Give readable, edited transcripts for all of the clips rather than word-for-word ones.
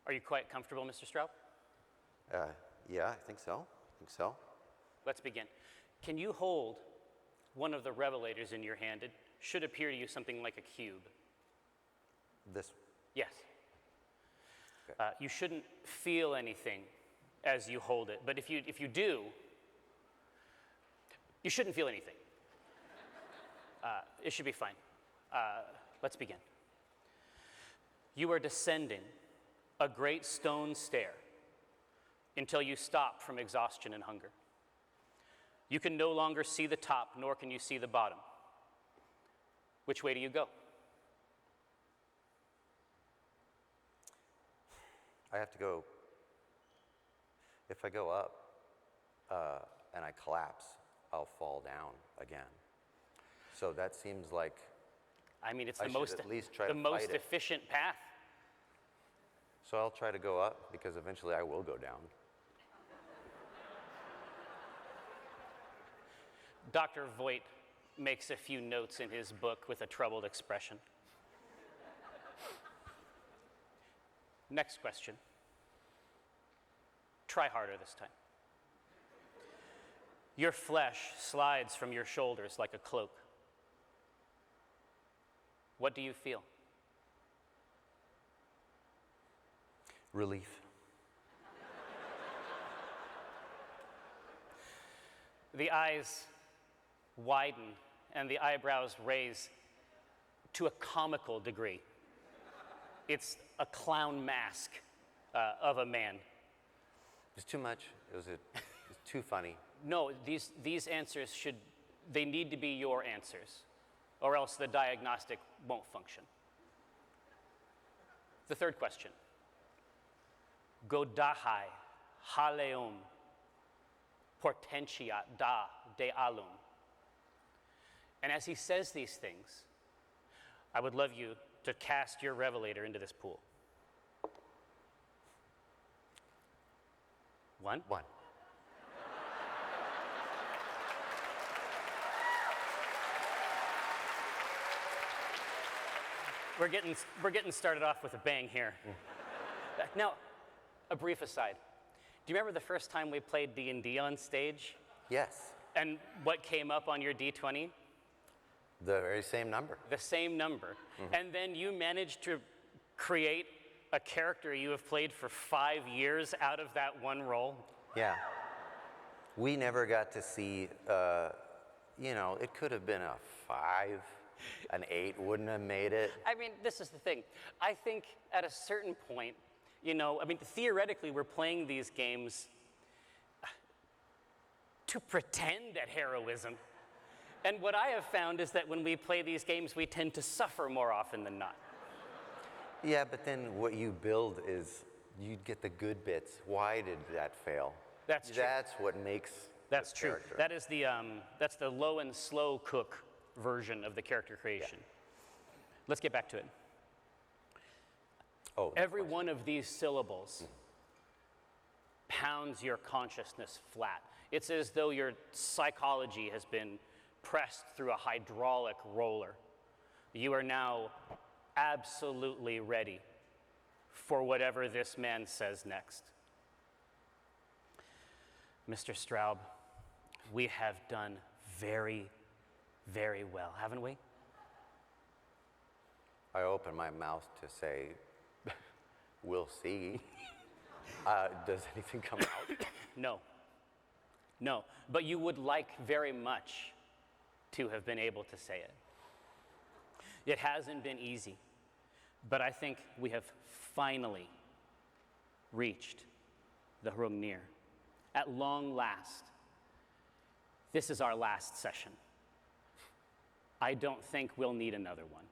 Are you quite comfortable, Mr. Straub? Yeah, I think so. Let's begin. Can you hold one of the revelators in your hand? It should appear to you something like a cube. This? Yes. Okay. You shouldn't feel anything as you hold it, but if you do, you shouldn't feel anything. It should be fine. Let's begin. You are descending a great stone stair until you stop from exhaustion and hunger. You can no longer see the top, nor can you see the bottom. Which way do you go? I have to go. If I go up and I collapse, I'll fall down again. So that seems like I mean, it's I the should most at least try the to most fight it. efficient path. So I'll try to go up because eventually I will go down. Dr. Voigt makes a few notes in his book with a troubled expression. Next question. Try harder this time. Your flesh slides from your shoulders like a cloak. What do you feel? Relief. The eyes widen and the eyebrows raise to a comical degree. It's a clown mask of a man. It's too much. It's too funny. No, these answers they need to be your answers, or else the diagnostic won't function. The third question. Godahai haleum portentia da de alum. And as he says these things, I would love you to cast your revelator into this pool. One. We're getting started off with a bang here. Now, a brief aside. Do you remember the first time we played D&D on stage? Yes. And what came up on your D20? The very same number. The same number. Mm-hmm. And then you managed to create a character you have played for 5 years out of that one role? Yeah. We never got to see, it could have been a 5, an 8 wouldn't have made it. I mean, this is the thing. I think at a certain point, theoretically we're playing these games to pretend at heroism. And what I have found is that when we play these games, we tend to suffer more often than not. Yeah, but then what you build is you get the good bits. Why did that fail? That's true. That's what makes That's the true. character. That is that's the low and slow cook version of the character creation. Yeah. Let's get back to it. Oh, every one of these syllables pounds your consciousness flat. It's as though your psychology has been pressed through a hydraulic roller. You are now absolutely ready for whatever this man says next. Mr. Straub, we have done very, very well, haven't we? I open my mouth to say, we'll see. Does anything come out? No. No. But you would like very much to have been able to say it. It hasn't been easy, but I think we have finally reached the Hrungnir. At long last, this is our last session. I don't think we'll need another one.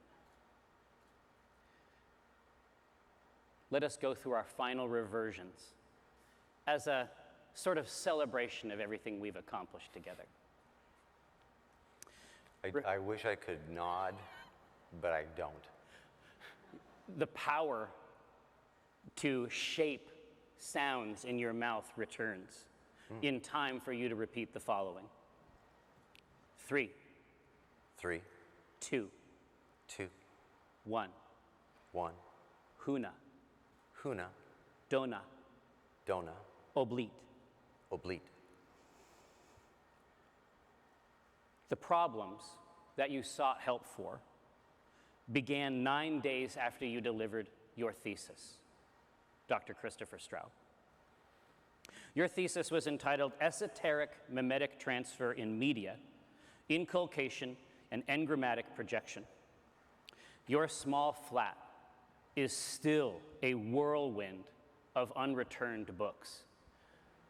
Let us go through our final reversions as a sort of celebration of everything we've accomplished together. I wish I could nod, but I don't. The power to shape sounds in your mouth returns in time for you to repeat the following. 3, 3, 2, 2, 1. 1. Huna, Huna, dona, dona, oblite. oblite. The problems that you sought help for began 9 days after you delivered your thesis, Dr. Christopher Straub. Your thesis was entitled Esoteric Mimetic Transfer in Media, Inculcation and Engrammatic Projection. Your small flat is still a whirlwind of unreturned books.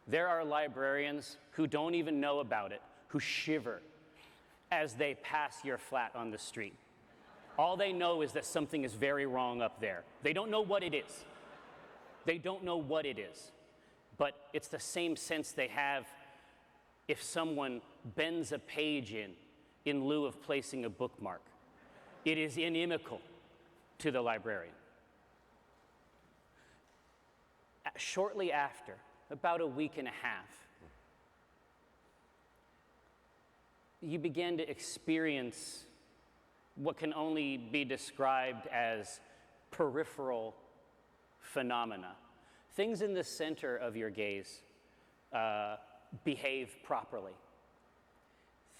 There are librarians who don't even know about it, who shiver as they pass your flat on the street. All they know is that something is very wrong up there. They don't know what it is. They don't know what it is. But it's the same sense they have if someone bends a page in lieu of placing a bookmark. It is inimical to the librarian. Shortly after, about a week and a half, you began to experience what can only be described as peripheral phenomena. Things in the center of your gaze behave properly.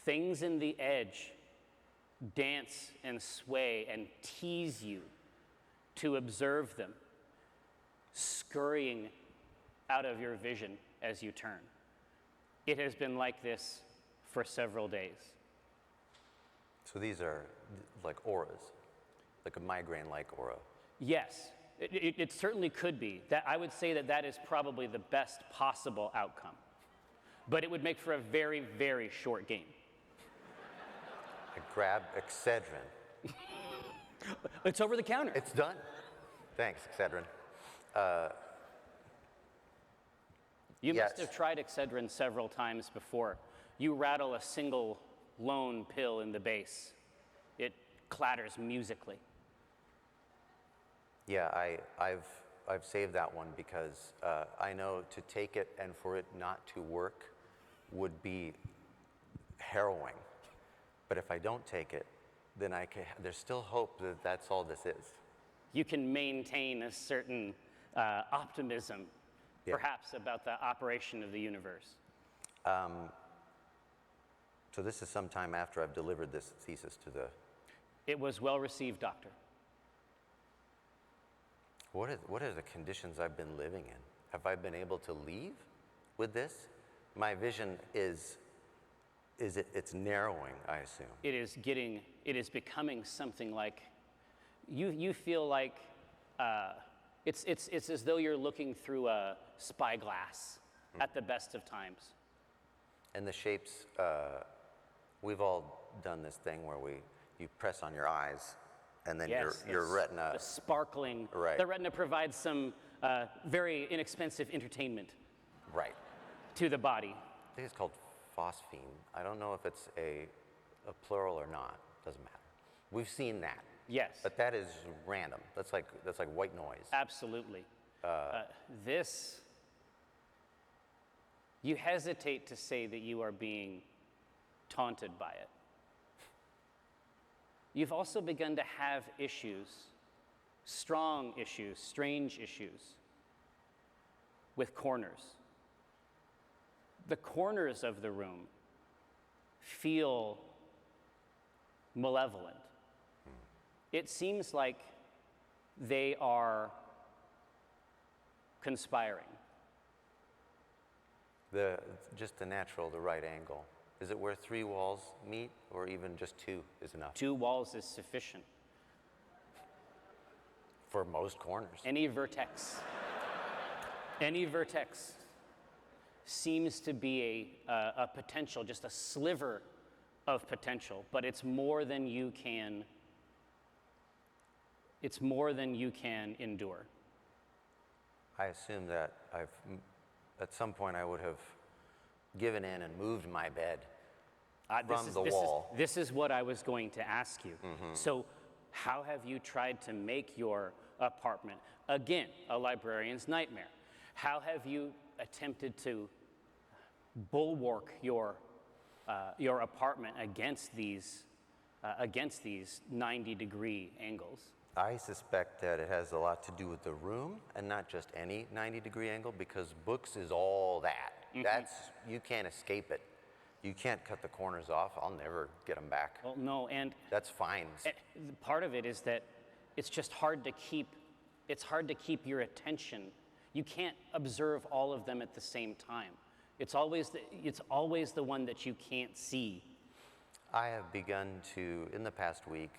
Things in the edge dance and sway and tease you to observe them, scurrying out of your vision as you turn. It has been like this for several days. So these are like auras, like a migraine-like aura. Yes, it certainly could be. That I would say that that is probably the best possible outcome. But it would make for a very, very short game. I grab Excedrin. It's over the counter. It's done. Thanks, Excedrin. You yes. must have tried Excedrin several times before. You rattle a single lone pill in the base. It clatters musically. Yeah, I've saved that one because I know to take it and for it not to work would be harrowing. But if I don't take it, then there's still hope that that's all this is. You can maintain a certain optimism, perhaps, about the operation of the universe. So this is sometime after I've delivered this thesis to the... It was well received, Doctor. What are the conditions I've been living in? Have I been able to leave with this? My vision it's narrowing, I assume. It is becoming something like, you feel like it's as though you're looking through a spyglass at the best of times. And the shapes, we've all done this thing where you press on your eyes and then yes, your retina. The sparkling. Right. The retina provides some very inexpensive entertainment. Right. To the body. I think it's called phosphine. I don't know if it's a plural or not. Doesn't matter. We've seen that. Yes. But that is random. That's like white noise. Absolutely. This You hesitate to say that you are being taunted by it. You've also begun to have issues, strong issues, strange issues, with corners. The corners of the room feel malevolent. It seems like they are conspiring. Just the right angle. Is it where 3 walls meet, or even just 2 is enough? 2 walls is sufficient. For most corners. Any vertex seems to be a potential, just a sliver of potential, but it's more than you can endure. I assume that at some point I would have given in and moved my bed from the wall. This is what I was going to ask you. So how have you tried to make your apartment, again, a librarian's nightmare? How have you attempted to bulwark your apartment against these 90-degree angles? I suspect that it has a lot to do with the room and not just any 90-degree angle, because books is all that. You can't escape it. You can't cut the corners off. I'll never get them back. Well, no, and that's fine. Part of it is that it's just hard to keep. It's hard to keep your attention. You can't observe all of them at the same time. It's always the one that you can't see. I have begun to, in the past week,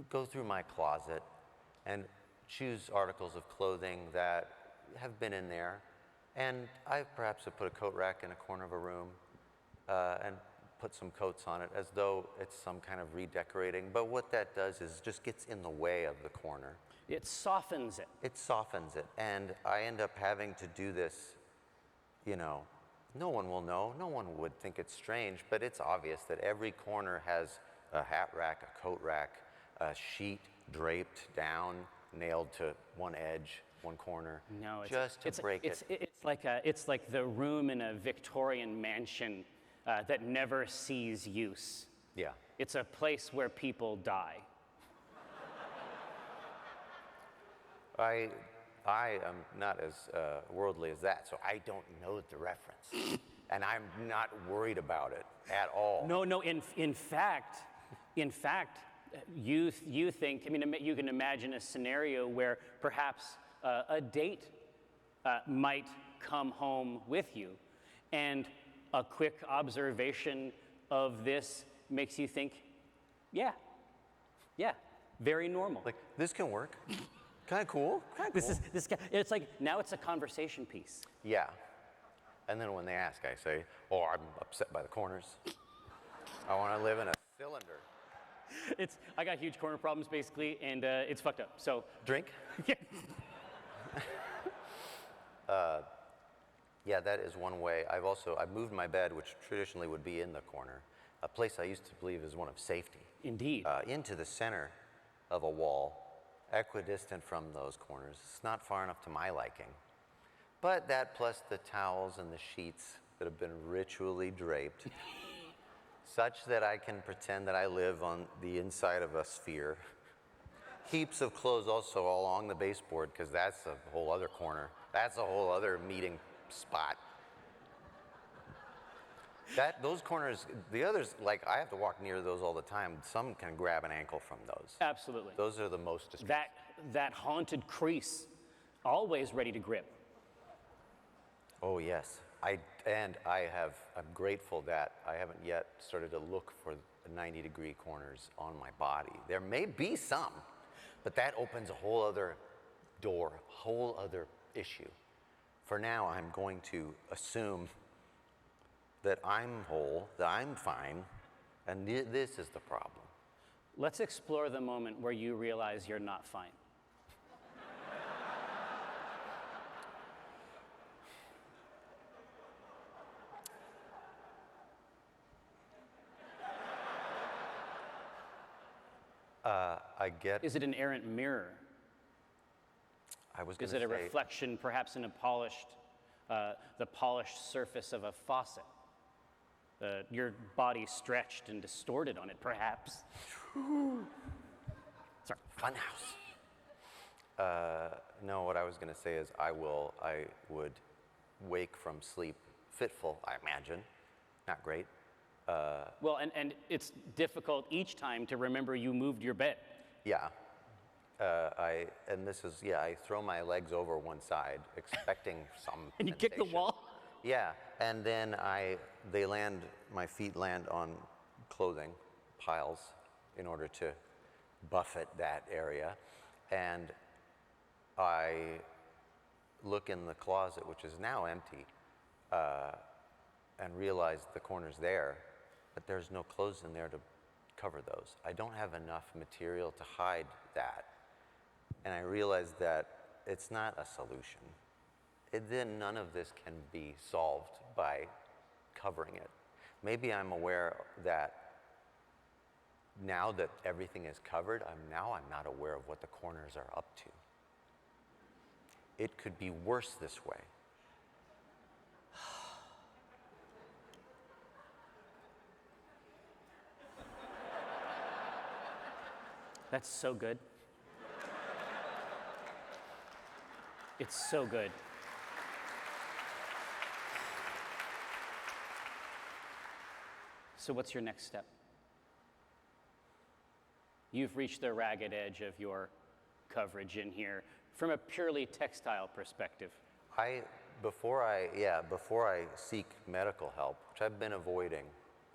go through my closet and choose articles of clothing that have been in there. And I perhaps have put a coat rack in a corner of a room and put some coats on it as though it's some kind of redecorating. But what that does is just gets in the way of the corner. It softens it. It softens it. And I end up having to do this, no one will know. No one would think it's strange, but it's obvious that every corner has a hat rack, a coat rack, a sheet draped down, nailed to one edge, one corner, just to break it. It's like the room in a Victorian mansion that never sees use. Yeah. It's a place where people die. I am not as worldly as that, so I don't know the reference. And I'm not worried about it at all. No, in fact, you think, you can imagine a scenario where perhaps a date might come home with you, and a quick observation of this makes you think, yeah, very normal. Like, this can work. Kind of cool. It's like, now it's a conversation piece. Yeah. And then when they ask, I say, I'm upset by the corners. I want to live in a cylinder. I got huge corner problems, basically, and it's fucked up. So drink. Yeah, that is one way. I've moved my bed, which traditionally would be in the corner, a place I used to believe is one of safety. Indeed. Into the center of a wall, equidistant from those corners. It's not far enough to my liking. But that plus the towels and the sheets that have been ritually draped, such that I can pretend that I live on the inside of a sphere. Heaps of clothes also along the baseboard, because that's a whole other corner. That's a whole other meeting spot. Those corners, the others, I have to walk near those all the time. Some can grab an ankle from those. Absolutely. Those are the most distressing. That haunted crease, always ready to grip. Oh yes, I'm grateful that I haven't yet started to look for 90-degree corners on my body. There may be some, but that opens a whole other door, a whole other issue. For now, I'm going to assume that I'm whole, that I'm fine, and this is the problem. Let's explore the moment where you realize you're not fine. Is it an errant mirror? I was going to say. Is it a say, reflection, perhaps in a polished the polished surface of a faucet. Your body stretched and distorted on it, perhaps. Sorry. Funhouse. No, what I was going to say is I would wake from sleep fitful, I imagine. Not great. Well, and it's difficult each time to remember you moved your bed. Yeah. I throw my legs over one side, expecting some And you kick the sensation. wall? Yeah, and then my feet land on clothing piles in order to buffet that area. And I look in the closet, which is now empty, and realize the corner's there, but there's no clothes in there to cover those. I don't have enough material to hide that. And I realize that it's not a solution. Then none of this can be solved by covering it. Maybe I'm aware that now that everything is covered, I'm not aware of what the corners are up to. It could be worse this way. That's so good. It's so good. So what's your next step? You've reached the ragged edge of your coverage in here from a purely textile perspective. Before I seek medical help, which I've been avoiding,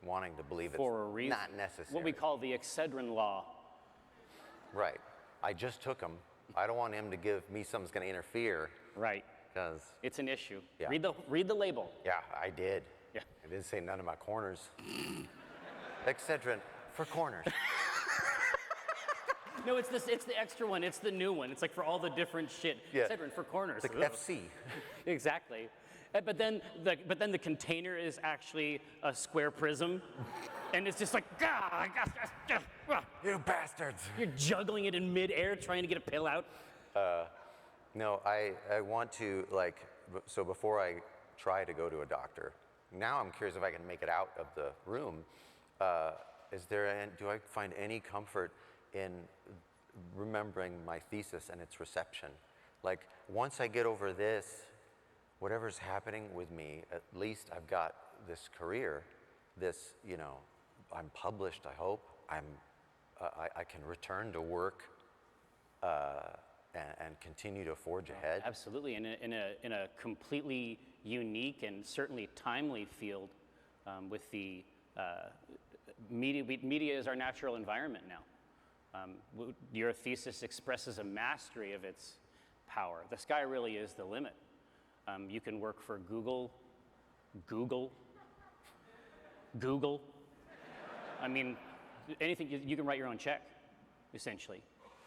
wanting to believe For a it's reason. not necessary. What we call the Excedrin law. Right. I just took him. I don't want him to give me something that's going to interfere. Right. Because, It's an issue. Yeah. Read the label. yeah, I did. Yeah. I didn't say none of my corners. Excedrin for corners. No, it's the extra one. It's the new one. It's like for all the different shit. Yeah. Excedrin for corners. It's like Ugh. FC. Exactly. But then the container is actually a square prism, and it's just like, You bastards. you're juggling it in midair trying to get a pill out. No, I want to, so before I try to go to a doctor, now I'm curious if I can make it out of the room. Do I find any comfort in remembering my thesis and its reception? Like, once I get over this, whatever's happening with me, at least I've got this career, I'm published, I hope. I can return to work and continue to forge ahead. Absolutely, in a completely unique and certainly timely field, with the media is our natural environment now. Your thesis expresses a mastery of its power. The sky really is the limit. You can work for Google. I mean, anything, you can write your own check, essentially.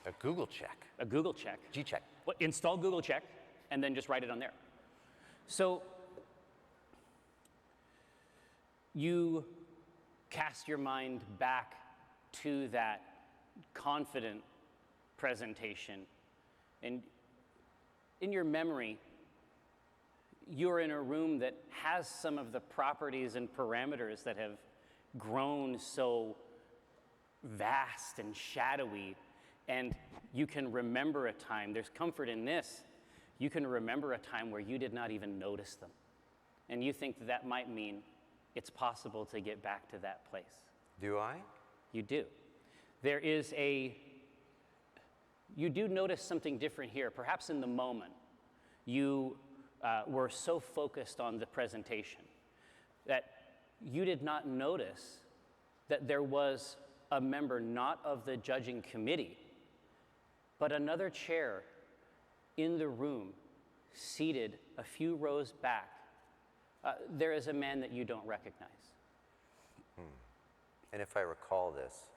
A Google check. A Google check. G-check. Well, install Google check and then just write it on there. So you cast your mind back to that confident presentation, and in your memory, you're in a room that has some of the properties and parameters that have grown so vast and shadowy, and you can remember a time, there's comfort in this, you can remember a time where you did not even notice them. And you think that might mean it's possible to get back to that place. Do I? You do. You do notice something different here. Perhaps in the moment, you were so focused on the presentation that you did not notice that there was a member not of the judging committee, but another chair in the room, seated a few rows back. There is a man that you don't recognize. And if I recall this,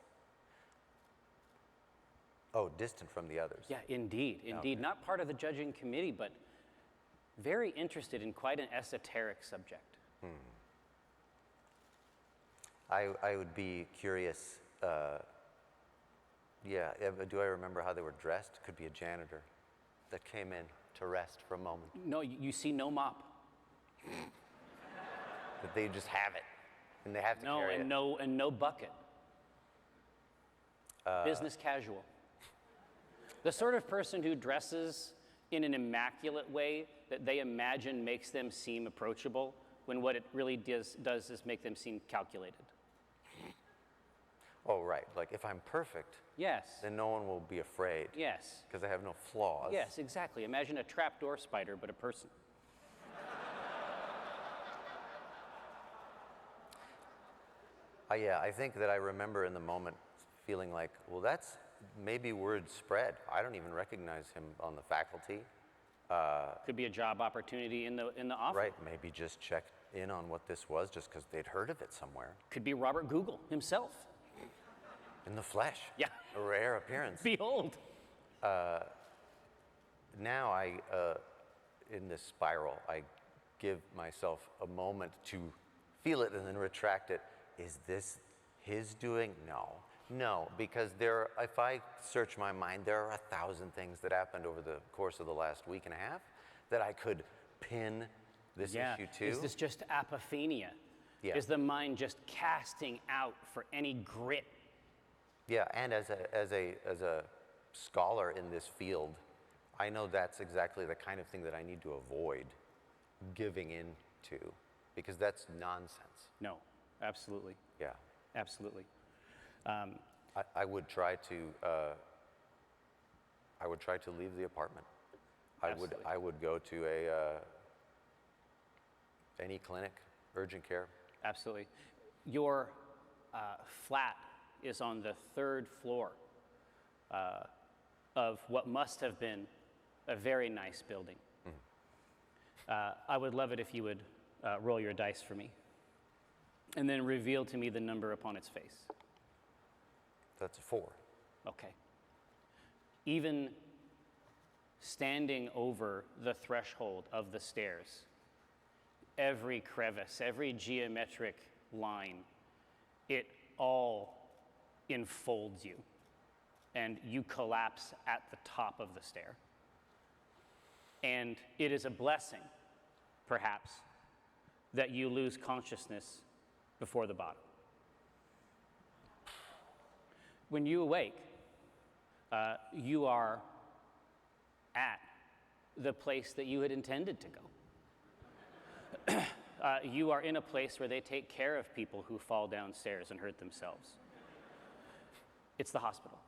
distant from the others. Yeah, indeed. Okay. Not part of the judging committee, but very interested in quite an esoteric subject. I would be curious, do I remember how they were dressed? Could be a janitor that came in to rest for a moment. No, you see no mop. That they just have it, and they have to No, carry it. and no bucket. Business casual. The sort of person who dresses in an immaculate way that they imagine makes them seem approachable, when what it really does is make them seem calculated. Oh, right. Like if I'm perfect, Yes. then no one will be afraid. Yes. Because I have no flaws. Yes, exactly. Imagine a trapdoor spider, but a person. Yeah, I think that I remember in the moment feeling like, well, that's maybe word spread. I don't even recognize him on the faculty. Could be a job opportunity in the office. Right, maybe just check in on what this was just because they'd heard of it somewhere. Could be Robert Google himself. In the flesh. Yeah. A rare appearance. Behold. Now in this spiral, I give myself a moment to feel it and then retract it. Is this his doing? No, because if I search my mind, there are 1,000 things that happened over the course of the last week and a half that I could pin this issue to. Is this just apophenia? Yeah. Is the mind just casting out for any grit? Yeah, and as a scholar in this field, I know that's exactly the kind of thing that I need to avoid giving in to, because that's nonsense. No, absolutely. Yeah. Absolutely. I would try to leave the apartment. Absolutely. I would go to any clinic, urgent care. Absolutely. Your flat is on the 3rd floor of what must have been a very nice building. I would love it if you would roll your dice for me and then reveal to me the number upon its face. That's a 4. Okay. Even standing over the threshold of the stairs, every crevice, every geometric line, it all enfolds you, and you collapse at the top of the stair. And it is a blessing, perhaps, that you lose consciousness before the bottom. When you awake, you are at the place that you had intended to go. You are in a place where they take care of people who fall downstairs and hurt themselves. It's the hospital.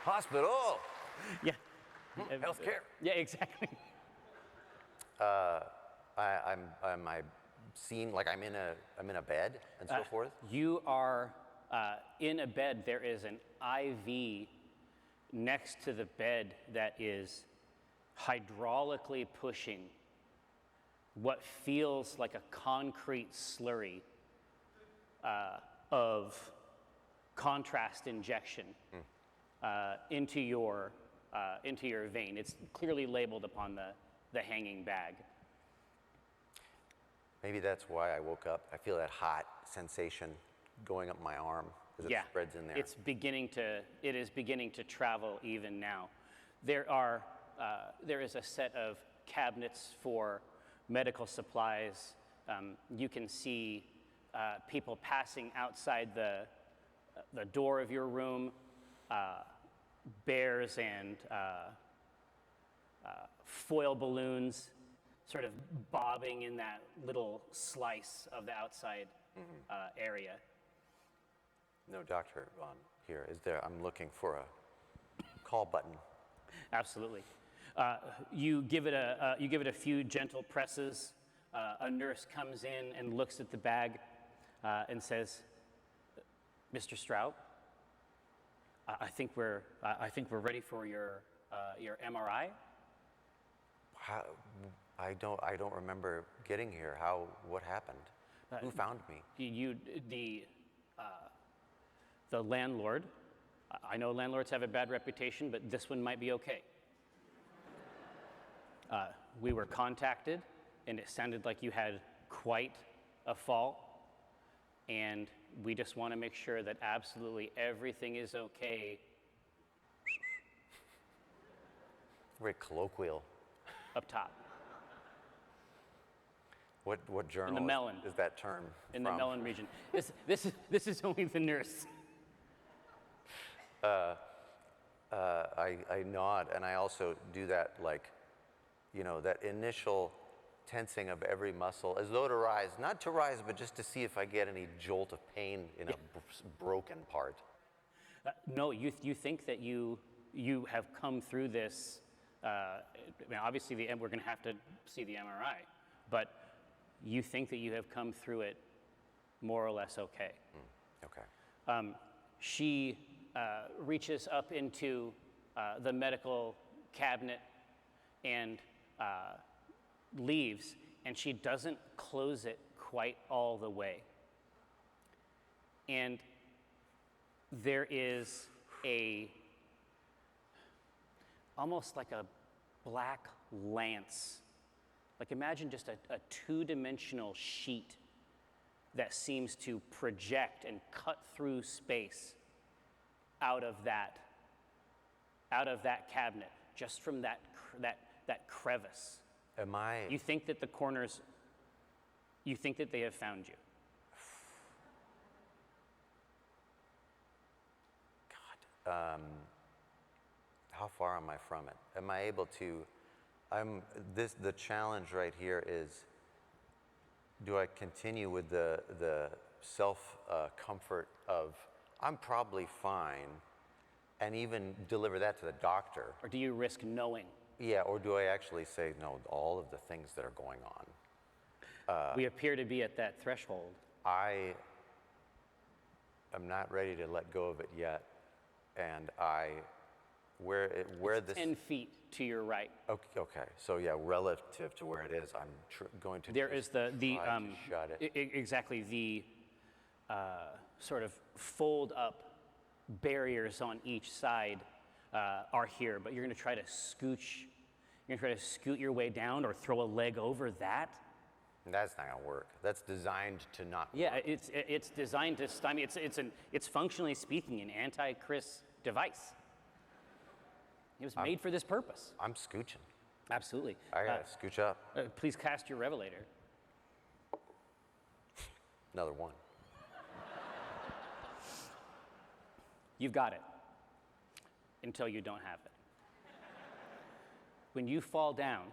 Hospital. Yeah. Healthcare. Yeah, exactly. Am I seen like I'm in a bed and so forth? You are in a bed. There is an IV next to the bed that is hydraulically pushing what feels like a concrete slurry of contrast injection into your vein. It's clearly labeled upon the hanging bag. Maybe that's why I woke up. I feel that hot sensation going up my arm as it spreads in there. It is beginning to travel even now. There is a set of cabinets for medical supplies. You can see people passing outside the door of your room, bears and foil balloons sort of bobbing in that little slice of the outside area. No doctor on here, is there? I'm looking for a call button. Absolutely. You give it a few gentle presses. A nurse comes in and looks at the bag and says, "Mr. Strout, I think we're ready for your MRI." How, I don't remember getting here. What happened? Who found me? The landlord. I know landlords have a bad reputation, but this one might be okay. We were contacted, and it sounded like you had quite a fall, and we just want to make sure that absolutely everything is okay. Very colloquial. up top. What journal In the melon. is that term In from? the melon region. This is only the nurse. I nod, and I also do that, like, you know, that initial tensing of every muscle, as though to rise, not to rise, but just to see if I get any jolt of pain in a broken part. No, you think that you have come through this. I mean, obviously, we're going to have to see the MRI, but you think that you have come through it more or less okay. Okay. She reaches up into the medical cabinet and leaves, and she doesn't close it quite all the way. And there is almost like a black lance. Like, imagine just a two-dimensional sheet that seems to project and cut through space out of that cabinet, just from that crevice. Am I? You think that the corners, you think that they have found you. God. How far am I from it? Am I able to? The challenge right here is, do I continue with the self comfort of I'm probably fine, and even deliver that to the doctor? Or do you risk knowing? Yeah, or do I actually say, no, all of the things that are going on? We appear to be at that threshold. I am not ready to let go of it yet, and where this 10 feet to your right. Okay. So yeah, relative to where it is, I'm going to. There is the try to shut it. exactly the sort of fold up barriers on each side are here, but you're going to try to scooch. You're going to try to scoot your way down or throw a leg over that. That's not gonna work. That's designed to not. Yeah, work. it's designed to stymie. It's functionally speaking an anti-Chris device. It was made for this purpose. I'm scooching. Absolutely. I gotta scooch up. Please cast your Revelator. Another one. You've got it. Until you don't have it. When you fall down,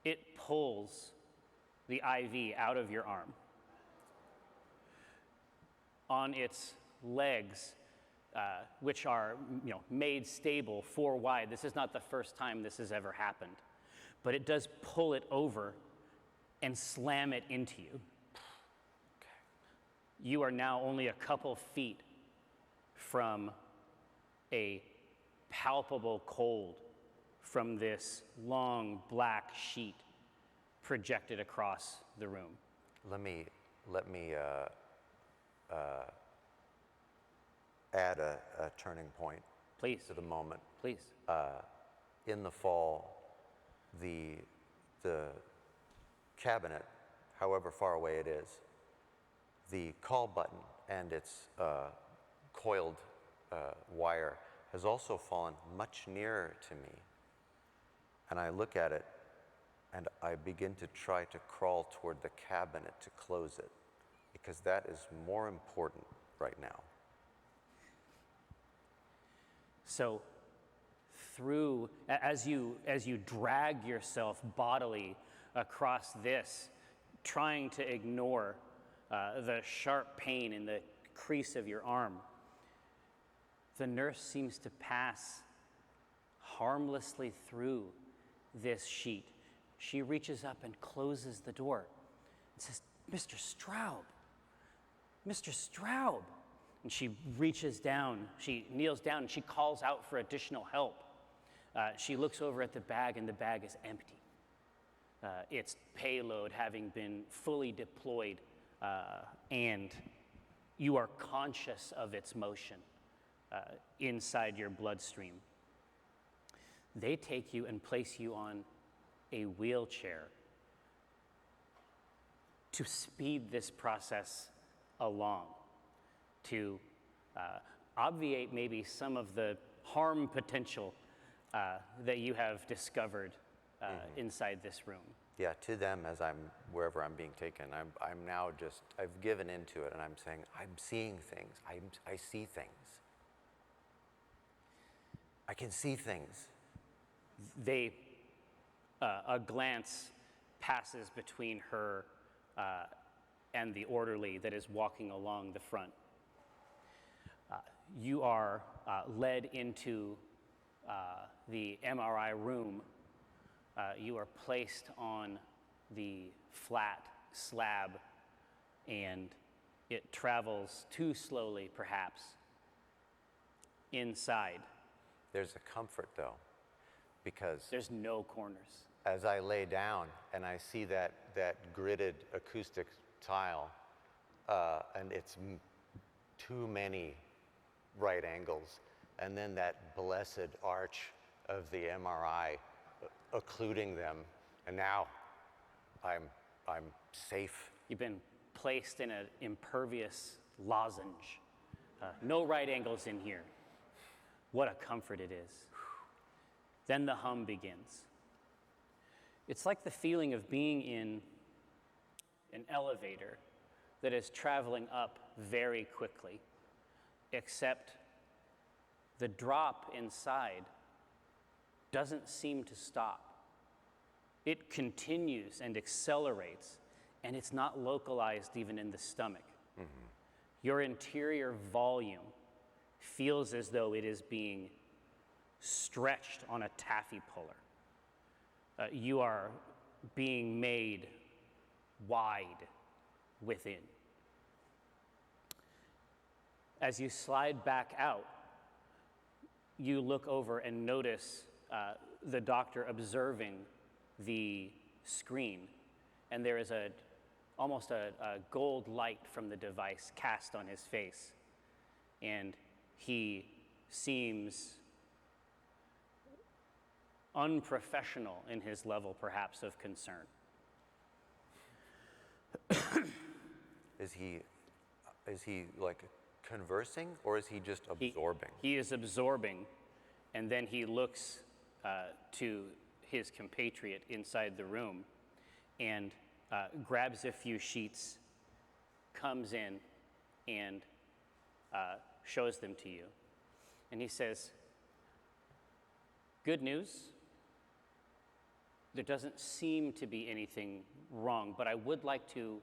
it pulls the IV out of your arm. On its legs, which are made stable 4 wide. This is not the first time this has ever happened, but it does pull it over and slam it into you. Okay. You are now only a couple feet from a palpable cold from this long black sheet projected across the room. Let me add a turning point. Please. To the moment. Please. In the fall, the cabinet, however far away it is, the call button and its coiled wire has also fallen much nearer to me. And I look at it, and I begin to try to crawl toward the cabinet to close it, because that is more important right now. So, as you drag yourself bodily across this, trying to ignore the sharp pain in the crease of your arm, the nurse seems to pass harmlessly through this sheet. She reaches up and closes the door and says, "Mr. Straub, Mr. Straub." And she reaches down, she kneels down, and she calls out for additional help. She looks over at the bag, and the bag is empty. Its payload having been fully deployed, and you are conscious of its motion inside your bloodstream. They take you and place you on a wheelchair to speed this process along, to obviate maybe some of the harm potential that you have discovered inside this room. Yeah, to them as I'm wherever I'm being taken, I'm now just, I've given into it and I'm saying, I'm seeing things. I see things. I can see things. A glance passes between her and the orderly that is walking along the front. You are led into the MRI room. You are placed on the flat slab, and it travels too slowly, perhaps, inside. There's a comfort, though, because There's no corners. as I lay down and I see that gridded acoustic tile, and it's too many right angles, and then that blessed arch of the MRI occluding them, and now I'm safe. You've been placed in an impervious lozenge. No right angles in here. What a comfort it is. Then the hum begins. It's like the feeling of being in an elevator that is traveling up very quickly, except the drop inside doesn't seem to stop. It continues and accelerates, and it's not localized even in the stomach. Your interior volume feels as though it is being stretched on a taffy puller. You are being made wide within. As you slide back out, you look over and notice the doctor observing the screen, and there is almost a gold light from the device cast on his face, and he seems unprofessional in his level, perhaps, of concern. Is he like conversing, or is he just absorbing? He is absorbing, and then he looks to his compatriot inside the room and grabs a few sheets, comes in, and shows them to you. And he says, "Good news. There doesn't seem to be anything wrong, but I would like to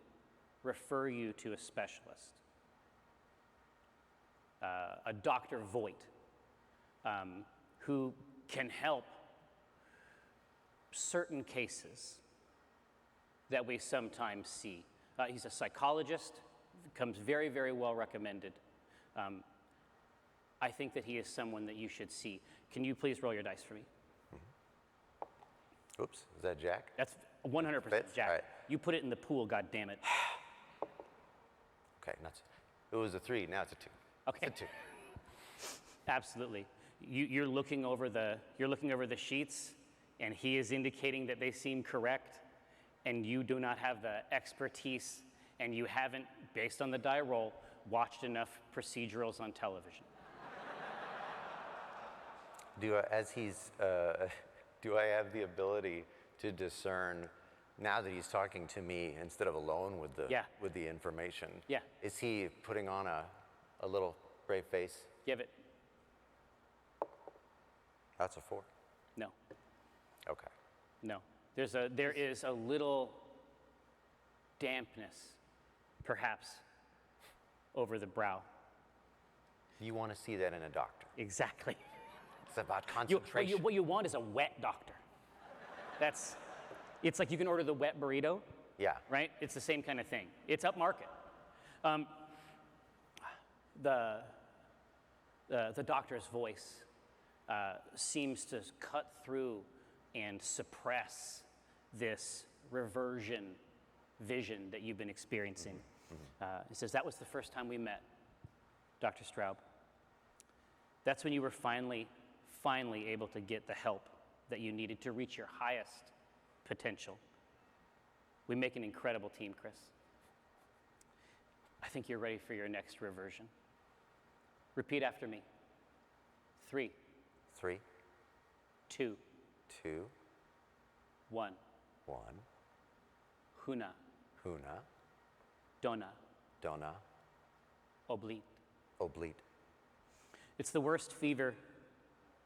refer you to a specialist, a Dr. Voigt, who can help certain cases that we sometimes see. He's a psychologist, comes very, very well recommended. I think that he is someone that you should see. Can you please roll your dice for me?" Oops, is that Jack? That's 100% Fits? Jack. All right. You put it in the pool, goddammit. Okay, nuts. It was a 3, now it's a 2. Okay. It's a 2. Absolutely. You're looking over the sheets, and he is indicating that they seem correct, and you do not have the expertise, and you haven't, based on the die roll, watched enough procedurals on television. Do I have the ability to discern, now that he's talking to me instead of alone with the information? Yeah. Is he putting on a little brave face? Give it. That's a 4. No. Okay. No. There is a little dampness, perhaps, over the brow. You want to see that in a doctor. Exactly. It's about concentration. What you want is a wet doctor. It's like you can order the wet burrito, Yeah. right? It's the same kind of thing. It's upmarket. The doctor's voice seems to cut through and suppress this reversion vision that you've been experiencing. He says, "That was the first time we met, Dr. Straub. That's when you were finally able to get the help that you needed to reach your highest potential. We make an incredible team, Chris. I think you're ready for your next reversion. Repeat after me. 3. 3. 2, 2, 1. 1. Huna, Huna, dona, dona, oblite. oblite. It's the worst fever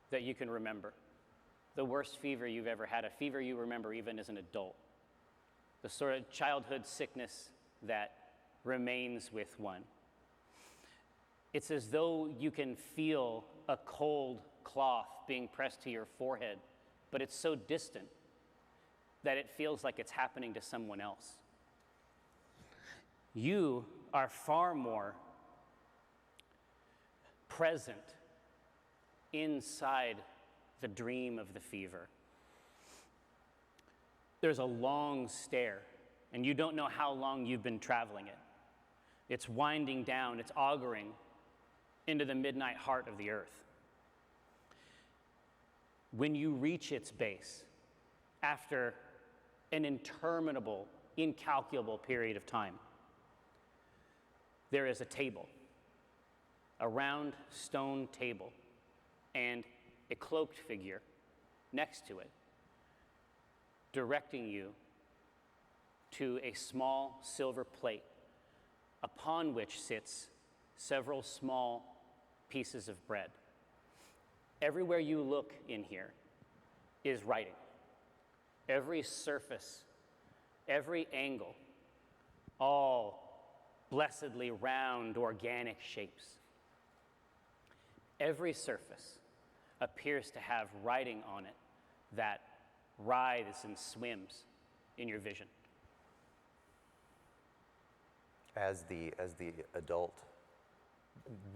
that you can remember. The worst fever you've ever had, a fever you remember even as an adult. The sort of childhood sickness that remains with one. It's as though you can feel a cold cloth being pressed to your forehead, but it's so distant that it feels like it's happening to someone else. You are far more present inside the dream of the fever. There's a long stair, and you don't know how long you've been traveling it. It's winding down, it's auguring into the midnight heart of the earth. When you reach its base, after an interminable, incalculable period of time, there is a table, a round stone table, and a cloaked figure next to it, directing you to a small silver plate upon which sits several small pieces of bread. Everywhere you look in here is writing. Every surface, every angle, all blessedly round, organic shapes. Every surface appears to have writing on it that writhes and swims in your vision. As the adult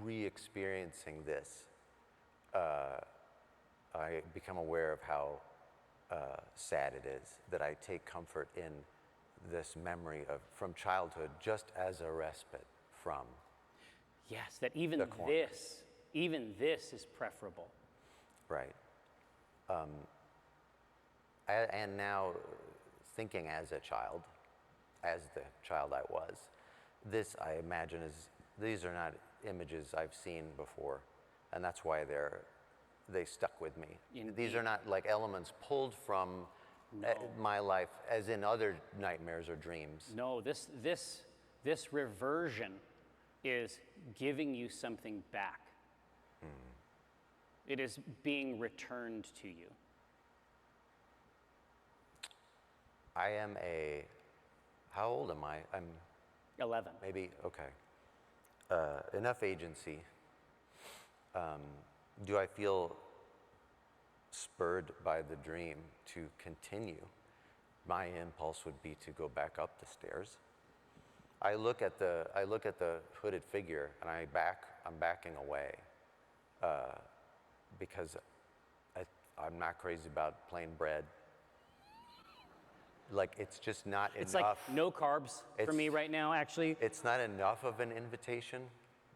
re-experiencing this, I become aware of how sad it is that I take comfort in this memory of from childhood just as a respite from. Yes, that even this is preferable. Right. And now thinking as a child, as the child I was, this I imagine these are not images I've seen before, and that's why they stuck with me. Indeed. These are not like elements pulled from my life, as in other nightmares or dreams. No, this reversion is giving you something back. It is being returned to you. How old am I? I'm 11. maybe, okay. Enough agency. Do I feel spurred by the dream to continue? My impulse would be to go back up the stairs. I look at the hooded figure and I'm backing away because I'm not crazy about plain bread. Like, it's just not It's enough. like no carbs for me right now, actually. It's not enough of an invitation.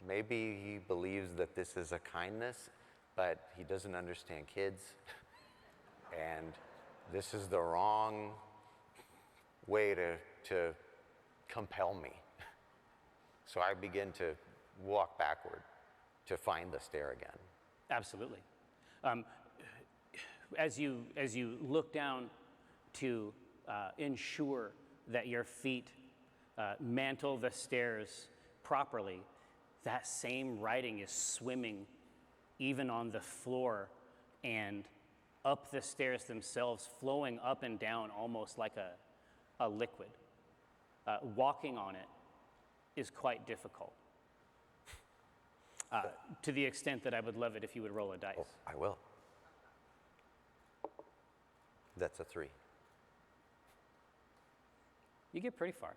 Maybe he believes that this is a kindness, but he doesn't understand kids. And this is the wrong way to compel me. So I begin to walk backward to find the stair again. Absolutely. As you look down to ensure that your feet mantle the stairs properly, that same writing is swimming even on the floor and up the stairs themselves, flowing up and down almost like a liquid. Walking on it is quite difficult. To the extent that I would love it if you would roll a dice. Oh, I will. That's a 3. You get pretty far.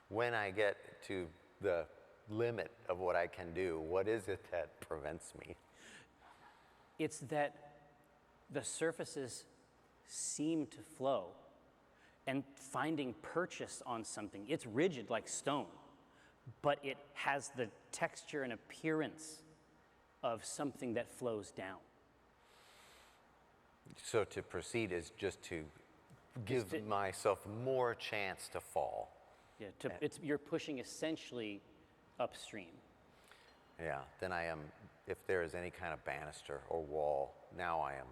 When I get to the limit of what I can do, what is it that prevents me? It's that the surfaces seem to flow and finding purchase on something. It's rigid like stone, but it has the texture and appearance of something that flows down. So to proceed is just to give myself more chance to fall. Yeah, you're pushing essentially upstream. Yeah, then I am if there is any kind of banister or wall, now I am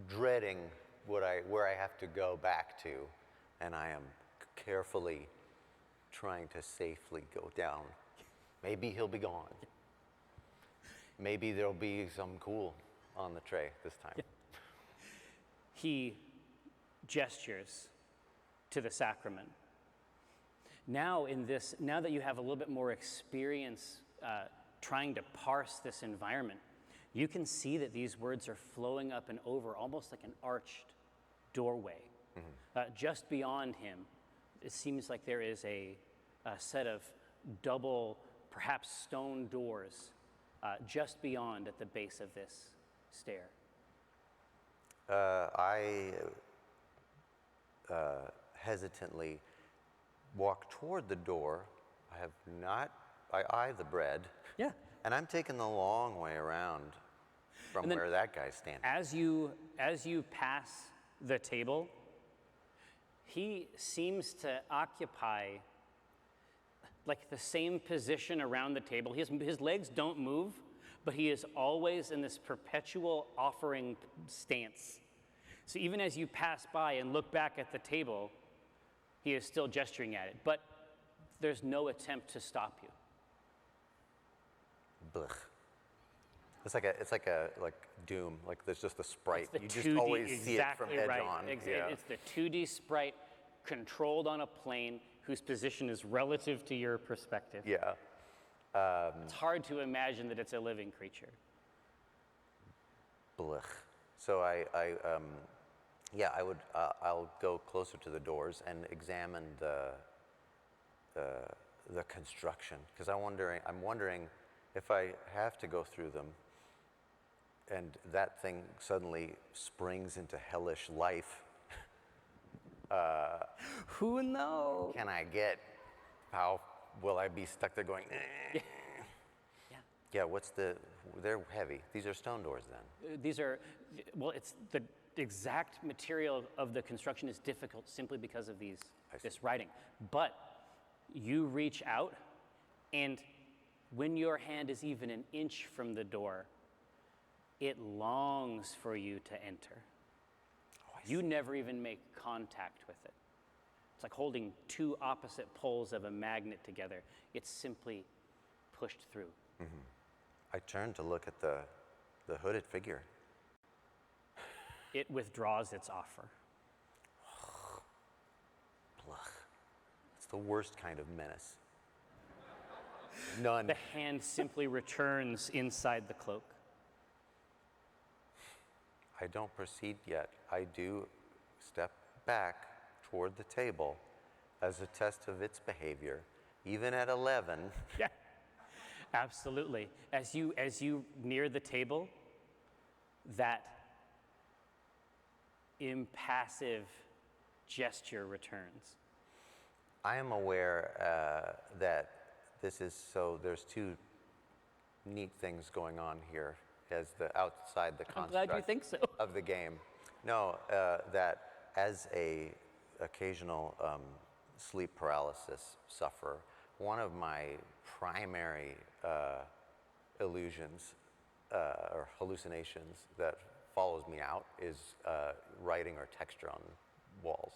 dreading where I have to go back to, and I am carefully trying to safely go down. Maybe he'll be gone. Maybe there'll be something cool on the tray this time. He gestures to the sacrament. Now that you have a little bit more experience trying to parse this environment, you can see that these words are flowing up and over, almost like an arched doorway. Just beyond him, it seems like there is a set of double, perhaps stone doors just beyond at the base of this stair. I hesitantly walk toward the door. I eye the bread. Yeah. And I'm taking the long way around from where that guy's standing. As you pass the table, he seems to occupy like the same position around the table. His legs don't move, but he is always in this perpetual offering stance. So even as you pass by and look back at the table, he is still gesturing at it, but there's no attempt to stop you. Blech. It's like Doom. Like there's just a sprite. It's You the just 2D, always see it from exactly edge right. on. It's the 2D sprite controlled on a plane whose position is relative to your perspective. Yeah. It's hard to imagine that it's a living creature. Blech. So I'll go closer to the doors and examine the construction, because I'm wondering if I have to go through them and that thing suddenly springs into hellish life. Who knows? Can I get? How will I be stuck there going? Eh? Yeah. They're heavy. These are stone doors then. It's the exact material of the construction is difficult simply because of this writing. But you reach out, and when your hand is even an inch from the door, it longs for you to enter. You never even make contact with it. It's like holding two opposite poles of a magnet together. It's simply pushed through. Mm-hmm. I turn to look at the hooded figure. It withdraws its offer. Blech. It's the worst kind of menace. None. The hand simply returns inside the cloak. I don't proceed yet. I do step back toward the table as a test of its behavior, even at 11. Yeah, absolutely. As you near the table, that impassive gesture returns. I am aware that there's two neat things going on here as outside the construct I'm glad you think so. of the game. No, that as a occasional sleep paralysis sufferer, one of my primary illusions or hallucinations that follows me out is writing or texture on walls.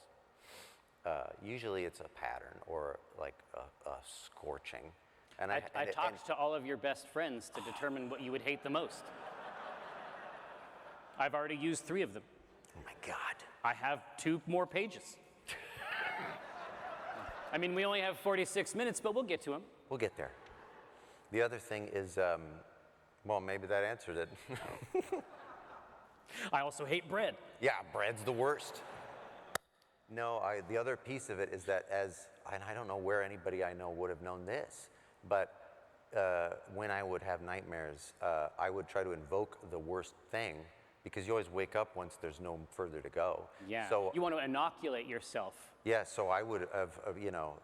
Usually it's a pattern or like a scorching. And I talked to all of your best friends to determine what you would hate the most. I've already used 3 of them. Oh my God. I have 2 more pages. I mean, we only have 46 minutes, but we'll get to them. We'll get there. The other thing is, well, maybe that answered it. I also hate bread. Yeah, bread's the worst. No, the other piece of it is that and I don't know where anybody I know would have known this, but when I would have nightmares, I would try to invoke the worst thing, because you always wake up once there's no further to go. Yeah, so, you want to inoculate yourself. Yeah, so I would have,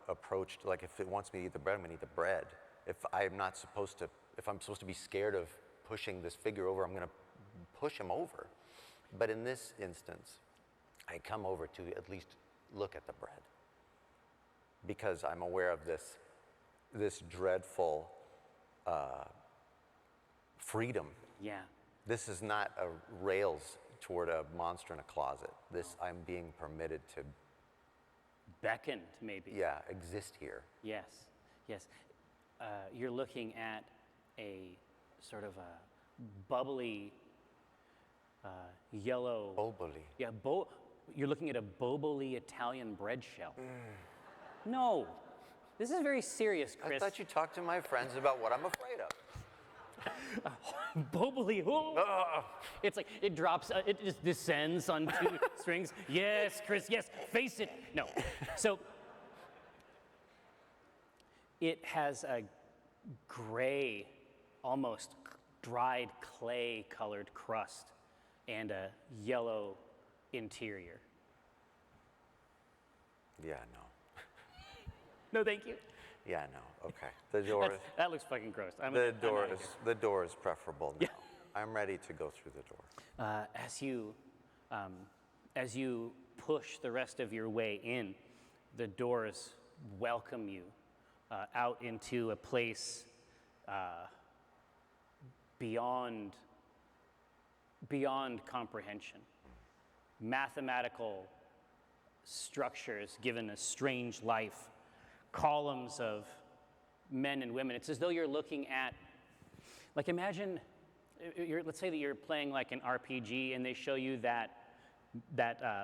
approached, like if it wants me to eat the bread, I'm gonna eat the bread. If I'm supposed to be scared of pushing this figure over, I'm gonna push him over. But in this instance, I come over to at least look at the bread, because I'm aware of this dreadful freedom. Yeah. This is not a rails toward a monster in a closet. This, I'm being permitted to, Beckoned, maybe. yeah, exist here. Yes, yes. You're looking at a sort of a bubbly yellow. Boboli. Yeah, you're looking at a boboli Italian bread shell. No, this is very serious, I Chris. thought you talked to my friends about what I'm afraid of. Boboli. It's like it drops, it just descends on two strings. Yes, Chris, yes, face it. No. So it has a gray, almost dried clay colored crust and a yellow interior. Yeah, no. No, thank you. Yeah, no. Okay. The door. That looks fucking gross. I'm The outta door here. is the door is preferable now. I'm ready to go through the door. As you push the rest of your way in, the doors welcome you out into a place beyond comprehension. Mathematical structures given a strange life, columns of men and women. It's as though you're looking at, like, imagine, let's say that you're playing like an RPG and they show you that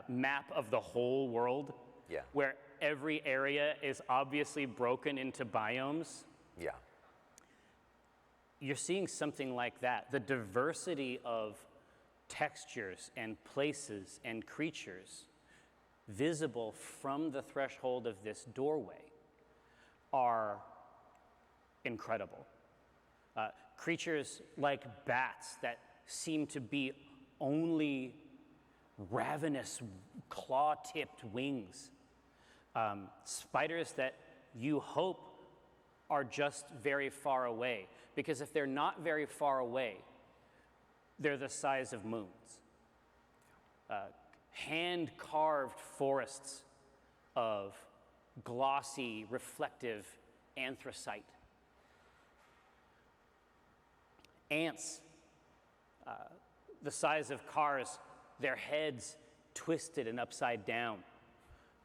map of the whole world, Yeah. where every area is obviously broken into biomes. Yeah. You're seeing something like that. The diversity of textures and places and creatures visible from the threshold of this doorway are incredible. Creatures like bats that seem to be only ravenous claw-tipped wings. Spiders that you hope are just very far away, because if they're not very far away, they're the size of moons. Hand-carved forests of glossy, reflective anthracite. Ants, the size of cars, their heads twisted and upside down,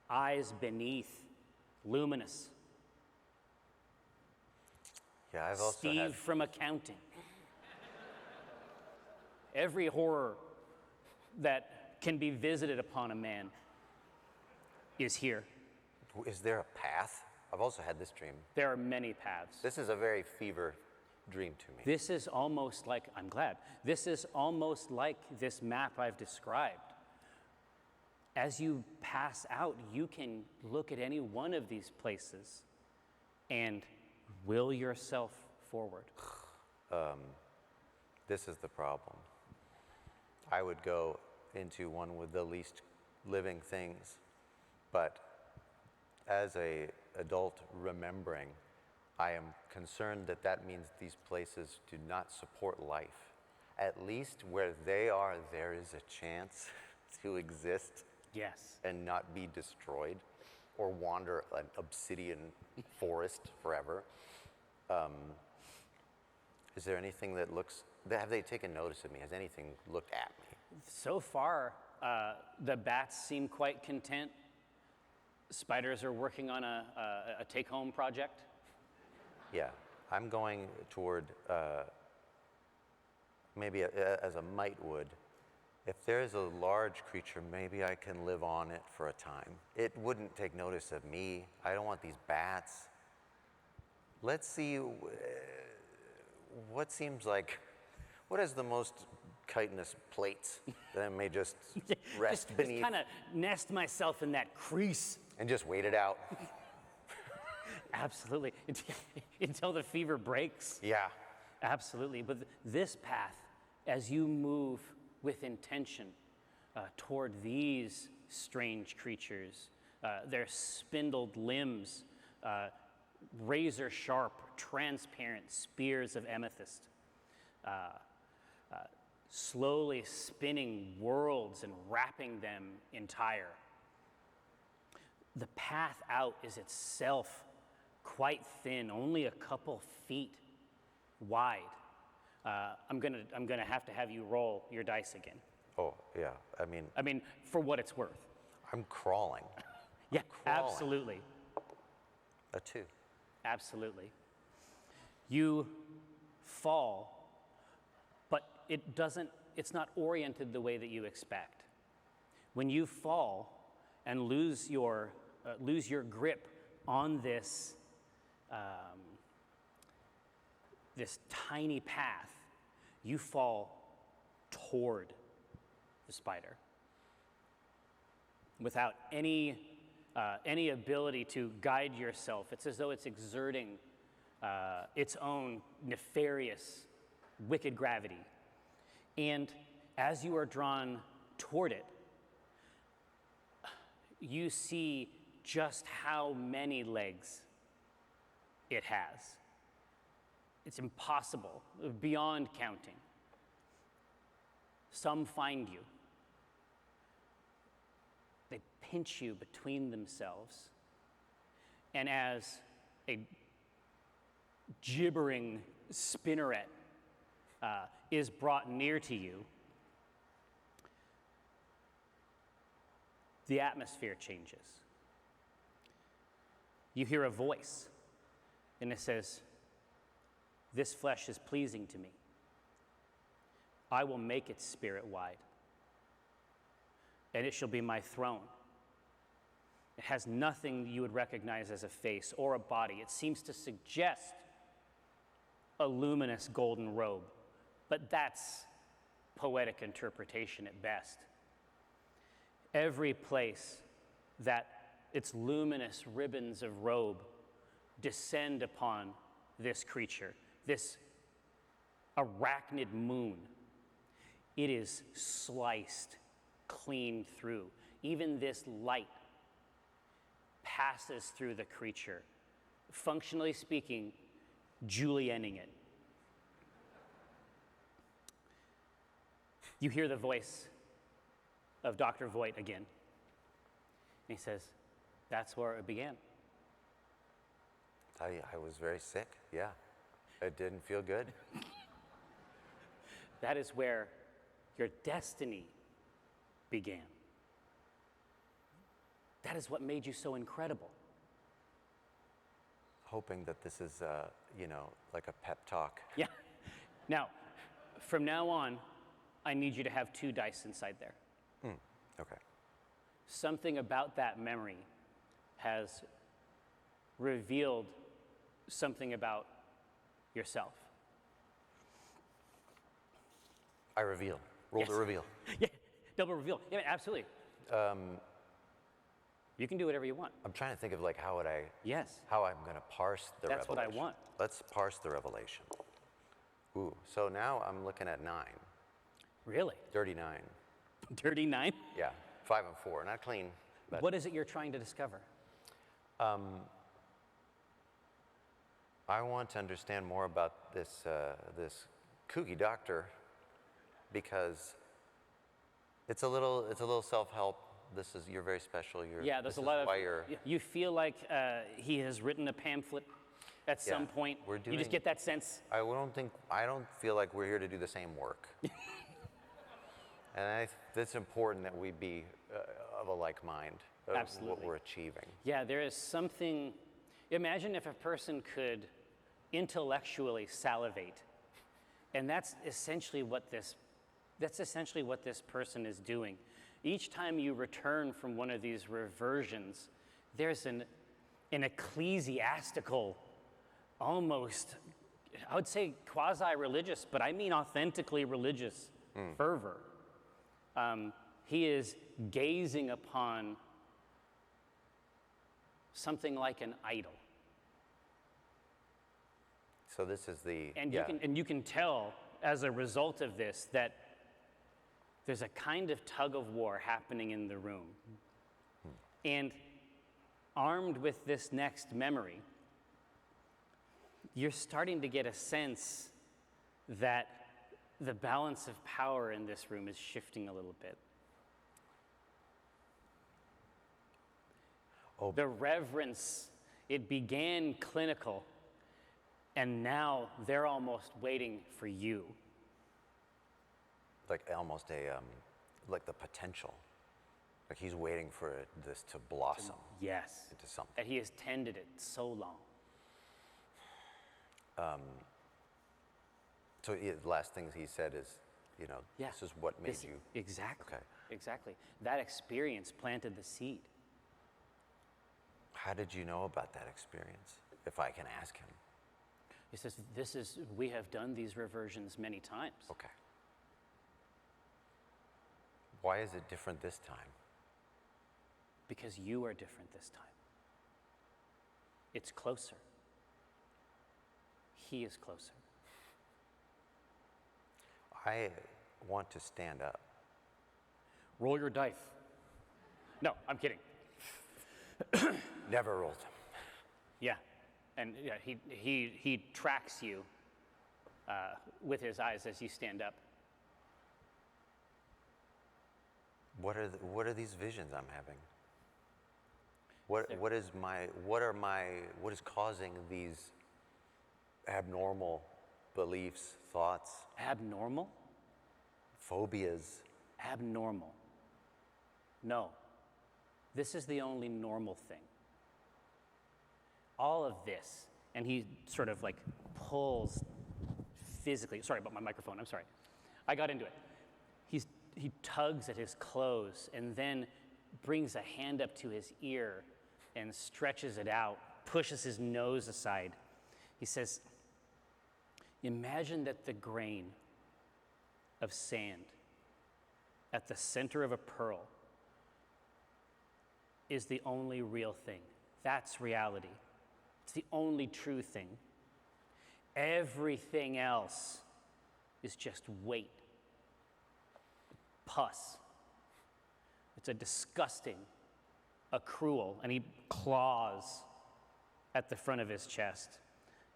eyes beneath, luminous. Yeah, I've also Steve had. from accounting. Every horror that can be visited upon a man is here. Is there a path? I've also had this dream. There are many paths. This is a very fever dream to me. This is almost like, I'm glad, this is almost like this map I've described. As you pass out, you can look at any one of these places and will yourself forward. This is the problem. I would go into one with the least living things, but as a adult remembering, I am concerned that that means these places do not support life. At least where they are, there is a chance to exist Yes. and not be destroyed or wander an obsidian forest forever. Is there anything that looks, have they taken notice of me? Has anything looked at me? So far, the bats seem quite content. Spiders are working on a take-home project. Yeah, I'm going toward, maybe as a mite would, if there is a large creature, maybe I can live on it for a time. It wouldn't take notice of me. I don't want these bats. Let's see what seems like, what has the most chitinous plates that I may just rest beneath Just kind of nest myself in that crease. and just wait it out. Absolutely. Until the fever breaks. Yeah. Absolutely. But this path, as you move with intention toward these strange creatures, their spindled limbs, razor sharp, transparent spears of amethyst, slowly spinning worlds and wrapping them entire. The path out is itself quite thin, only a couple feet wide, I'm gonna have to have you roll your dice again. Oh, yeah. I mean, for what it's worth. I'm crawling. Yeah, crawling. absolutely. A 2. Absolutely. You fall, but it's not oriented the way that you expect. When you fall and lose your grip on this this tiny path, you fall toward the spider without any ability to guide yourself. It's as though it's exerting its own nefarious, wicked gravity. And as you are drawn toward it, you see just how many legs it has. It's impossible, beyond counting. Some find you. They pinch you between themselves. And as a gibbering spinneret is brought near to you, the atmosphere changes. You hear a voice, and it says, "This flesh is pleasing to me. I will make its spirit wide, and it shall be my throne." It has nothing you would recognize as a face or a body. It seems to suggest a luminous golden robe, but that's poetic interpretation at best. Every place that its luminous ribbons of robe descend upon this creature, this arachnid moon, it is sliced clean through. Even this light passes through the creature, functionally speaking, julienning it. You hear the voice of Dr. Voigt again. And he says, "That's where it began." I was very sick, yeah. It didn't feel good. That is where your destiny began. That is what made you so incredible. Hoping that this is, like a pep talk. Yeah. Now, from now on, I need you to have 2 dice inside there. Okay. Something about that memory has revealed something about yourself. I reveal. Roll the Yes. reveal. Yeah, double reveal. Yeah, absolutely. You can do whatever you want. I'm trying to think of how Yes. I'm going to parse the That's revelation. what I want. Let's parse the revelation. Ooh, so now I'm looking at 9. Really? Dirty 9. Dirty 9? Yeah, 5 and 4, not clean. But What is it you're trying to discover? I want to understand more about this kooky doctor, because it's a little self-help. You're very special. Yeah, there's a lot of. Why you're, You feel like he has written a pamphlet at some point. You just get that sense. I don't feel like we're here to do the same work. And it's important that we be of a like mind of Absolutely. what we're achieving. Yeah, there is something. Imagine if a person could intellectually salivate, and that's essentially what this person is doing. Each time you return from one of these reversions, there's an ecclesiastical, almost, I would say quasi-religious, but I mean authentically religious fervor. He is gazing upon something like an idol. So this is the And you can tell as a result of this that there's a kind of tug of war happening in the room. And armed with this next memory, you're starting to get a sense that the balance of power in this room is shifting a little bit. The reverence, it began clinical, And now they're almost waiting for you. Like almost like the potential. Like he's waiting for this to blossom Yes. into something. That he has tended it so long. So the last things he said is, Yeah. this is what made you. Exactly. Okay. Exactly. That experience planted the seed. How did you know about that experience, if I can ask him? He says, we have done these reversions many times. Okay. Why is it different this time? Because you are different this time. It's closer. He is closer. I want to stand up. Roll your dice. No, I'm kidding. Never rolled them. Yeah, and yeah, he tracks you with his eyes as you stand up. What are these visions I'm having? What is causing these abnormal beliefs, thoughts, Abnormal? phobias? Abnormal. No, this is the only normal thing. All of this, and he sort of like pulls physically, sorry about my microphone, I'm sorry. I got into it. He tugs at his clothes and then brings a hand up to his ear and stretches it out, pushes his nose aside. He says, imagine that the grain of sand at the center of a pearl is the only real thing. That's reality. It's the only true thing. Everything else is just weight, pus. It's a disgusting accrual, and he claws at the front of his chest.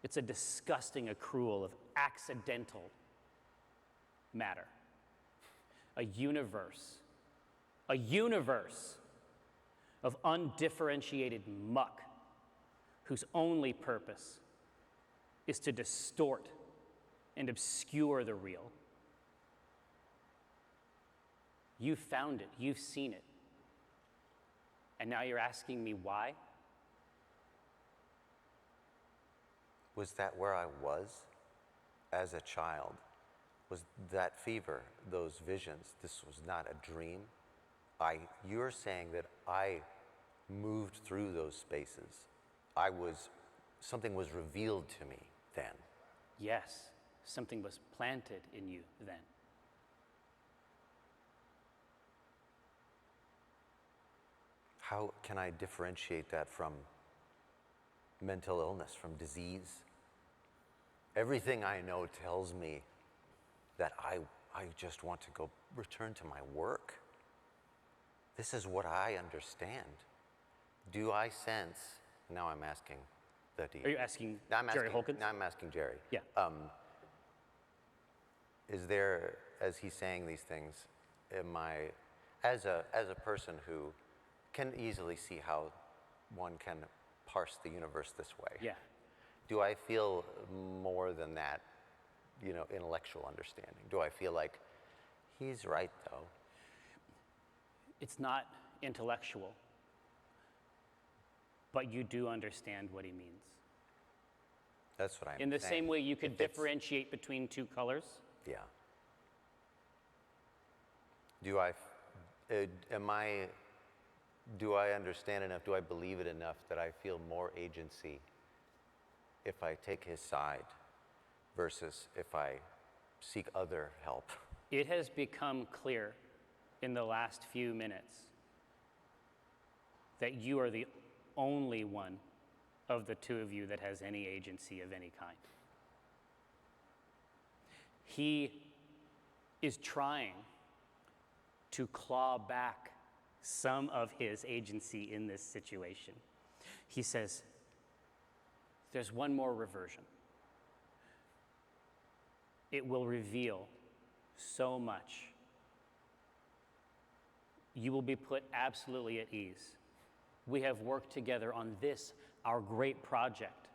It's a disgusting accrual of accidental matter. A universe of undifferentiated muck whose only purpose is to distort and obscure the real. You've found it, you've seen it, and now you're asking me why? Was that where I was as a child? Was that fever, those visions, this was not a dream? You're saying that I moved through those spaces. Something was revealed to me then. Yes, something was planted in you then. How can I differentiate that from mental illness, from disease? Everything I know tells me that I just want to go return to my work. This is what I understand. Do I sense, now I'm asking the dean. Are you asking Now I'm Jerry asking, Holkins? Now I'm asking Jerry. Yeah. Is there, as he's saying these things, as a person who can easily see how one can parse the universe this way, Yeah. do I feel more than that, intellectual understanding? Do I feel like he's right though? It's not intellectual, but you do understand what he means. That's what I'm saying. In the same way you could If it's- differentiate between two colors. Yeah. Do I understand enough, do I believe it enough that I feel more agency if I take his side versus if I seek other help? It has become clear in the last few minutes that you are the only one of the two of you that has any agency of any kind. He is trying to claw back some of his agency in this situation. He says, there's one more reversion. It will reveal so much. You will be put absolutely at ease. We have worked together on this, our great project,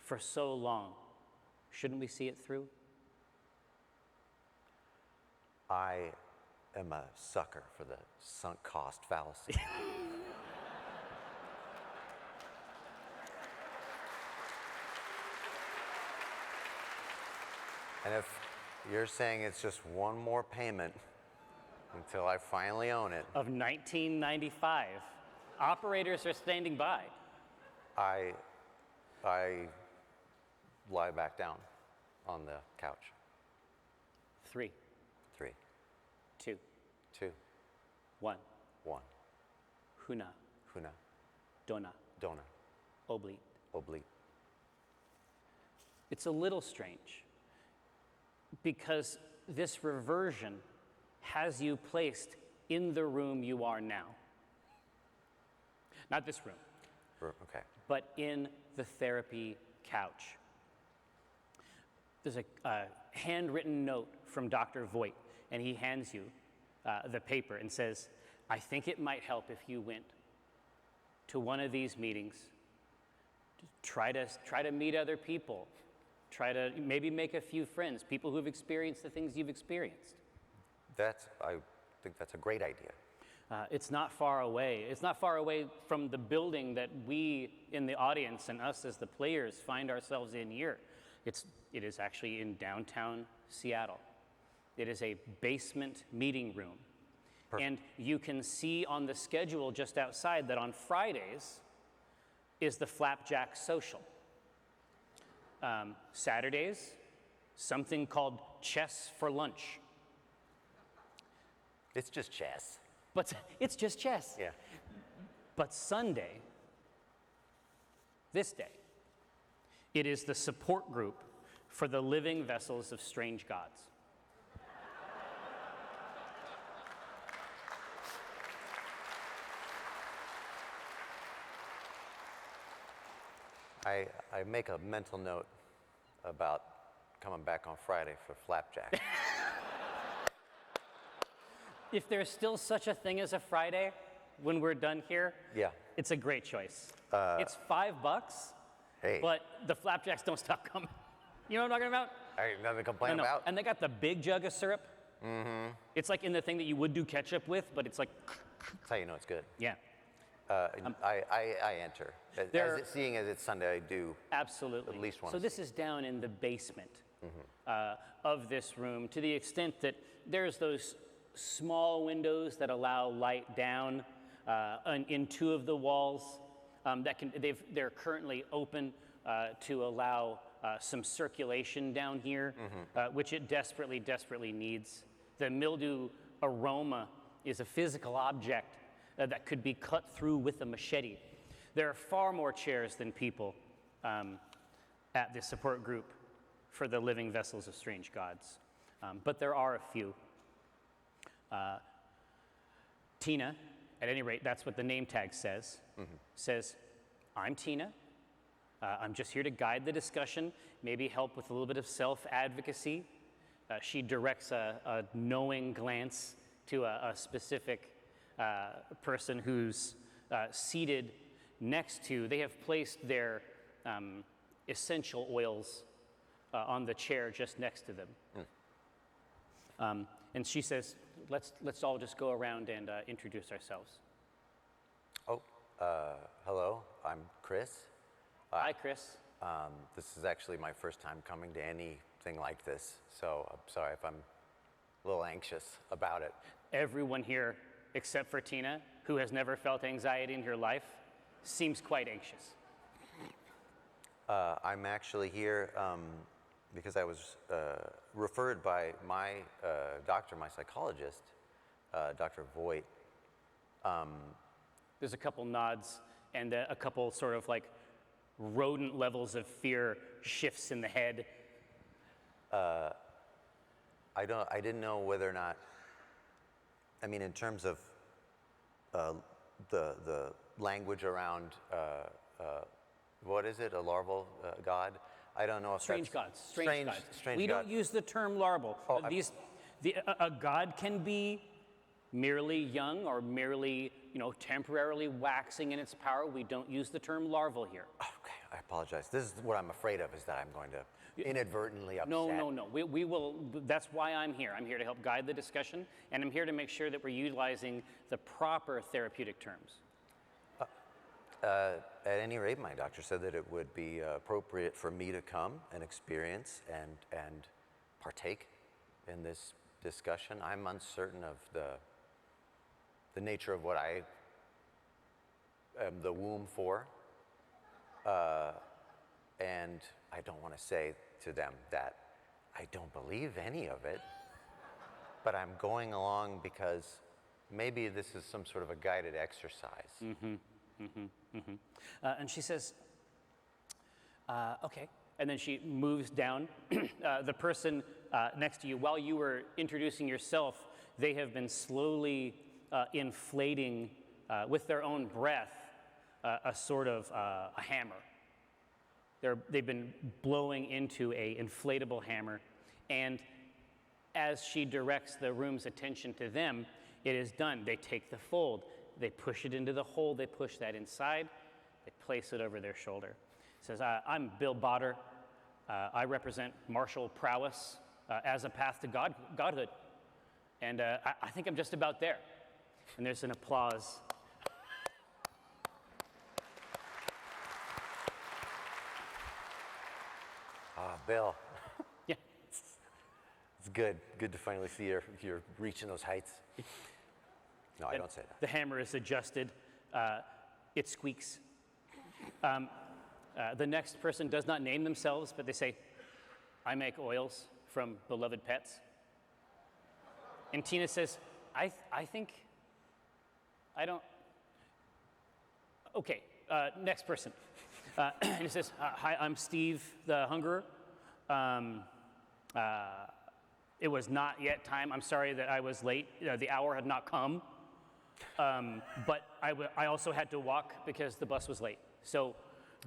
for so long. Shouldn't we see it through? I am a sucker for the sunk cost fallacy. And if you're saying it's just one more payment until I finally own it, Of 1995. Operators are standing by. I lie back down on the couch. 3, 3, 2, 2, 1. 1. Huna, Huna, dona, dona, oblique. oblique. It's a little strange because this reversion has you placed in the room you are now. Not this room, Okay. but in the therapy couch. There's a handwritten note from Dr. Voigt, and he hands you the paper and says, I think it might help if you went to one of these meetings. Try to meet other people. Try to maybe make a few friends, people who've experienced the things you've experienced. I think that's a great idea. It's not far away. It's not far away from the building that we in the audience and us as the players find ourselves in here. It is actually in downtown Seattle. It is a basement meeting room. Perfect. And you can see on the schedule just outside that on Fridays is the Flapjack Social. Saturdays, something called Chess for Lunch. It's just chess. But it's just chess. Yeah. But Sunday, this day, it is the support group for the living vessels of strange gods. I make a mental note about coming back on Friday for Flapjack. If there's still such a thing as a Friday when we're done here, Yeah. it's a great choice. It's $5, Hey, but the flapjacks don't stop coming. You know what I'm talking about? I ain't nothing to complain No. about. And they got the big jug of syrup. Mm-hmm. It's like in the thing that you would do ketchup with, but it's like, That's how you know it's good. yeah, I enter. Seeing as it's Sunday, I do. absolutely. At least once. So this is down in the basement of this room, to the extent that there's those small windows that allow light down in two of the walls. They're currently open to allow some circulation down here, which it desperately needs. The mildew aroma is a physical object that could be cut through with a machete. There are far more chairs than people at the support group for the living vessels of strange gods, but there are a few. Tina, at any rate, that's what the name tag says, says, I'm Tina. I'm just here to guide the discussion, maybe help with a little bit of self-advocacy. She directs a knowing glance to a specific person who's seated next to. They have placed their essential oils on the chair just next to them. And she says, let's all just go around and introduce ourselves. Oh, hello, I'm Chris. Hi, Chris. This is actually my first time coming to anything like this, so I'm sorry if I'm a little anxious about it. Everyone here, except for Tina, who has never felt anxiety in her life, seems quite anxious. I'm actually here because I was referred by my doctor, my psychologist, Dr. Voigt. There's a couple nods and a couple sort of like rodent levels of fear shifts in the head. I didn't know whether or not, I mean, in terms of the language around, what is it, a larval god? I don't know if Strange that's... gods. Strange gods. Strange We god. don't use the term larval. Oh, A god can be merely young or merely, temporarily waxing in its power. We don't use the term larval here. I apologize. This is what I'm afraid of, is that I'm going to inadvertently upset. No. We will, that's why I'm here. I'm here to help guide the discussion, and I'm here to make sure that we're utilizing the proper therapeutic terms. At any rate, my doctor said that it would be appropriate for me to come and experience and partake in this discussion. I'm uncertain of the nature of what I am the womb for, and I don't want to say to them that I don't believe any of it, but I'm going along because maybe this is some sort of a guided exercise. And she says, okay. And then she moves down. The person next to you, while you were introducing yourself, they have been slowly inflating with their own breath a sort of a hammer. They've been blowing into a inflatable hammer. And as she directs the room's attention to them, it is done. They take the fold. They push it into the hole, they push that inside, they place it over their shoulder. Says, I'm Bill Botter. I represent martial prowess as a path to godhood. And I think I'm just about there. And there's an applause. Bill, Yeah. it's good to finally see you're reaching those heights. No, I don't say that. The hammer is adjusted. It squeaks. The next person does not name themselves, but they say, I make oils from beloved pets. And Tina says, I think, I don't, okay, next person. And he says, hi, I'm Steve the Hungerer. It was not yet time. I'm sorry that I was late. The hour had not come. But I also had to walk because the bus was late. So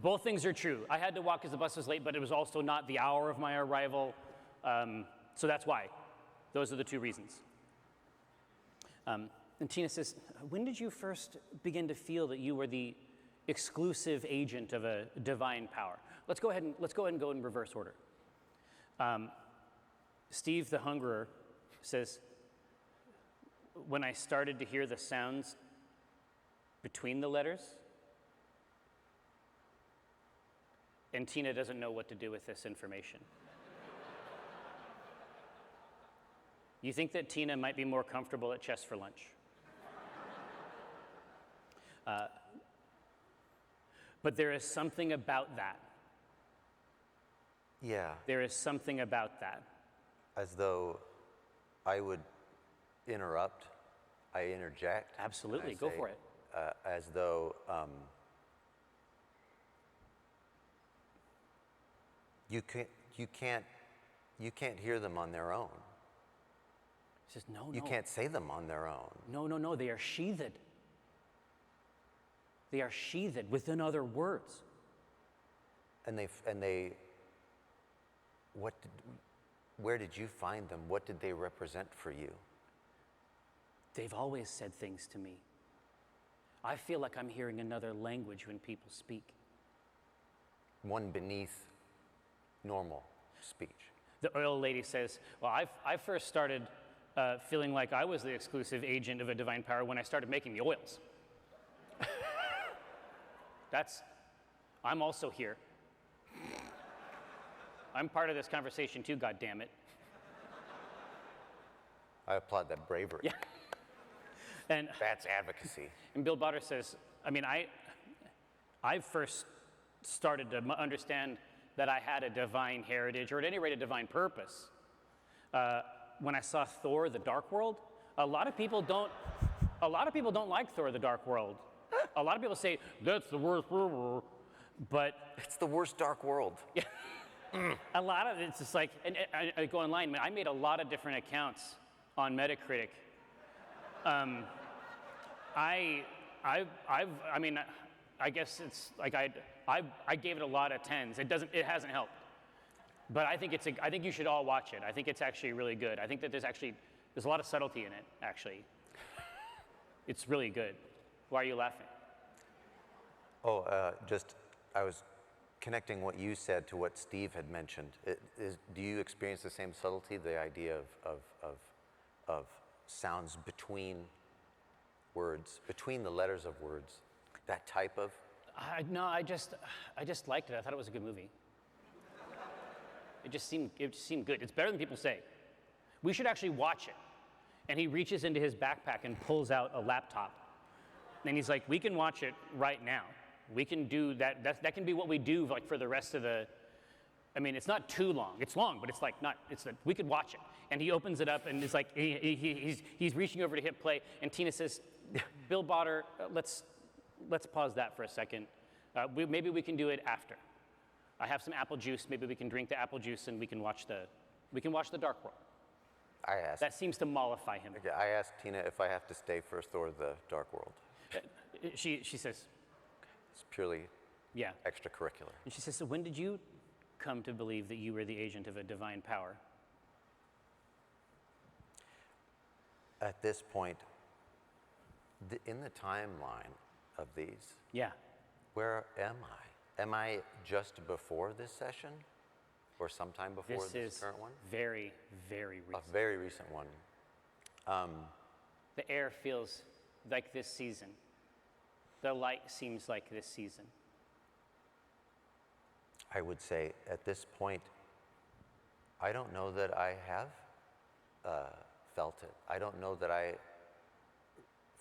both things are true. I had to walk because the bus was late, but it was also not the hour of my arrival. So that's why. Those are the two reasons. And Tina says, when did you first begin to feel that you were the exclusive agent of a divine power? Let's go ahead and go in reverse order. Steve the Hungerer says, when I started to hear the sounds between the letters, and Tina doesn't know what to do with this information. You think that Tina might be more comfortable at chess for lunch. But there is something about that. Yeah. There is something about that. As though I would interrupt, I interject. Absolutely, go for it. As though you can't hear them on their own. He says, no. You can't say them on their own. No, they are sheathed. They are sheathed within other words. Where did you find them? What did they represent for you? They've always said things to me. I feel like I'm hearing another language when people speak. One beneath normal speech. The oil lady says, well, I first started feeling like I was the exclusive agent of a divine power when I started making the oils. I'm also here. I'm part of this conversation too, goddammit. I applaud that bravery. Yeah. And that's advocacy. And Bill Botter says, I mean, I first started to understand that I had a divine heritage, or at any rate a divine purpose, when I saw Thor: The Dark World. A lot of people don't like Thor: The Dark World. A lot of people say that's the worst, but it's the worst Dark World. Yeah. A lot of it's just like, and I go online. I made a lot of different accounts on Metacritic. I mean, I guess it's like I gave it a lot of 10s. It hasn't helped. But I think you should all watch it. I think it's actually really good. I think that there's a lot of subtlety in it, actually. It's really good. Why are you laughing? Oh, I was connecting what you said to what Steve had mentioned, do you experience the same subtlety, the idea of sounds between words, between the letters of words, that type of? No, I just liked it. I thought it was a good movie. It just seemed good. It's better than people say. We should actually watch it. And he reaches into his backpack and pulls out a laptop. And he's like, we can watch it right now. We can do that. That can be what we do like for the rest of the. I mean, it's not too long. It's long, but it's like not. We could watch it. And he opens it up and it's like he's reaching over to hit play. And Tina says, Bill Botter, let's pause that for a second. Maybe we can do it after. I have some apple juice. Maybe we can drink the apple juice and we can watch the Dark World. That seems to mollify him. Okay, I asked Tina if I have to stay for Thor: The Dark World. She says, it's purely yeah, extracurricular. and she says, so when did you come to believe that you were the agent of a divine power? At this point, in the timeline of these, Yeah. where am I? Am I just before this session? Or sometime before this current one? Very, very recent. A very recent one. The air feels like this season. The light seems like this season. I would say at this point, I don't know that I have felt it. I don't know that I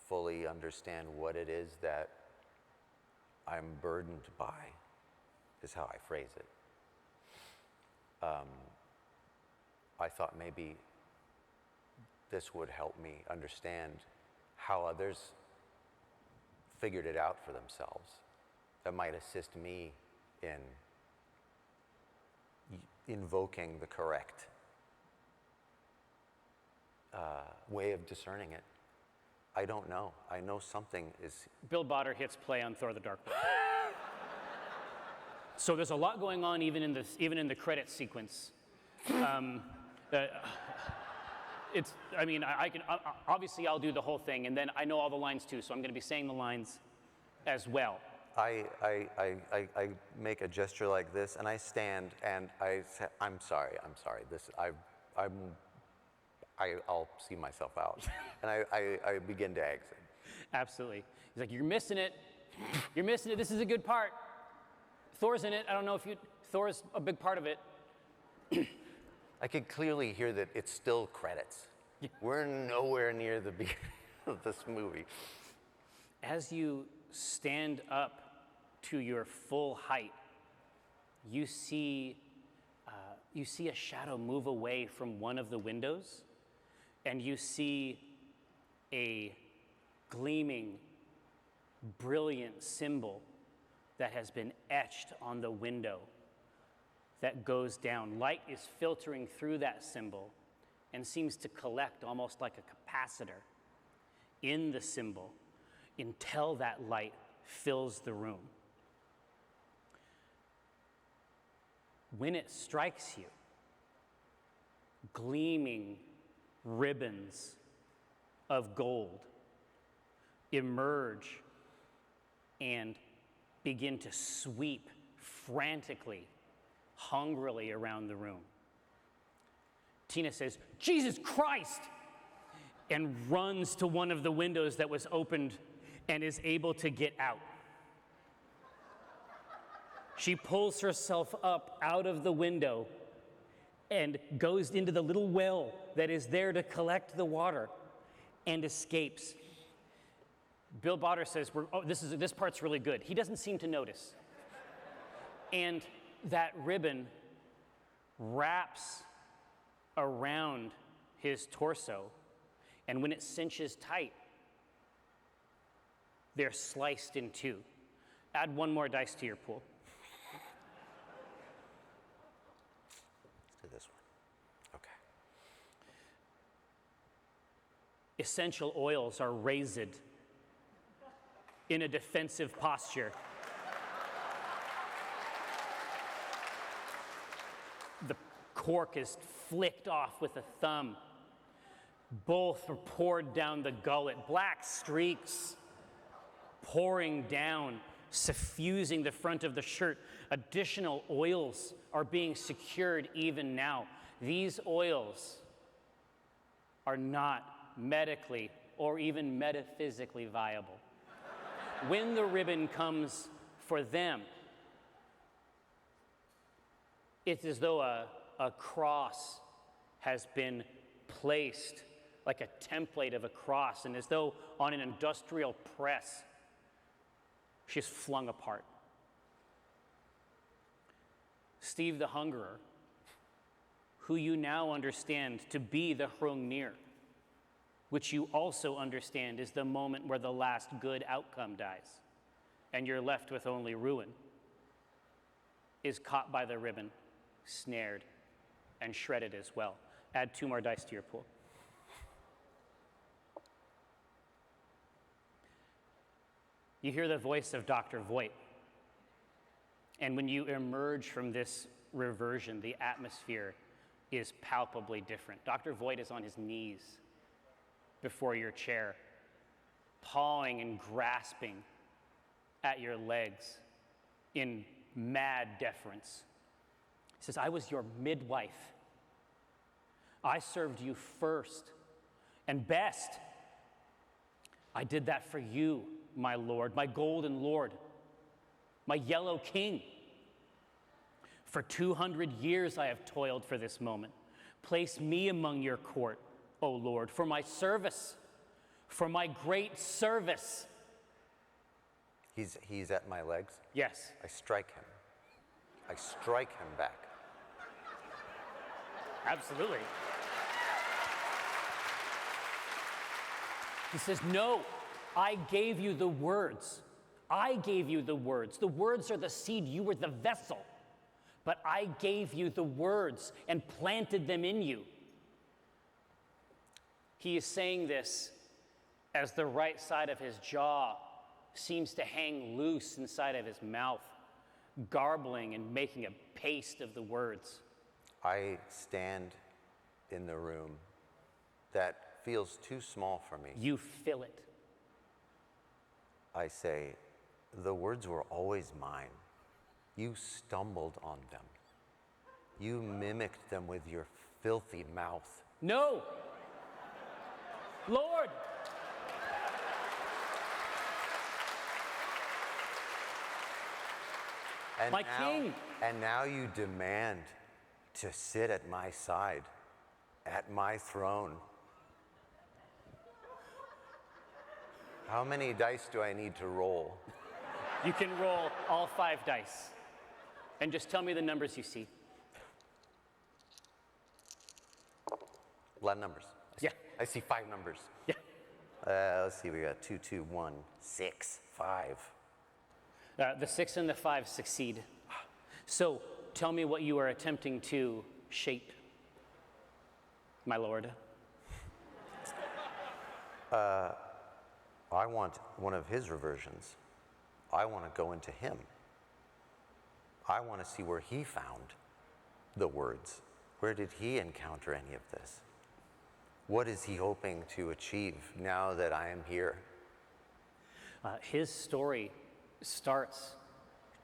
fully understand what it is that I'm burdened by, is how I phrase it. I thought maybe this would help me understand how others figured it out for themselves. That might assist me in invoking the correct way of discerning it. I don't know. I know something is. Bill Botter hits play on Thor: The Dark World. So there's a lot going on even in the credit sequence. I can obviously I'll do the whole thing, and then I know all the lines too, so I'm going to be saying the lines as well. I make a gesture like this, and I stand, and I say, I'm sorry. I'll see myself out, and I begin to exit. Absolutely. He's like, you're missing it. You're missing it. This is a good part. Thor's in it. I don't know if Thor's a big part of it. I could clearly hear that it's still credits. Yeah. We're nowhere near the beginning of this movie. As you stand up to your full height, you see a shadow move away from one of the windows, and you see a gleaming, brilliant symbol that has been etched on the window that goes down. Light is filtering through that symbol and seems to collect almost like a capacitor in the symbol until that light fills the room. When it strikes you, gleaming ribbons of gold emerge and begin to sweep frantically, hungrily around the room. Tina says, Jesus Christ! And runs to one of the windows that was opened and is able to get out. She pulls herself up out of the window and goes into the little well that is there to collect the water and escapes. Bill Botter says, this part's really good. He doesn't seem to notice. And that ribbon wraps around his torso, and when it cinches tight, they're sliced in two. Add one more dice to your pool. Let's do this one. Okay. Essential oils are raised in a defensive posture. The cork is flicked off with a thumb. Both are poured down the gullet. Black streaks pouring down, suffusing the front of the shirt. Additional oils are being secured even now. These oils are not medically or even metaphysically viable. When the ribbon comes for them, it's as though a cross has been placed, like a template of a cross, and as though on an industrial press, she's flung apart. Steve the Hungerer, who you now understand to be the Hrungnir, which you also understand is the moment where the last good outcome dies, and you're left with only ruin, is caught by the ribbon, snared, and shredded as well. Add 2 more dice to your pool. You hear the voice of Dr. Voigt. And when you emerge from this reversion, the atmosphere is palpably different. Dr. Voigt is on his knees before your chair, pawing and grasping at your legs in mad deference. He says, I was your midwife. I served you first and best. I did that for you, my Lord, my golden Lord, my yellow king. For 200 years I have toiled for this moment. Place me among your court, O Lord, for my service, for my great service. He's at my legs. Yes. I strike him. I strike him back. Absolutely. He says, no, I gave you the words. I gave you the words. The words are the seed. You were the vessel. But I gave you the words and planted them in you. He is saying this as the right side of his jaw seems to hang loose inside of his mouth, garbling and making a paste of the words. I stand in the room that feels too small for me. You fill it. I say, the words were always mine. You stumbled on them. You mimicked them with your filthy mouth. No! Lord! And My now, king! And now you demand to sit at my side, at my throne. How many dice do I need to roll? You can roll all 5 dice. And just tell me the numbers you see. A lot of numbers. Yeah. I see 5 numbers. Yeah. Let's see, we got 2, 2, 1, 6, 5. The 6 and the 5 succeed. So tell me what you are attempting to shape, my lord. I want one of his reversions. I want to go into him. I want to see where he found the words. Where did he encounter any of this? What is he hoping to achieve now that I am here? His story starts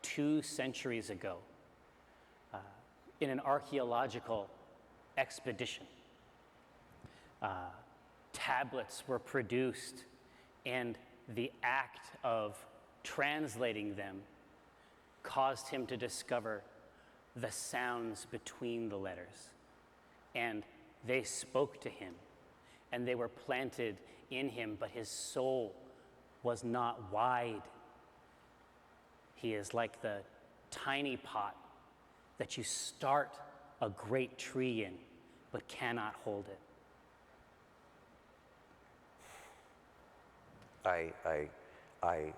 2 centuries ago in an archaeological expedition. Tablets were produced, and the act of translating them caused him to discover the sounds between the letters. And they spoke to him, and they were planted in him, but his soul was not wide. He is like the tiny pot that you start a great tree in, but cannot hold it. I,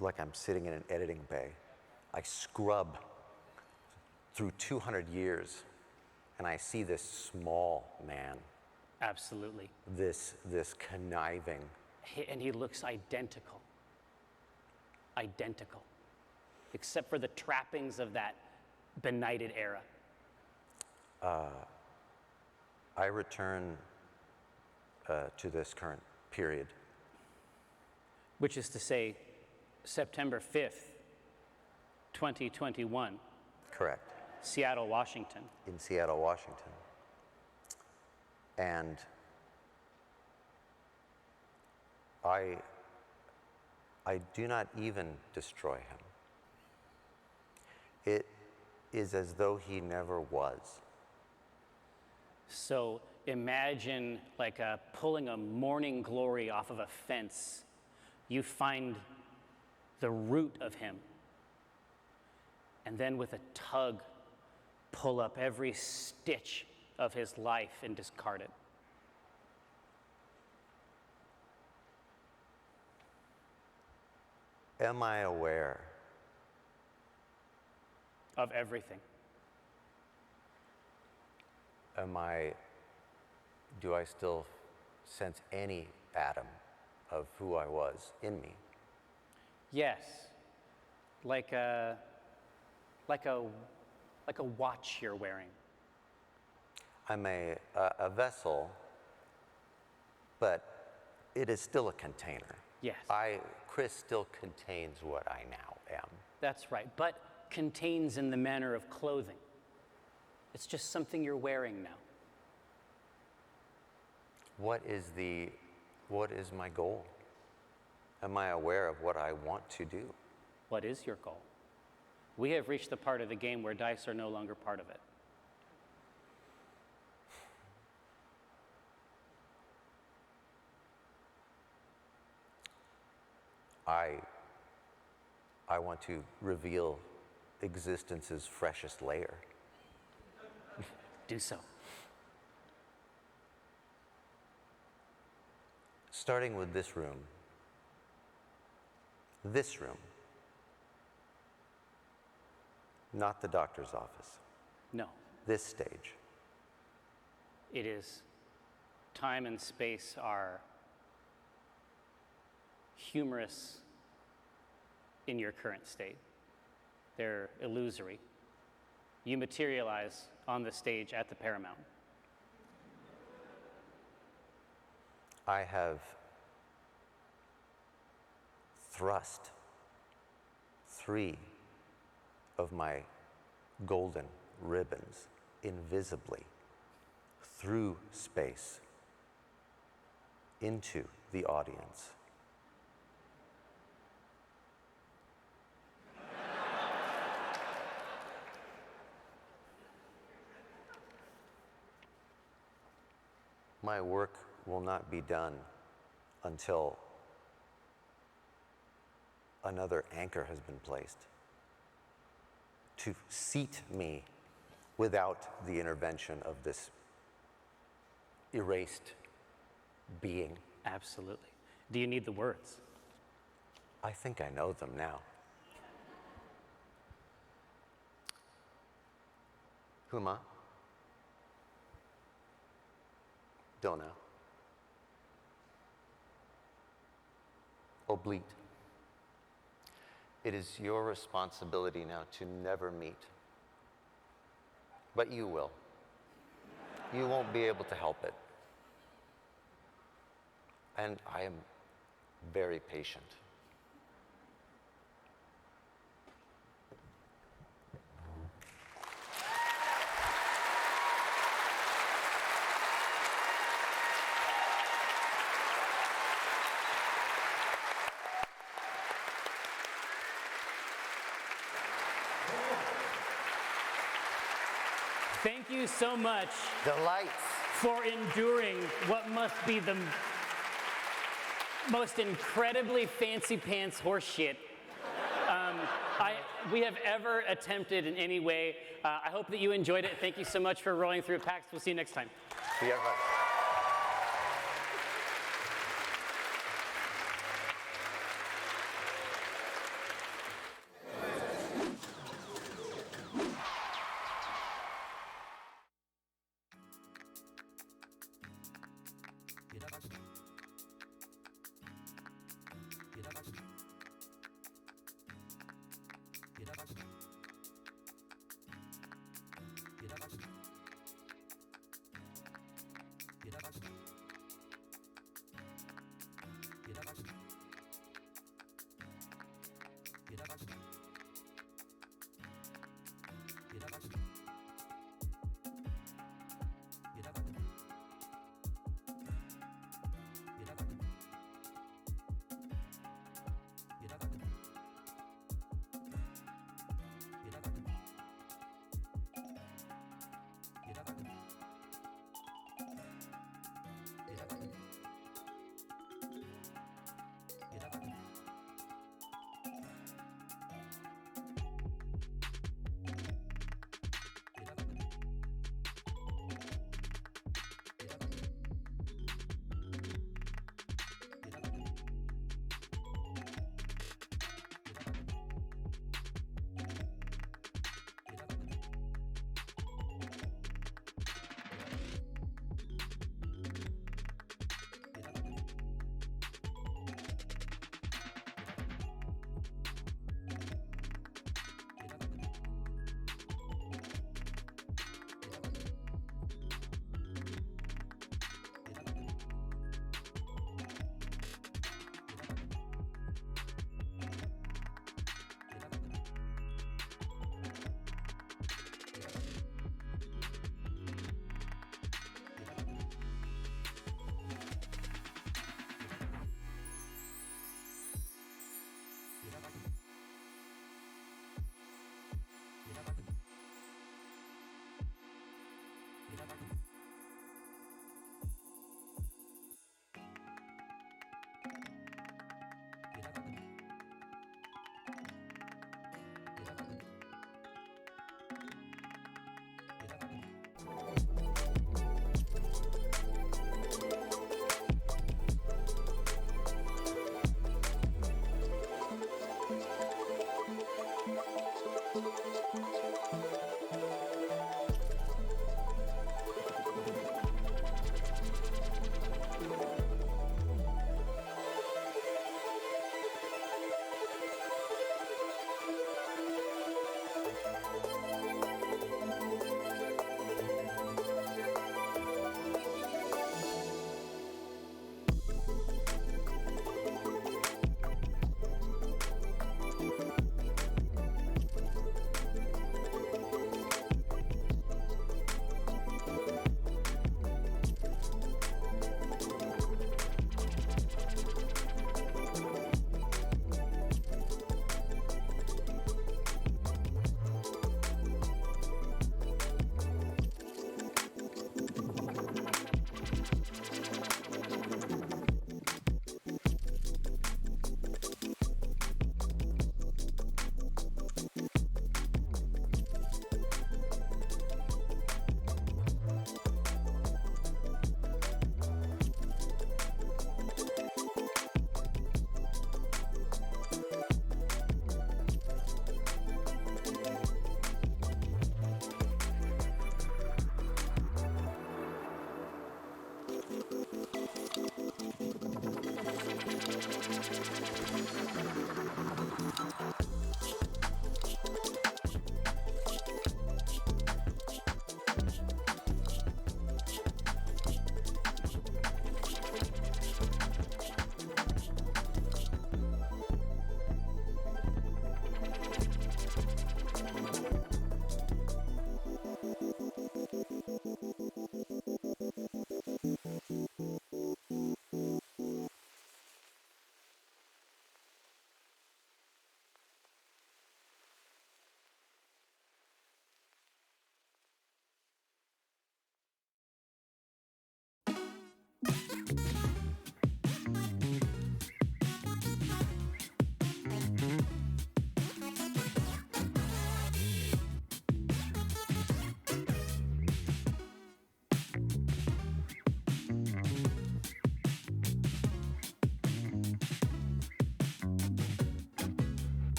like I'm sitting in an editing bay, I scrub through 200 years, and I see this small man. Absolutely. This conniving. And he looks identical. Identical. Except for the trappings of that benighted era. I return to this current period. Which is to say, September 5th, 2021, Correct. Seattle, Washington. In Seattle, Washington. And I do not even destroy him. It is as though he never was. So imagine like pulling a morning glory off of a fence. You find the root of him. And then with a tug, pull up every stitch of his life and discard it. Am I aware? Of everything. Do I still sense any atom of who I was in me? Yes. Like a watch you're wearing. I'm a vessel, but it is still a container. Yes. Chris still contains what I now am. That's right, but contains in the manner of clothing. It's just something you're wearing now. What is my goal? Am I aware of what I want to do? What is your goal? We have reached the part of the game where dice are no longer part of it. I want to reveal existence's freshest layer. Do so. Starting with this room. This room. Not the doctor's office. No. This stage. It is time and space are humorous in your current state. They're illusory. You materialize on the stage at the Paramount. I have thrust 3 of my golden ribbons invisibly through space into the audience. My work will not be done until another anchor has been placed to seat me without the intervention of this erased being. Absolutely. Do you need the words? I think I know them now. Huma. Dona. Oblite. It is your responsibility now to never meet. But you will. You won't be able to help it. And I am very patient. Thank you so much Delights. for enduring what must be the most incredibly fancy pants horseshit we have ever attempted in any way. I hope that you enjoyed it. Thank you so much for rolling through PAX. We'll see you next time. See you, everybody.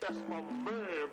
That's my man.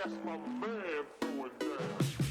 That's my man throwing down.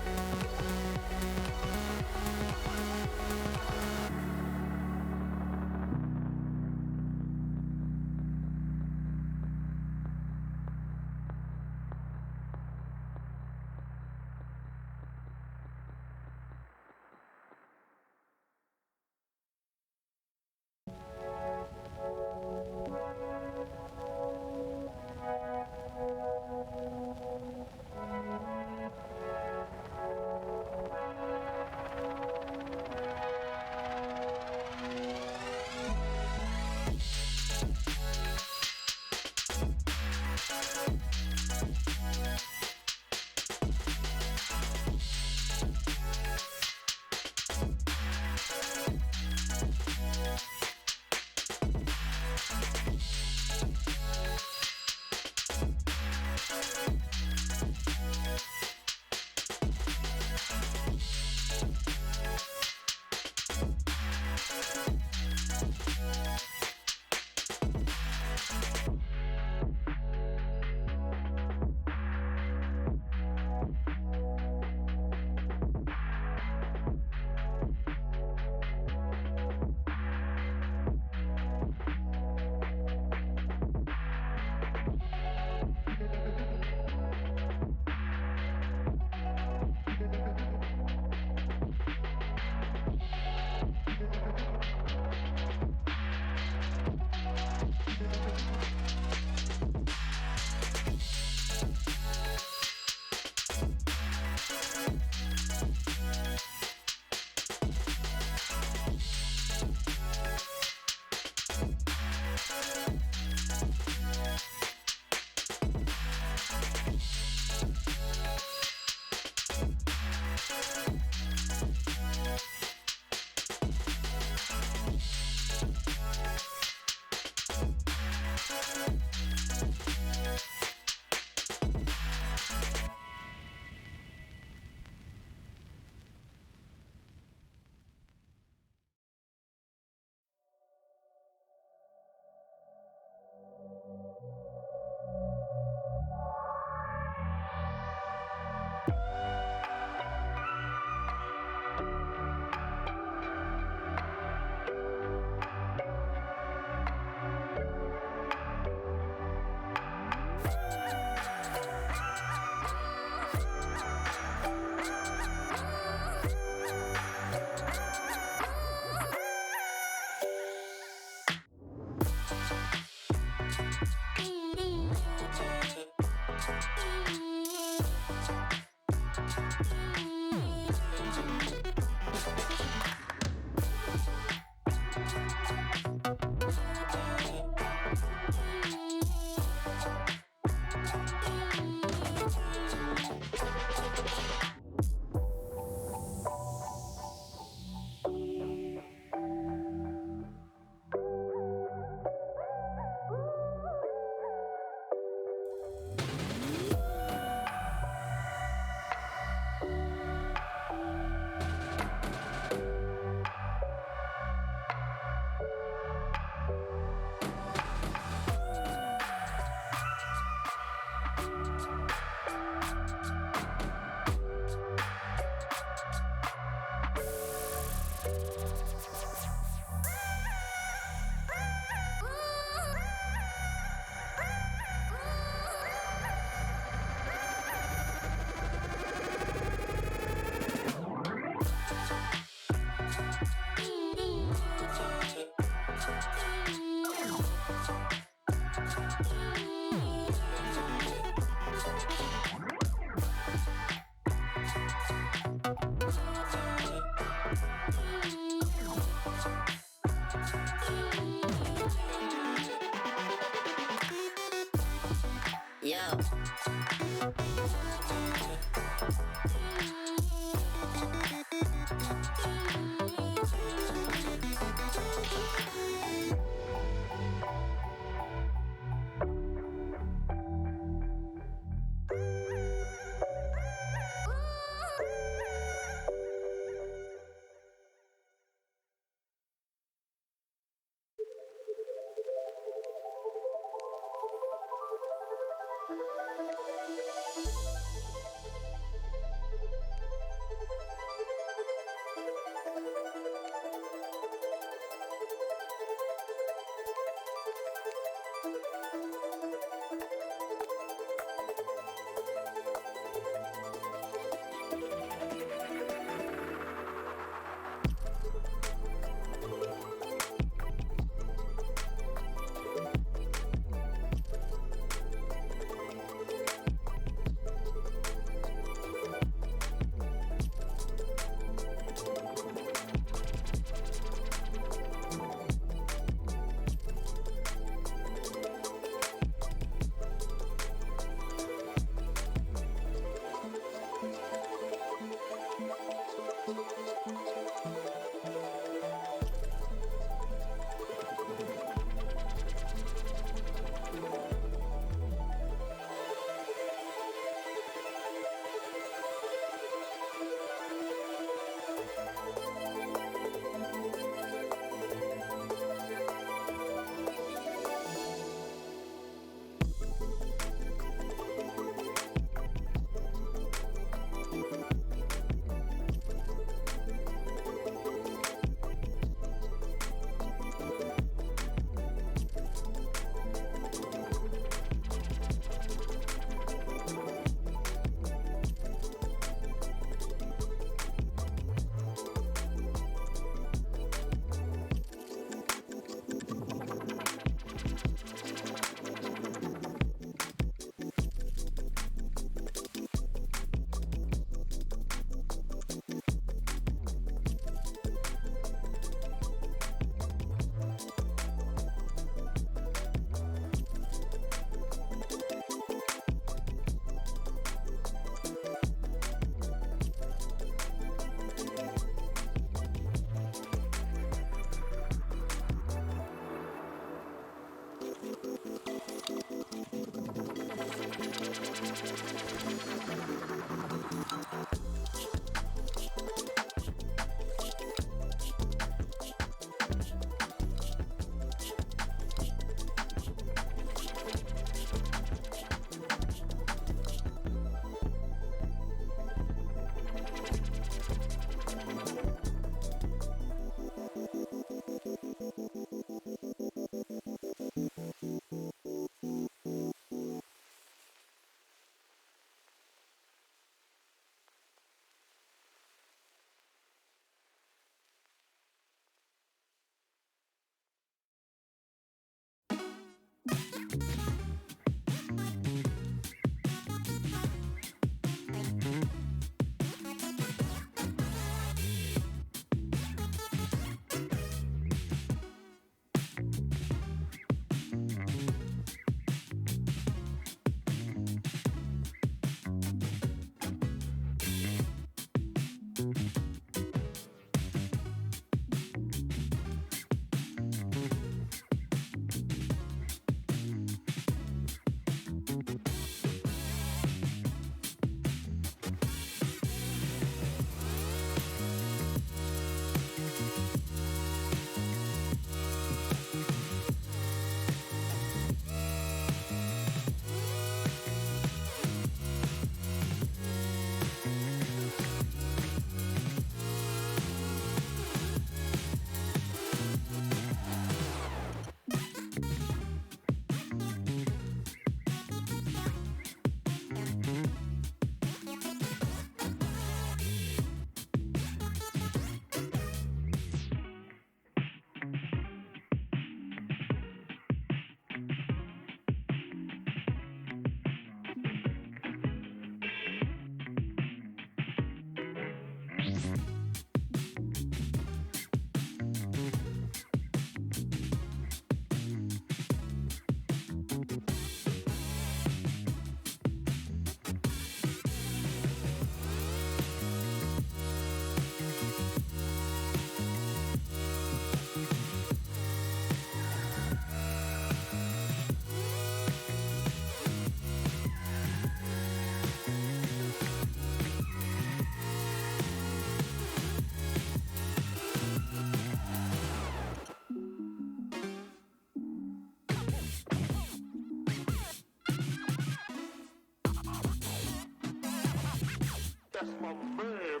That's my man.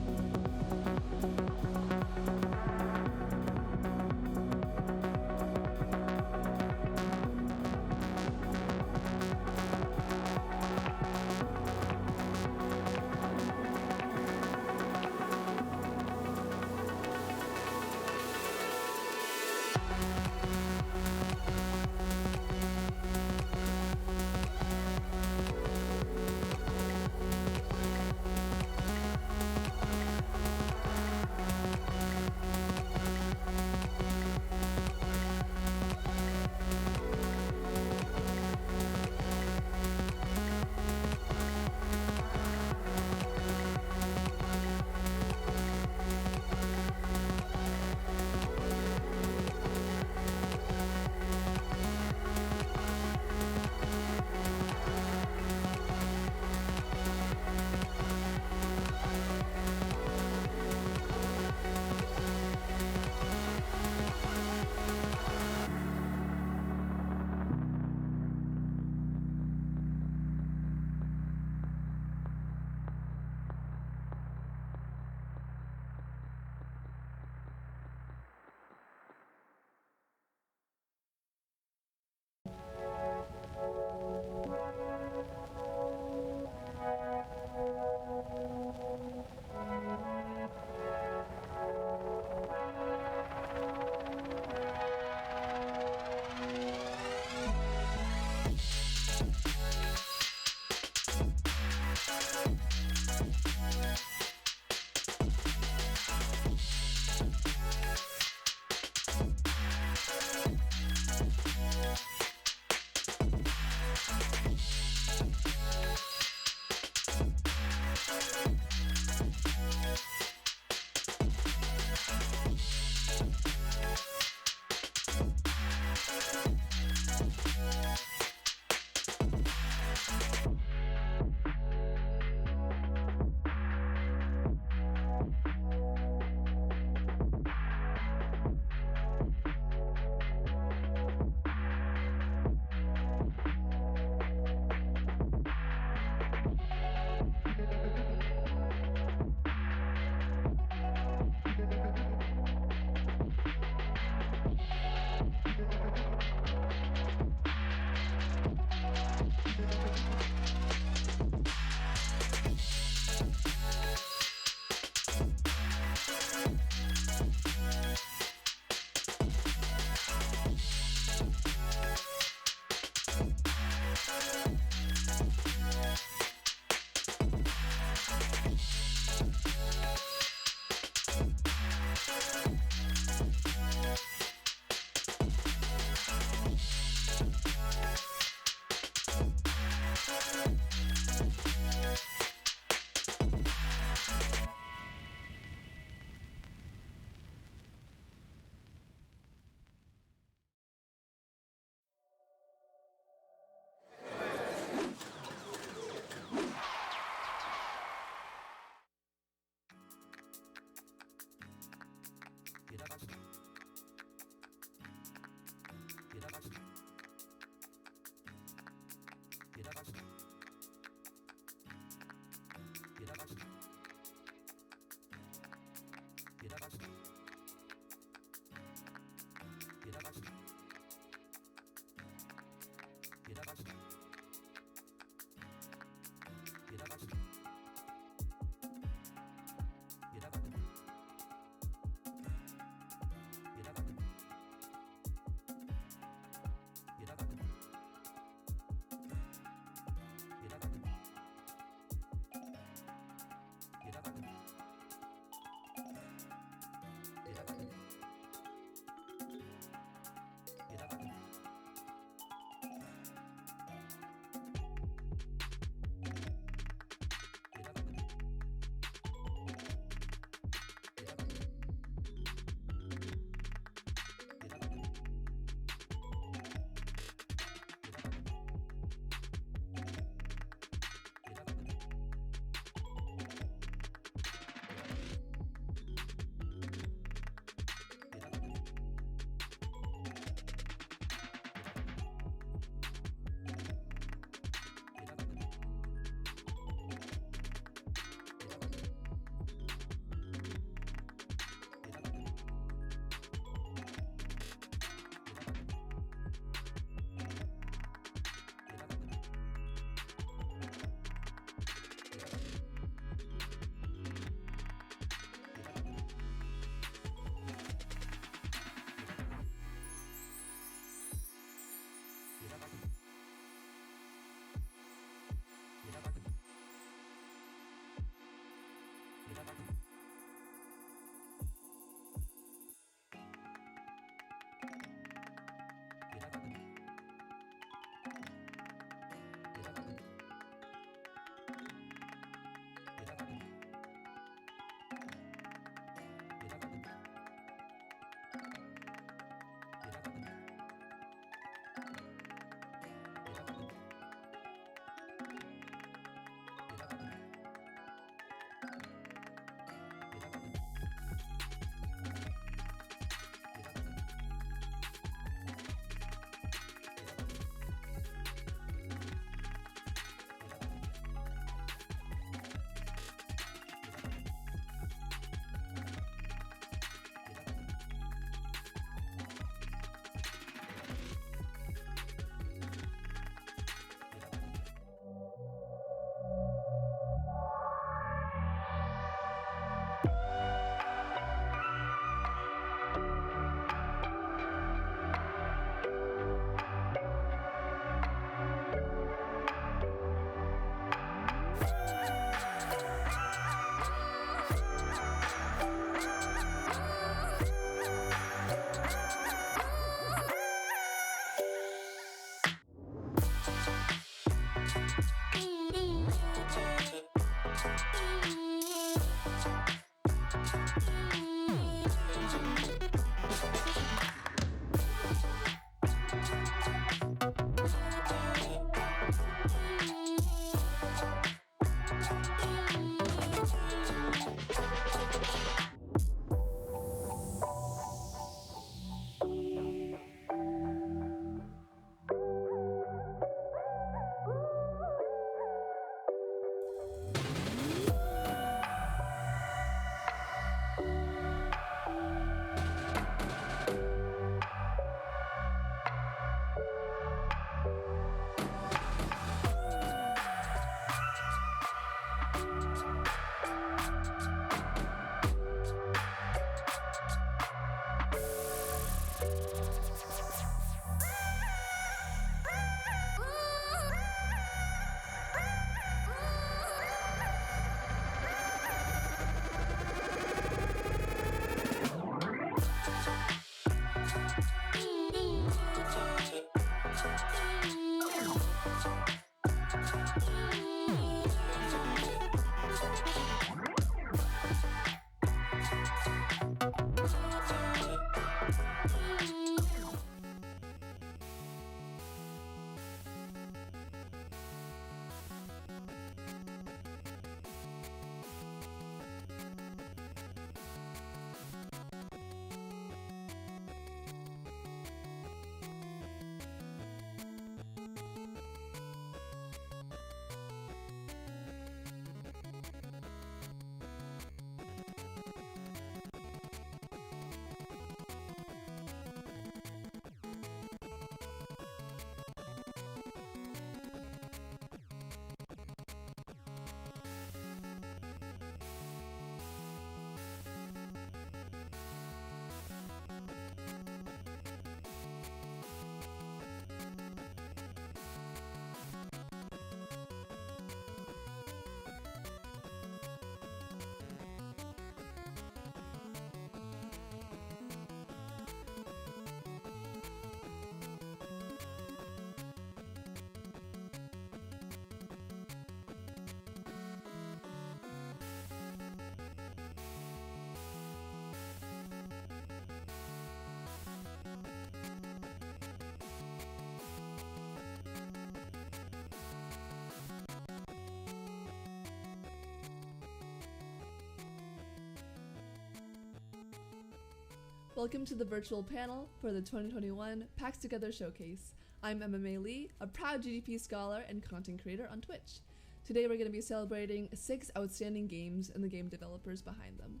Welcome to the virtual panel for the 2021 PAX Together Showcase. I'm MMA Lee, a proud GDP scholar and content creator on Twitch. Today we're going to be celebrating 6 outstanding games and the game developers behind them.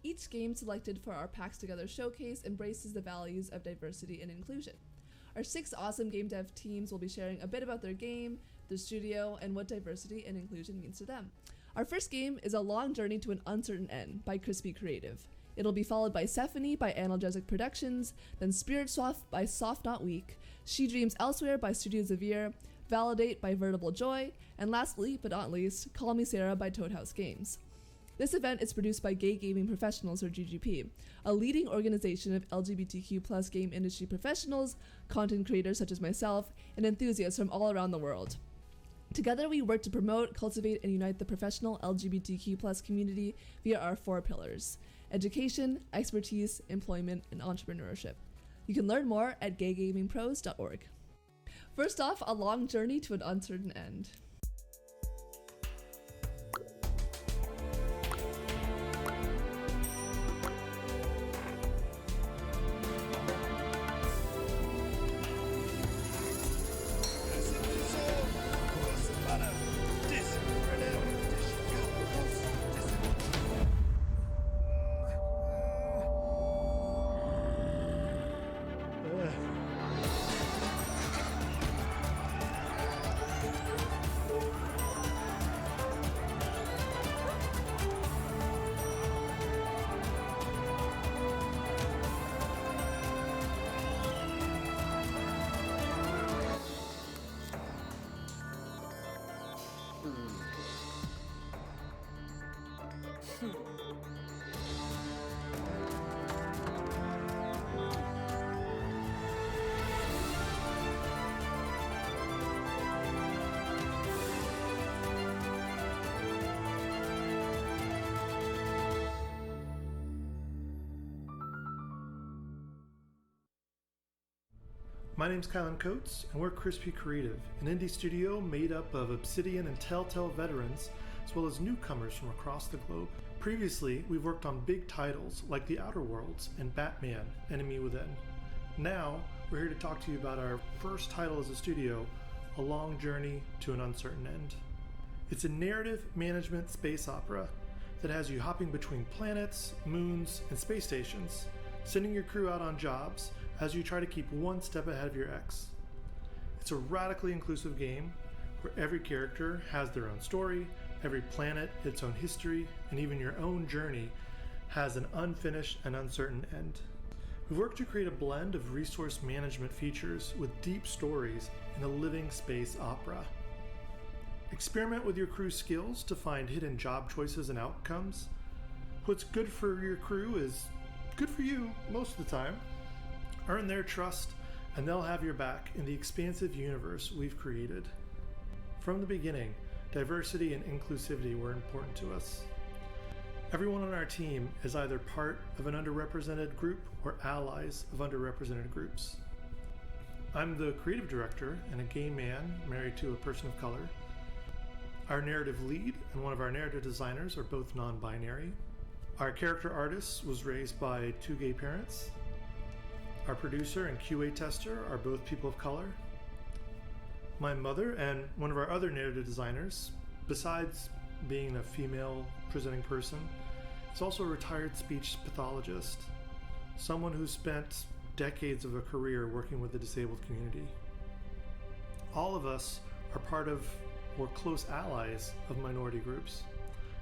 Each game selected for our PAX Together Showcase embraces the values of diversity and inclusion. Our 6 awesome game dev teams will be sharing a bit about their game, their studio, and what diversity and inclusion means to them. Our first game is A Long Journey to an Uncertain End by Crispy Creative. It'll be followed by Sephany by Analgesic Productions, then Spirit Swap by Soft Not Weak, She Dreams Elsewhere by Studio Xavier, Validate by Veritable Joy, and lastly but not least, Call Me Sarah by Toad House Games. This event is produced by Gay Gaming Professionals, or GGP, a leading organization of LGBTQ+ game industry professionals, content creators such as myself, and enthusiasts from all around the world. Together we work to promote, cultivate, and unite the professional LGBTQ+ community via our 4 pillars: education, expertise, employment, and entrepreneurship. You can learn more at gaygamingpros.org. First off, A Long Journey to an Uncertain End. My name's Kylan Coates, and we're Crispy Creative, an indie studio made up of Obsidian and Telltale veterans, as well as newcomers from across the globe. Previously, we've worked on big titles like The Outer Worlds and Batman: Enemy Within. Now, we're here to talk to you about our first title as a studio, A Long Journey to an Uncertain End. It's a narrative management space opera that has you hopping between planets, moons, and space stations, sending your crew out on jobs as you try to keep one step ahead of your ex. It's a radically inclusive game where every character has their own story, every planet its own history, and even your own journey has an unfinished and uncertain end. We've worked to create a blend of resource management features with deep stories in a living space opera. Experiment with your crew skills to find hidden job choices and outcomes. What's good for your crew is good for you most of the time. Earn their trust, and they'll have your back in the expansive universe we've created. From the beginning, diversity and inclusivity were important to us. Everyone on our team is either part of an underrepresented group or allies of underrepresented groups. I'm the creative director and a gay man married to a person of color. Our narrative lead and one of our narrative designers are both non-binary. Our character artist was raised by 2 gay parents. Our producer and QA tester are both people of color. My mother and one of our other narrative designers, besides being a female presenting person, is also a retired speech pathologist, someone who spent decades of a career working with the disabled community. All of us are part of or close allies of minority groups,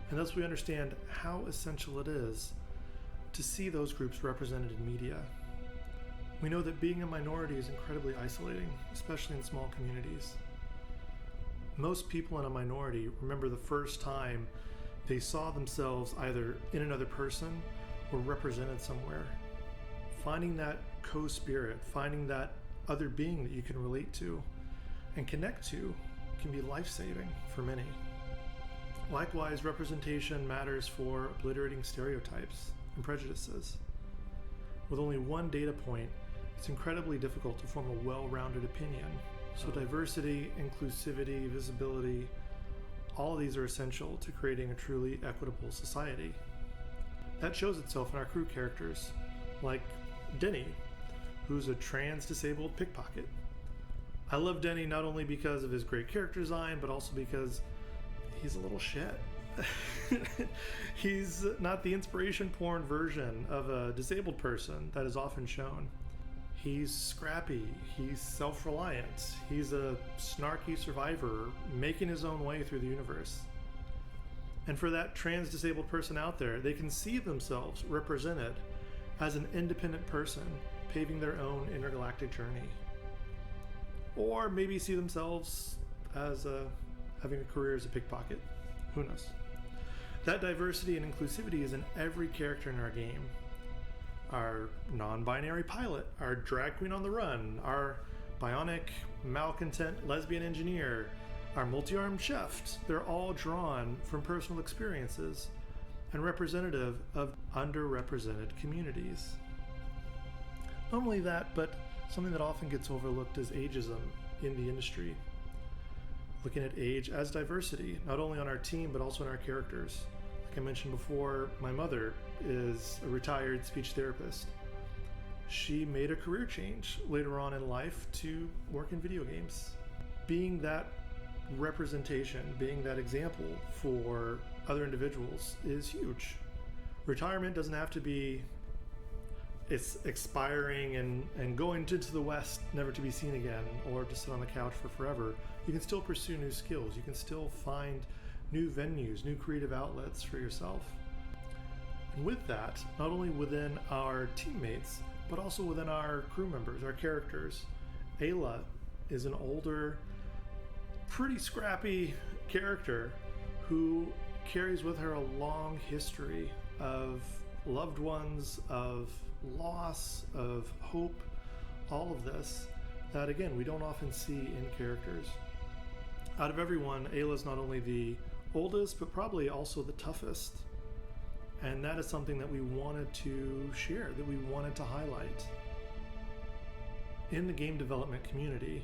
and thus we understand how essential it is to see those groups represented in media. We know that being a minority is incredibly isolating, especially in small communities. Most people in a minority remember the first time they saw themselves either in another person or represented somewhere. Finding that co-spirit, finding that other being that you can relate to and connect to can be life-saving for many. Likewise, representation matters for obliterating stereotypes and prejudices. With only one data point, it's incredibly difficult to form a well-rounded opinion. So diversity, inclusivity, visibility, all of these are essential to creating a truly equitable society. That shows itself in our crew characters, like Denny, who's a trans-disabled pickpocket. I love Denny not only because of his great character design, but also because he's a little shit. He's not the inspiration porn version of a disabled person that is often shown. He's scrappy, he's self-reliant, he's a snarky survivor making his own way through the universe. And for that trans-disabled person out there, they can see themselves represented as an independent person paving their own intergalactic journey. Or maybe see themselves as having a career as a pickpocket. Who knows? That diversity and inclusivity is in every character in our game. Our non-binary pilot, our drag queen on the run, our bionic malcontent lesbian engineer, our multi-armed chef, they're all drawn from personal experiences and representative of underrepresented communities. Not only that, but something that often gets overlooked is ageism in the industry. Looking at age as diversity, not only on our team, but also in our characters. Like I mentioned before, my mother is a retired speech therapist. She made a career change later on in life to work in video games. Being that representation, being that example for other individuals is huge. Retirement doesn't have to be it's expiring and going into the West, never to be seen again, or to sit on the couch for forever. You can still pursue new skills. You can still find new venues, new creative outlets for yourself. And with that, not only within our teammates, but also within our crew members, our characters. Ayla is an older, pretty scrappy character who carries with her a long history of loved ones, of loss, of hope, all of this that again we don't often see in characters. Out of everyone, Ayla's not only the oldest but probably also the toughest, and that is something that we wanted to share, that we wanted to highlight. In the game development community,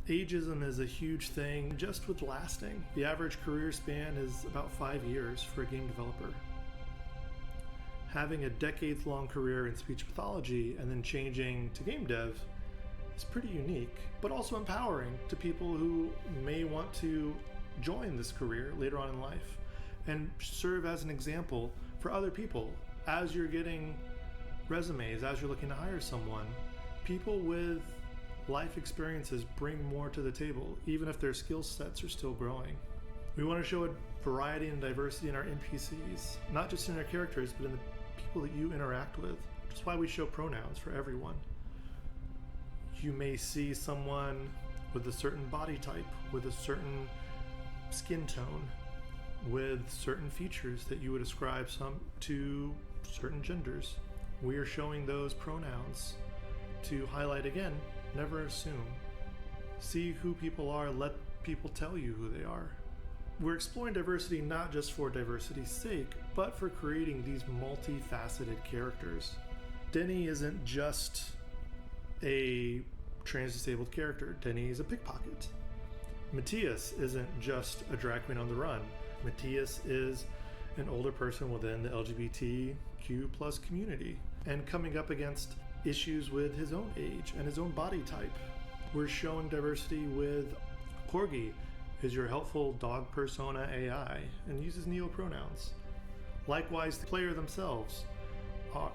ageism is a huge thing just with lasting. The average career span is about 5 years for a game developer. Having a decades-long career in speech pathology and then changing to game dev is pretty unique, but also empowering to people who may want to join this career later on in life and serve as an example for other people. As you're getting resumes, as you're looking to hire someone, people with life experiences bring more to the table, even if their skill sets are still growing. We want to show a variety and diversity in our NPCs, not just in our characters, but in the people that you interact with, That's why we show pronouns for everyone. You may see someone with a certain body type, with a certain skin tone, with certain features that you would ascribe some to certain genders. We are showing those pronouns to highlight again, never assume. See who people are, let people tell you who they are. We're exploring diversity not just for diversity's sake, but for creating these multifaceted characters. Denny isn't just a trans-disabled character. Denny is a pickpocket. Matthias isn't just a drag queen on the run. Matthias is an older person within the LGBTQ plus community and coming up against issues with his own age and his own body type. We're showing diversity with Corgi is your helpful dog persona AI and uses neo-pronouns. Likewise, the player themselves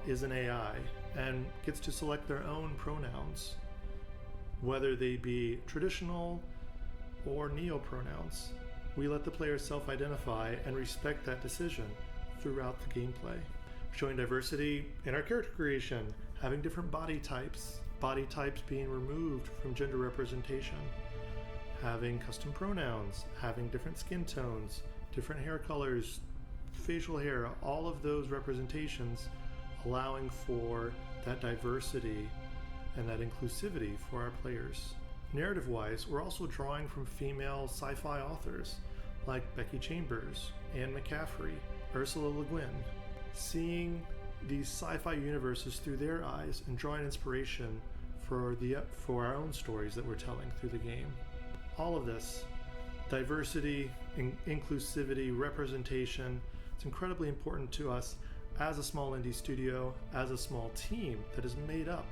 is an AI and gets to select their own pronouns, whether they be traditional or neo-pronouns. We let the player self-identify and respect that decision throughout the gameplay. Showing diversity in our character creation, having different body types being removed from gender representation, having custom pronouns, having different skin tones, different hair colors, facial hair, all of those representations allowing for that diversity and that inclusivity for our players. Narrative-wise, we're also drawing from female sci-fi authors like Becky Chambers, Anne McCaffrey, Ursula Le Guin, seeing these sci-fi universes through their eyes and drawing inspiration for our own stories that we're telling through the game. All of this, diversity, inclusivity, representation, it's incredibly important to us as a small indie studio, as a small team that is made up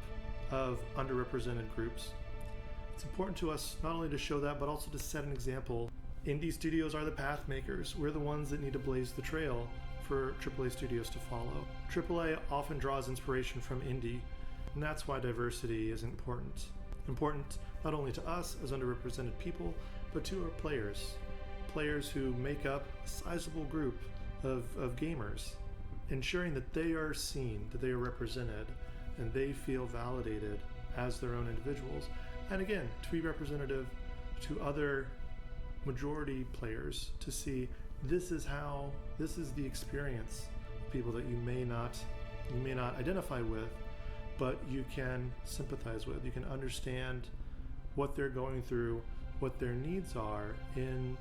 of underrepresented groups. It's important to us not only to show that, but also to set an example. Indie studios are the path makers. We're the ones that need to blaze the trail for AAA studios to follow. AAA often draws inspiration from indie, and that's why diversity is important. Important not only to us as underrepresented people, but to our players who make up a sizable group of gamers, ensuring that they are seen, that they are represented, and they feel validated as their own individuals. And again, to be representative to other majority players, to see this is the experience of people that you may not identify with, but you can sympathize with. You can understand what they're going through, what their needs are in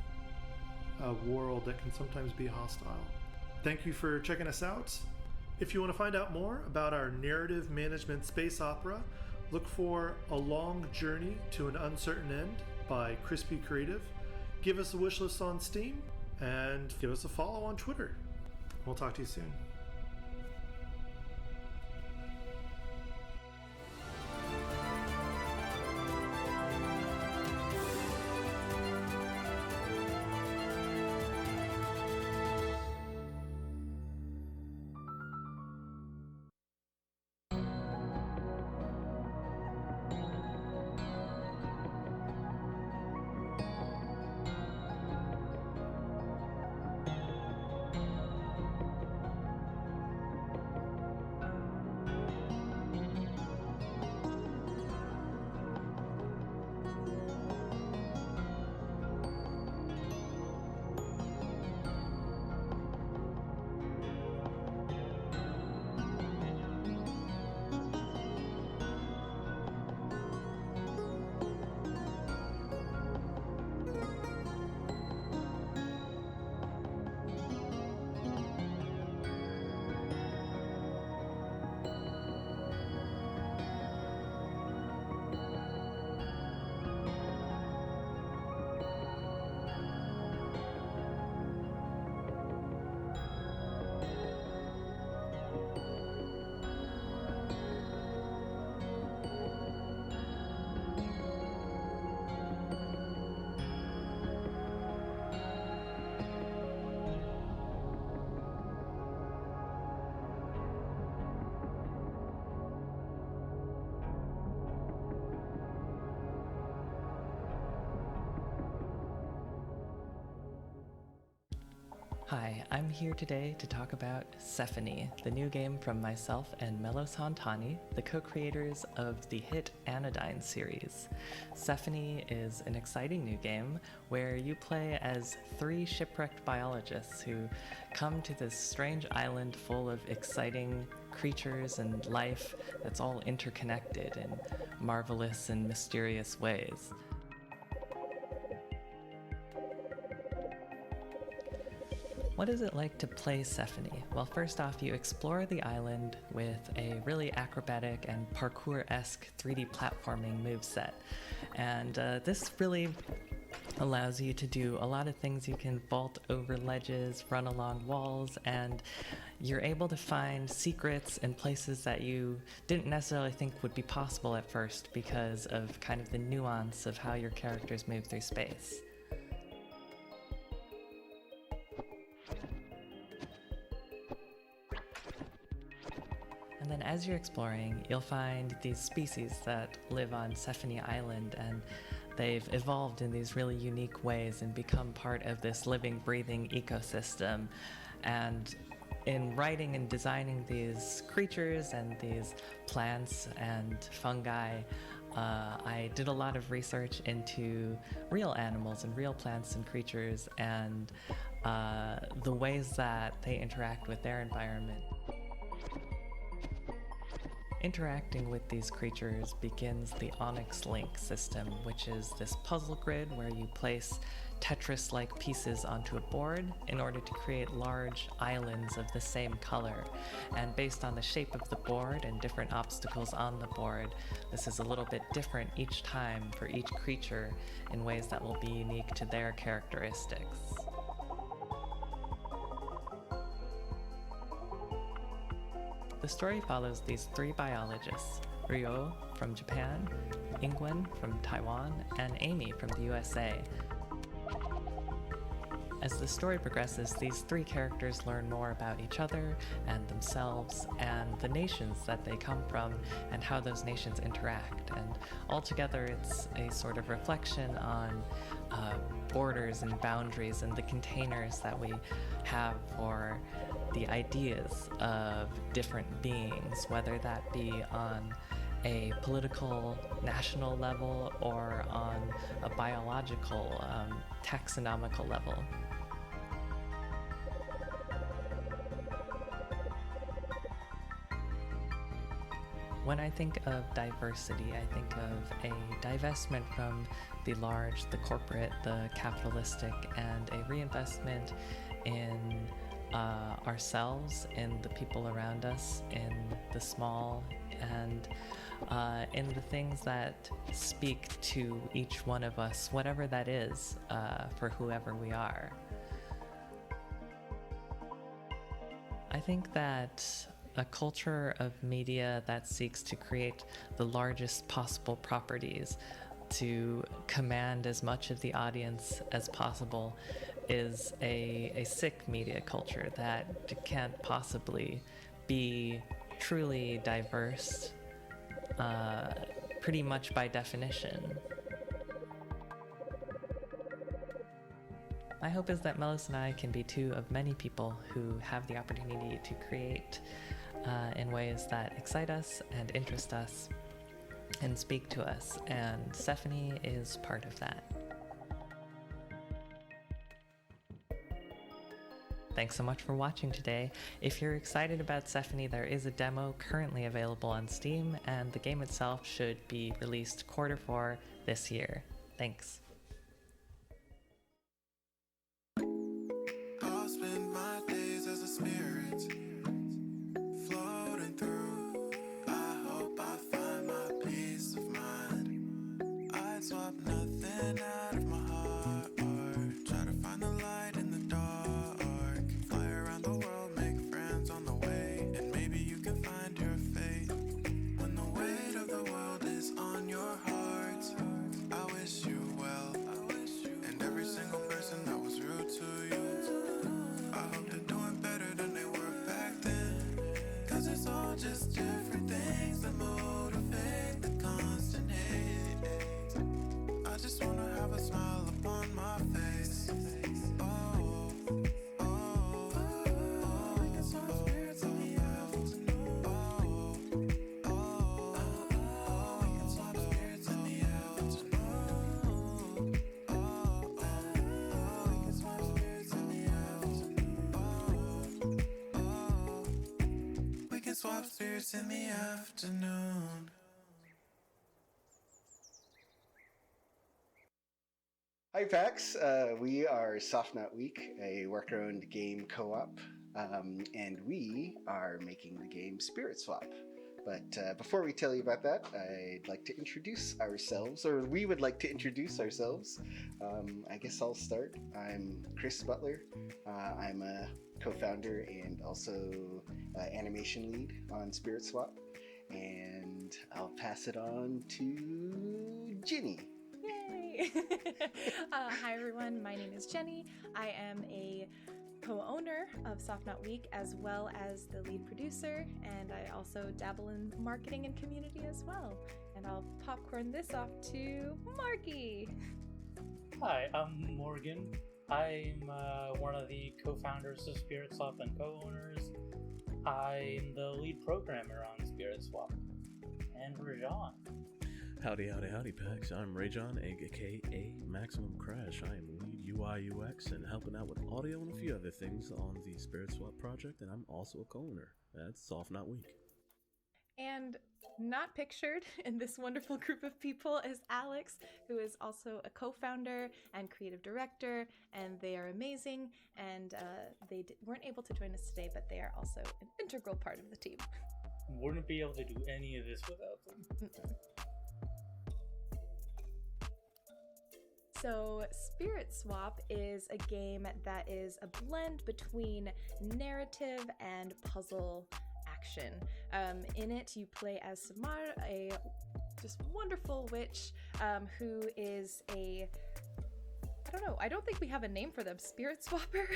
a world that can sometimes be hostile. Thank you for checking us out. If you want to find out more about our narrative management space opera, look for A Long Journey to an Uncertain End by Crispy Creative. Give us a wish list on Steam and give us a follow on Twitter. We'll talk to you soon. Hi, I'm here today to talk about Sephony, the new game from myself and Melos Hantani, the co-creators of the hit Anodyne series. Sephony is an exciting new game where you play as 3 shipwrecked biologists who come to this strange island full of exciting creatures and life that's all interconnected in marvelous and mysterious ways. What is it like to play Sephony? Well, first off, you explore the island with a really acrobatic and parkour-esque 3D platforming moveset. And this really allows you to do a lot of things. You can vault over ledges, run along walls, and you're able to find secrets and places that you didn't necessarily think would be possible at first because of kind of the nuance of how your characters move through space. And then as you're exploring, you'll find these species that live on Sephony Island, and they've evolved in these really unique ways and become part of this living, breathing ecosystem. And in writing and designing these creatures and these plants and fungi, I did a lot of research into real animals and real plants and creatures and the ways that they interact with their environment. Interacting with these creatures begins the Onyx Link system, which is this puzzle grid where you place Tetris-like pieces onto a board in order to create large islands of the same color. And based on the shape of the board and different obstacles on the board, this is a little bit different each time for each creature in ways that will be unique to their characteristics. The story follows these 3 biologists, Ryo from Japan, Ingwen from Taiwan, and Amy from the USA. As the story progresses, these 3 characters learn more about each other and themselves and the nations that they come from and how those nations interact. And altogether, it's a sort of reflection on borders and boundaries and the containers that we have for the ideas of different beings, whether that be on a political national level or on a biological taxonomical level. When I think of diversity, I think of a divestment from the large, the corporate, the capitalistic, and a reinvestment in ourselves, in the people around us, in the small, and in the things that speak to each one of us, whatever that is, for whoever we are. I think that a culture of media that seeks to create the largest possible properties to command as much of the audience as possible is a sick media culture that can't possibly be truly diverse, pretty much by definition. My hope is that Melos and I can be 2 of many people who have the opportunity to create in ways that excite us and interest us and speak to us, and Sephony is part of that. Thanks so much for watching today. If you're excited about Sephony, there is a demo currently available on Steam, and the game itself should be released Q4 this year. Thanks. I'll spend my days as a spirit, floating through. I hope I find my peace of mind. I'd swap nothing out of my heart. Try to find the light in the dark. Fly around the world, make friends on the way, and maybe you can find your fate. When the weight of the world is on your heart, I wish you well. And every single person that was rude to you, I hope they're doing better than they swap spirits in the afternoon. Hi, PAX. We are Soft Knot Week, a worker-owned game co-op, and we are making the game Spirit Swap. But before we tell you about that, I'd like to introduce ourselves, or we would like to introduce ourselves. I guess I'll start. I'm Chris Butler. I'm a co-founder and also animation lead on Spirit Swap, and I'll pass it on to Ginny. Yay! Hi everyone, my name is Jenny. I am a co-owner of Soft Knot Week as well as the lead producer, and I also dabble in marketing and community as well. And I'll popcorn this off to Marky. Hi, I'm Morgan. I'm one of the co-founders of Spirit Swap and co-owners. I'm the lead programmer on Spirit Swap. And Rajan. Howdy, PAX. I'm Rajon, aka Maximum Crash. I am lead UI UX and helping out with audio and a few other things on the Spirit Swap project, and I'm also a co-owner. That's Soft Knot Week. And not pictured in this wonderful group of people is Alex, who is also a co-founder and creative director, and they are amazing, and they weren't able to join us today, but they are also an integral part of the team. Wouldn't be able to do any of this without them. So, Spirit Swap is a game that is a blend between narrative and puzzle action. In it, you play as Samar, a just wonderful witch who is a... I don't think we have a name for them. Spirit Swapper?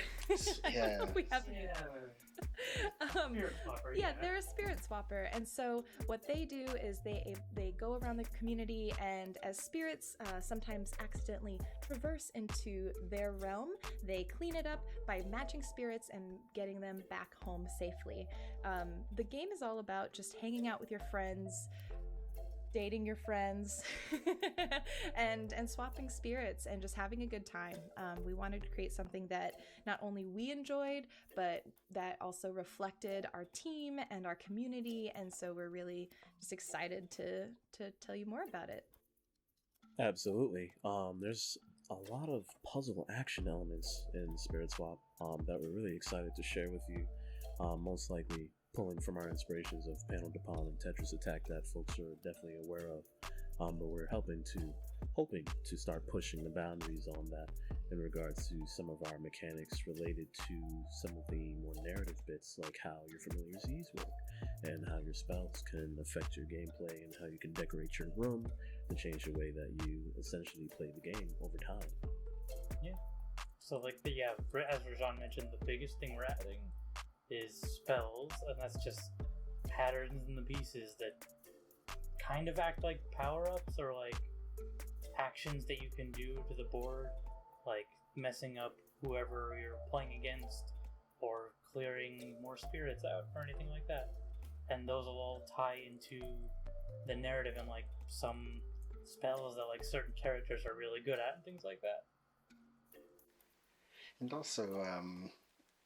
I don't know if we have a name. Spirit Swapper, yeah, they're a Spirit Swapper. And so what they do is they go around the community, and as spirits sometimes accidentally traverse into their realm, they clean it up by matching spirits and getting them back home safely. The game is all about just hanging out with your friends, dating your friends, and swapping spirits and just having a good time. We wanted to create something that not only we enjoyed, but that also reflected our team and our community, and so we're really just excited to tell you more about it. Absolutely. There's a lot of puzzle action elements in Spirit Swap that we're really excited to share with you. Most likely pulling from our inspirations of Panel de Pon and Tetris Attack that folks are definitely aware of. But we're hoping to start pushing the boundaries on that in regards to some of our mechanics related to some of the more narrative bits, like how your familiar Z's work and how your spells can affect your gameplay and how you can decorate your room and change the way that you essentially play the game over time. Yeah. So as Rajan mentioned, the biggest thing we're adding is spells, and that's just patterns in the pieces that kind of act like power-ups or like actions that you can do to the board, like messing up whoever you're playing against or clearing more spirits out or anything like that. And those will all tie into the narrative and like some spells that like certain characters are really good at and things like that. And also,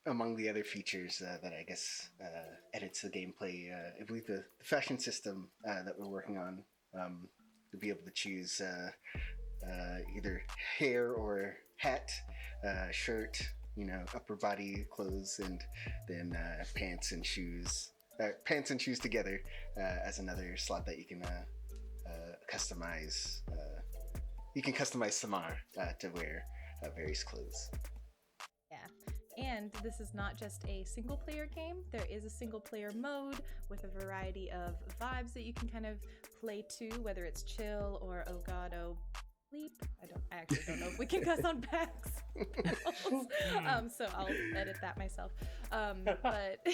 among the other features that I guess edits the gameplay, I believe the fashion system that we're working on, to be able to choose either hair or hat, shirt, upper body clothes, and then pants and shoes together as another slot that you can customize. You can customize Samar to wear various clothes. Yeah, and this is not just a single player game. There is a single player mode with a variety of vibes that you can kind of play to, whether it's chill or oh god, oh bleep. I actually don't know if we can cuss on PAX. So I'll edit that myself. But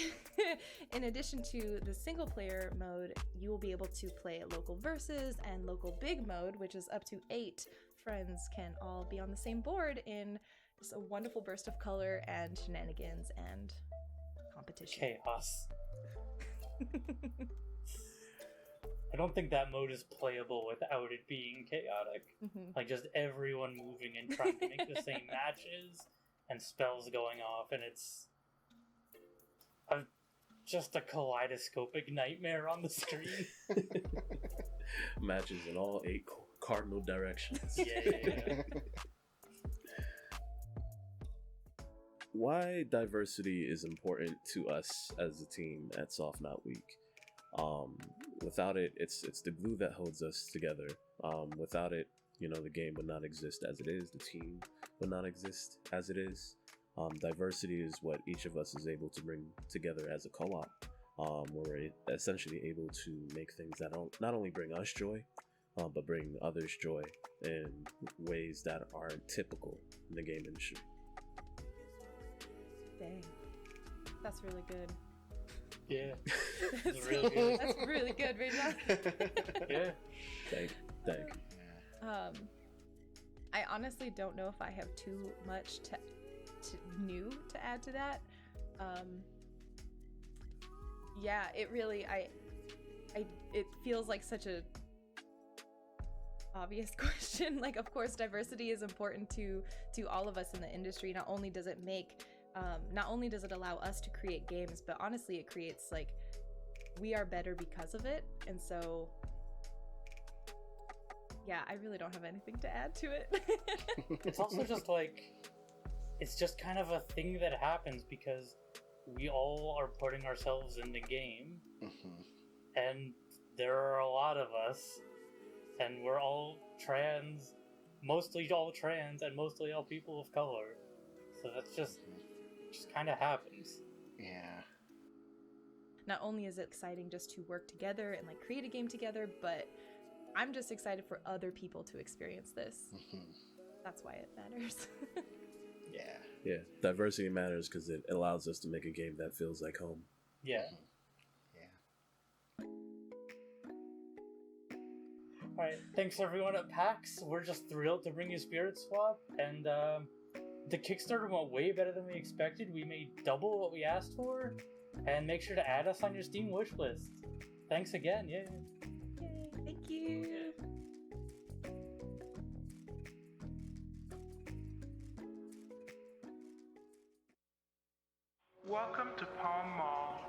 in addition to the single player mode, you will be able to play local versus and local big mode, which is up to 8 friends can all be on the same board in just a wonderful burst of color and shenanigans and competition. Chaos. I don't think that mode is playable without it being chaotic. Mm-hmm. Like just everyone moving and trying to make the same matches and spells going off, and it's... just a kaleidoscopic nightmare on the screen. Matches in all 8 cardinal directions. Yeah. Why diversity is important to us as a team at Soft Knot Week. Without it, it's the glue that holds us together. Without it, the game would not exist as it is. The team would not exist as it is. Diversity is what each of us is able to bring together as a co-op. Where we're essentially able to make things that not only bring us joy, but bring others joy in ways that aren't typical in the game industry. Dang. That's really good. Yeah. It's really good. That's really good, Rachel. Yeah. Thank you. I honestly don't know if I have too much new to add to that. Yeah, it really it feels like such a obvious question. Like, of course, diversity is important to all of us in the industry. Not only does it allow us to create games, but honestly, it creates, like, we are better because of it. And so, yeah, I really don't have anything to add to it. It's also just like, it's just kind of a thing that happens because we all are putting ourselves in the game, and there are a lot of us, and we're all trans, mostly all trans, and mostly all people of color. So that's just kind of happens. Yeah. Not only is it exciting just to work together and, like, create a game together, but I'm just excited for other people to experience this. That's why it matters. Yeah. Diversity matters because it allows us to make a game that feels like home. Yeah. Yeah. Alright, thanks everyone at PAX. We're just thrilled to bring you Spirit Swap, and the Kickstarter went way better than we expected. We made double what we asked for, and make sure to add us on your Steam wishlist. Thanks again, yeah. Yay, thank you. Welcome to Palm Mall.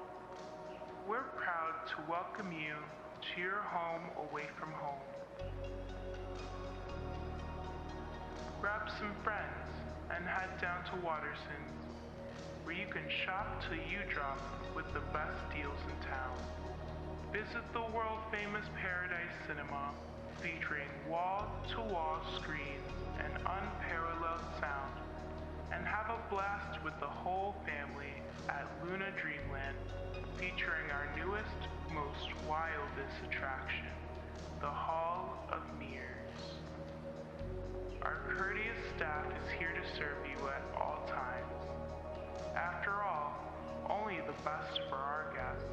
We're proud to welcome you to your home away from home. Grab some friends and head down to Waterson's, where you can shop till you drop with the best deals in town. Visit the world-famous Paradise Cinema, featuring wall-to-wall screens and unparalleled sound, and have a blast with the whole family at Luna Dreamland, featuring our newest, most wildest attraction, the Hall of Mirrors. Our courteous staff is here to serve you at all times. After all, only the best for our guests.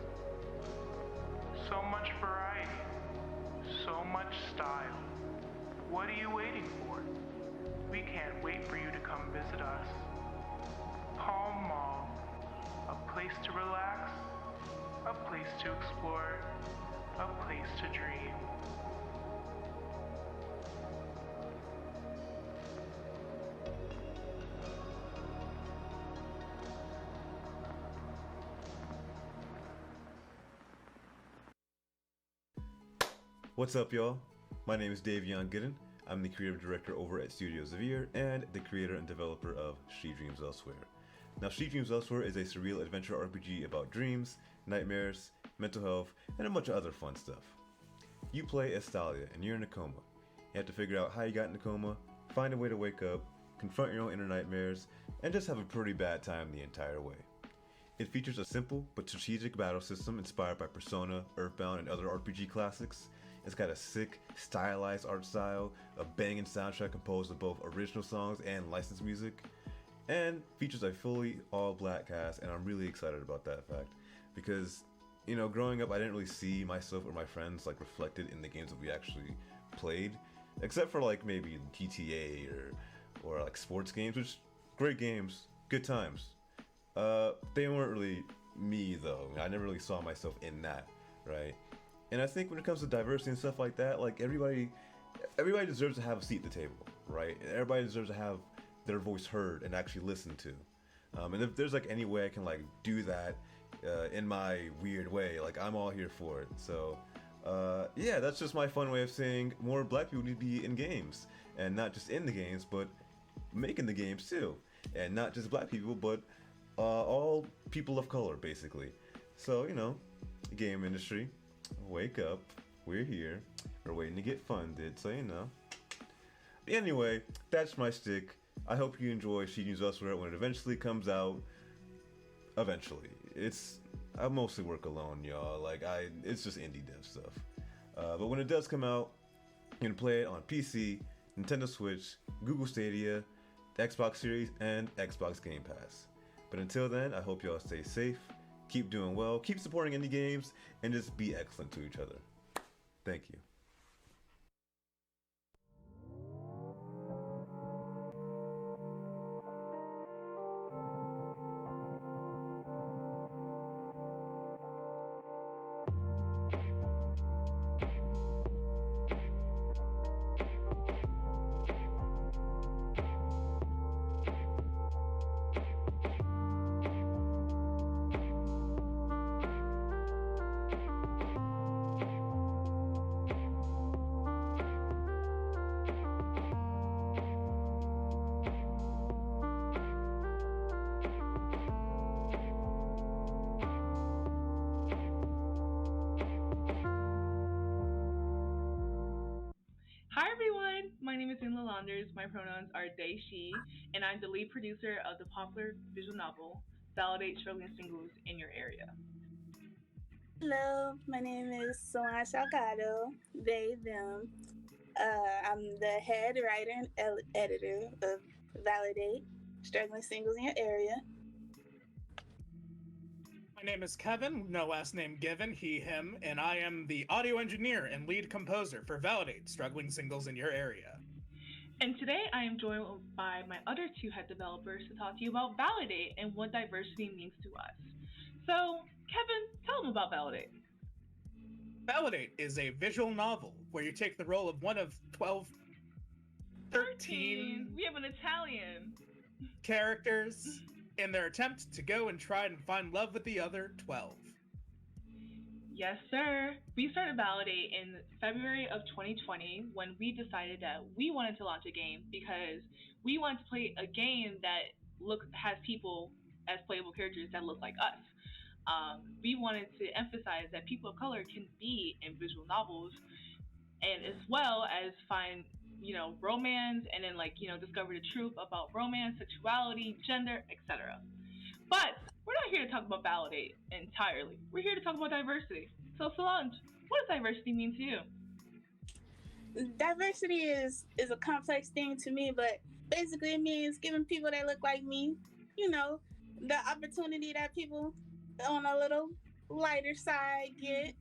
So much variety, so much style. What are you waiting for? We can't wait for you to come visit us. Palm Mall, a place to relax, a place to explore, a place to dream. What's up, y'all? My name is Davion Gooden. I'm the creative director over at Studio Xavier and the creator and developer of She Dreams Elsewhere. Now, She Dreams Elsewhere is a surreal adventure RPG about dreams, nightmares, mental health, and a bunch of other fun stuff. You play as Thalia, and you're in a coma. You have to figure out how you got in a coma, find a way to wake up, confront your own inner nightmares, and just have a pretty bad time the entire way. It features a simple but strategic battle system inspired by Persona, Earthbound, and other RPG classics. It's got a sick, stylized art style, a banging soundtrack composed of both original songs and licensed music, and features a fully all-black cast, and I'm really excited about that fact, because, growing up, I didn't really see myself or my friends, reflected in the games that we actually played, except for, maybe GTA or sports games, which, great games, good times. They weren't really me, though. I never really saw myself in that, right? And I think when it comes to diversity and stuff like that, everybody deserves to have a seat at the table, right? Everybody deserves to have their voice heard and actually listened to. And if there's any way I can do that in my weird way. Like, I'm all here for it. So, yeah, that's just my fun way of saying more black people need to be in games. And not just in the games, but making the games too. And not just black people, but all people of color, basically. So, you know, game industry, wake up. We're here. We're waiting to get funded, so you know. Anyway, that's my stick. I hope you enjoy She Dreams Elsewhere when it eventually comes out. Eventually. I mostly work alone, y'all. It's just indie dev stuff. But when it does come out, you can play it on PC, Nintendo Switch, Google Stadia, Xbox Series, and Xbox Game Pass. But until then, I hope y'all stay safe, keep doing well, keep supporting indie games, and just be excellent to each other. Thank you. Hi everyone, my name is Inla Launders, my pronouns are they, she, and I'm the lead producer of the popular visual novel, Validate Struggling Singles in Your Area. Hello, my name is Solange Salgado, they, them. I'm the head writer and editor of Validate Struggling Singles in Your Area. My name is Kevin, no last name given, he, him, and I am the audio engineer and lead composer for Validate, Struggling Singles in Your Area. And today I am joined by my other two head developers to talk to you about Validate and what diversity means to us. So, Kevin, tell them about Validate. Validate is a visual novel where you take the role of one of 13 We have an Italian characters in their attempt to go and try and find love with the other 12. Yes, sir. We started Validate in February of 2020 when we decided that we wanted to launch a game because we wanted to play a game that has people as playable characters that look like us. We wanted to emphasize that people of color can be in visual novels, and as well as find, romance, and then discover the truth about romance, sexuality, gender, etc. But we're not here to talk about Validate entirely. We're here to talk about diversity. So Solange, what does diversity mean to you? Diversity is a complex thing to me, but basically it means giving people that look like me, the opportunity that people on a little lighter side get.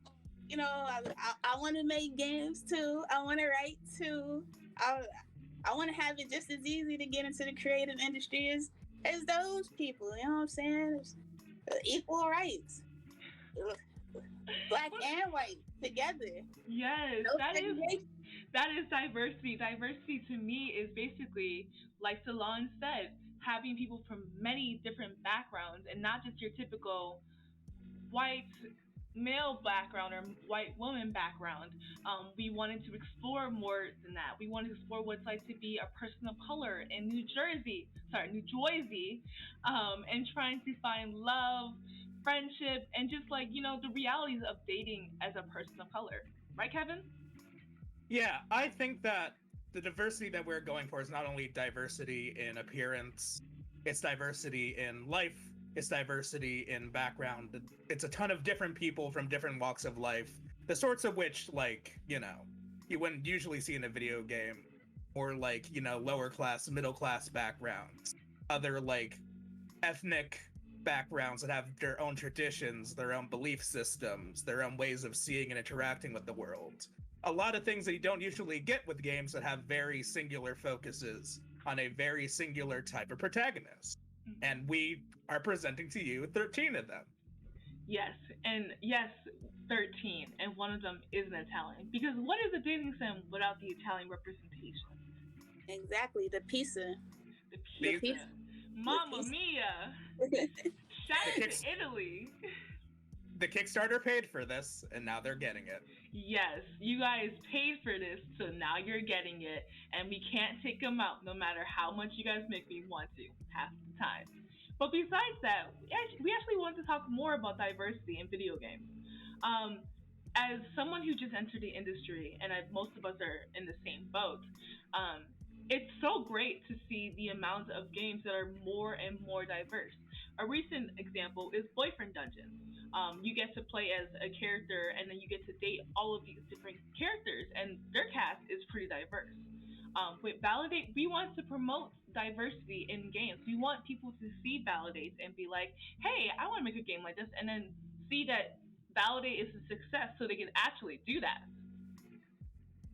I want to make games too. I want to write too. I want to have it just as easy to get into the creative industry as those people. You know what I'm saying? It's equal rights, black and white together. Yes, No that segregation. is diversity. Diversity to me is basically, like Solange said, having people from many different backgrounds and not just your typical white male background or white woman background. We wanted to explore more than that. We wanted to explore what it's like to be a person of color in New Jersey, and trying to find love, friendship, and just the realities of dating as a person of color. Right, Kevin? Yeah, I think that the diversity that we're going for is not only diversity in appearance, it's diversity in life, it's diversity in background. It's a ton of different people from different walks of life, the sorts of which, you wouldn't usually see in a video game, or lower class, middle class backgrounds, other ethnic backgrounds that have their own traditions, their own belief systems, their own ways of seeing and interacting with the world. A lot of things that you don't usually get with games that have very singular focuses on a very singular type of protagonist. And we are presenting to you 13 of them. Yes, and yes, 13, and one of them is an Italian. Because what is a dating sim without the Italian representation? Exactly, the pizza. The pizza. Mamma mia! Shout out to Italy. the Kickstarter paid for this, and now they're getting it. Yes, you guys paid for this, so now you're getting it, and we can't take them out no matter how much you guys make me want to, half the time. But besides that, we actually want to talk more about diversity in video games. As someone who just entered the industry, and most of us are in the same boat, it's so great to see the amount of games that are more and more diverse. A recent example is Boyfriend Dungeon. You get to play as a character, and then you get to date all of these different characters, and their cast is pretty diverse. With Validate, we want to promote diversity in games. We want people to see Validate and be like, hey, I want to make a game like this, and then see that Validate is a success so they can actually do that.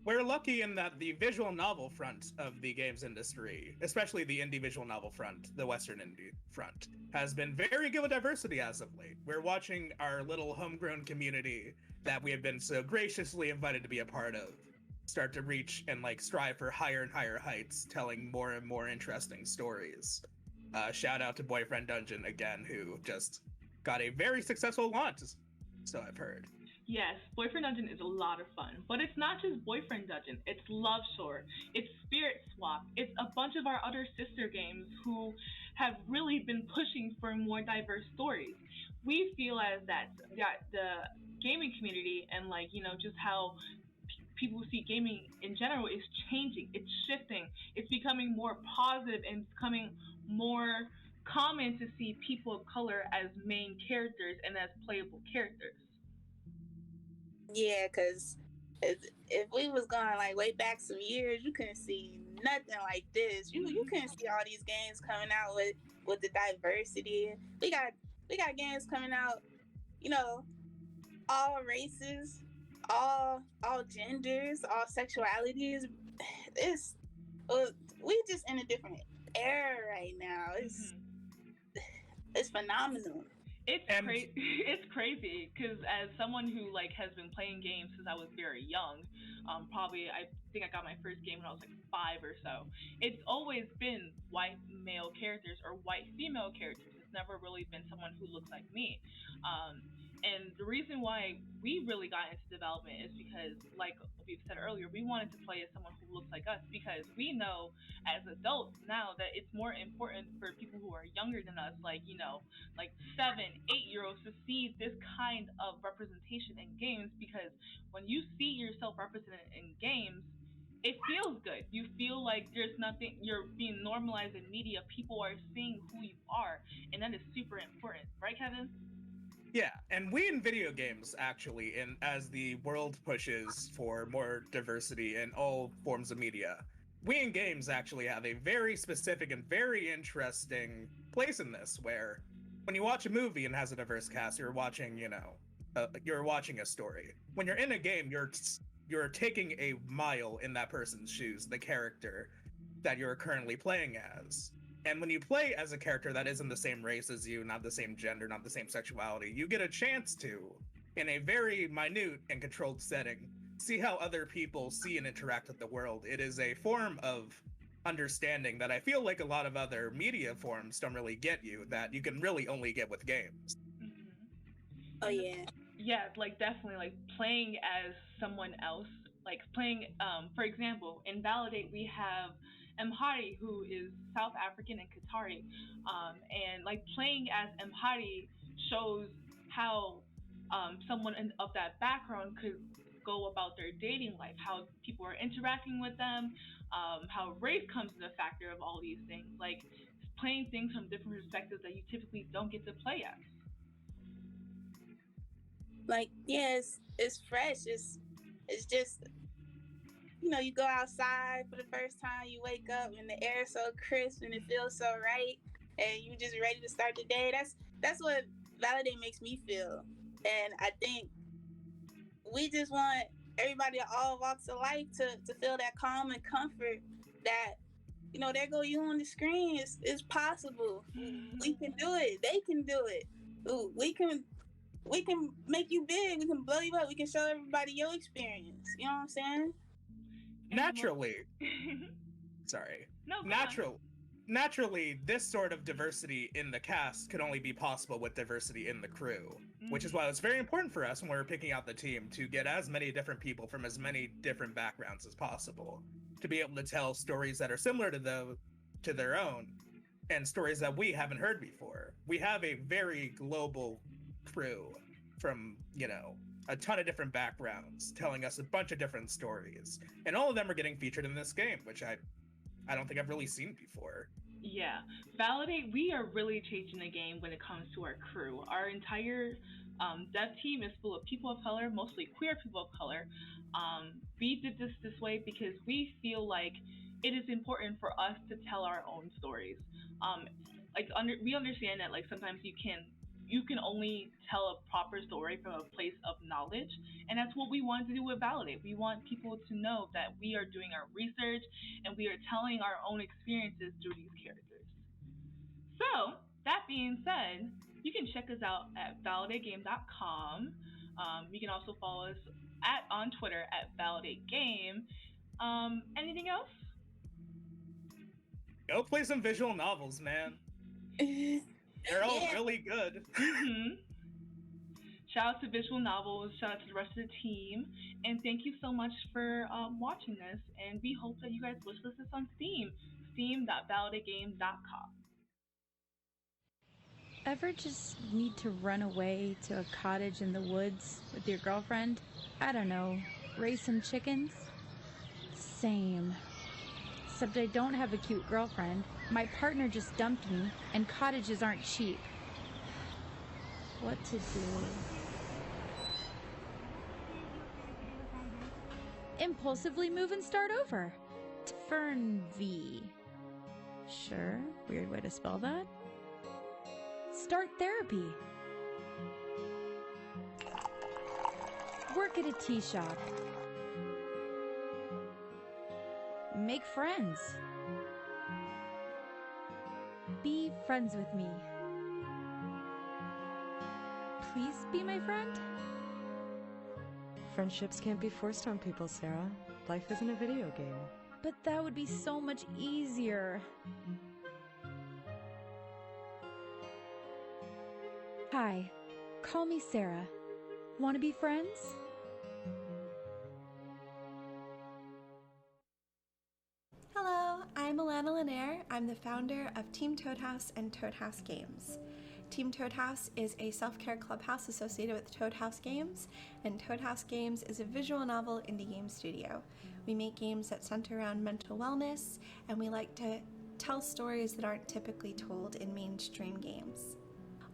We're lucky in that the visual novel front of the games industry, especially the indie visual novel front, the Western indie front, has been very good with diversity as of late. We're watching our little homegrown community that we have been so graciously invited to be a part of start to reach and strive for higher and higher heights, telling more and more interesting stories. Shout out to Boyfriend Dungeon again, who just got a very successful launch, so I've heard. Yes, Boyfriend Dungeon is a lot of fun, but it's not just Boyfriend Dungeon, it's Love Shore, it's Spirit Swap, it's a bunch of our other sister games who have really been pushing for more diverse stories. We feel as that the gaming community and just how people see gaming in general is changing, it's shifting, it's becoming more positive and becoming more common to see people of color as main characters and as playable characters. Yeah, because if we was going way back some years, you couldn't see nothing like this. You couldn't see all these games coming out with the diversity. We got games coming out, all races, all genders, all sexualities. We just in a different era right now. It's phenomenal. It's crazy because as someone who has been playing games since I was very young, probably I think I got my first game when I was 5 or so. It's always been white male characters or white female characters. It's never really been someone who looks like me. And the reason why we really got into development is because, like we've said earlier, we wanted to play as someone who looks like us because we know as adults now that it's more important for people who are younger than us, 7, 8-year-olds, to see this kind of representation in games, because when you see yourself represented in games, it feels good. You feel like there's nothing, you're being normalized in media. People are seeing who you are, and that is super important. Right, Kevin? Yeah, and we in video games, actually, and as the world pushes for more diversity in all forms of media, we in games actually have a very specific and very interesting place in this, where when you watch a movie and has a diverse cast, you're watching, you're watching a story. When you're in a game, you're taking a mile in that person's shoes, the character that you're currently playing as. And when you play as a character that isn't the same race as you, not the same gender, not the same sexuality, you get a chance to, in a very minute and controlled setting, see how other people see and interact with the world. It is a form of understanding that I feel like a lot of other media forms don't really get you, that you can really only get with games. Mm-hmm. Oh, yeah. Yeah, definitely, playing as someone else, playing, for example, in Validate, we have Mhari, who is South African and Qatari, and playing as Mhari shows how someone of that background could go about their dating life, how people are interacting with them, how race comes into the factor of all these things, playing things from different perspectives that you typically don't get to play as. It's fresh. It's just, you go outside for the first time, you wake up and the air is so crisp and it feels so right, and you just ready to start the day. That's what Validate makes me feel. And I think we just want everybody of all walks of life to feel that calm and comfort that, there go you on the screen. It's possible. We can do it. They can do it. Ooh, we can make you big. We can blow you up. We can show everybody your experience. You know what I'm saying? Naturally. Sorry. No, naturally, this sort of diversity in the cast could only be possible with diversity in the crew, which is why it's very important for us when we're picking out the team to get as many different people from as many different backgrounds as possible to be able to tell stories that are similar to their own and stories that we haven't heard before. We have a very global crew from, a ton of different backgrounds telling us a bunch of different stories, and all of them are getting featured in this game, which I don't think I've really seen before. Yeah, Validate, we are really changing the game when it comes to our crew. Our entire dev team is full of people of color, mostly queer people of color. We did this way because we feel like it is important for us to tell our own stories. We understand that sometimes you can only tell a proper story from a place of knowledge, and that's what we want to do with Validate. We want people to know that we are doing our research and we are telling our own experiences through these characters. So, that being said, you can check us out at validategame.com. You can also follow us on Twitter at validategame. Anything else? Go play some visual novels, man. They're all really good. Shout out to Visual Novels, shout out to the rest of the team, and thank you so much for watching this, and we hope that you guys wishlist this on Steam, steam.validategame.com. Ever just need to run away to a cottage in the woods with your girlfriend? I don't know, raise some chickens? Same. Except I don't have a cute girlfriend. My partner just dumped me, and cottages aren't cheap. What to do? Impulsively move and start over. Tfernv. Sure, weird way to spell that. Start therapy. Work at a tea shop. Make friends. Be friends with me. Please be my friend? Friendships can't be forced on people, Sarah. Life isn't a video game. But that would be so much easier. Hi, call me Sarah. Want to be friends? Hello, I'm Alana Lanier. I'm the founder of Team Toad House and Toad House Games. Team Toad House is a self-care clubhouse associated with Toad House Games, and Toad House Games is a visual novel indie game studio. We make games that center around mental wellness, and we like to tell stories that aren't typically told in mainstream games.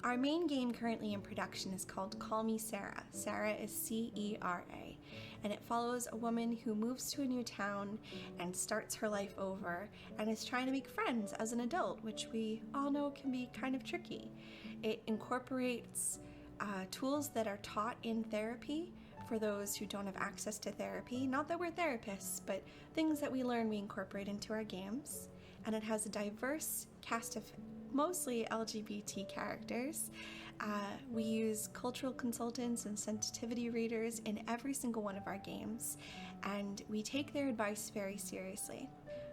Our main game currently in production is called Call Me Sarah. Sarah is C-E-R-A, and it follows a woman who moves to a new town and starts her life over and is trying to make friends as an adult, which we all know can be kind of tricky. It incorporates tools that are taught in therapy for those who don't have access to therapy. Not that we're therapists, but things that we learn we incorporate into our games. And it has a diverse cast of mostly LGBT characters. We use cultural consultants and sensitivity readers in every single one of our games, and we take their advice very seriously.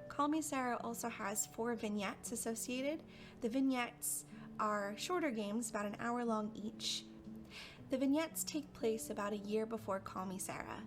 Call Me Sarah also has 4 vignettes associated. The vignettes are shorter games, about an hour long each. The vignettes take place about a year before Call Me Sarah,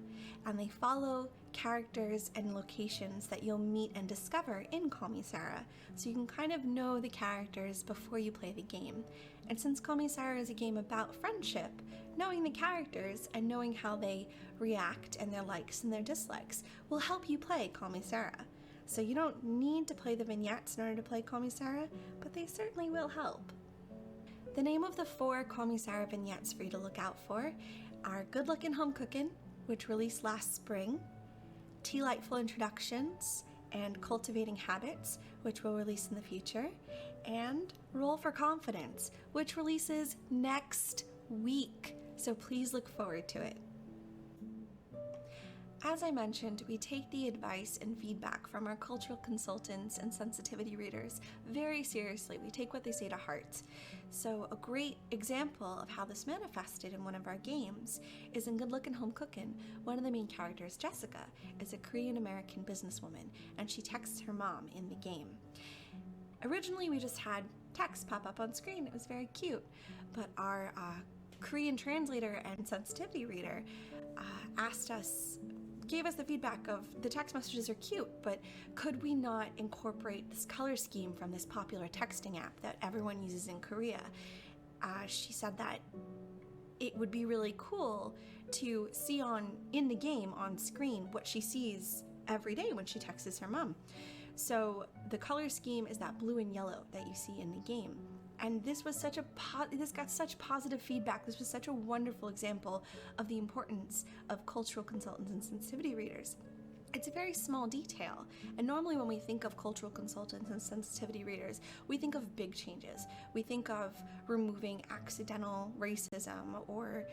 and they follow characters and locations that you'll meet and discover in Call Me Sarah, so you can kind of know the characters before you play the game. And since Call Me Sarah is a game about friendship, knowing the characters and knowing how they react and their likes and their dislikes will help you play Call Me Sarah. So you don't need to play the vignettes in order to play Call Me Sarah, but they certainly will help. The name of the 4 Call Me Sarah vignettes for you to look out for are Good Luck in Home Cookin', which released last spring, Tea-Lightful Introductions, and Cultivating Habits, which will release in the future, and Roll for Confidence, which releases next week, so please look forward to it. As I mentioned, we take the advice and feedback from our cultural consultants and sensitivity readers very seriously. We take what they say to heart. So a great example of how this manifested in one of our games is in Good Luck in Home Cookin'. One of the main characters, Jessica, is a Korean-American businesswoman, and she texts her mom in the game. Originally, we just had text pop up on screen. It was very cute. But our Korean translator and sensitivity reader gave us the feedback of the text messages are cute, but could we not incorporate this color scheme from this popular texting app that everyone uses in Korea? She said that it would be really cool to see in the game on screen what she sees every day when she texts her mom. So the color scheme is that blue and yellow that you see in the game. And this was this got such positive feedback. This was such a wonderful example of the importance of cultural consultants and sensitivity readers. It's a very small detail, and normally when we think of cultural consultants and sensitivity readers, we think of big changes. We think of removing accidental racism or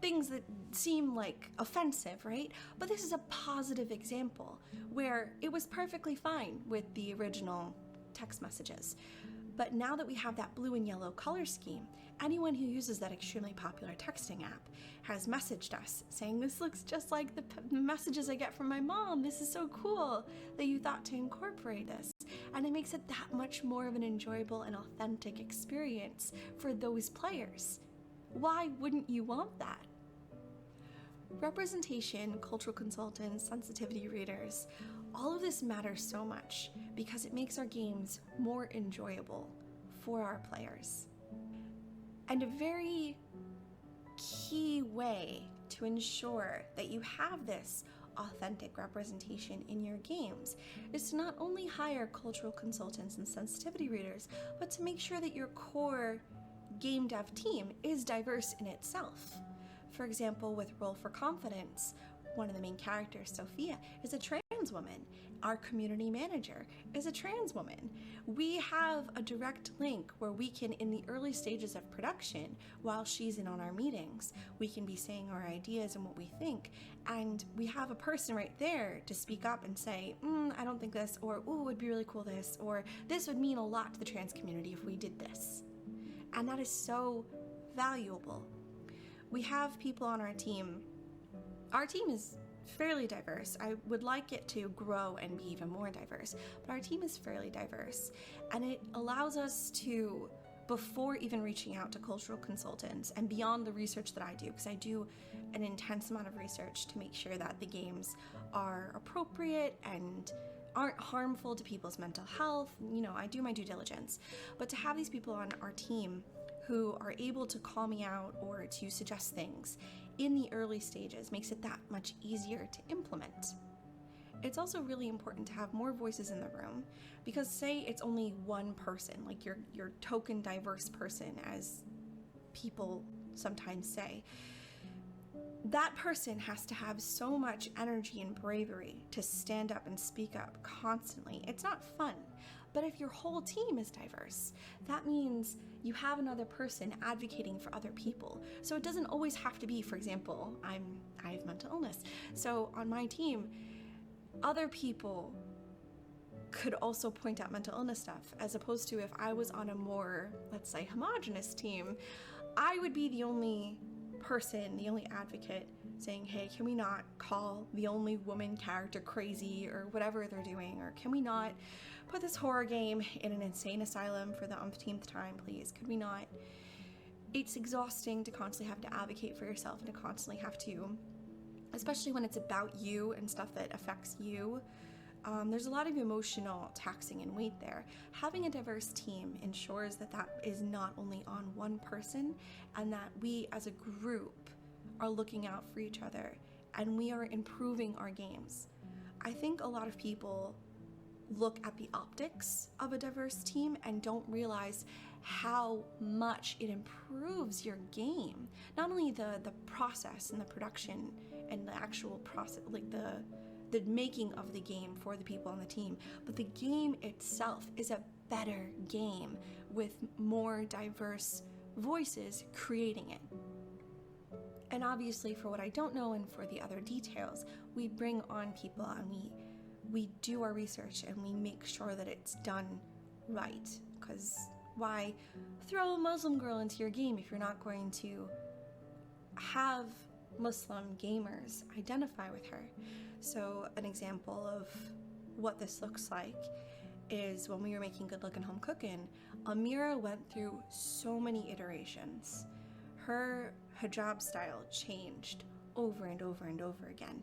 things that seem like offensive, right? But this is a positive example where it was perfectly fine with the original text messages. But now that we have that blue and yellow color scheme, anyone who uses that extremely popular texting app has messaged us saying, this looks just like the messages I get from my mom. This is so cool that you thought to incorporate this. And it makes it that much more of an enjoyable and authentic experience for those players. Why wouldn't you want that? Representation, cultural consultants, sensitivity readers, all of this matters so much because it makes our games more enjoyable for our players. And a very key way to ensure that you have this authentic representation in your games is to not only hire cultural consultants and sensitivity readers, but to make sure that your core game dev team is diverse in itself. For example, with Roll for Confidence, one of the main characters, Sophia, is a trans woman. Our community manager is a trans woman. We have a direct link where we can, in the early stages of production, while she's in on our meetings, we can be saying our ideas and what we think, and we have a person right there to speak up and say, I don't think this, or, ooh, it would be really cool this, or this would mean a lot to the trans community if we did this. And that is so valuable. We have people on our team. Our team is fairly diverse. I would like it to grow and be even more diverse, but our team is fairly diverse. And it allows us to, before even reaching out to cultural consultants and beyond the research that I do, because I do an intense amount of research to make sure that the games are appropriate and aren't harmful to people's mental health. I do my due diligence. But to have these people on our team who are able to call me out or to suggest things in the early stages makes it that much easier to implement. It's also really important to have more voices in the room because say it's only one person, like your token diverse person, as people sometimes say, that person has to have so much energy and bravery to stand up and speak up constantly. It's not fun. But if your whole team is diverse, that means you have another person advocating for other people. So it doesn't always have to be, for example, I have mental illness. So on my team, other people could also point out mental illness stuff, as opposed to if I was on a more, let's say, homogenous team, I would be the only person, the only advocate saying, hey, can we not call the only woman character crazy or whatever they're doing, or can we not put this horror game in an insane asylum for the umpteenth time, please? Could we not? It's exhausting to constantly have to advocate for yourself and to constantly have to, especially when it's about you and stuff that affects you. There's a lot of emotional taxing and weight there. Having a diverse team ensures that that is not only on one person and that we as a group are looking out for each other and we are improving our games. I think a lot of people look at the optics of a diverse team and don't realize how much it improves your game. Not only the process and the production and the actual process, like the making of the game for the people on the team, but the game itself is a better game with more diverse voices creating it. And obviously, for what I don't know and for the other details, we bring on people and we do our research and we make sure that it's done right. Because why throw a Muslim girl into your game if you're not going to have Muslim gamers identify with her? So an example of what this looks like is when we were making Good Lookin' Home Cookin', Amira went through so many iterations. Her hijab style changed over and over and over again.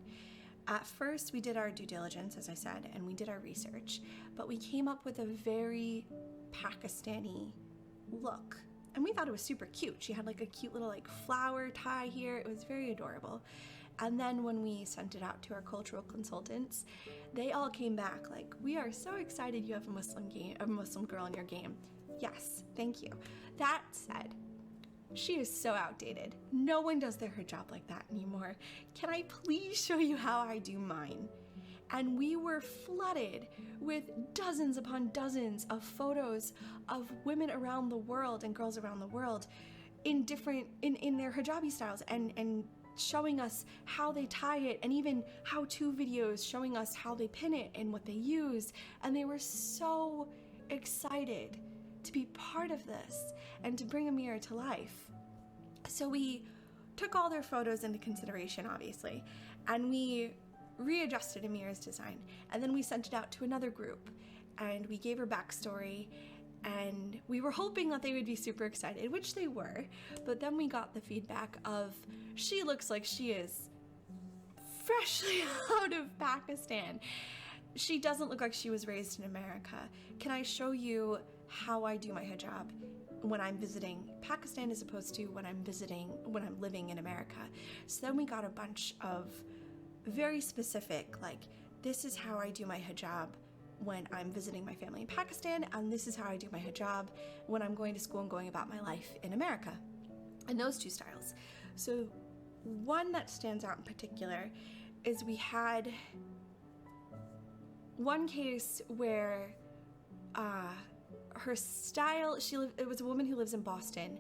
At first, we did our due diligence, as I said, and we did our research, but we came up with a very Pakistani look. And we thought it was super cute. She had like a cute little like flower tie here. It was very adorable. And then when we sent it out to our cultural consultants, they all came back like, we are so excited you have a Muslim girl in your game. Yes, thank you. That said, she is so outdated. No one does their hijab like that anymore. Can I please show you how I do mine? And we were flooded with dozens upon dozens of photos of women around the world and girls around the world in their hijabi styles and showing us how they tie it, and even how-to videos showing us how they pin it and what they use. And they were so excited to be part of this and to bring Amira to life. So we took all their photos into consideration, obviously, and we readjusted Amira's design, and then we sent it out to another group, and we gave her backstory, and we were hoping that they would be super excited, which they were, but then we got the feedback of, she looks like she is freshly out of Pakistan. She doesn't look like she was raised in America. Can I show you how I do my hijab when I'm visiting Pakistan as opposed to when I'm living in America? So then we got a bunch of very specific, like, this is how I do my hijab when I'm visiting my family in Pakistan, and this is how I do my hijab when I'm going to school and going about my life in America. And those two styles. So one that stands out in particular is we had one case where her style, it was a woman who lives in Boston,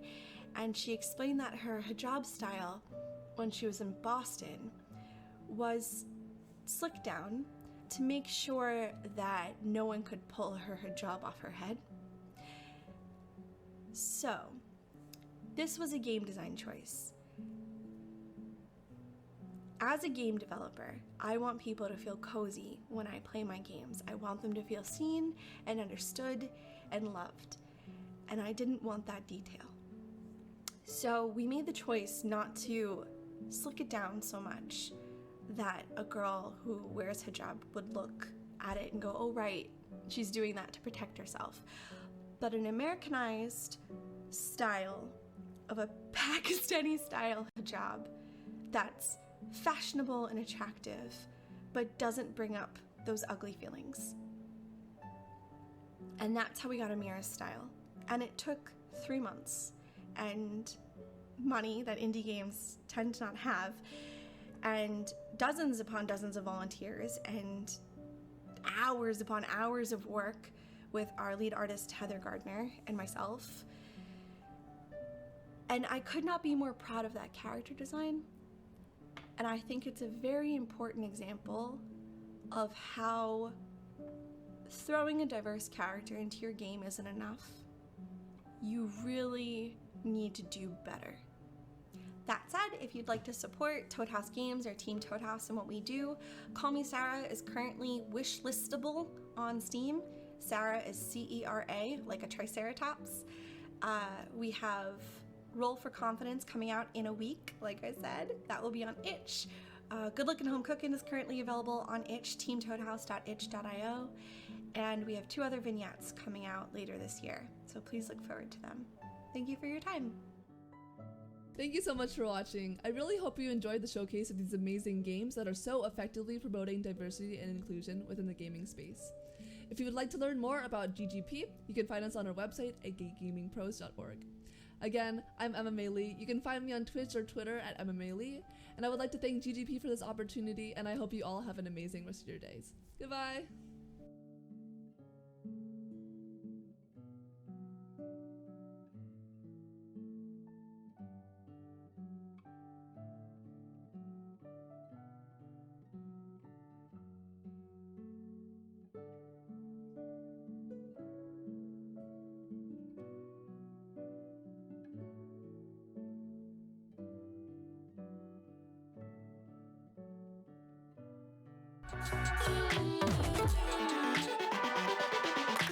and she explained that her hijab style when she was in Boston was slicked down to make sure that no one could pull her hijab off her head. So, this was a game design choice. As a game developer, I want people to feel cozy when I play my games. I want them to feel seen and understood and loved. And I didn't want that detail. So we made the choice not to slick it down so much that a girl who wears hijab would look at it and go, oh right, she's doing that to protect herself. But an Americanized style of a Pakistani style hijab that's fashionable and attractive, but doesn't bring up those ugly feelings. And that's how we got Amira's style. And it took 3 months and money that indie games tend to not have, and dozens upon dozens of volunteers, and hours upon hours of work with our lead artist Heather Gardner and myself. And I could not be more proud of that character design. And I think it's a very important example of how throwing a diverse character into your game isn't enough. You really need to do better. That said, if you'd like to support Toad House Games or Team Toad House and what we do, Call Me Sarah is currently wishlistable on Steam. Sarah is C-E-R-A, like a triceratops. We have Roll for Confidence coming out in a week, like I said. That will be on itch. Good Lookin' Home Cookin' is currently available on itch, teamtoadhouse.itch.io. And we have 2 other vignettes coming out later this year, so please look forward to them. Thank you for your time. Thank you so much for watching. I really hope you enjoyed the showcase of these amazing games that are so effectively promoting diversity and inclusion within the gaming space. If you would like to learn more about GGP, you can find us on our website at gategamingpros.org. Again, I'm Emma May Lee. You can find me on Twitch or Twitter at Emma May Lee, and I would like to thank GGP for this opportunity, and I hope you all have an amazing rest of your days. Goodbye! Thank you.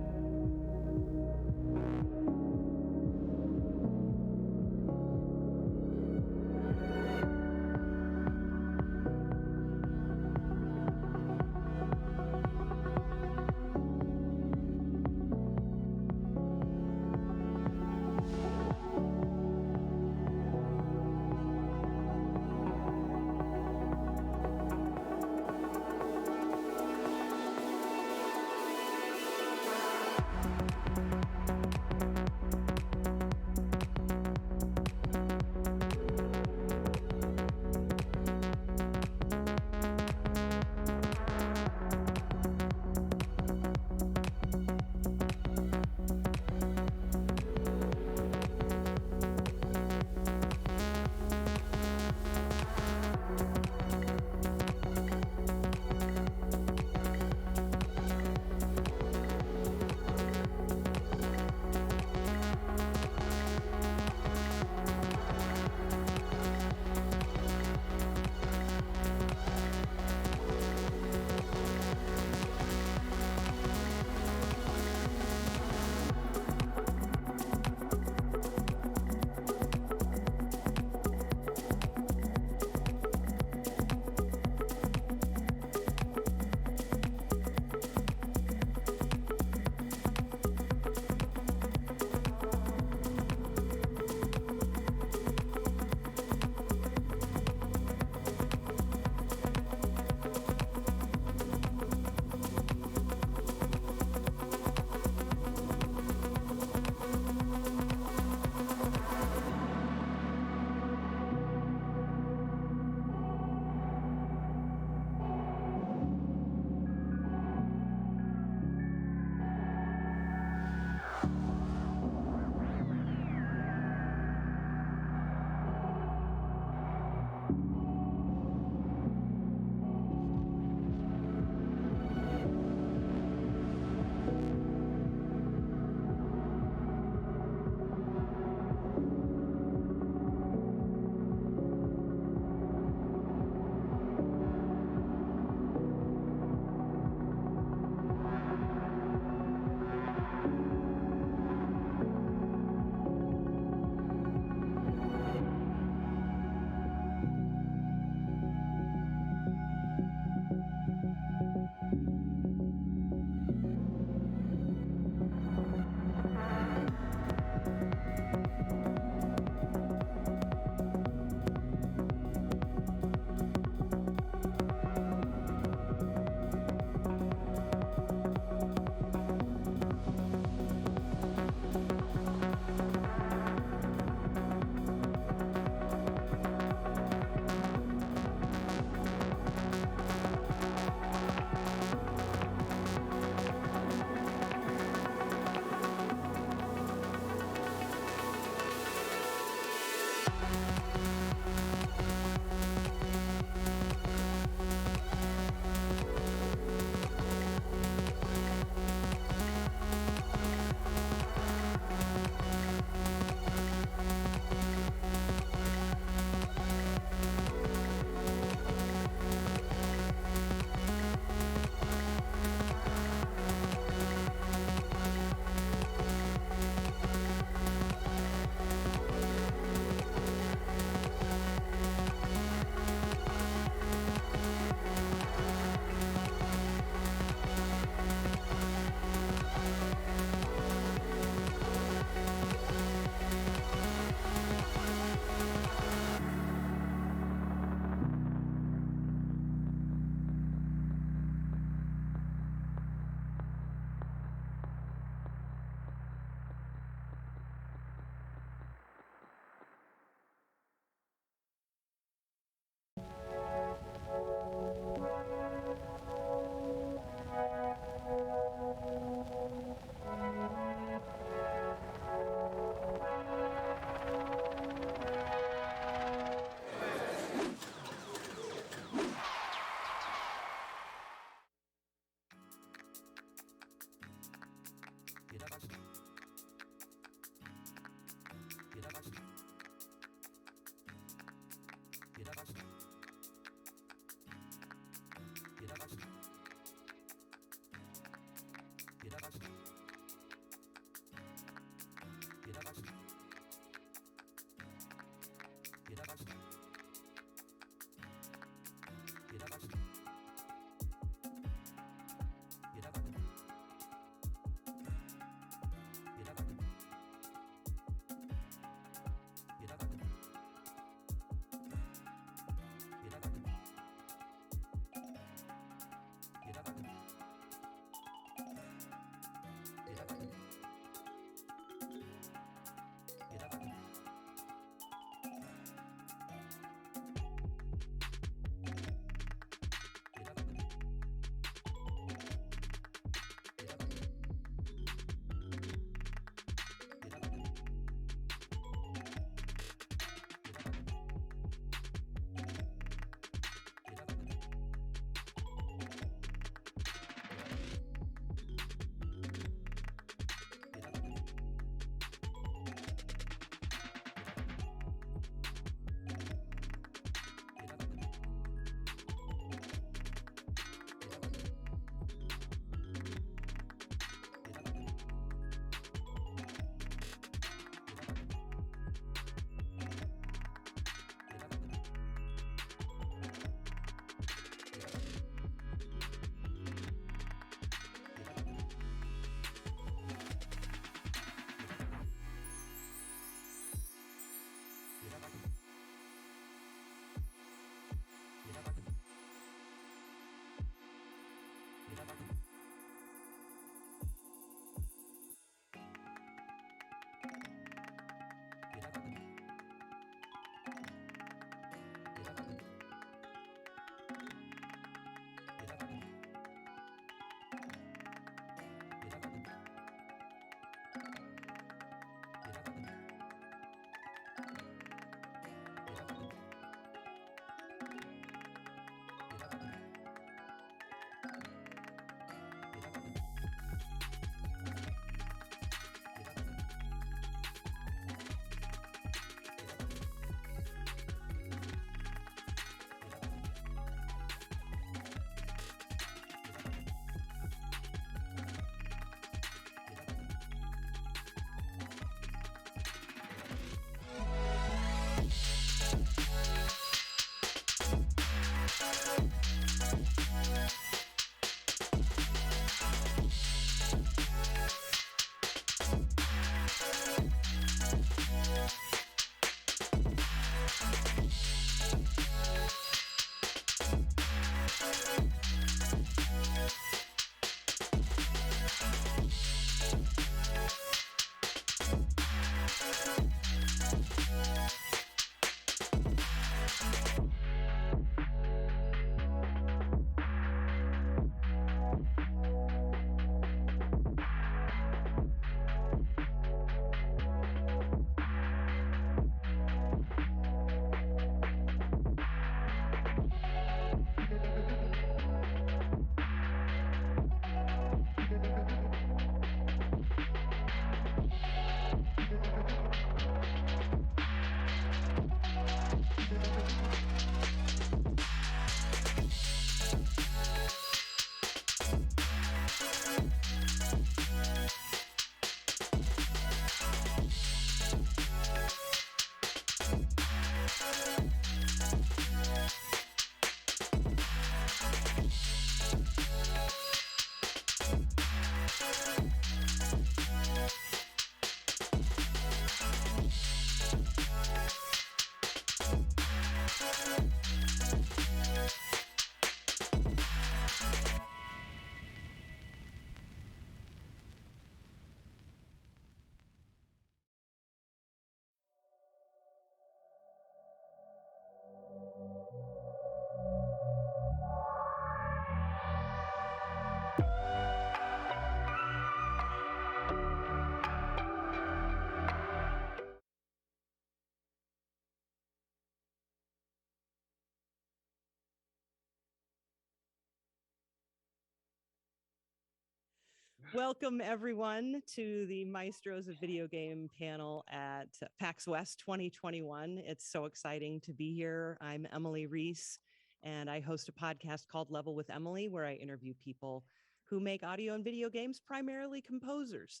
Welcome, everyone, to the Maestros of Video Game panel at PAX West 2021. It's so exciting to be here. I'm Emily Reese, and I host a podcast called Level with Emily, where I interview people who make audio and video games, primarily composers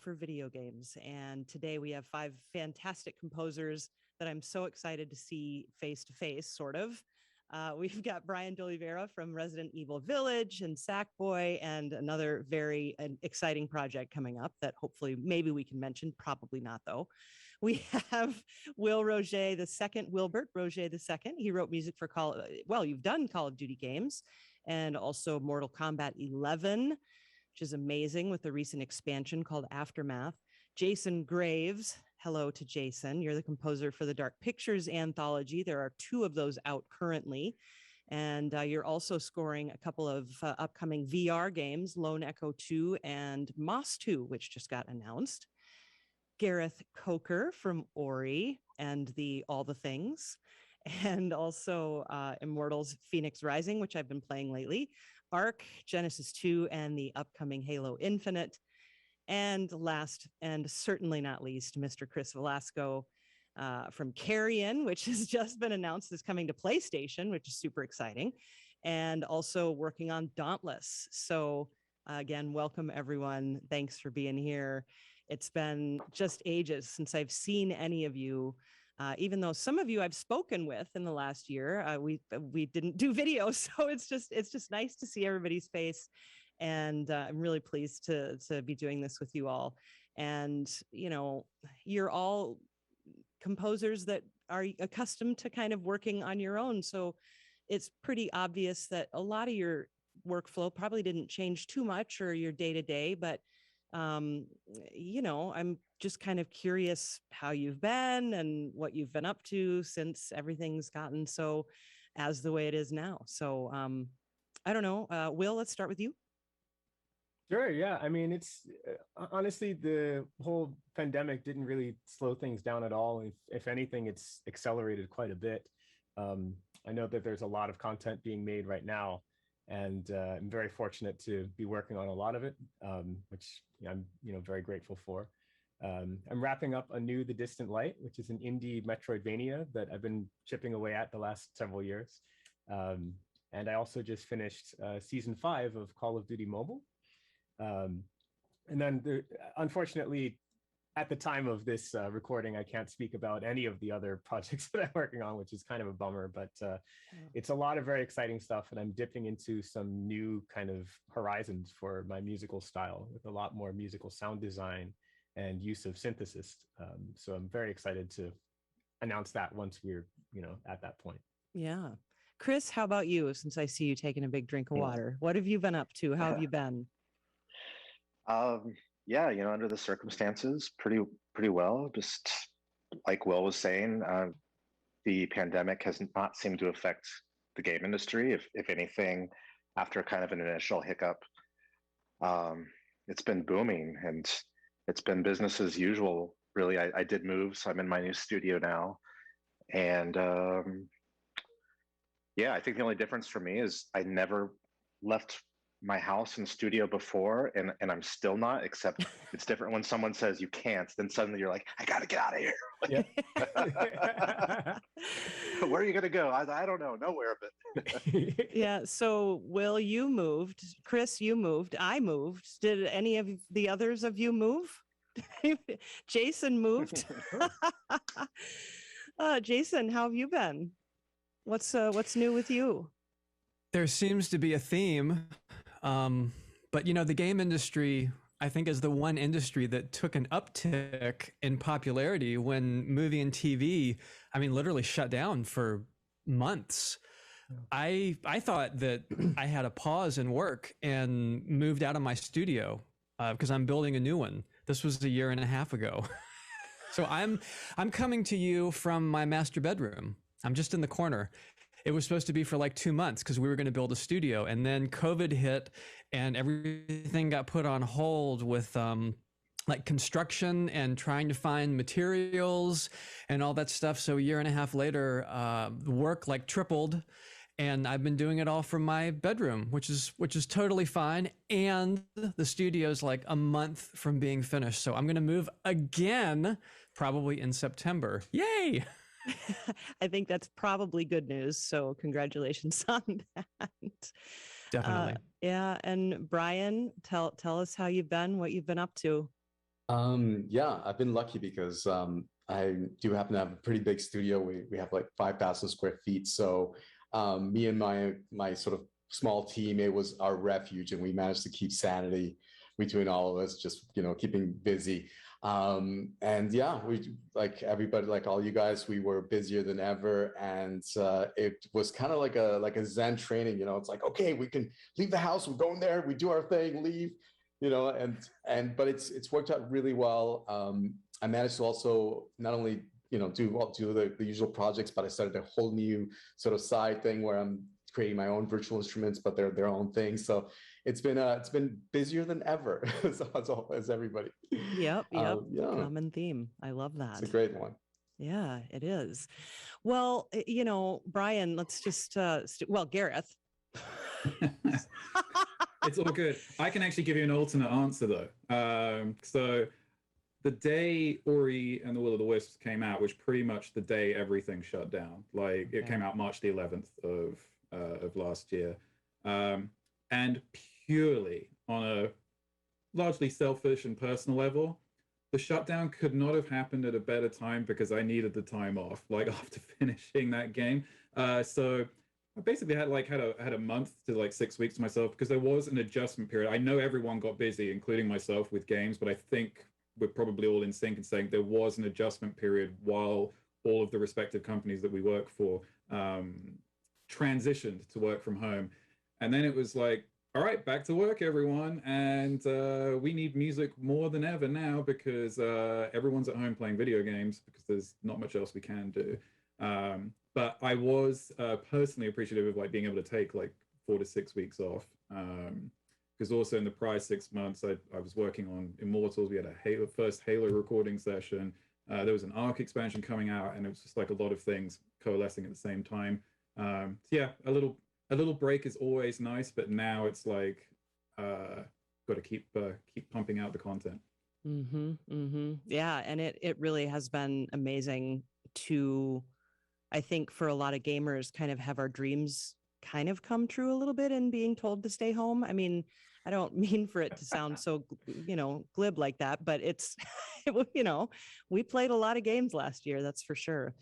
for video games. And today we have 5 fantastic composers that I'm so excited to see face to face, sort of. We've got Brian D'Oliveira from Resident Evil Village and Sackboy, and another very exciting project coming up that hopefully maybe we can mention, probably not though. We have Will Roger II, Wilbert Roger II. He wrote music for you've done Call of Duty games and also Mortal Kombat 11, which is amazing with the recent expansion called Aftermath. Jason Graves. Hello to Jason. You're the composer for the Dark Pictures anthology. There are 2 of those out currently. And you're also scoring a couple of upcoming VR games, Lone Echo 2 and Moss 2, which just got announced. Gareth Coker from Ori and All the Things. And also Immortals Phoenix Rising, which I've been playing lately. Ark, Genesis 2, and the upcoming Halo Infinite. And last and certainly not least, Mr. Chris Velasco from Carrion, which has just been announced is coming to PlayStation, which is super exciting, and also working on Dauntless. So again, welcome everyone. Thanks for being here. It's been just ages since I've seen any of you, even though some of you I've spoken with in the last year. We didn't do video, so it's just nice to see everybody's face. And I'm really pleased to be doing this with you all. And, you're all composers that are accustomed to kind of working on your own. So it's pretty obvious that a lot of your workflow probably didn't change too much or your day to day, but, I'm just kind of curious how you've been and what you've been up to since everything's gotten so as the way it is now. So I don't know. Will, let's start with you. Sure. Yeah. I mean, it's honestly, the whole pandemic didn't really slow things down at all. If anything, it's accelerated quite a bit. I know that there's a lot of content being made right now, and I'm very fortunate to be working on a lot of it, which I'm very grateful for. I'm wrapping up anew The Distant Light, which is an indie Metroidvania that I've been chipping away at the last several years. And I also just finished season 5 of Call of Duty Mobile. And then unfortunately, at the time of this recording, I can't speak about any of the other projects that I'm working on, which is kind of a bummer, but it's a lot of very exciting stuff. And I'm dipping into some new kind of horizons for my musical style with a lot more musical sound design and use of synthesis. So I'm very excited to announce that once we're, at that point. Yeah. Chris, how about you? Since I see you taking a big drink of water, what have you been up to? How have you been? Yeah, under the circumstances, pretty well. Just like Will was saying, the pandemic has not seemed to affect the game industry. If anything, after kind of an initial hiccup, it's been booming and it's been business as usual. Really, I did move, so I'm in my new studio now, and yeah, I think the only difference for me is I never left my house and studio before, and I'm still not, except it's different when someone says you can't, then suddenly you're like, I gotta get out of here. Where are you gonna go? I don't know, nowhere, but yeah. So Will, you moved. Chris, you moved. I moved. Did any of the others of you move? Jason moved. Jason, how have you been? What's new with you? There seems to be a theme, but the game industry, I think, is the one industry that took an uptick in popularity when movie and TV, literally shut down for months. I thought that I had a pause in work and moved out of my studio because I'm building a new one. This was 1.5 years ago. So I'm coming to you from my master bedroom. I'm just in the corner. It was supposed to be for like 2 months because we were going to build a studio, and then COVID hit and everything got put on hold with like construction and trying to find materials and all that stuff. So 1.5 years later, the work like tripled, and I've been doing it all from my bedroom, which is totally fine. And the studio's like a month from being finished, so I'm gonna move again, probably in September. Yay! I think that's probably good news. So congratulations on that. Definitely. Yeah, and Brian, tell us how you've been, what you've been up to. Yeah, I've been lucky because I do happen to have a pretty big studio. We have like 5,000 square feet. So me and my sort of small team, it was our refuge, and we managed to keep sanity between all of us, just keeping busy. And yeah, we, like everybody, like all you guys, we were busier than ever, and it was kind of like a Zen training. It's like, okay, we can leave the house, we're going there, we do our thing, leave. But it's worked out really well. I managed to also not only do the usual projects, but I started a whole new sort of side thing where I'm creating my own virtual instruments, but they're their own thing. So it's been busier than ever, as everybody. Yep. Yeah. Common theme. I love that. It's a great one. Yeah, it is. Well, Brian, let's just Gareth. It's all good. I can actually give you an alternate answer though. So the day Ori and the Will of the Wisps came out was pretty much the day everything shut down. Like it came out March the 11th of last year. And purely on a largely selfish and personal level, the shutdown could not have happened at a better time because I needed the time off, like after finishing that game. So I basically had a month to like 6 weeks to myself because there was an adjustment period. I know everyone got busy, including myself, with games, but I think we're probably all in sync in saying there was an adjustment period while all of the respective companies that we work for transitioned to work from home. And then it was like, all right, back to work, everyone. And we need music more than ever now because everyone's at home playing video games because there's not much else we can do. But I was personally appreciative of like being able to take like 4 to 6 weeks off. Because also in the prior 6 months, I was working on Immortals. We had a first Halo recording session. There was an Arc expansion coming out, and it was just like a lot of things coalescing at the same time. So yeah, a little break is always nice, but now it's like got to keep pumping out the content. Yeah, and it really has been amazing to, I think, for a lot of gamers, kind of have our dreams kind of come true a little bit in being told to stay home. I mean, I don't mean for it to sound so, glib like that, but it's, we played a lot of games last year, that's for sure.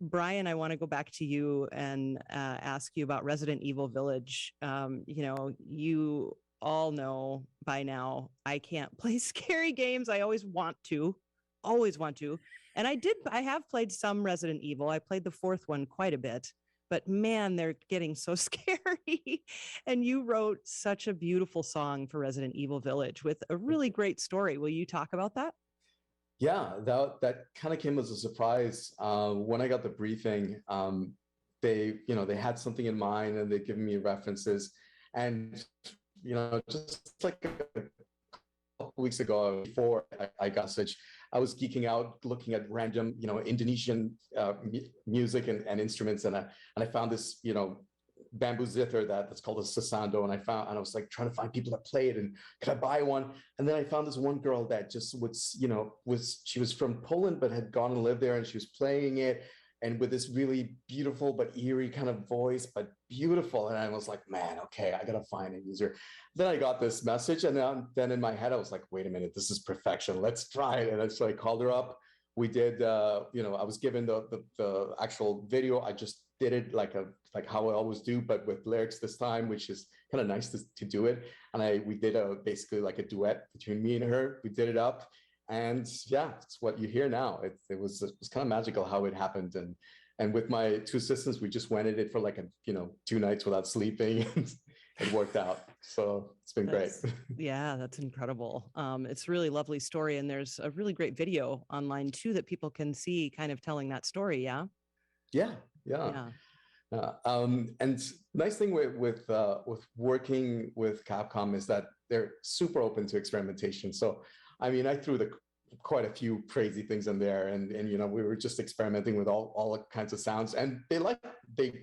Brian, I want to go back to you and ask you about Resident Evil Village. You all know by now, I can't play scary games. I always want to. And I have played some Resident Evil. I played the fourth one quite a bit, but man, they're getting so scary. And you wrote such a beautiful song for Resident Evil Village with a really great story. Will you talk about that? Yeah, that kind of came as a surprise. When I got the briefing, they had something in mind and they'd given me references. And, just like a couple weeks ago, before I got such, I was geeking out, looking at random, Indonesian music and instruments. And I found this, bamboo zither that's called a sasando, and I was like trying to find people that play it, and could I buy one? And then I found this one girl that just she was from Poland but had gone and lived there, and she was playing it, and with this really beautiful but eerie kind of voice, but beautiful. And I was like, man, okay, I gotta find a user. Then I got this message, and then in my head I was like, wait a minute, this is perfection, let's try it. And so I called her up. We did, I was given the actual video. I just did it like how I always do, but with lyrics this time, which is kind of nice to do it. And we did basically like a duet between me and her. We did it up, and yeah, it's what you hear now. It was kind of magical how it happened. And with my two assistants, we just went at it for like 2 nights without sleeping. It worked out. So it's been great. Yeah, that's incredible. It's a really lovely story. And there's a really great video online too that people can see kind of telling that story. Yeah. Yeah. And nice thing with working with Capcom is that they're super open to experimentation. So, I mean, I threw quite a few crazy things in there, and you know, we were just experimenting with all kinds of sounds, and they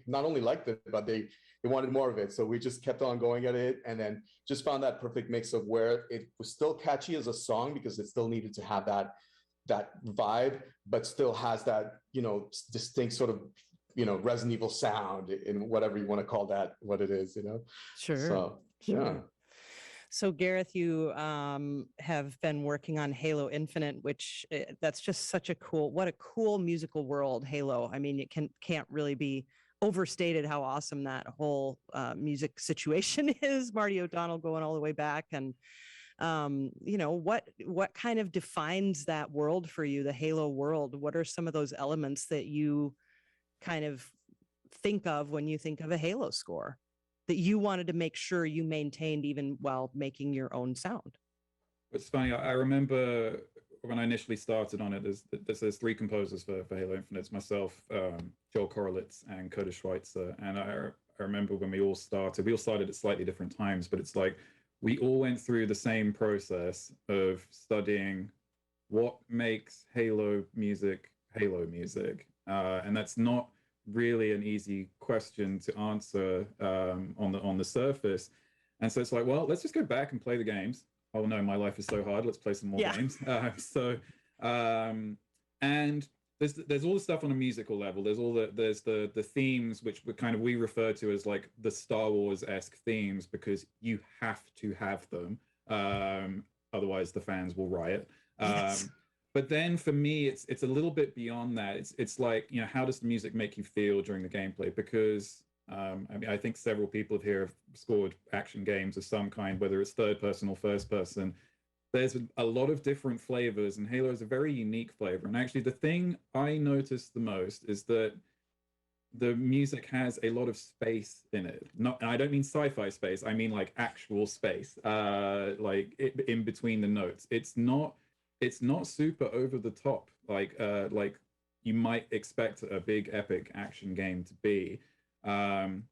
not only liked it, but they wanted more of it. So we just kept on going at it, and then just found that perfect mix of where it was still catchy as a song because it still needed to have that vibe, but still has that, you know, distinct sort of, you know, Resident Evil sound in whatever you want to call that, what it is, you know. Sure. So Sure. yeah. So Gareth, you have been working on Halo Infinite, which that's just such a what a cool musical world, Halo. I mean, it can't really be overstated how awesome that whole music situation is. Marty O'Donnell going all the way back, and you know, what kind of defines that world for you, the Halo world? What are some of those elements that you kind of think of when you think of a Halo score that you wanted to make sure you maintained even while making your own sound? It's funny. I remember when I initially started on it. There's three composers for Halo Infinite. It's myself, Joel Korolitz, and Curtis Schweitzer. And I remember when we all started at slightly different times, but it's like we all went through the same process of studying what makes Halo music, and that's not really an easy question to answer on the surface. And so it's like, well, let's just go back and play the games. Oh no, my life is so hard. Let's play some more games. And there's all the stuff on a musical level. There's the themes, which we refer to as like the Star Wars-esque themes, because you have to have them. Otherwise the fans will riot. Yes. But then for me, it's a little bit beyond that. It's like, you know, how does the music make you feel during the gameplay? Because I mean, I think several people here have scored action games of some kind, whether it's third person or first person. There's a lot of different flavors, and Halo is a very unique flavor. And actually, the thing I noticed the most is that the music has a lot of space in it. And I don't mean sci-fi space. I mean like actual space, like in between the notes. It's not super over the top like you might expect a big epic action game to be.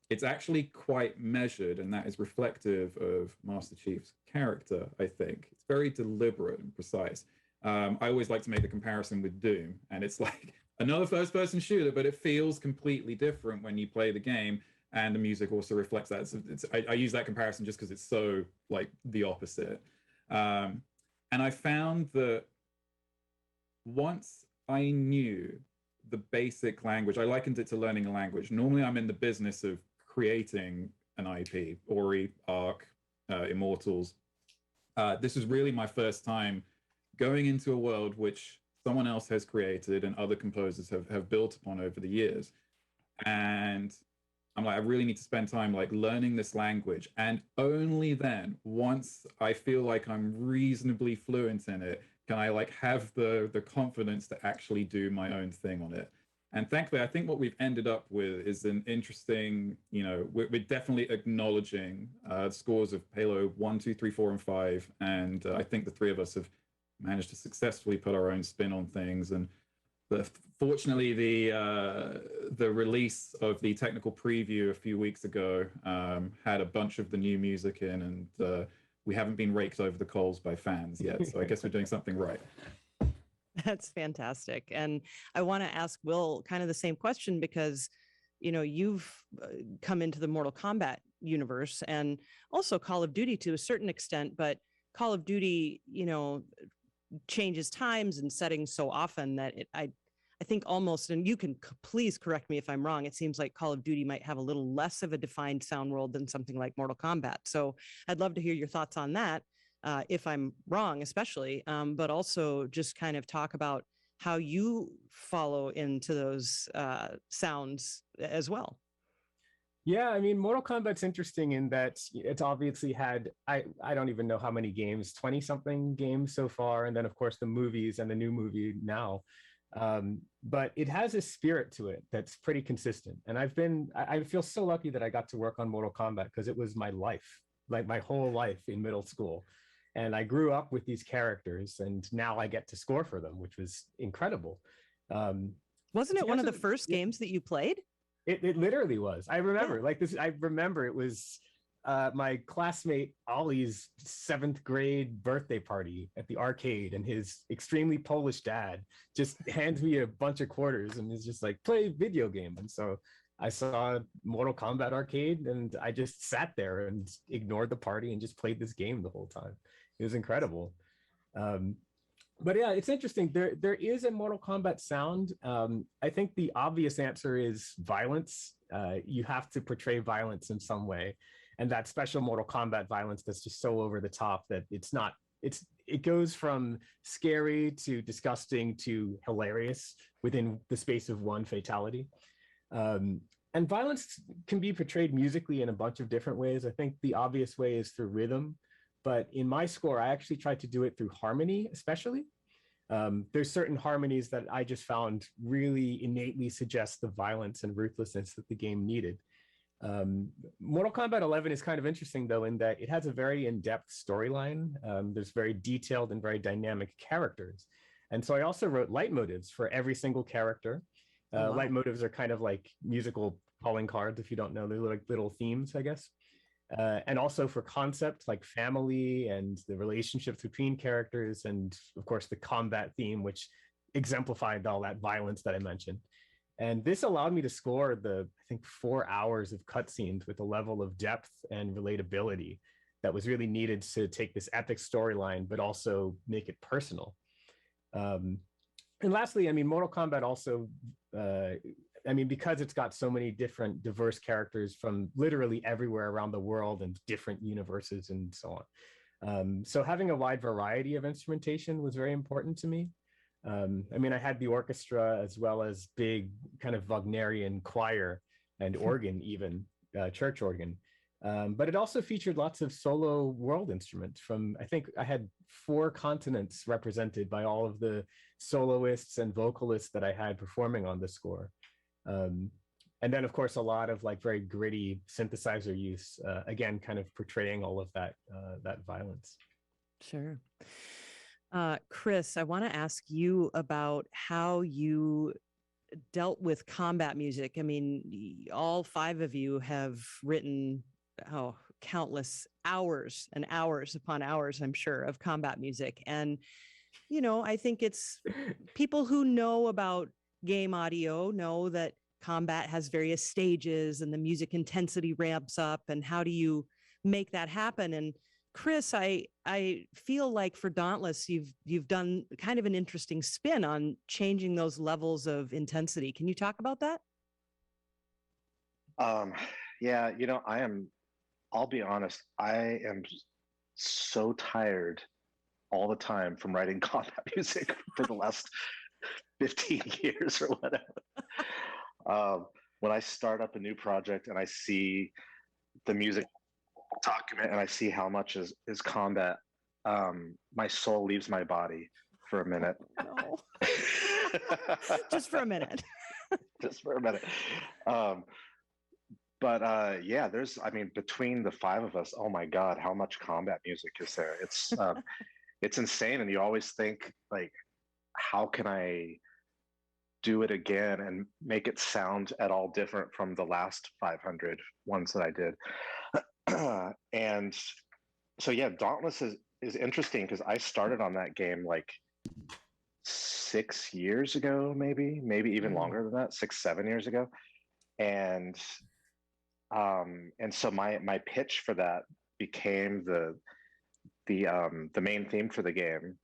It's actually quite measured, and that is reflective of Master Chief's character, I think. It's very deliberate and precise. I always like to make the comparison with Doom, and it's like another first-person shooter, but it feels completely different when you play the game, and the music also reflects that. So I use that comparison just because it's so like the opposite. And I found that once I knew the basic language, I likened it to learning a language. Normally, I'm in the business of creating an IP, Ori, Ark, Immortals. This is really my first time going into a world which someone else has created and other composers have built upon over the years. And I'm like, I really need to spend time like learning this language. And only then, once I feel like I'm reasonably fluent in it, can I like have the confidence to actually do my own thing on it. And thankfully, I think what we've ended up with is an interesting, you know, we're definitely acknowledging scores of Halo 1, 2, 3, 4, and 5. And I think the three of us have managed to successfully put our own spin on things. And fortunately, the release of the technical preview a few weeks ago had a bunch of the new music in, and we haven't been raked over the coals by fans yet. So I guess we're doing something right. That's fantastic. And I want to ask Will kind of the same question, because, you know, you've come into the Mortal Kombat universe and also Call of Duty to a certain extent, but Call of Duty, you know, changes times and settings so often that I think almost, and you can please correct me if I'm wrong, it seems like Call of Duty might have a little less of a defined sound world than something like Mortal Kombat. So I'd love to hear your thoughts on that, if I'm wrong, especially, but also just kind of talk about how you follow into those sounds as well. Yeah, I mean, Mortal Kombat's interesting in that it's obviously had, I don't even know how many games, 20 something games so far. And then of course the movies and the new movie now. But it has a spirit to it that's pretty consistent. And I feel so lucky that I got to work on Mortal Kombat because it was my life, like my whole life in middle school. And I grew up with these characters, and now I get to score for them, which was incredible. Wasn't it one of the first games that you played? It literally was. I remember like this. I remember it was my classmate Ollie's 7th grade birthday party at the arcade, and his extremely Polish dad just hands me a bunch of quarters and is just like, play video game. And so I saw Mortal Kombat Arcade, and I just sat there and ignored the party and just played this game the whole time. It was incredible. But yeah, it's interesting. There is a Mortal Kombat sound. I think the obvious answer is violence. You have to portray violence in some way, and that special Mortal Kombat violence that's just so over the top that it goes from scary to disgusting to hilarious within the space of one fatality. And violence can be portrayed musically in a bunch of different ways. I think the obvious way is through rhythm, but in my score, I actually tried to do it through harmony, especially. There's certain harmonies that I just found really innately suggest the violence and ruthlessness that the game needed. Mortal Kombat 11 is kind of interesting, though, in that it has a very in-depth storyline. There's very detailed and very dynamic characters. And so I also wrote leitmotifs for every single character. Oh, wow. Leitmotifs are kind of like musical calling cards, if you don't know. They're like little themes, I guess. And also for concepts like family and the relationships between characters, and of course the combat theme, which exemplified all that violence that I mentioned. And this allowed me to score I think 4 hours of cutscenes with a level of depth and relatability that was really needed to take this epic storyline, but also make it personal. And lastly, I mean, Mortal Kombat also, because it's got so many different diverse characters from literally everywhere around the world and different universes and so on. So having a wide variety of instrumentation was very important to me. I had the orchestra as well as big kind of Wagnerian choir and organ, even church organ. But it also featured lots of solo world instruments from, I think I had 4 continents represented by all of the soloists and vocalists that I had performing on the score. And then, of course, a lot of like very gritty synthesizer use, again, kind of portraying all of that violence. Sure. Chris, I want to ask you about how you dealt with combat music. I mean, all 5 of you have written countless hours and hours upon hours, I'm sure, of combat music. And, I think it's people who know about game audio know that combat has various stages and the music intensity ramps up, and how do you make that happen? And Chris, I feel like for Dauntless, you've done kind of an interesting spin on changing those levels of intensity. Can you talk about that? Yeah, I'll be honest, I am so tired all the time from writing combat music for the last 15 years or whatever. When I start up a new project and I see the music document and I see how much is combat, my soul leaves my body for a minute. No. Just for a minute. Just for a minute. Yeah, between the 5 of us, oh my God, how much combat music is there? It's insane. And you always think, like, how can I do it again and make it sound at all different from the last 500 ones that I did? And so, yeah, Dauntless is interesting because I started on that game like 6 years ago, maybe even longer than that, 6-7 years ago. And so my pitch for that became the main theme for the game,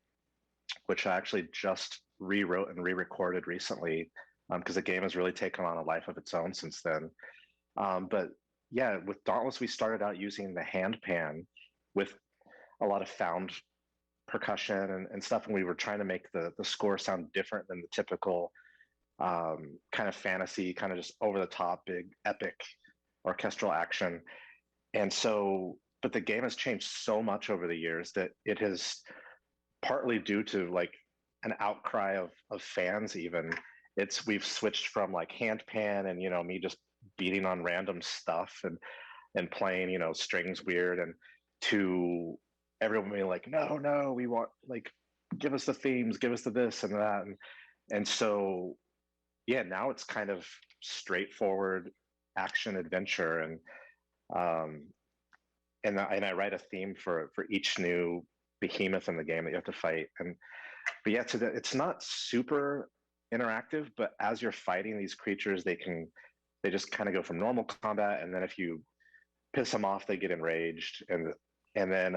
which I actually just rewrote and re-recorded recently, because the game has really taken on a life of its own since then. But yeah, with Dauntless, we started out using the hand pan with a lot of found percussion and stuff, and we were trying to make the score sound different than the typical kind of fantasy, kind of just over the top, big, epic orchestral action. And so, but the game has changed so much over the years that it has, partly due to like an outcry of fans even, we've switched from like hand pan and, me just beating on random stuff and playing, strings weird, and to everyone being like, no, we want, like, give us the themes, give us the this and that. And so, yeah, now it's kind of straightforward action adventure. And and I write a theme for each new behemoth in the game that you have to fight. But yeah, it's not super interactive, but as you're fighting these creatures, they just kind of go from normal combat, and then if you piss them off, they get enraged, and then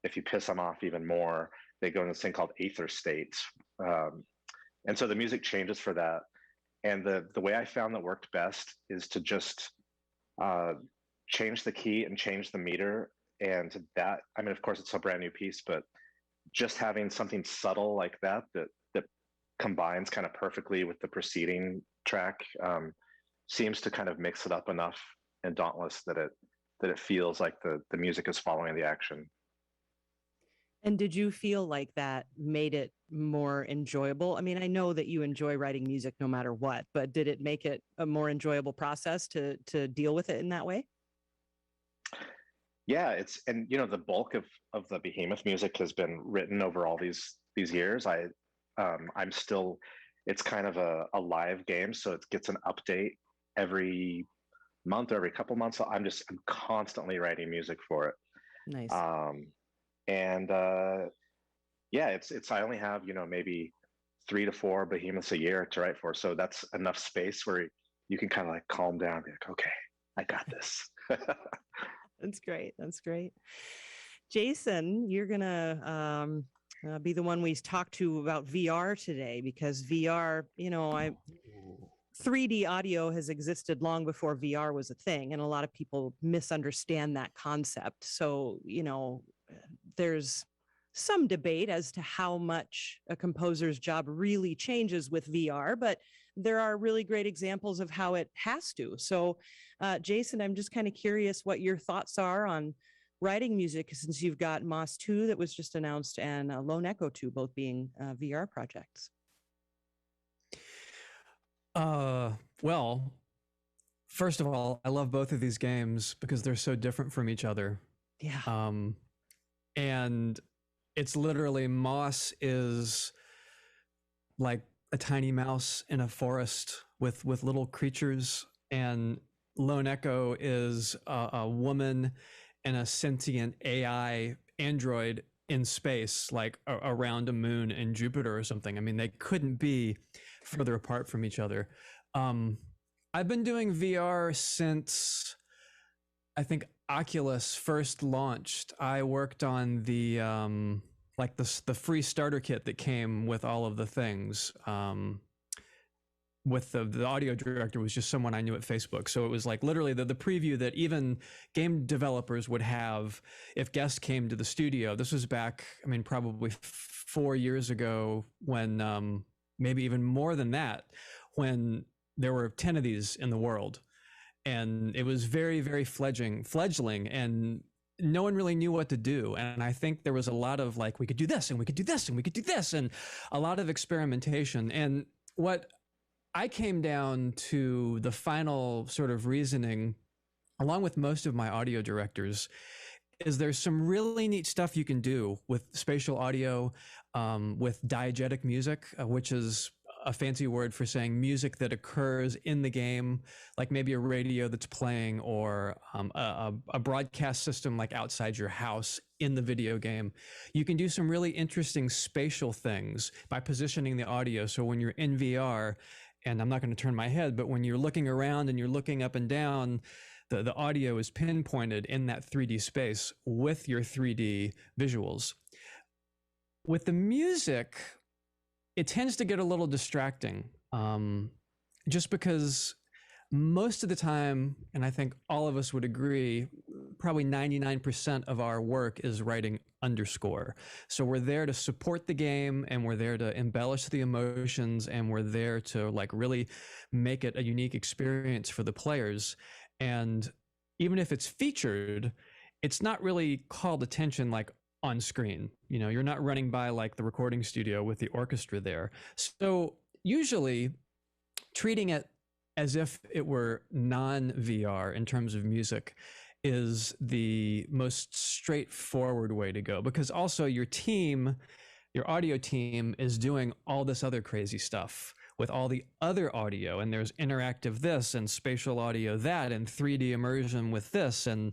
if you piss them off even more, they go in this thing called aether states, and so the music changes for that. And the way I found that worked best is to just change the key and change the meter, and that, I mean, of course, it's a brand new piece, but just having something subtle like that combines kind of perfectly with the preceding track seems to kind of mix it up enough in Dauntless that it feels like the music is following the action. And did you feel like that made it more enjoyable? I mean, I know that you enjoy writing music no matter what, but did it make it a more enjoyable process to deal with it in that way? Yeah, and the bulk of the Behemoth music has been written over all these years. I'm still, it's kind of a live game, so it gets an update every month or every couple months. So I'm constantly writing music for it. Nice. And yeah, it's I only have maybe 3 to 4 behemoths a year to write for, so that's enough space where you can kind of like calm down and be like, okay, I got this. That's great. That's great. Jason, you're gonna be the one we talk to about VR today, because VR, 3D audio has existed long before VR was a thing, and a lot of people misunderstand that concept. So, there's some debate as to how much a composer's job really changes with VR, but there are really great examples of how it has to. So, Jason, I'm just kind of curious what your thoughts are on writing music, since you've got Moss 2 that was just announced and Lone Echo 2 both being VR projects. Well, first of all, I love both of these games because they're so different from each other. Yeah. And it's literally, Moss is like a tiny mouse in a forest with little creatures, and Lone Echo is a woman and a sentient AI android in space, like around a moon in Jupiter or something. I mean, they couldn't be further apart from each other. I've been doing VR since I think Oculus first launched. I worked on the the free starter kit that came with all of the things. With the audio director was just someone I knew at Facebook. So it was like literally the preview that even game developers would have if guests came to the studio. This was back, I mean, probably 4 years ago, when maybe even more than that, when there were 10 of these in the world. And it was very, very fledgling, and no one really knew what to do. And I think there was a lot of like, we could do this and we could do this and we could do this, and a lot of experimentation. And what I came down to, the final sort of reasoning, along with most of my audio directors, is there's some really neat stuff you can do with spatial audio, with diegetic music, which is a fancy word for saying music that occurs in the game, like maybe a radio that's playing, or a broadcast system like outside your house in the video game. You can do some really interesting spatial things by positioning the audio. So when you're in VR, and I'm not going to turn my head, but when you're looking around and you're looking up and down, the audio is pinpointed in that 3D space with your 3D visuals. With the music, it tends to get a little distracting, just because most of the time, and I think all of us would agree, probably 99% of our work is writing underscore. So we're there to support the game, and we're there to embellish the emotions, and we're there to like really make it a unique experience for the players. And even if it's featured, it's not really called attention like on screen. You're not running by like the recording studio with the orchestra there. So usually treating it as if it were non-VR in terms of music is the most straightforward way to go, because also your audio team is doing all this other crazy stuff with all the other audio, and there's interactive this and spatial audio that and 3D immersion with this, and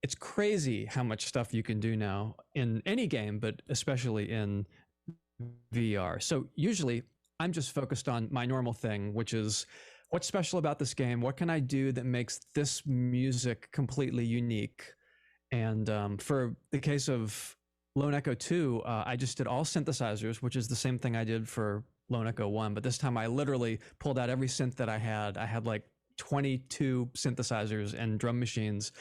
it's crazy how much stuff you can do now in any game, but especially in VR. So usually I'm just focused on my normal thing, which is what's special about this game? What can I do that makes this music completely unique? And for the case of Lone Echo 2, I just did all synthesizers, which is the same thing I did for Lone Echo 1. But this time I literally pulled out every synth that I had. I had like 22 synthesizers and drum machines.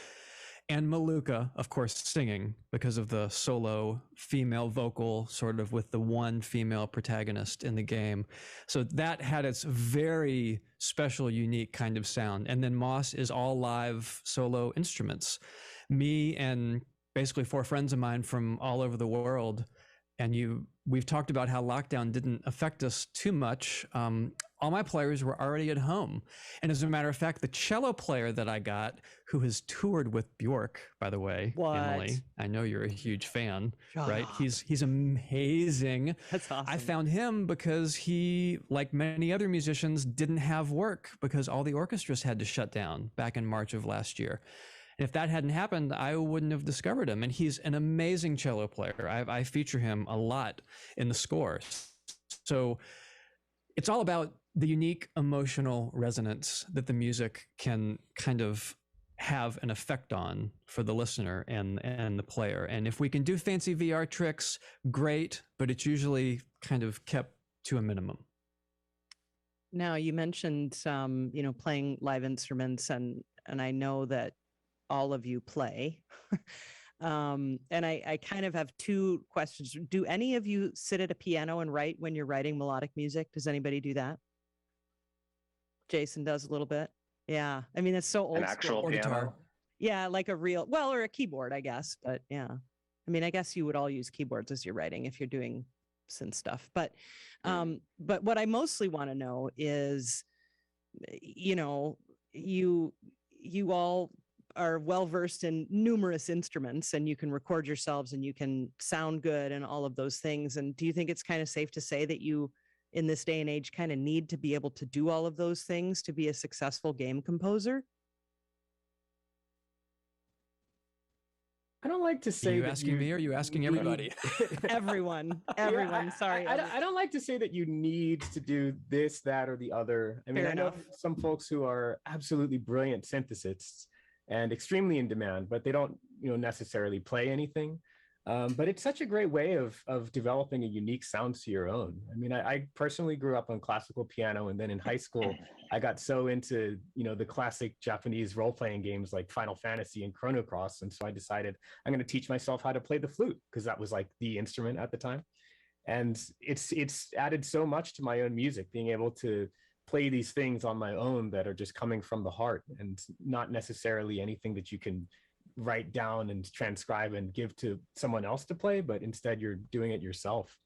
And Maluka, of course, singing because of the solo female vocal, sort of with the one female protagonist in the game. So that had its very special, unique kind of sound. And then Moss is all live solo instruments. Me and basically 4 friends of mine from all over the world. And we've talked about how lockdown didn't affect us too much. All my players were already at home. And as a matter of fact, the cello player that I got, who has toured with Bjork, by the way, Emily, I know you're a huge fan, right? He's amazing. That's awesome. I found him because he, like many other musicians, didn't have work because all the orchestras had to shut down back in March of last year. And if that hadn't happened, I wouldn't have discovered him. And he's an amazing cello player. I feature him a lot in the scores. So it's all about the unique emotional resonance that the music can kind of have an effect on for the listener and the player. And if we can do fancy VR tricks, great, but it's usually kind of kept to a minimum. Now, you mentioned playing live instruments, and I know that all of you play. And I kind of have 2 questions. Do any of you sit at a piano and write when you're writing melodic music? Does anybody do that? Jason does a little bit. Yeah. I mean, it's so old An actual school. piano? Guitar. Yeah, like a real, or a keyboard, I guess. But yeah. I mean, I guess you would all use keyboards as you're writing if you're doing synth stuff. But what I mostly want to know is, you all are well versed in numerous instruments, and you can record yourselves and you can sound good and all of those things. And do you think it's kind of safe to say that you, in this day and age, kind of need to be able to do all of those things to be a successful game composer? I don't like to say. Are you asking me or are you asking everybody? Everyone. Sorry. I don't like to say that you need to do this, that, or the other. I mean, Fair I know enough. some folks who are absolutely brilliant synthesists and extremely in demand, but they don't, necessarily play anything. But it's such a great way of developing a unique sound to your own. I mean, I personally grew up on classical piano, and then in high school, I got so into, the classic Japanese role-playing games like Final Fantasy and Chrono Cross. And so I decided I'm going to teach myself how to play the flute, because that was like the instrument at the time. And it's added so much to my own music, being able to play these things on my own that are just coming from the heart and not necessarily anything that you can write down and transcribe and give to someone else to play, but instead you're doing it yourself.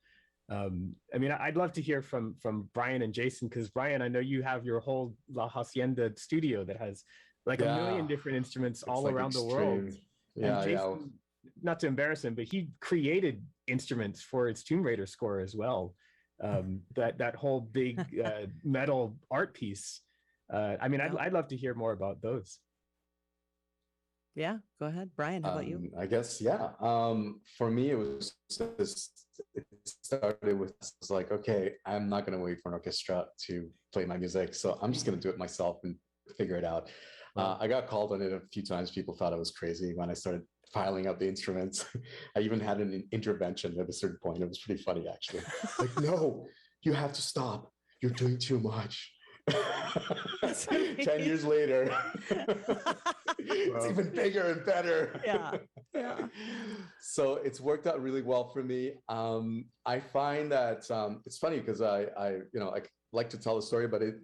I mean, I'd love to hear from Brian and Jason, because Brian, I know you have your whole La Hacienda studio that has like a million different instruments all like around the world. Yeah, and Jason, not to embarrass him, but he created instruments for its Tomb Raider score as well. That whole big metal art piece. I mean, I'd love to hear more about those. Yeah, go ahead, Brian. How about you? I guess, yeah. For me, it started with, like, okay, I'm not going to wait for an orchestra to play my music, so I'm just going to do it myself and figure it out. I got called on it a few times. People thought I was crazy when I started filing out the instruments. I even had an intervention at a certain point. It was pretty funny, actually. Like, no, you have to stop. You're doing too much. 10 years later, it's even bigger and better. Yeah. So it's worked out really well for me. I find that it's funny because I like to tell a story, but it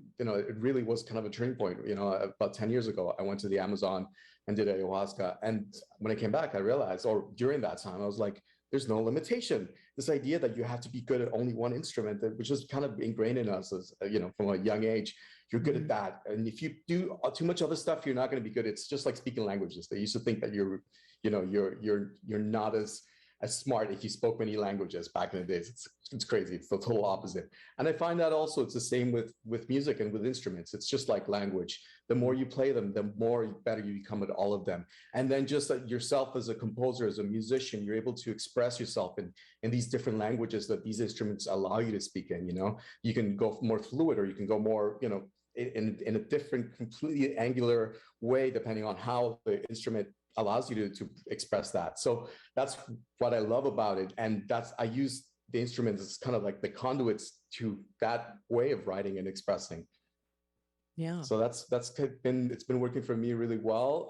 really was kind of a turning point. About 10 years ago, I went to the Amazon and did ayahuasca. And when I came back, I realized, or during that time, I was like, there's no limitation. This idea that you have to be good at only one instrument, which is kind of ingrained in us as, from a young age, you're good at that. And if you do too much other stuff, you're not going to be good. It's just like speaking languages. They used to think that you're not as as smart if you spoke many languages back in the days. It's crazy. It's the total opposite. And I find that also it's the same with music and with instruments. It's just like language. The more you play them, the more better you become at all of them. And then just yourself as a composer, as a musician, you're able to express yourself in these different languages that these instruments allow you to speak in. You know, you can go more fluid, or you can go more, you know, in a different, completely angular way, depending on how the instrument allows you to express that. So that's what I love about it. And I use the instruments as kind of like the conduits to that way of writing and expressing. Yeah. So it's been working for me really well.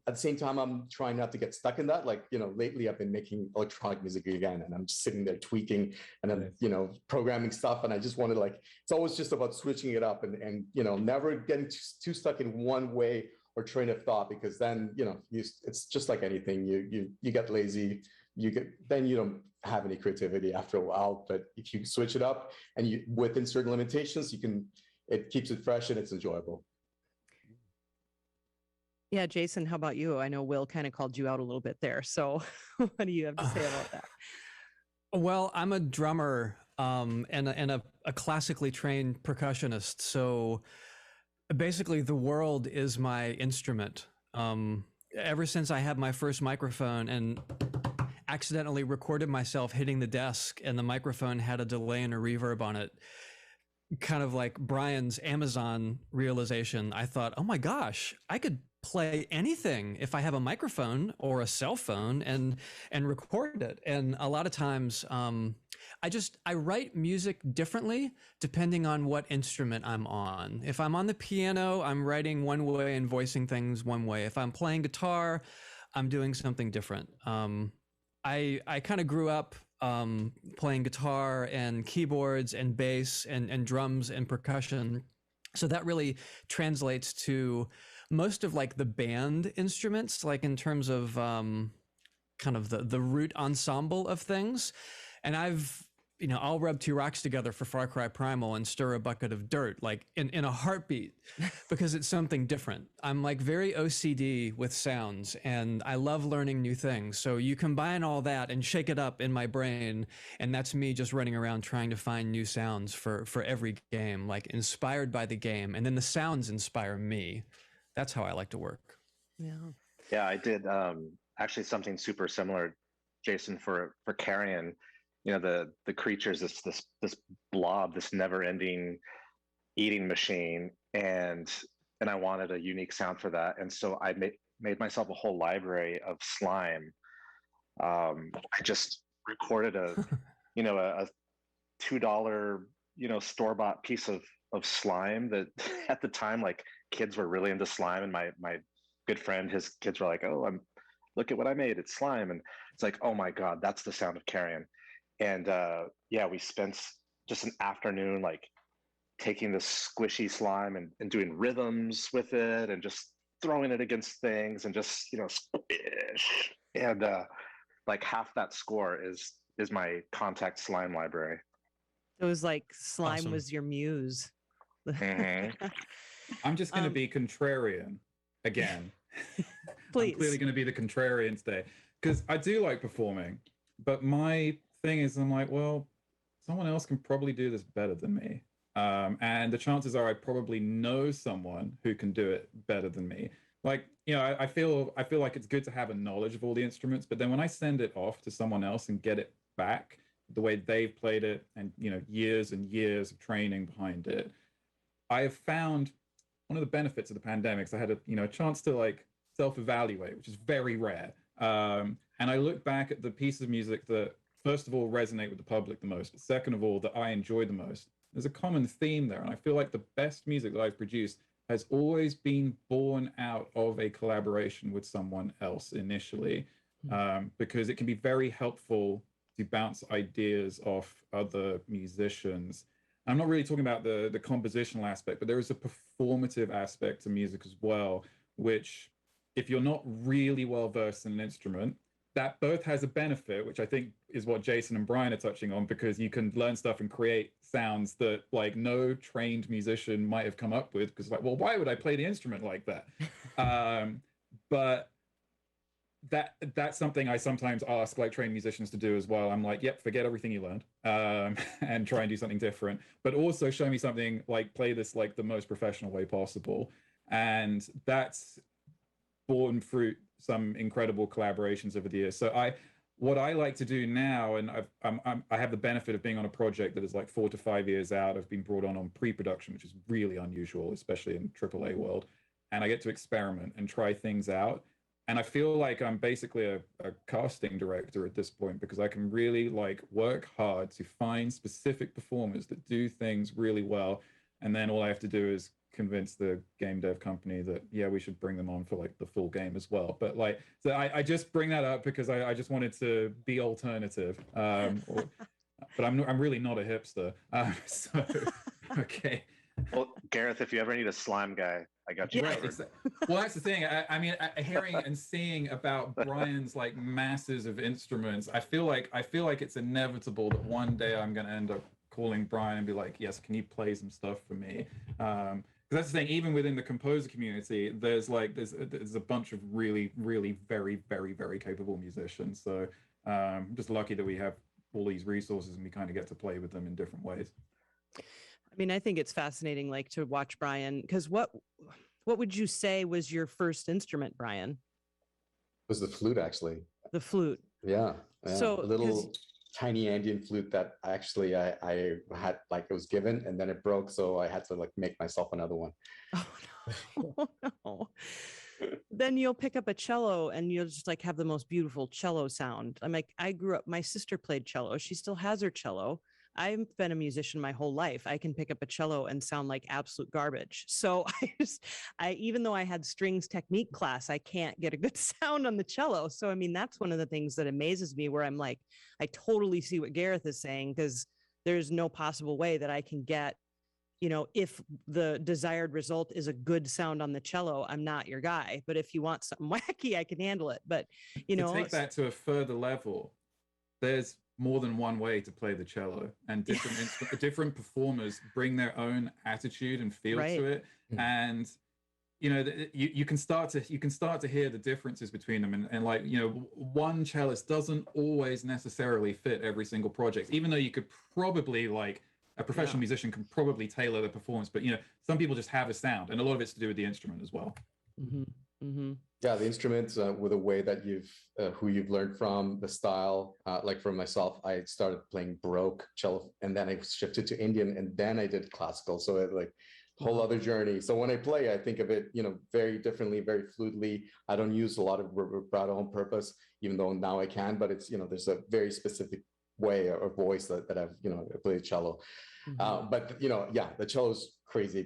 At the same time, I'm trying not to get stuck in that. Like, you know, lately I've been making electronic music again, and I'm just sitting there tweaking and I'm, you know, programming stuff. And I just wanted, like, it's always just about switching it up and you know, never getting too stuck in one way or train of thought, because then, you know, it's just like anything. You get lazy, then you don't have any creativity after a while. But if you switch it up and you within certain limitations, it keeps it fresh and it's enjoyable. Yeah, Jason, how about you? I know Will kind of called you out a little bit there. So what do you have to say about that? Well, I'm a drummer and a classically trained percussionist. So basically, the world is my instrument. Ever since I had my first microphone and accidentally recorded myself hitting the desk, and the microphone had a delay and a reverb on it, kind of like Brian's Amazon realization, I thought, oh my gosh, I could play anything if I have a microphone or a cell phone and record it. And a lot of times, I write music differently depending on what instrument I'm on. If I'm on the piano, I'm writing one way and voicing things one way. If I'm playing guitar, I'm doing something different. I kind of grew up playing guitar and keyboards and bass and drums and percussion. So that really translates to most of like the band instruments, like in terms of kind of the root ensemble of things. And I'll rub two rocks together for Far Cry Primal and stir a bucket of dirt, like in a heartbeat, because it's something different. I'm like very OCD with sounds, and I love learning new things. So you combine all that and shake it up in my brain, and that's me just running around trying to find new sounds for every game, like inspired by the game, and then the sounds inspire me. That's how I like to work. Yeah, I did actually something super similar, Jason, for Carrion. You know, the creatures, this blob, this never-ending eating machine, and I wanted a unique sound for that, and so I made myself a whole library of slime. I just recorded a $2 store-bought piece of slime that at the time, like, kids were really into slime, and my good friend, his kids were like, oh, look at what I made, it's slime, and it's like, oh my god, that's the sound of Carrion. And we spent just an afternoon like taking this squishy slime and doing rhythms with it and just throwing it against things and just, squish. And like half that score is my Contact slime library. It was like slime Awesome. was your muse. Mm-hmm. I'm just going to be contrarian again. Please. I'm clearly going to be the contrarian today, because I do like performing, but my thing is, I'm like, well, someone else can probably do this better than me, and the chances are I probably know someone who can do it better than me. Like, I feel like it's good to have a knowledge of all the instruments, but then when I send it off to someone else and get it back the way they've played it, and years and years of training behind it, I have found one of the benefits of the pandemic is I had a chance to like self-evaluate, which is very rare, and I look back at the pieces of music that first of all resonate with the public the most, but second of all that I enjoy the most. There's a common theme there, and I feel like the best music that I've produced has always been born out of a collaboration with someone else initially, because it can be very helpful to bounce ideas off other musicians. I'm not really talking about the compositional aspect, but there is a performative aspect to music as well, which if you're not really well versed in an instrument, that both has a benefit, which I think is what Jason and Brian are touching on, because you can learn stuff and create sounds that like no trained musician might have come up with, because like, well, why would I play the instrument like that? But that's something I sometimes ask like trained musicians to do as well. I'm like, yep, forget everything you learned, and try and do something different, but also show me something, like play this like the most professional way possible. And that's borne fruit some incredible collaborations over the years. So what I like to do now, and I have the benefit of being on a project that is like 4 to 5 years out. I've been brought on pre-production, which is really unusual, especially in AAA world. And I get to experiment and try things out. And I feel like I'm basically a casting director at this point, because I can really like work hard to find specific performers that do things really well. And then all I have to do is convince the game dev company that, yeah, we should bring them on for like the full game as well. But like, so I just bring that up because I just wanted to be alternative. But I'm really not a hipster. So, okay. Well, Gareth, if you ever need a slime guy, I got you covered. Well, that's the thing. I mean, hearing and seeing about Brian's like masses of instruments, I feel like it's inevitable that one day I'm going to end up calling Brian and be like, yes, can you play some stuff for me? Because that's the thing. Even within the composer community, there's a bunch of really, really, very, very, very capable musicians. So I'm just lucky that we have all these resources and we kind of get to play with them in different ways. I mean, I think it's fascinating, like to watch Brian, because what would you say was your first instrument, Brian? It was the flute, actually. The flute. Yeah. So a little tiny Andean flute that actually I had, like, it was given and then it broke, so I had to like make myself another one. Oh no. Then you'll pick up a cello and you'll just like have the most beautiful cello sound. I'm like, I grew up, my sister played cello. She still has her cello. I've been a musician my whole life. I can pick up a cello and sound like absolute garbage. So even though I had strings technique class, I can't get a good sound on the cello. So, I mean, that's one of the things that amazes me, where I'm like, I totally see what Gareth is saying, because there's no possible way that I can get, if the desired result is a good sound on the cello, I'm not your guy. But if you want something wacky, I can handle it. But, to take that to a further level, there's more than one way to play the cello, and different performers bring their own attitude and feel to it. And you can start to hear the differences between them, and like, one cellist doesn't always necessarily fit every single project, even though you could probably, like, a professional musician can probably tailor the performance, but some people just have a sound, and a lot of it's to do with the instrument as well. Yeah, the instruments with the way that who you've learned from, the style. Like for myself, I started playing Baroque cello, and then I shifted to Indian, and then I did classical. So it like whole other journey. So when I play, I think of it, very differently, very fluidly. I don't use a lot of vibrato on purpose, even though now I can. But it's there's a very specific way or voice that I've played cello. But the cello is crazy,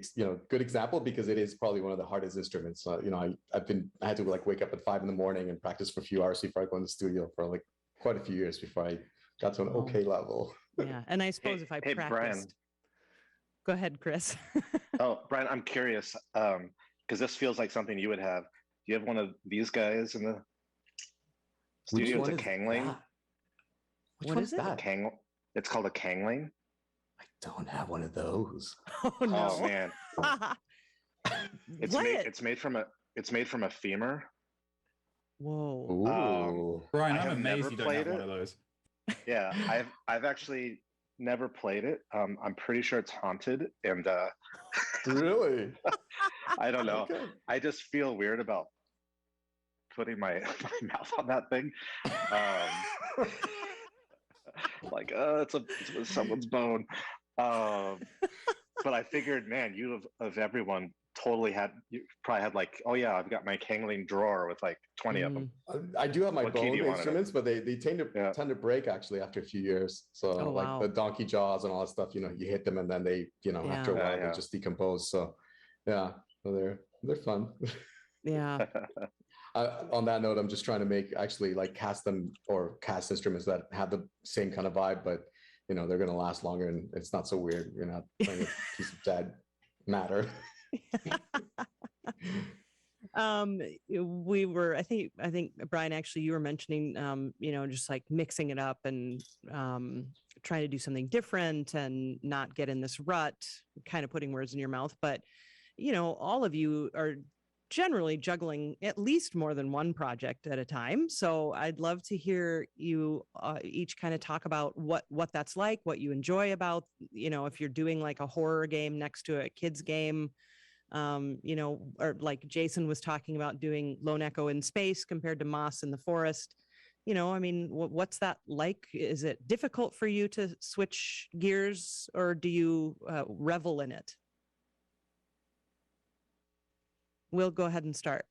good example, because it is probably one of the hardest instruments. I had to like wake up at 5 a.m. and practice for a few hours before I go in the studio for like quite a few years before I got to an okay level. Yeah, and I suppose if I practiced. Brian. Go ahead, Chris. Oh, Brian, I'm curious, because this feels like something you would have. Do you have one of these guys in the studio? It's a Kangling. What is it? It's called a Kangling. I don't have one of those. Oh no! Oh man! It's made from a femur. Whoa! Brian, I'm amazed you don't have one of those. Yeah, I've actually never played it. I'm pretty sure it's haunted, and really, I don't know. Okay. I just feel weird about putting my mouth on that thing. Like, it's someone's bone. But I figured, man, you of everyone you probably had like, oh yeah, I've got my Kangling drawer with like 20 of them. I do have my bone instruments, but they tend to break actually after a few years. So the donkey jaws and all that stuff, you hit them and then they, after a while they just decompose. So yeah, so they're fun. Yeah. On that note, I'm just trying to make actually like cast instruments that have the same kind of vibe, but they're going to last longer and it's not so weird. You're not playing a piece of dead matter. We were, I think Brian, actually, you were mentioning, just like mixing it up and trying to do something different and not get in this rut, kind of putting words in your mouth. But, all of you are generally juggling at least more than one project at a time. So I'd love to hear you each kind of talk about what that's like, what you enjoy about, if you're doing like a horror game next to a kids game, or like Jason was talking about doing Lone Echo in space compared to Moss in the forest. I mean, what's that like? Is it difficult for you to switch gears, or do you revel in it? We'll go ahead and start.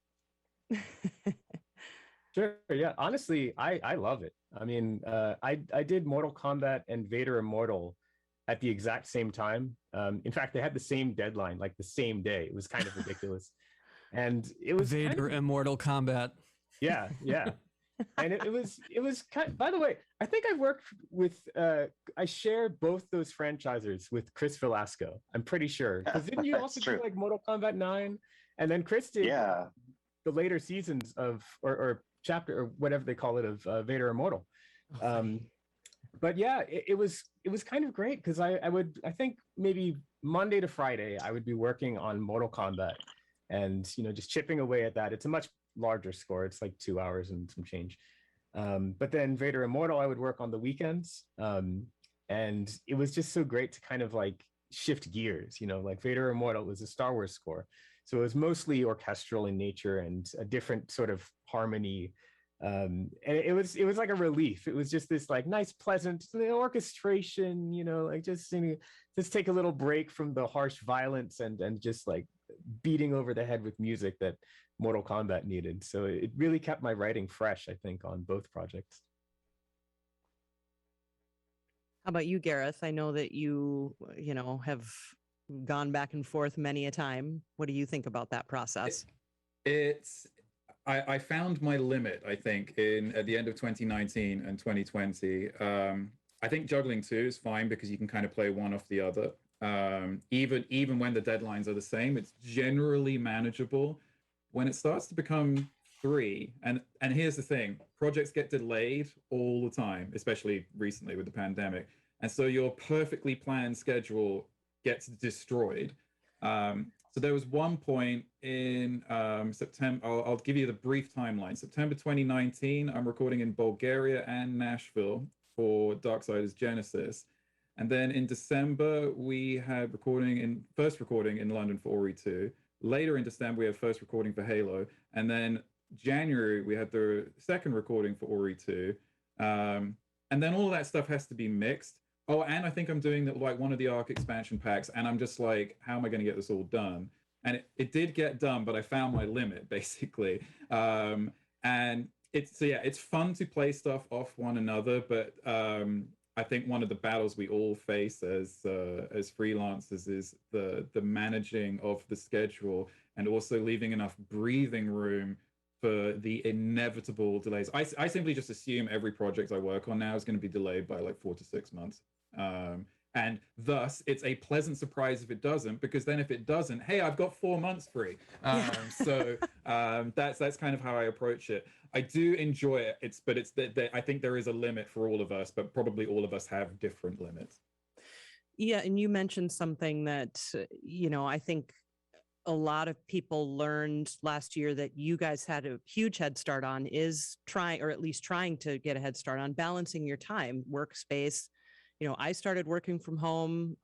Sure. Yeah. Honestly, I love it. I mean, I did Mortal Kombat and Vader Immortal at the exact same time. In fact, they had the same deadline, like the same day. It was kind of ridiculous, and it was Vader Immortal Combat. Yeah, yeah. And it was kind. By the way, I think I've worked with. I share both those franchises with Chris Velasco. I'm pretty sure. Because didn't you also do like Mortal Kombat 9? And then Chris did the later seasons of or chapter or whatever they call it of Vader Immortal. But yeah, it was kind of great because I think maybe Monday to Friday I would be working on Mortal Kombat and just chipping away at that. It's a much larger score. It's like 2 hours and some change. But then Vader Immortal I would work on the weekends. And it was just so great to kind of like shift gears, like Vader Immortal was a Star Wars score. So it was mostly orchestral in nature and a different sort of harmony. And it was like a relief. It was just this like nice, pleasant orchestration, like just take a little break from the harsh violence and just like beating over the head with music that Mortal Kombat needed. So it really kept my writing fresh, I think, on both projects. How about you, Gareth? I know that you have gone back and forth many a time. What do you think about that process? I found my limit, I think, at the end of 2019 and 2020. I think juggling 2 is fine because you can kind of play one off the other. Even when the deadlines are the same, it's generally manageable. When it starts to become 3, and here's the thing, projects get delayed all the time, especially recently with the pandemic. And so your perfectly planned schedule gets destroyed. So there was one point in September, I'll give you the brief timeline. September 2019, I'm recording in Bulgaria and Nashville for Darksiders Genesis. And then in December, we had first recording in London for Ori 2. Later in December, we had first recording for Halo. And then January, we had the second recording for Ori 2. And then all of that stuff has to be mixed. Oh, and I think I'm doing one of the Arc expansion packs, and I'm just like, how am I going to get this all done? And it did get done, but I found my limit basically. And it's fun to play stuff off one another, but I think one of the battles we all face as freelancers is the managing of the schedule and also leaving enough breathing room for the inevitable delays. I simply just assume every project I work on now is going to be delayed by like 4 to 6 months. And thus, it's a pleasant surprise if it doesn't, because then if it doesn't, hey, I've got 4 months free. So that's kind of how I approach it. I do enjoy it. I think there is a limit for all of us, but probably all of us have different limits. Yeah, and you mentioned something that I think a lot of people learned last year that you guys had a huge head start on is trying to get a head start on balancing your time, workspace. I started working from home,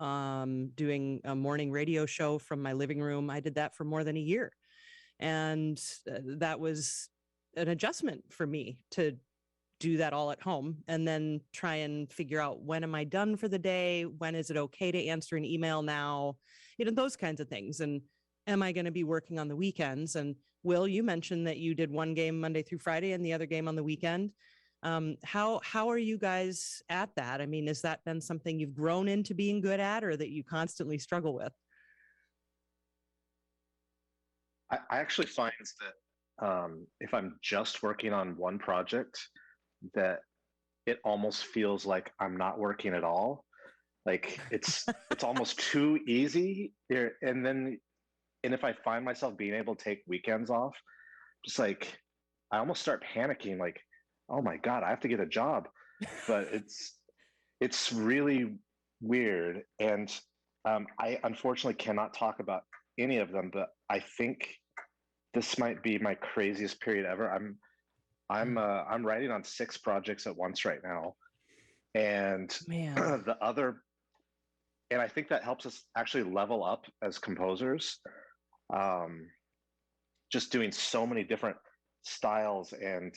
doing a morning radio show from my living room. I did that for more than a year. And that was an adjustment for me to do that all at home and then try and figure out, when am I done for the day? When is it okay to answer an email now? Those kinds of things. And am I going to be working on the weekends? And Will, you mentioned that you did one game Monday through Friday and the other game on the weekend. How are you guys at that? I mean, has that been something you've grown into being good at, or that you constantly struggle with? I actually find that if I'm just working on one project, that it almost feels like I'm not working at all. Like it's almost too easy. And if I find myself being able to take weekends off, just like I almost start panicking, like, oh my God, I have to get a job. But it's really weird. And I unfortunately cannot talk about any of them, but I think this might be my craziest period ever. I'm writing on 6 projects at once right now, and Man. the other, and I think that helps us actually level up as composers. Just doing so many different styles and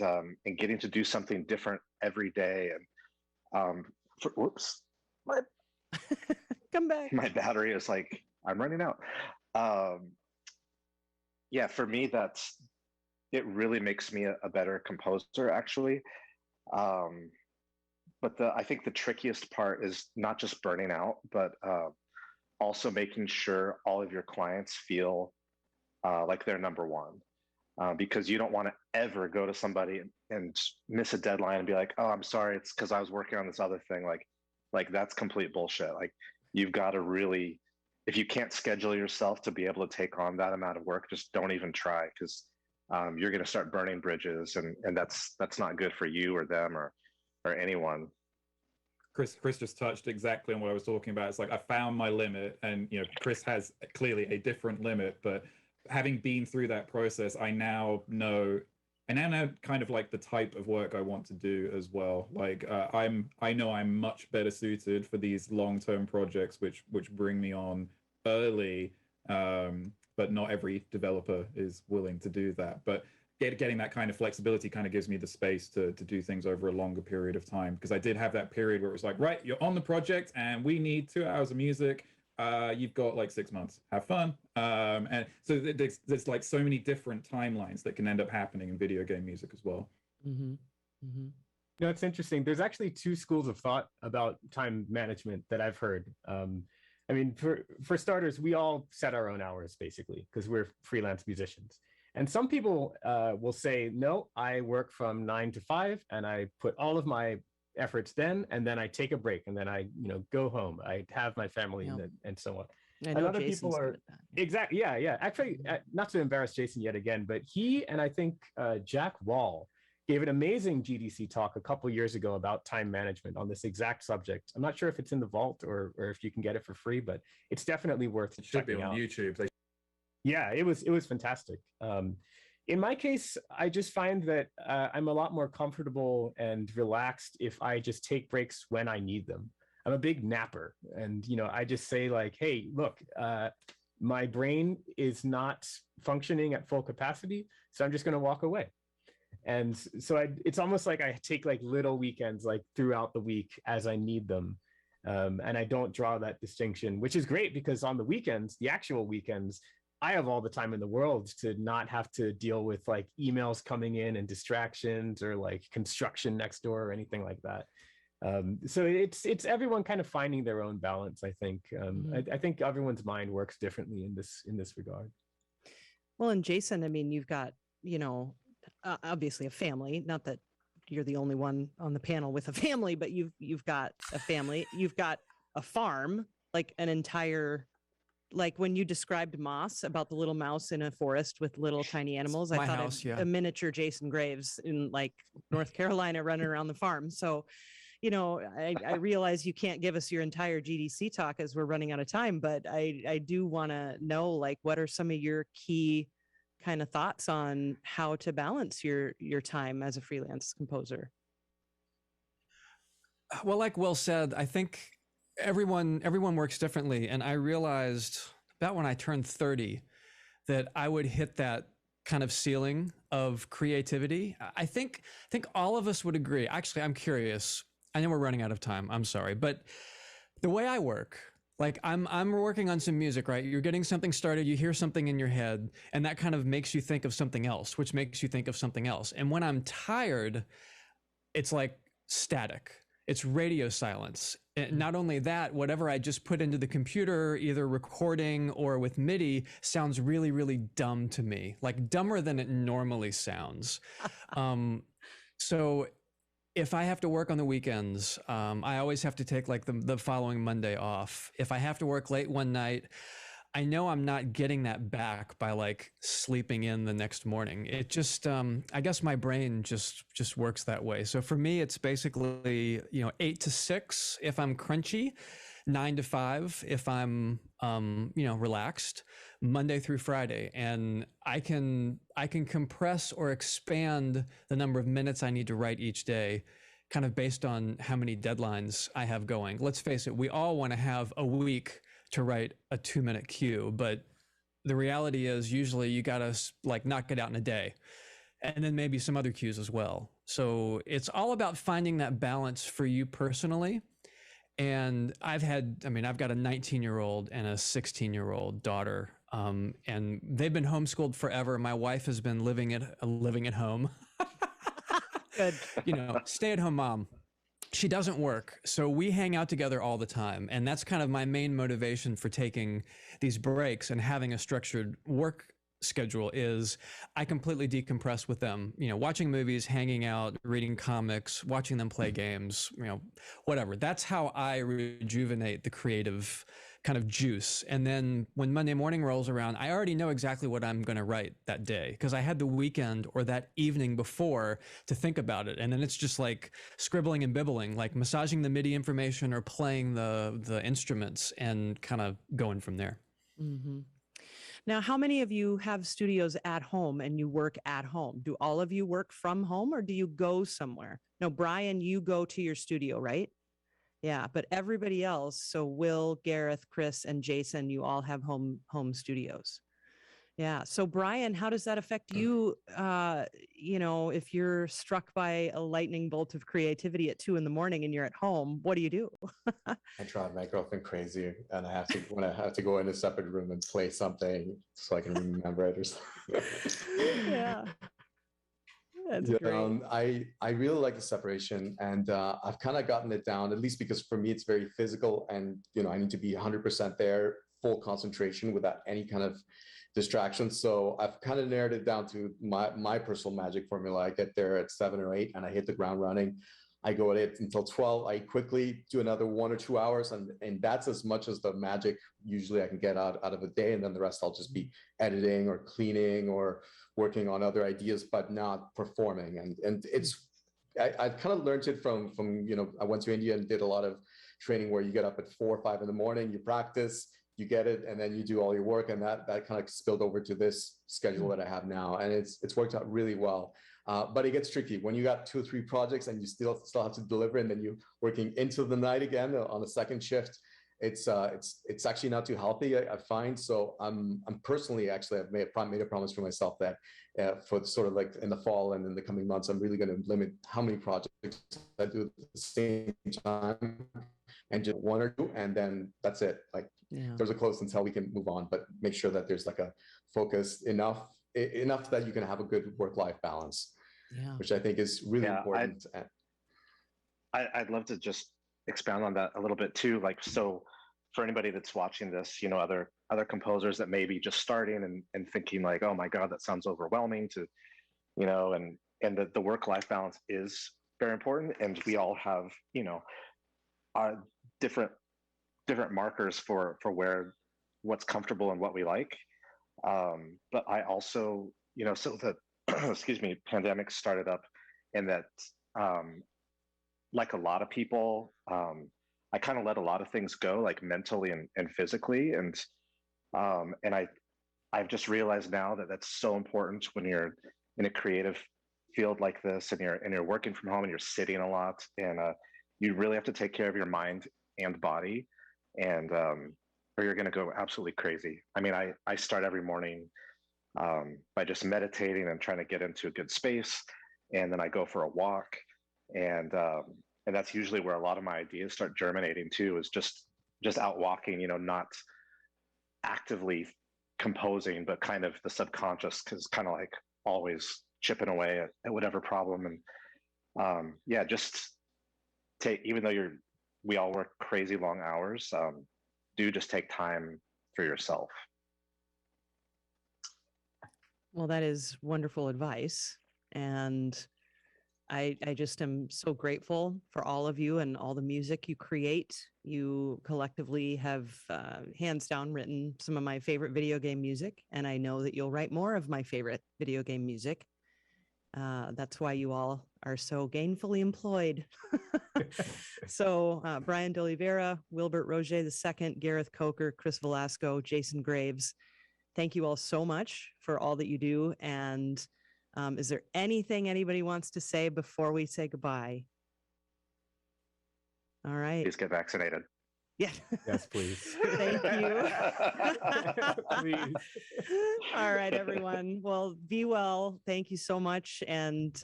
getting to do something different every day. And whoops, come back. My battery is like, I'm running out. Yeah, for me, it really makes me a better composer, actually. But I think the trickiest part is not just burning out, but also making sure all of your clients feel like they're number one. Because you don't want to ever go to somebody and miss a deadline and be like, oh, I'm sorry, it's because I was working on this other thing. Like that's complete bullshit. Like you've got to really, if you can't schedule yourself to be able to take on that amount of work, just don't even try, because you're going to start burning bridges, and that's not good for you or them or anyone. Chris just touched exactly on what I was talking about. It's like I found my limit, and Chris has clearly a different limit, but having been through that process, I now know kind of like the type of work I want to do as well. Like I know I'm much better suited for these long-term projects which bring me on early, but not every developer is willing to do that. But getting that kind of flexibility kind of gives me the space to do things over a longer period of time, because I did have that period where it was like, right, you're on the project and we need 2 hours of music. You've got like 6 months, have fun. And so there's like so many different timelines that can end up happening in video game music as well. Mm-hmm. Mm-hmm. No, it's interesting. There's actually 2 schools of thought about time management that I've heard. I mean, for starters, we all set our own hours basically because we're freelance musicians. And some people will say, no, I work from 9 to 5 and I put all of my efforts then, and then I take a break, and then I go home. I have my family and so on. I know Jason's good at that. Exactly. Yeah. Actually, not to embarrass Jason yet again, but he and I think Jack Wall gave an amazing GDC talk a couple years ago about time management on this exact subject. I'm not sure if it's in the vault or if you can get it for free, but it's definitely worth it. Should be on out. YouTube. Yeah, it was fantastic. In my case, I just find that I'm a lot more comfortable and relaxed if I just take breaks when I need them. I'm a big napper, and I just say like, hey, look, my brain is not functioning at full capacity, so I'm just going to walk away. And so it's almost like I take like little weekends like throughout the week as I need them. And I don't draw that distinction, which is great because on the weekends, the actual weekends, I have all the time in the world to not have to deal with like emails coming in and distractions or like construction next door or anything like that. So it's everyone kind of finding their own balance. I think I think everyone's mind works differently in this regard. Well, and Jason, I mean, you've got obviously a family. Not that you're the only one on the panel with a family, but you've got a family. You've got a farm, like an entire. Like when you described Moss about the little mouse in a forest with little tiny animals, I thought a miniature Jason Graves in like North Carolina running around the farm. So, I realize you can't give us your entire GDC talk as we're running out of time, but I do want to know, like, what are some of your key kind of thoughts on how to balance your time as a freelance composer? Well, like Will said, I think everyone works differently, and I realized about when I turned 30 that I would hit that kind of ceiling of creativity. I think all of us would agree. Actually, I'm curious. I know we're running out of time. I'm sorry, but the way I work, like I'm working on some music, right? You're getting something started, you hear something in your head, and that kind of makes you think of something else, which makes you think of something else. And when I'm tired, it's like static. It's radio silence. And not only that, whatever I just put into the computer, either recording or with MIDI, sounds really, really dumb to me, like dumber than it normally sounds. So if I have to work on the weekends, I always have to take like the following Monday off. If I have to work late one night, I know I'm not getting that back by like sleeping in the next morning. It just, I guess my brain just works that way. So for me, it's basically, 8 to 6 if I'm crunchy, 9 to 5 if I'm relaxed, Monday through Friday, and I can compress or expand the number of minutes I need to write each day kind of based on how many deadlines I have going. Let's face it, we all want to have a week to write a 2-minute queue, but the reality is usually you got to like knock it out in a day, and then maybe some other queues as well. So it's all about finding that balance for you personally. And I've got a 19-year-old and a 16-year-old daughter, and they've been homeschooled forever. My wife has been living at home. Good. Stay-at-home mom. She doesn't work, so we hang out together all the time, and that's kind of my main motivation for taking these breaks and having a structured work schedule is I completely decompress with them, watching movies, hanging out, reading comics, watching them play games, whatever. That's how I rejuvenate the creative kind of juice. And then when Monday morning rolls around, I already know exactly what I'm going to write that day because I had the weekend or that evening before to think about it. And then it's just like scribbling and bibbling, like massaging the MIDI information or playing the instruments and kind of going from there. Mm-hmm. Now, how many of you have studios at home and you work at home? Do all of you work from home or do you go somewhere? No, Brian, you go to your studio, right? Yeah, but everybody else, so Will, Gareth, Chris, and Jason, you all have home studios. Yeah. So Brian, how does that affect you? If you're struck by a lightning bolt of creativity at 2 a.m. and you're at home, what do? I drive my girlfriend crazy, and I have to go in a separate room and play something so I can remember it or something. Yeah. That's Yeah, great. I really like the separation, and I've kind of gotten it down, at least because for me it's very physical, and I need to be 100% there, full concentration without any kind of distractions. So I've kind of narrowed it down to my personal magic formula. I get there at 7 or 8, and I hit the ground running. I go at it until 12. I quickly do another 1 or 2 hours, and that's as much as the magic usually I can get out of a day, and then the rest I'll just be editing or cleaning or working on other ideas, but not performing. And I've kind of learned it from I went to India and did a lot of training where you get up at 4 or 5 in the morning, you practice, you get it, and then you do all your work, and that kind of spilled over to this schedule that I have now, and it's worked out really well. But it gets tricky when you got 2 or 3 projects and you still have to deliver, and then you're working into the night again on a second shift. It's actually not too healthy, I find. So I'm personally I've made a promise for myself that for sort of like in the fall and in the coming months, I'm really going to limit how many projects I do at the same time, and just 1 or 2, and then that's it. Like there's a close until we can move on, but make sure that there's like a focus enough that you can have a good work-life balance, which I think is really important. I'd love to just expound on that a little bit too. Like, so for anybody that's watching this, other composers that may be just starting and thinking like, oh my God, that sounds overwhelming to, and the work-life balance is very important. And we all have, different markers for what's comfortable and what we like. But I also, so the, excuse me, pandemic started up, and that, like a lot of people, I kind of let a lot of things go, like mentally and physically. And I've just realized now that that's so important when you're in a creative field like this, and you're working from home and you're sitting a lot, and you really have to take care of your mind and body, and or you're going to go absolutely crazy. I mean, I start every morning by just meditating and trying to get into a good space, and then I go for a walk, and that's usually where a lot of my ideas start germinating too, is just out walking, not actively composing, but kind of the subconscious, because kind of like always chipping away at whatever problem. And just even though we all work crazy long hours, do just take time for yourself. Well, that is wonderful advice. And I just am so grateful for all of you and all the music you create. You collectively have hands down written some of my favorite video game music, and I know that you'll write more of my favorite video game music. That's why you all are so gainfully employed. So Brian D'Oliveira, Wilbert Roger II, Gareth Coker, Chris Velasco, Jason Graves, thank you all so much for all that you do. And is there anything anybody wants to say before we say goodbye? All right. Please get vaccinated. Yeah. Yes, please. Thank you. Please. All right, everyone. Well, be well. Thank you so much. And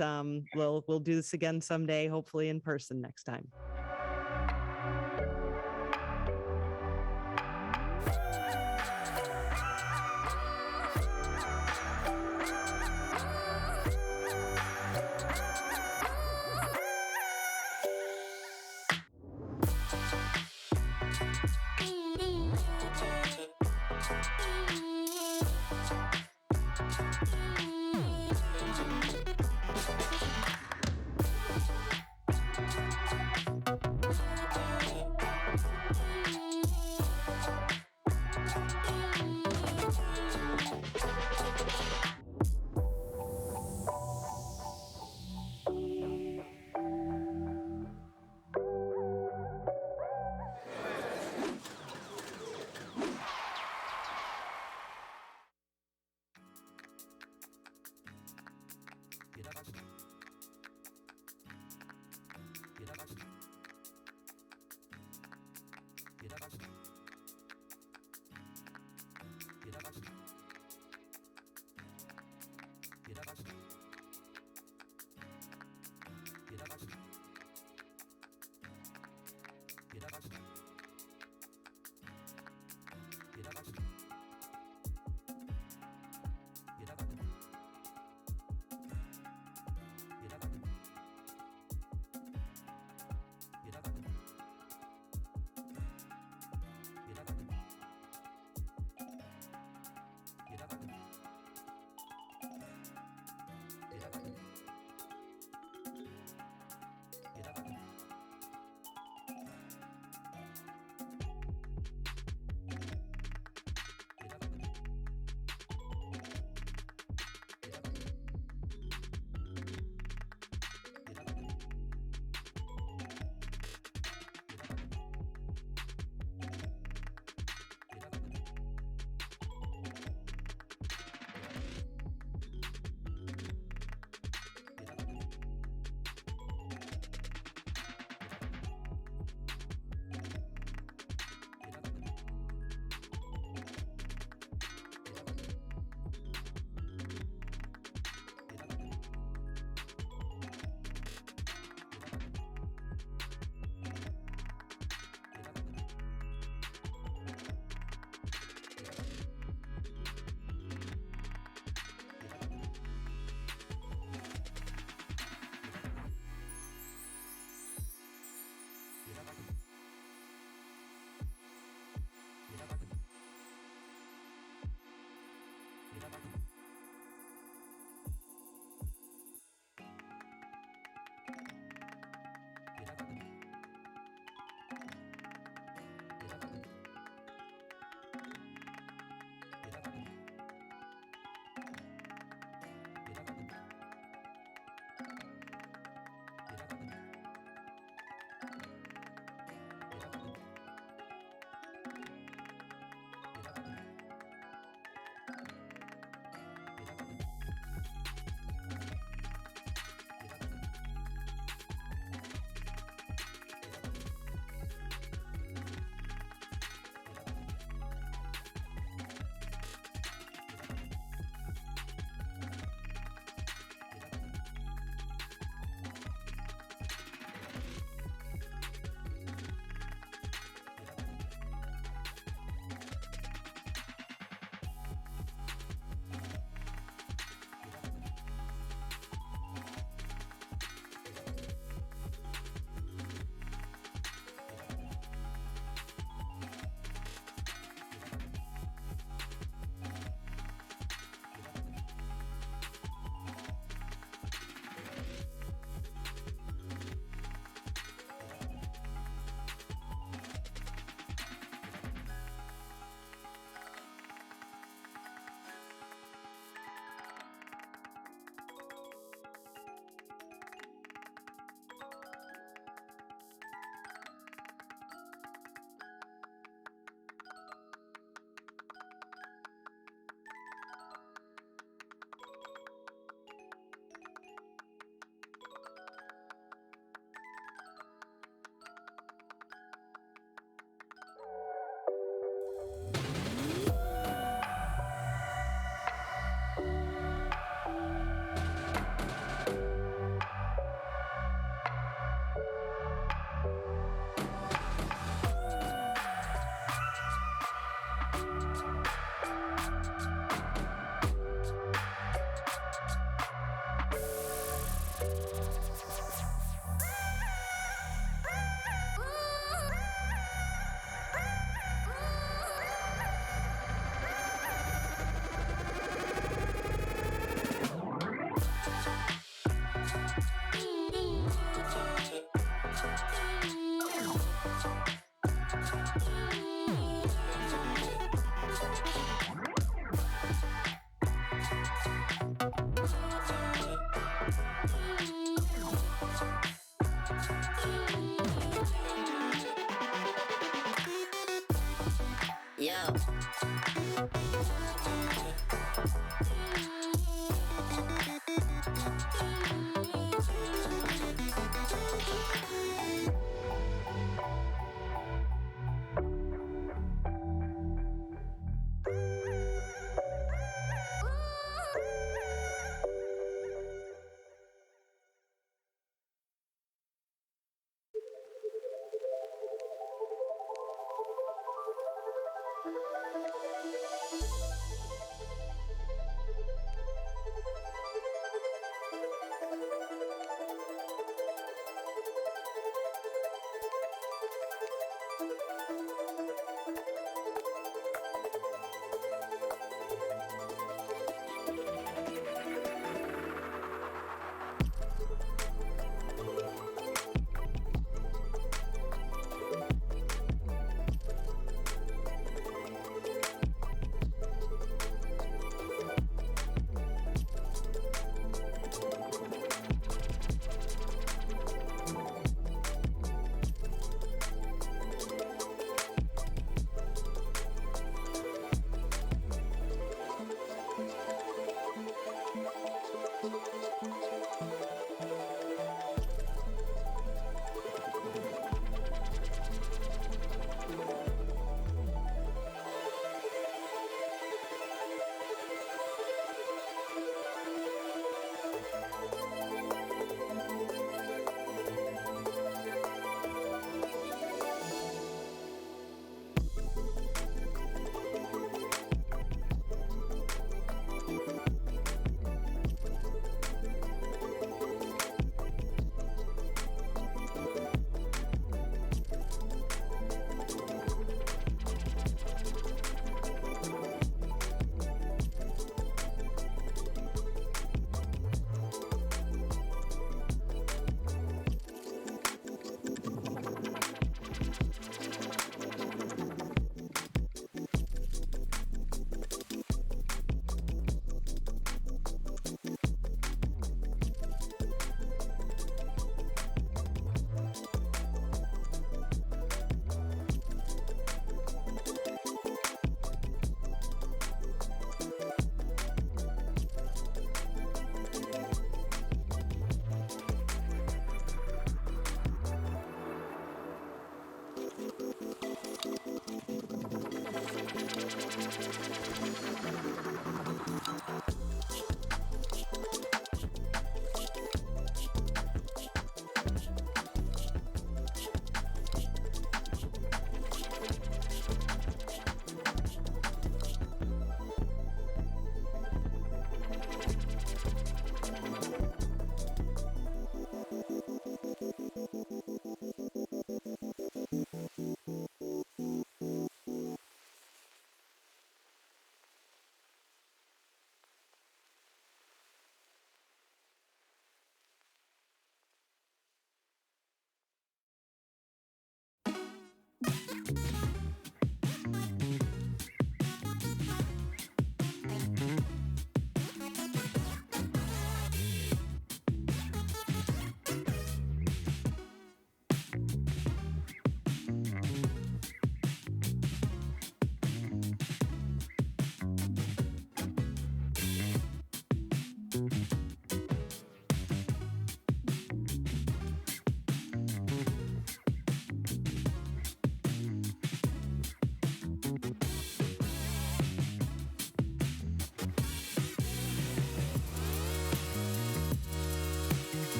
we'll do this again someday, hopefully in person next time.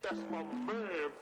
That's my man.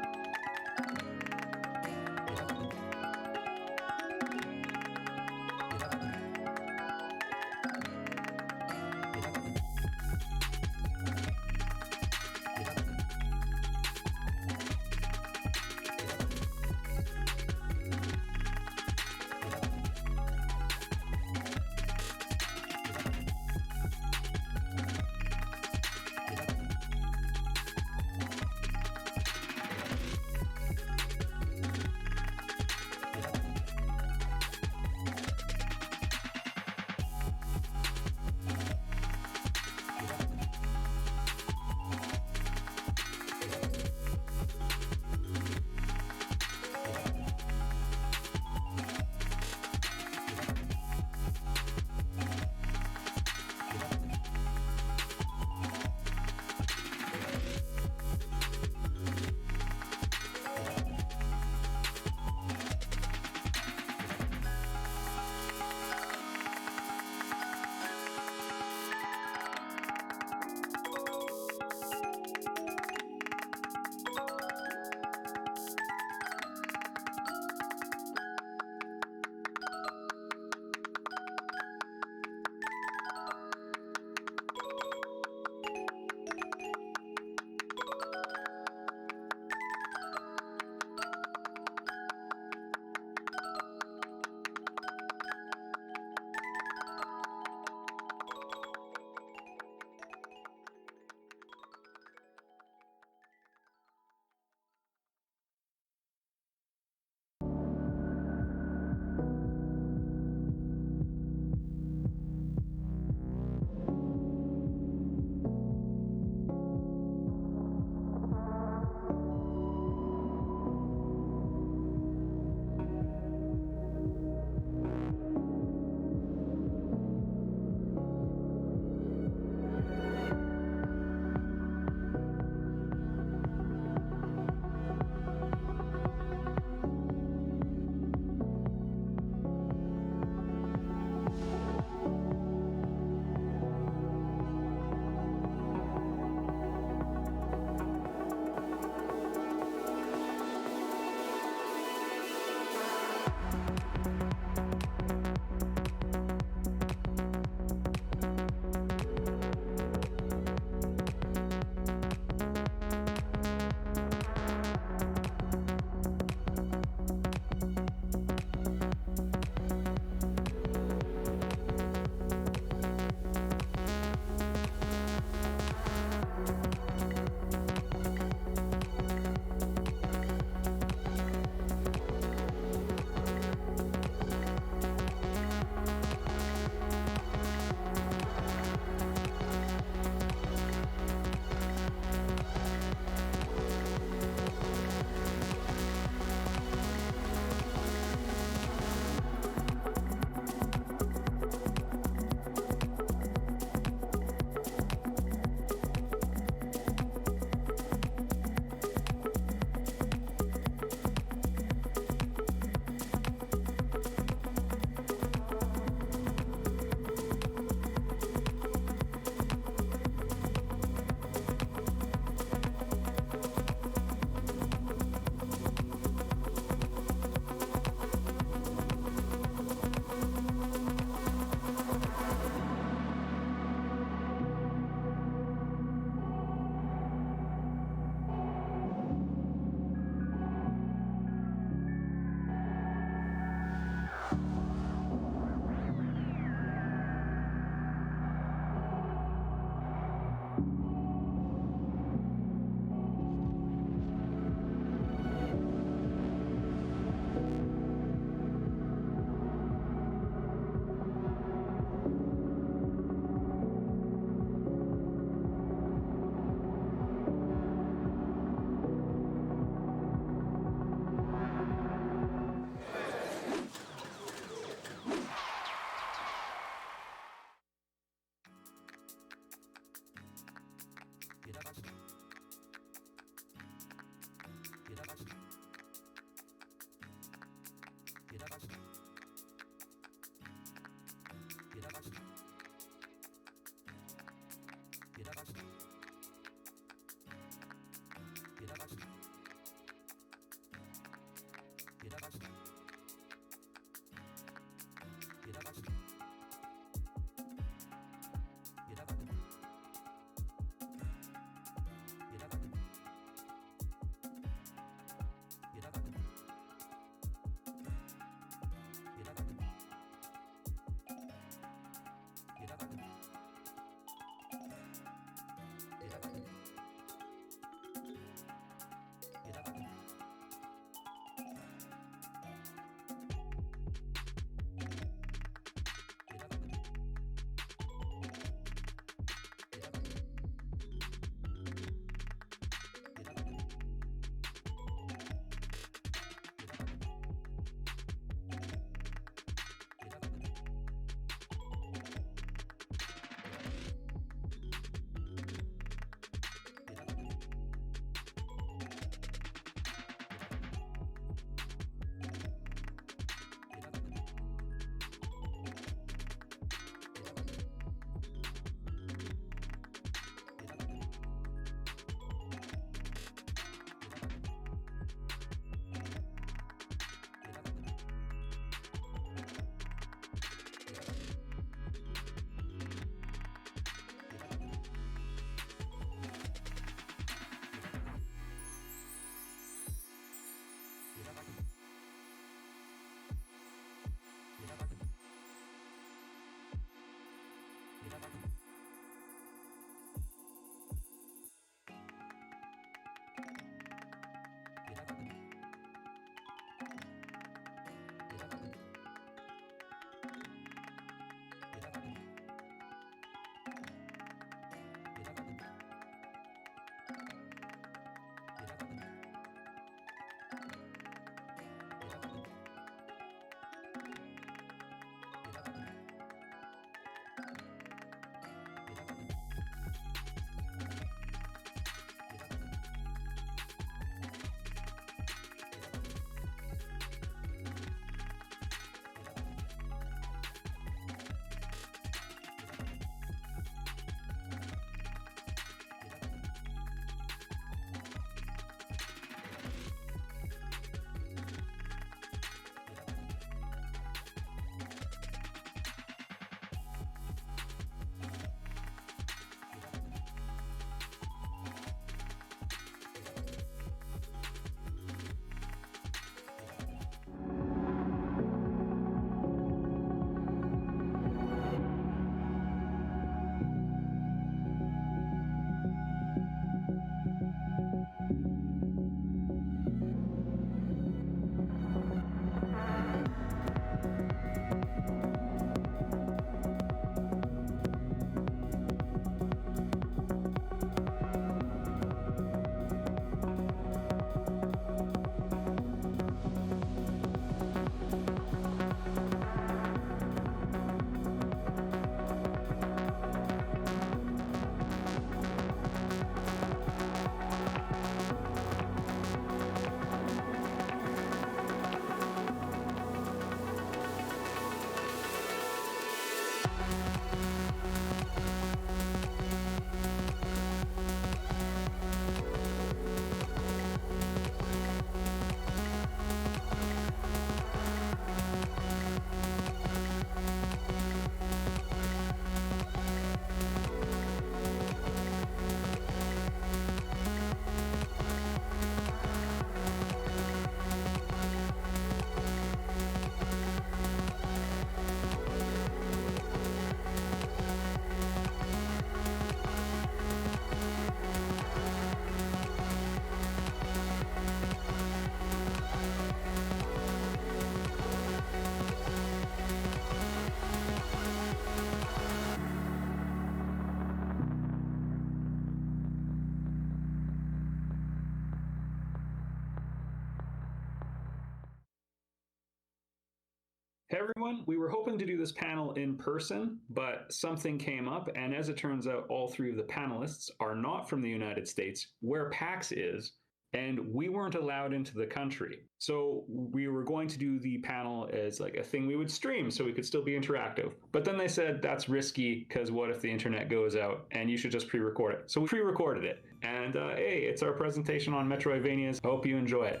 Hey everyone, we were hoping to do this panel in person, but something came up, and as it turns out, all three of the panelists are not from the United States, where PAX is, and we weren't allowed into the country. So we were going to do the panel as like a thing we would stream so we could still be interactive. But then they said that's risky because what if the internet goes out, and you should just pre-record it. So we pre-recorded it, and hey, it's our presentation on Metroidvanias. I hope you enjoy it.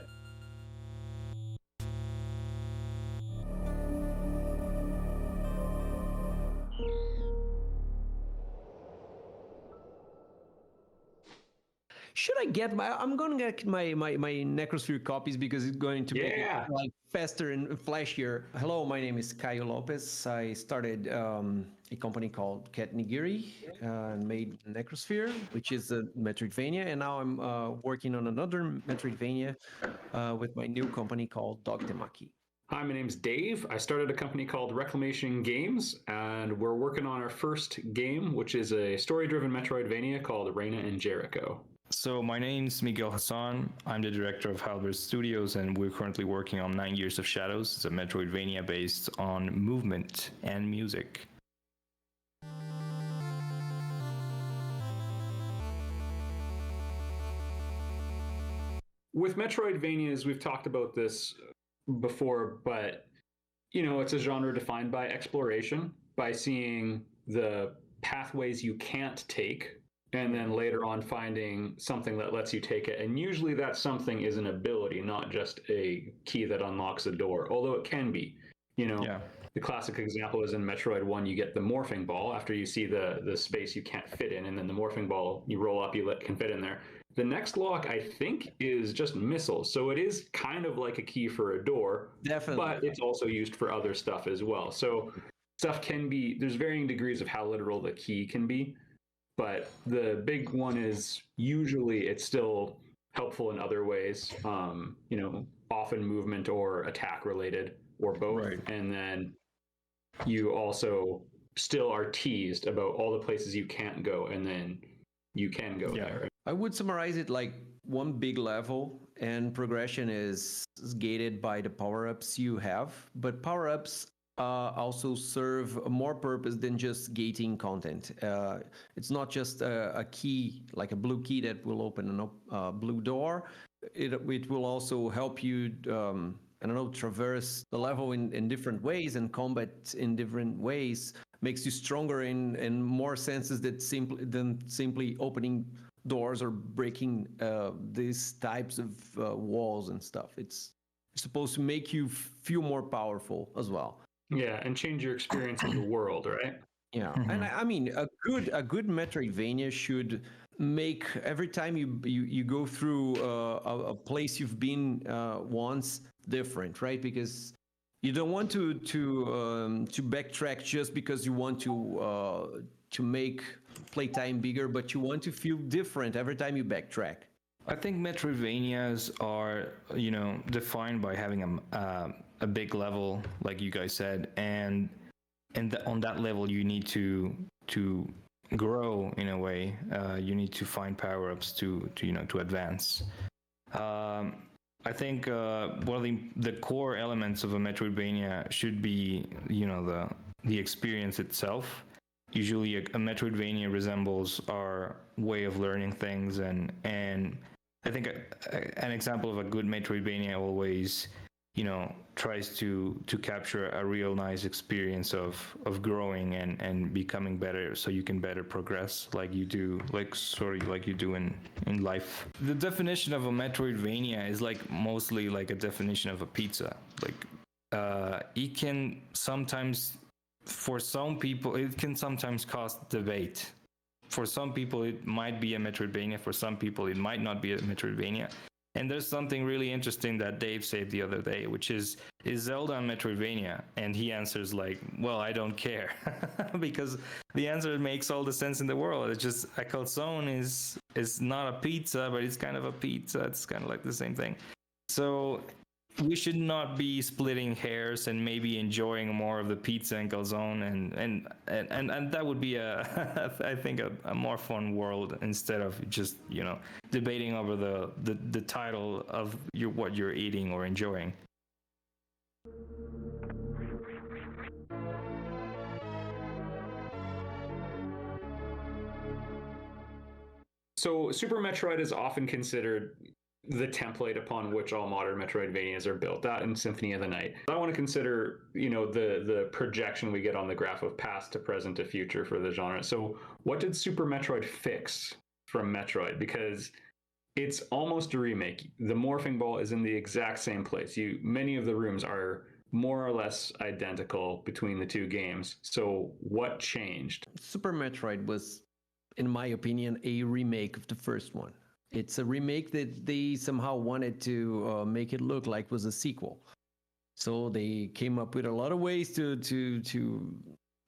Should I get my? I'm going to get my Necrosphere copies because it's going to make it like faster and flashier. Hello, my name is Caio Lopez. I started a company called Cat Nigiri and made Necrosphere, which is a Metroidvania, and now I'm working on another Metroidvania with my new company called Dog Temaki. Hi, my name's Dave. I started a company called Reclamation Games, and we're working on our first game, which is a story-driven Metroidvania called Reina and Jericho. So my name's Miguel Hassan. I'm the director of Halberd Studios, and we're currently working on 9 Years of Shadows. It's a Metroidvania based on movement and music. With Metroidvanias, we've talked about this before, but it's a genre defined by exploration, by seeing the pathways you can't take, and then later on finding something that lets you take it. And usually that something is an ability, not just a key that unlocks a door, although it can be. The classic example is in Metroid 1, you get the morphing ball after you see the space you can't fit in, and then the morphing ball you roll up, can fit in there. The next lock, I think, is just missiles. So it is kind of like a key for a door, definitely, but it's also used for other stuff as well. So stuff can be, there's varying degrees of how literal the key can be. But the big one is usually it's still helpful in other ways, often movement or attack related or both. Right. And then you also still are teased about all the places you can't go, and then you can go there. I would summarize it like one big level, and progression is gated by the power-ups you have, but power-ups also serve more purpose than just gating content. It's not just a key, like a blue key that will open a blue door. It will also help you, traverse the level in different ways, and combat in different ways makes you stronger in more senses than simply opening doors or breaking these types of walls and stuff. It's supposed to make you feel more powerful as well. Yeah, and change your experience of the world, right? Yeah, and I mean, a good Metroidvania should make every time you go through a place you've been once different, right? Because you don't want to backtrack just because you want to make playtime bigger, but you want to feel different every time you backtrack. I think Metroidvanias are, defined by having a big level, like you guys said, and on that level you need to grow in a way. You need to find power-ups to advance. I think one of the core elements of a Metroidvania should be, the experience itself. Usually a Metroidvania resembles our way of learning things, and I think an example of a good Metroidvania always, tries to capture a real nice experience of growing and becoming better, so you can better progress like you do in life. The definition of a Metroidvania is mostly like a definition of a pizza. It can sometimes, for some people, it can sometimes cause debate. For some people, it might be a Metroidvania. For some people, it might not be a Metroidvania. And there's something really interesting that Dave said the other day, which is Zelda a Metroidvania? And he answers well, I don't care. Because the answer makes all the sense in the world. It's just a calzone is not a pizza, but it's kind of a pizza. It's kind of like the same thing. So we should not be splitting hairs and maybe enjoying more of the pizza and calzone, and that would be I think a more fun world, instead of just debating over the title of what you're eating or enjoying. So Super Metroid is often considered the template upon which all modern Metroidvanias are built. That and Symphony of the Night. I want to consider, the projection we get on the graph of past to present to future for the genre. So what did Super Metroid fix from Metroid? Because it's almost a remake. The morphing ball is in the exact same place. Many of the rooms are more or less identical between the two games. So what changed? Super Metroid was, in my opinion, a remake of the first one. It's a remake that they somehow wanted to make it look like was a sequel. So they came up with a lot of ways to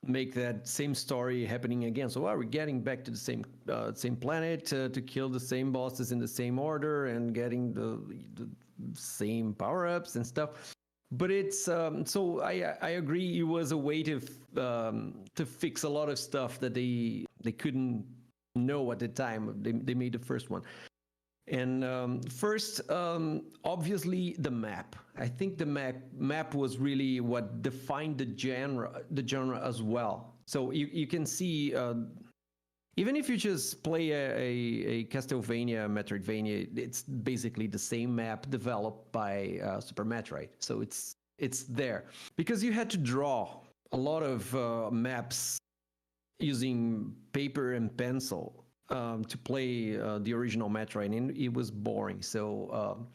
make that same story happening again. So we're getting back to the same planet to kill the same bosses in the same order and getting the same power-ups and stuff. But it's so I agree it was a way to fix a lot of stuff that they couldn't know at the time they made the first one. And first, obviously the map. I think the map was really what defined the genre as well. So you can see, even if you just play a Castlevania, Metroidvania, it's basically the same map developed by Super Metroid. So it's there because you had to draw a lot of maps using paper and pencil. To play the original Metroid, and it was boring. So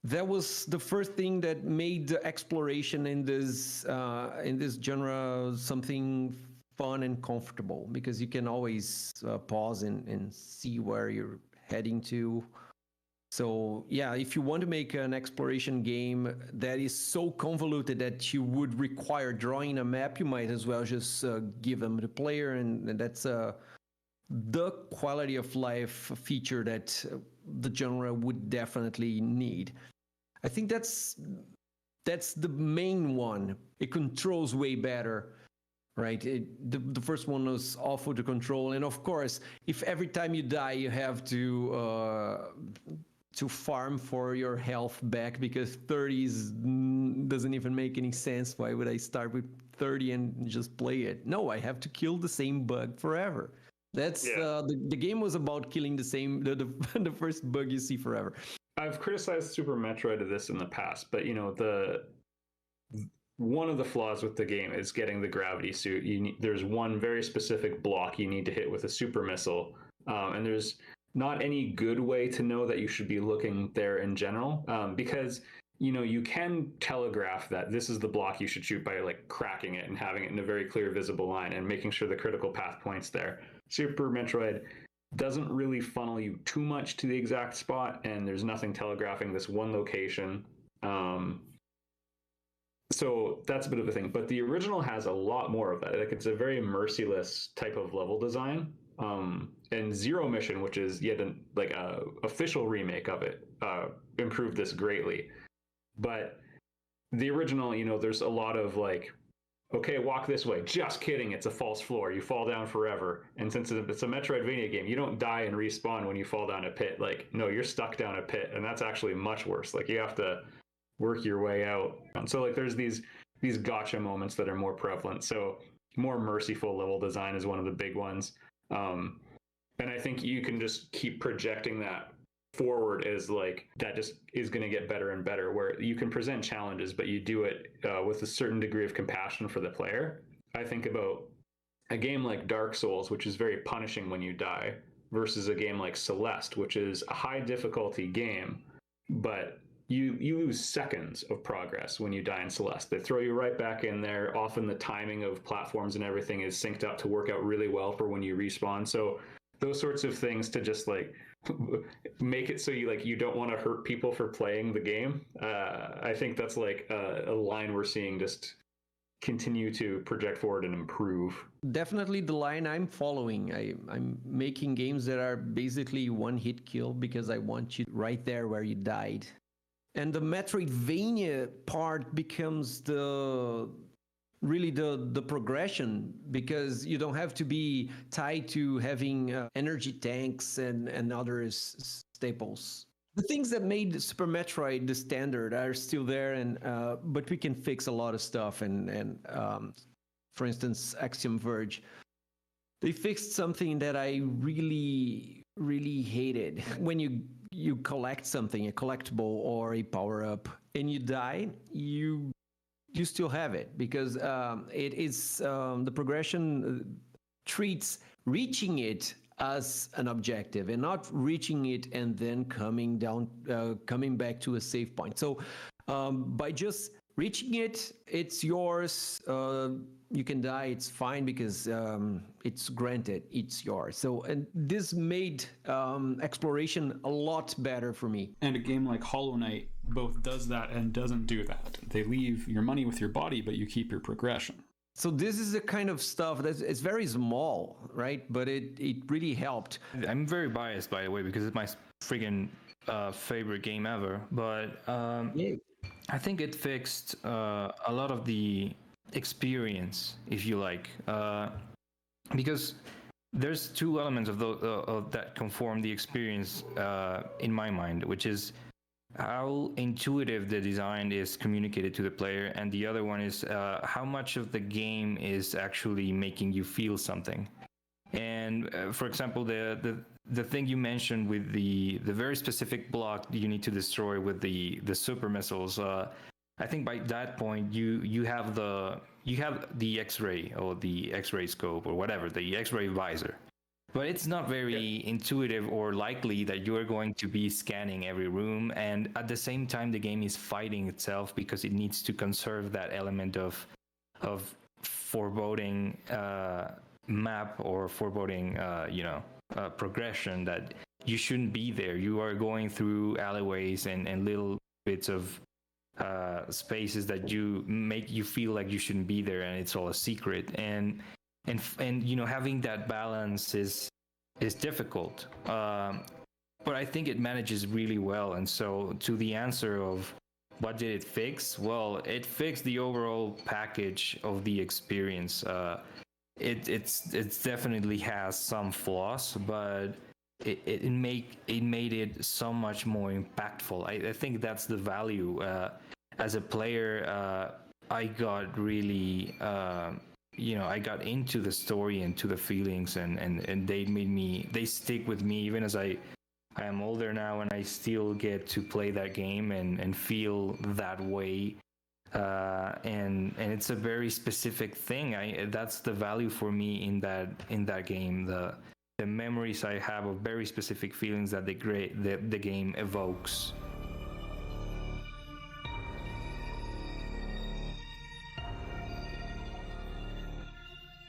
that was the first thing that made the exploration in this genre something fun and comfortable, because you can always pause and see where you're heading to. So yeah, if you want to make an exploration game that is so convoluted that you would require drawing a map, you might as well just give them the player, and that's the quality of life feature that the genre would definitely need. I think that's the main one. It controls way better, right? The first one was awful to control, and of course, if every time you die you have to farm for your health back, because 30 doesn't even make any sense. Why would I start with 30 and just play it? No, I have to kill the same bug forever. That's the game was about killing the first bug you see forever. I've criticized Super Metroid of this in the past, but one of the flaws with the game is getting the gravity suit. There's one very specific block you need to hit with a super missile, and there's not any good way to know that you should be looking there in general, because you can telegraph that this is the block you should shoot by like cracking it and having it in a very clear visible line and making sure the critical path points there. Super Metroid doesn't really funnel you too much to the exact spot, and there's nothing telegraphing this one location. So that's a bit of a thing. But the original has a lot more of that. Like, it's a very merciless type of level design. And Zero Mission, which is yet a official remake of it, improved this greatly. But the original, there's a lot of like, okay, walk this way. Just kidding. It's a false floor. You fall down forever. And since it's a Metroidvania game, you don't die and respawn when you fall down a pit. Like, no, you're stuck down a pit. And that's actually much worse. Like, you have to work your way out. And so like, there's these gotcha moments that are more prevalent. So more merciful level design is one of the big ones. And I think you can just keep projecting that forward as like, that just is going to get better and better, where you can present challenges, but you do it with a certain degree of compassion for the player. I think about a game like Dark Souls, which is very punishing when you die, versus a game like Celeste, which is a high difficulty game, but you lose seconds of progress when you die in Celeste. They throw you right back in there. Often the timing of platforms and everything is synced up to work out really well for when you respawn. So those sorts of things to just like make it so you don't want to hurt people for playing the game. I think that's like a line we're seeing just continue to project forward and improve. Definitely the line I'm following. I'm making games that are basically one hit kill because I want you right there where you died. And the Metroidvania part becomes really the progression, because you don't have to be tied to having energy tanks and other staples. The things that made Super Metroid the standard are still there, and but we can fix a lot of stuff. And for instance, Axiom Verge, they fixed something that I really really hated when you collect something, a collectible or a power up, and you die, you still have it because it is the progression treats reaching it as an objective and not reaching it and then coming back to a save point. So by just reaching it, it's yours. You can die, it's fine because it's granted, it's yours. So, and this made exploration a lot better for me. And a game like Hollow Knight both does that and doesn't do that. They leave your money with your body, but you keep your progression. So this is the kind of stuff that it's very small, right? But it really helped. I'm very biased, by the way, because it's my freaking favorite game ever. But I think it fixed a lot of the experience, if you like, because there's two elements of that conform the experience in my mind, which is how intuitive the design is communicated to the player, and the other one is how much of the game is actually making you feel something. And for example, the thing you mentioned with the very specific block you need to destroy with the super missiles, I think by that point you have the X-ray or the X-ray scope or whatever, the X-ray visor. But it's not very intuitive or likely that you are going to be scanning every room, and at the same time the game is fighting itself because it needs to conserve that element of foreboding map or foreboding progression that you shouldn't be there. You are going through alleyways and little bits of spaces that make you feel like you shouldn't be there, and it's all a secret. And having that balance is difficult, but I think it manages really well. And so to the answer of what did it fix, well, it fixed the overall package of the experience. It definitely has some flaws, but it made it so much more impactful. I think that's the value. As a player, I got really I got into the story and to the feelings, and they stick with me even as I am older now, and I still get to play that game and feel that way. And it's a very specific thing. That's the value for me in that game. The memories I have of very specific feelings that the game evokes.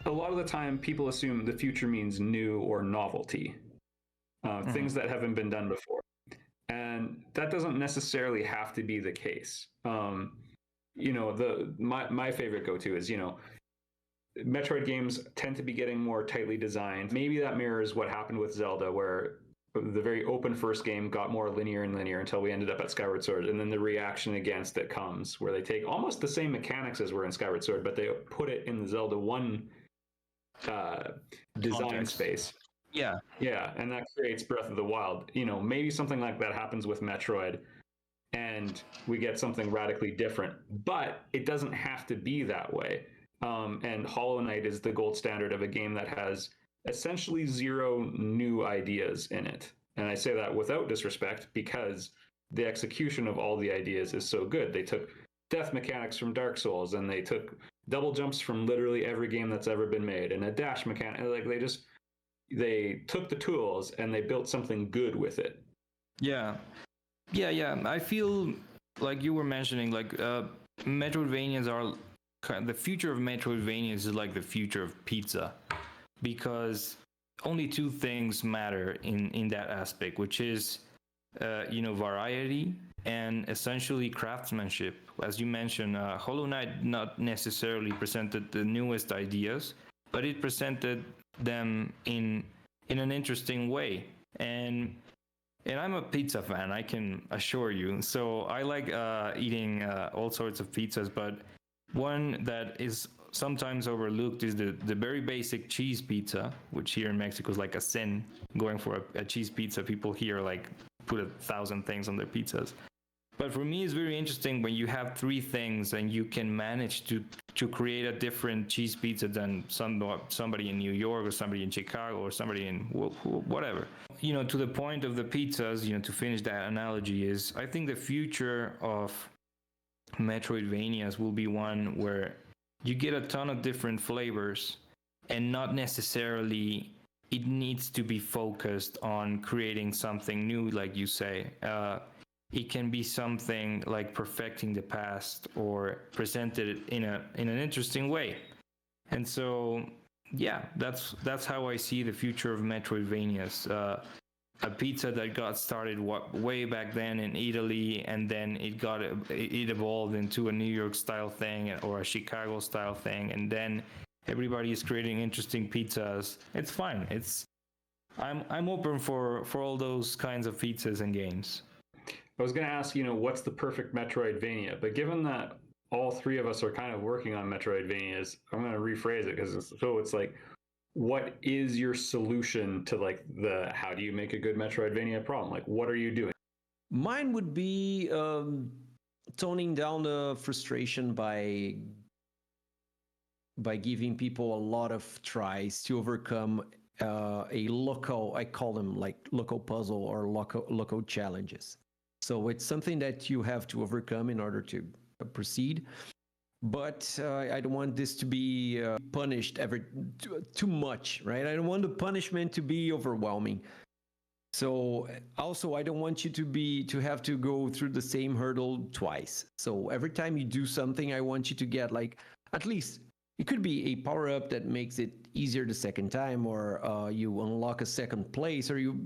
A lot of the time, people assume the future means new or novelty, things that haven't been done before, and that doesn't necessarily have to be the case. My favorite go-to is Metroid games tend to be getting more tightly designed. Maybe that mirrors what happened with Zelda, where the very open first game got more linear and linear until we ended up at Skyward Sword, and then the reaction against it comes where they take almost the same mechanics as were in Skyward Sword, but they put it in the Zelda 1 design Context. space. Yeah, and that creates Breath of the Wild. Maybe something like that happens with Metroid, and we get something radically different, but it doesn't have to be that way. And Hollow Knight is the gold standard of a game that has essentially zero new ideas in it. And I say that without disrespect, because the execution of all the ideas is so good. They took death mechanics from Dark Souls, and they took double jumps from literally every game that's ever been made, and a dash mechanic. Like they took the tools and they built something good with it. Yeah. I feel like you were mentioning, like Metroidvanias are the future of Metroidvanias is like the future of pizza, because only two things matter in that aspect, which is variety and essentially craftsmanship. As you mentioned, Hollow Knight not necessarily presented the newest ideas, but it presented them in an interesting way. And I'm a pizza fan, I can assure you. So I like eating all sorts of pizzas, but one that is sometimes overlooked is the very basic cheese pizza, which here in Mexico is like a sin. Going for a cheese pizza, people here like put 1,000 things on their pizzas. But for me, it's very interesting when you have three things and you can manage to create a different cheese pizza than somebody in New York or somebody in Chicago or somebody in whatever. You know, to the point of the pizzas, you know, to finish that analogy is, I think the future of Metroidvanias will be one where you get a ton of different flavors and not necessarily it needs to be focused on creating something new, like you say. It can be something like perfecting the past or presented in an interesting way. And so, yeah, that's how I see the future of Metroidvanias. A pizza that got started way back then in Italy, and then it evolved into a New York style thing or a Chicago style thing, and then everybody is creating interesting pizzas. It's fine. I'm open for all those kinds of pizzas and games. I was going to ask, you know, what's the perfect Metroidvania? But given that all three of us are kind of working on Metroidvanias, I'm going to rephrase it because it's like, what is your solution to like how do you make a good Metroidvania problem? Like, what are you doing? Mine would be toning down the frustration by giving people a lot of tries to overcome a local, I call them like local puzzle or local challenges. So it's something that you have to overcome in order to proceed. But I don't want this to be punished too much, right? I don't want the punishment to be overwhelming. So also, I don't want you to have to go through the same hurdle twice. So every time you do something, I want you to get like, at least it could be a power-up that makes it easier the second time, or you unlock a second place, or you're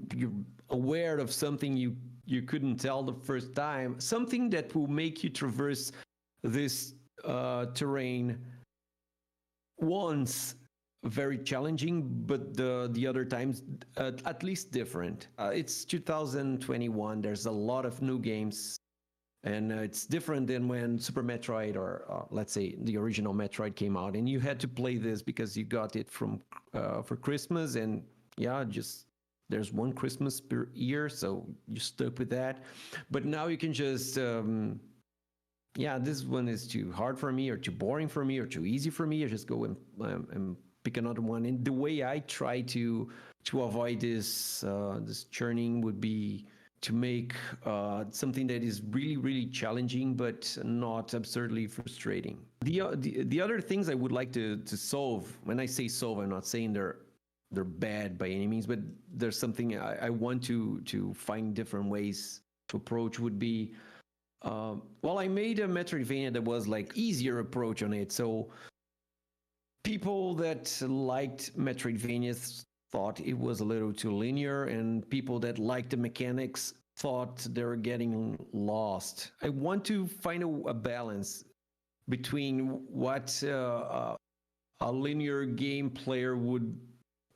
aware of something you couldn't tell the first time. Something that will make you traverse this terrain once very challenging, but the other times at least different. It's 2021. There's a lot of new games, and it's different than when Super Metroid or let's say the original Metroid came out, and you had to play this because you got it from for Christmas, and yeah, just there's one Christmas per year, so you stuck with that. But now you can just this one is too hard for me, or too boring for me, or too easy for me. I just go and pick another one. And the way I try to avoid this churning would be to make something that is really, really challenging, but not absurdly frustrating. The other things I would like to solve, when I say solve, I'm not saying they're bad by any means, but there's something I want to find different ways to approach would be, I made a Metroidvania that was like easier approach on it. So people that liked Metroidvanias thought it was a little too linear, and people that liked the mechanics thought they were getting lost. I want to find a balance between what a linear game player would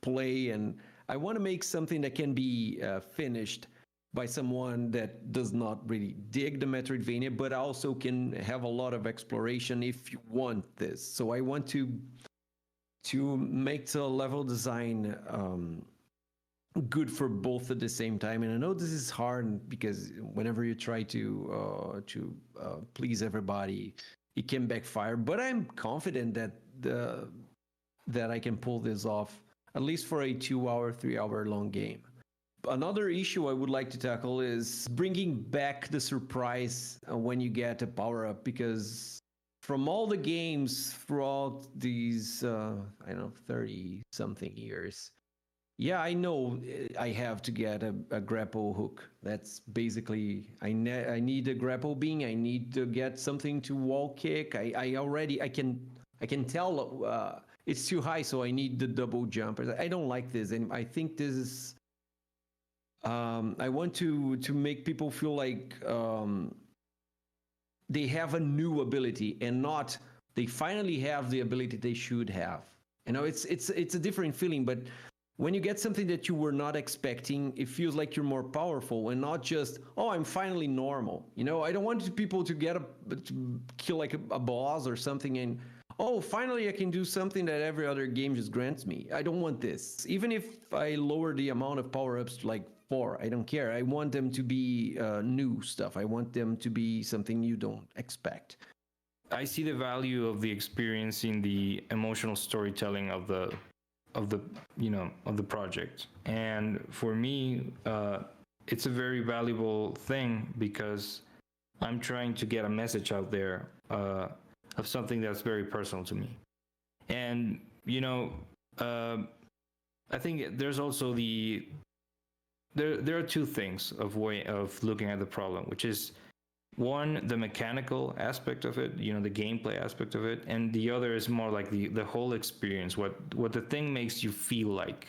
play, and I want to make something that can be finished by someone that does not really dig the Metroidvania, but also can have a lot of exploration if you want this. So I want to make the level design good for both at the same time. And I know this is hard because whenever you try to please everybody, it can backfire. But I'm confident that I can pull this off, at least for a 2-hour, 3-hour long game. Another issue I would like to tackle is bringing back the surprise when you get a power-up, because from all the games throughout these, 30-something years, yeah, I know I have to get a grapple hook. That's basically, I need a grapple beam. I need to get something to wall kick. I can tell it's too high, so I need the double jump. I don't like this, and I think this is. I want to make people feel like they have a new ability, and not they finally have the ability they should have. You know, it's a different feeling, but when you get something that you were not expecting, it feels like you're more powerful, and not just, oh, I'm finally normal. You know, I don't want people to kill like a boss or something, and oh, finally I can do something that every other game just grants me. I don't want this. Even if I lower the amount of power-ups to like for. I don't care. I want them to be new stuff. I want them to be something you don't expect. I see the value of the experience in the emotional storytelling of the project, and for me, it's a very valuable thing because I'm trying to get a message out there of something that's very personal to me. And I think there's also there are two things of way of looking at the problem, which is one, the mechanical aspect of it, the gameplay aspect of it, and the other is more like the whole experience, what the thing makes you feel like.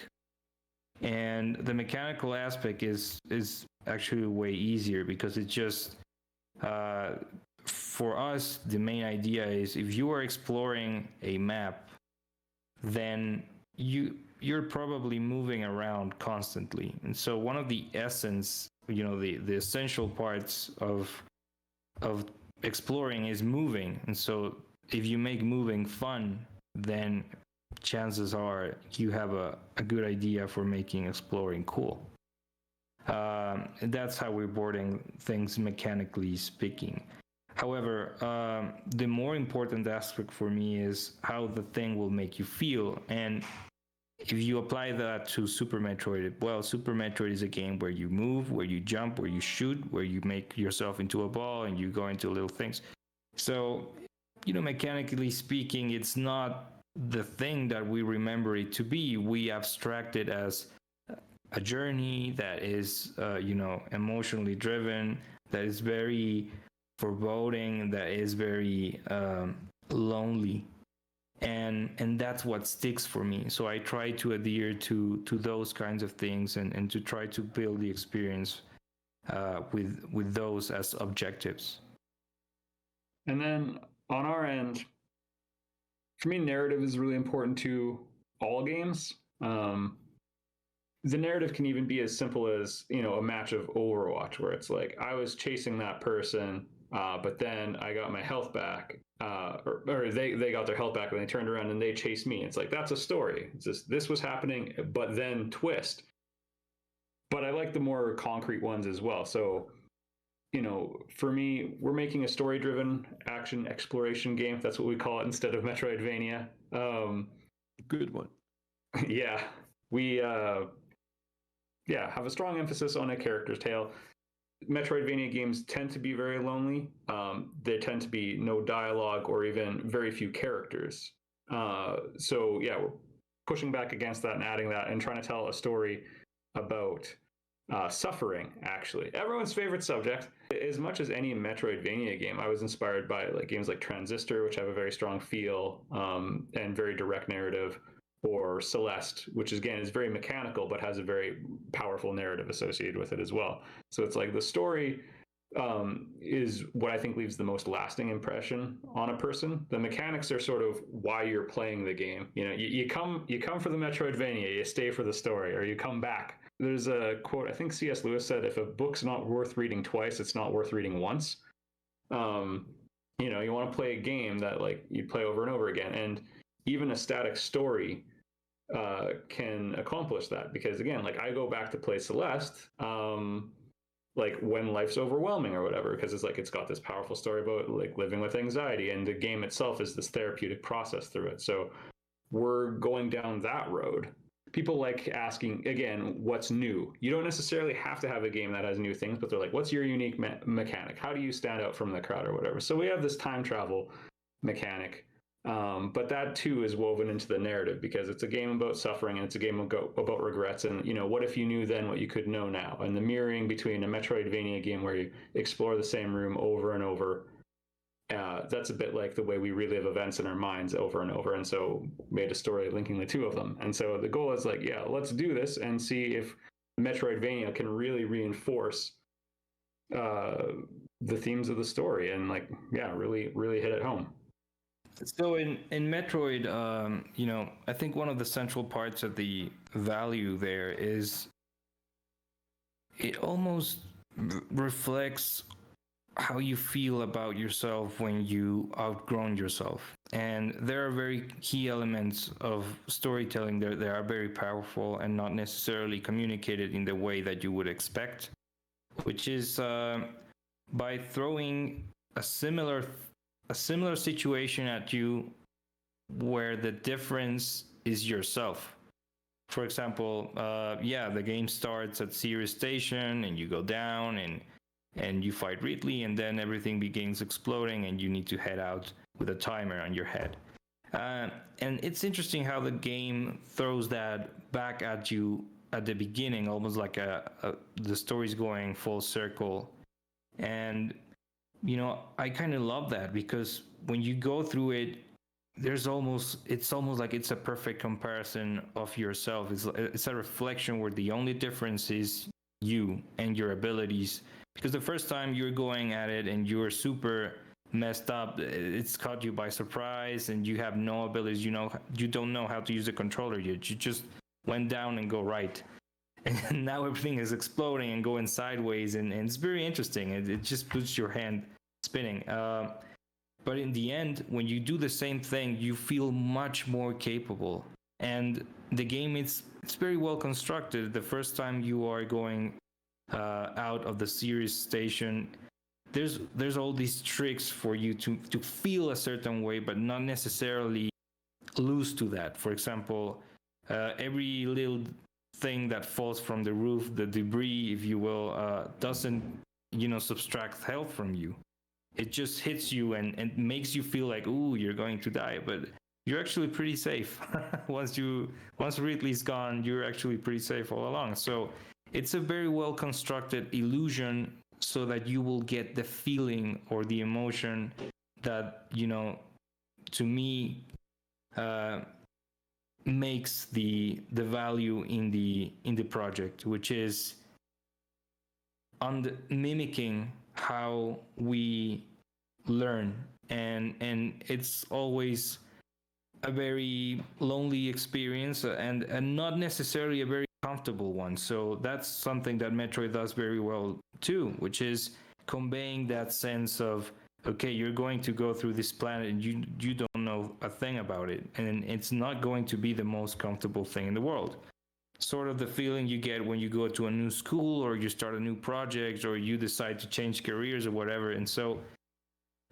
And the mechanical aspect is actually way easier because it just for us, the main idea is if you are exploring a map, then you're probably moving around constantly. And so one of the essence, the essential parts of exploring is moving. And so if you make moving fun, then chances are you have a good idea for making exploring cool. That's how we're boarding things mechanically speaking. However, the more important aspect for me is how the thing will make you feel. And if you apply that to Super Metroid, well, Super Metroid is a game where you move, where you jump, where you shoot, where you make yourself into a ball and you go into little things. So, mechanically speaking, it's not the thing that we remember it to be. We abstract it as a journey that is, emotionally driven, that is very foreboding, that is very lonely. And that's what sticks for me. So I try to adhere to those kinds of things and to try to build the experience with those as objectives. And then on our end, for me, narrative is really important to all games. The narrative can even be as simple as, a match of Overwatch where it's like, I was chasing that person, but then I got my health back, or they got their health back and they turned around and they chased me. It's like, that's a story. It's just, this was happening, but then twist. But I like the more concrete ones as well. So, for me, we're making a story-driven action exploration game. That's what we call it instead of Metroidvania. Good one. Yeah. We have a strong emphasis on a character's tale. Metroidvania games tend to be very lonely. There tend to be no dialogue or even very few characters. So we're pushing back against that and adding that and trying to tell a story about suffering, actually. Everyone's favorite subject. As much as any Metroidvania game, I was inspired by games like Transistor, which have a very strong feel and very direct narrative, or Celeste, which again is very mechanical but has a very powerful narrative associated with it as well. So it's like the story is what I think leaves the most lasting impression on a person. The mechanics are sort of why you're playing the game. You come for the Metroidvania, you stay for the story, or you come back. There's a quote, I think C.S. Lewis said, if a book's not worth reading twice, it's not worth reading once. You want to play a game that you play over and over again, and even a static story can accomplish that, because again, I go back to play Celeste when life's overwhelming or whatever, because it's got this powerful story about living with anxiety, and the game itself is this therapeutic process through it. So we're going down that road. People like asking, again, what's new? You don't necessarily have to have a game that has new things, but they're like, what's your unique mechanic? How do you stand out from the crowd or whatever? So we have this time travel mechanic. But that too is woven into the narrative, because it's a game about suffering and it's a game about regrets. And, what if you knew then what you could know now? And the mirroring between a Metroidvania game where you explore the same room over and over, that's a bit like the way we relive events in our minds over and over. And so made a story linking the two of them. And so the goal is let's do this and see if Metroidvania can really reinforce the themes of the story and really, really hit it home. So in Metroid, I think one of the central parts of the value there is it almost reflects how you feel about yourself when you outgrown yourself. And there are very key elements of storytelling that are very powerful and not necessarily communicated in the way that you would expect, which is by throwing a similar situation at you where the difference is yourself. For example, the game starts at Sirius Station and you go down and you fight Ridley, and then everything begins exploding and you need to head out with a timer on your head. And it's interesting how the game throws that back at you at the beginning, almost like the story's going full circle. And, I kind of love that, because when you go through it, it's almost like it's a perfect comparison of yourself. It's a reflection where the only difference is you and your abilities. Because the first time you're going at it and you're super messed up, it's caught you by surprise and you have no abilities. You don't know how to use the controller yet. You just went down and go right. And now everything is exploding and going sideways, and it's very interesting. It just puts your hand spinning. But in the end, when you do the same thing, you feel much more capable. And the game, it's very well constructed. The first time you are going out of the Sirius Station, there's all these tricks for you to feel a certain way, but not necessarily lose to that. For example, every little thing that falls from the roof, the debris, if you will, doesn't subtract health from you. It just hits you and makes you feel like, ooh, you're going to die, but you're actually pretty safe. Once Ridley's gone, you're actually pretty safe all along. So it's a very well constructed illusion so that you will get the feeling or the emotion that, to me, makes the value in the project, which is mimicking how we learn, and it's always a very lonely experience and not necessarily a very comfortable one. So that's something that Metroid does very well too, which is conveying that sense of, okay, you're going to go through this planet and you don't know a thing about it, and it's not going to be the most comfortable thing in the world. Sort of the feeling you get when you go to a new school or you start a new project or you decide to change careers or whatever. And so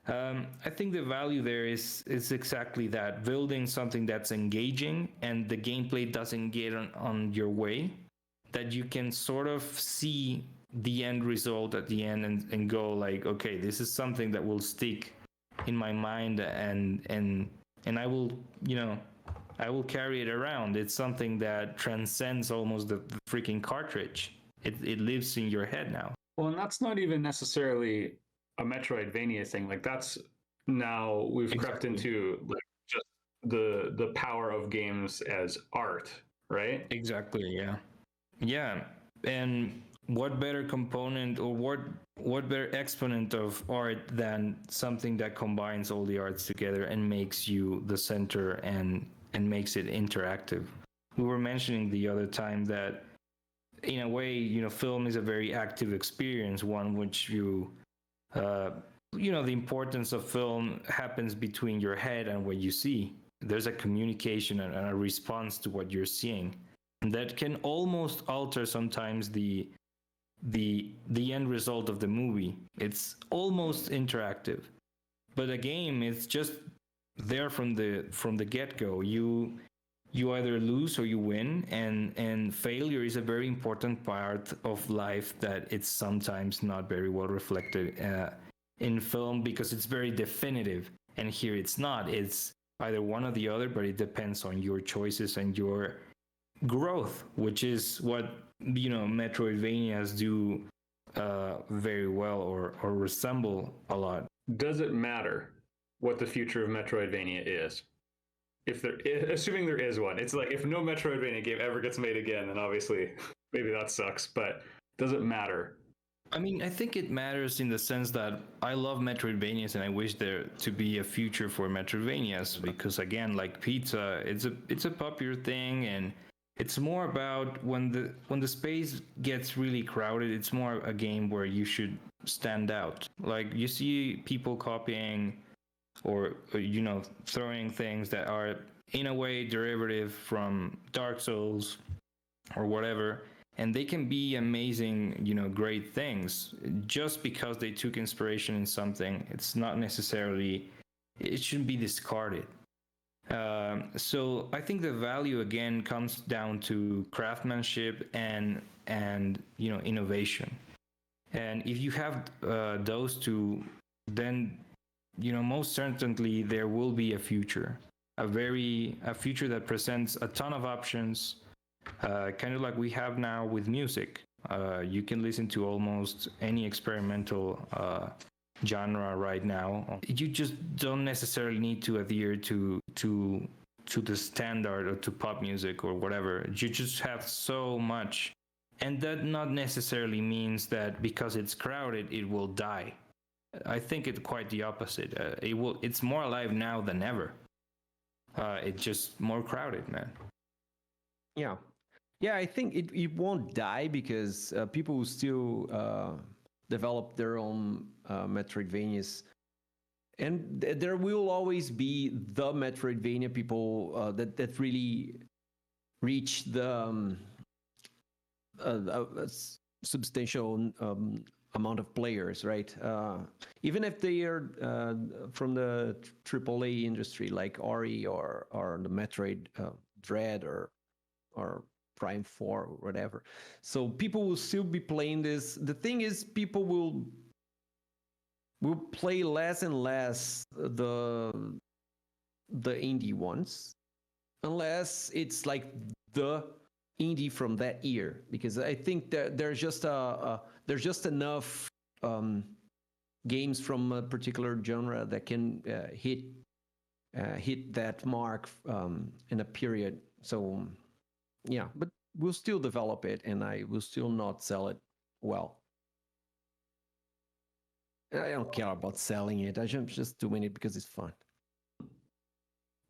I think the value there is exactly that, building something that's engaging and the gameplay doesn't get on your way, that you can sort of see the end result at the end and go like, okay, this is something that will stick in my mind and I will, I will carry it around. It's something that transcends almost the freaking cartridge. It lives in your head now. Well, and that's not even necessarily a Metroidvania thing. Like, that's now we've crept into like just the power of games as art, right? Exactly. Yeah. And what better component or what better exponent of art than something that combines all the arts together and makes you the center and makes it interactive. We were mentioning the other time that in a way, film is a very active experience, one which the importance of film happens between your head and what you see. There's a communication and a response to what you're seeing. And that can almost alter sometimes the end result of the movie. It's almost interactive. But a game, it's just there from the get-go. You either lose or you win, and failure is a very important part of life that it's sometimes not very well reflected in film because it's very definitive, and here it's not. It's either one or the other, but it depends on your choices and your growth, which is what Metroidvanias do very well or resemble a lot. Does it matter what the future of Metroidvania is? Assuming there is one, it's like if no Metroidvania game ever gets made again, then obviously maybe that sucks. But does it matter? I mean, I think it matters in the sense that I love Metroidvanias and I wish there to be a future for Metroidvanias because, again, like pizza, it's a popular thing and It's more about when the space gets really crowded, it's more a game where you should stand out. Like you see people copying or throwing things that are in a way derivative from Dark Souls or whatever, and they can be amazing, great things just because they took inspiration in something. It's not necessarily, it shouldn't be discarded. So I think the value again comes down to craftsmanship and innovation. And if you have those two, then most certainly there will be a future, a future that presents a ton of options, kind of like we have now with music. You can listen to almost any experimental genre right now. You just don't necessarily need to adhere to the standard or to pop music or whatever. You just have so much, and that not necessarily means that because it's crowded it will die. I think it's quite the opposite. It's more alive now than ever. It's just more crowded, man. Yeah, I think it won't die because people will still develop their own Metroidvanias, and there will always be the Metroidvania people that really reach the substantial amount of players, right? Even if they are from the AAA industry, like Ori or the Metroid Dread or Prime 4 or whatever. So people will still be playing this. The thing is, people will play less and less the indie ones, unless it's like the indie from that year, because I think that there's just enough games from a particular genre that can hit that mark in a period. So yeah, but we'll still develop it, and I will still not sell it well. I don't care about selling it. I'm just doing it because it's fun.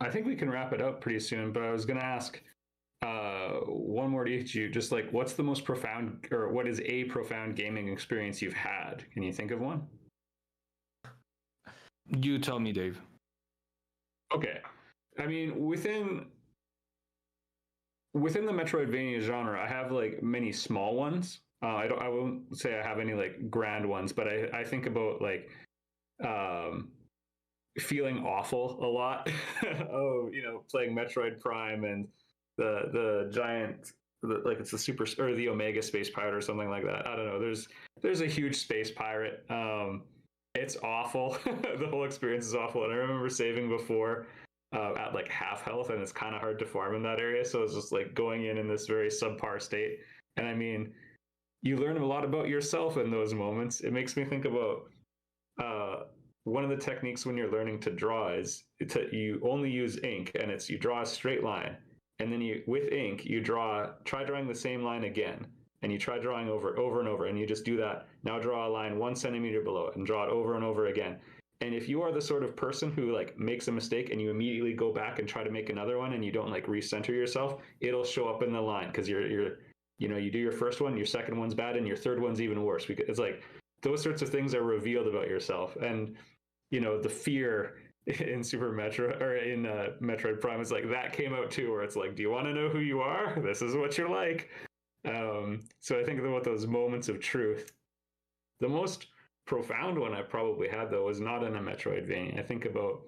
I think we can wrap it up pretty soon, but I was going to ask one more to each of you. Just like, what's the most profound, or what is a profound gaming experience you've had? Can you think of one? You tell me, Dave. Okay. I mean, within the Metroidvania genre, I have like many small ones. I won't say I have any like grand ones, but I think about like feeling awful a lot. Playing Metroid Prime and the giant, like it's the super or the Omega Space Pirate or something like that. I don't know. There's a huge space pirate. It's awful. The whole experience is awful, and I remember saving before. At like half health, and it's kind of hard to farm in that area, so it's just like going in this very subpar state. And I mean, you learn a lot about yourself in those moments. It makes me think about one of the techniques when you're learning to draw is you only use ink, and you draw a straight line, and then with ink you try drawing the same line again, and you try drawing over and over, and you just do that. Now draw a line 1 centimeter below it and draw it over and over again. And if you are the sort of person who like makes a mistake and you immediately go back and try to make another one, and you don't like recenter yourself, it'll show up in the line, because you do your first one, your second one's bad, and your third one's even worse. Because it's like those sorts of things are revealed about yourself. And the fear in Super Metro or in Metroid Prime is like that came out too, where it's like, do you want to know who you are? This is what you're like. So I think about those moments of truth. The most profound one I probably had, though, was not in a Metroidvania. I think about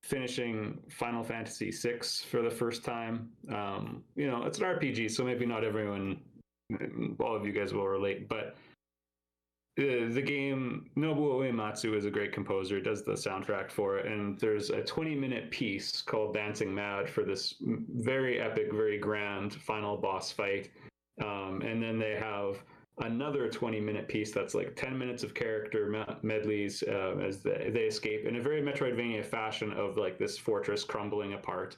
finishing Final Fantasy VI for the first time. It's an RPG, so maybe not everyone, all of you guys will relate, but the game, Nobuo Uematsu is a great composer, does the soundtrack for it, and there's a 20-minute piece called Dancing Mad for this very epic, very grand final boss fight. And then they have another 20-minute piece that's like 10 minutes of character medleys as they escape in a very Metroidvania fashion of like this fortress crumbling apart.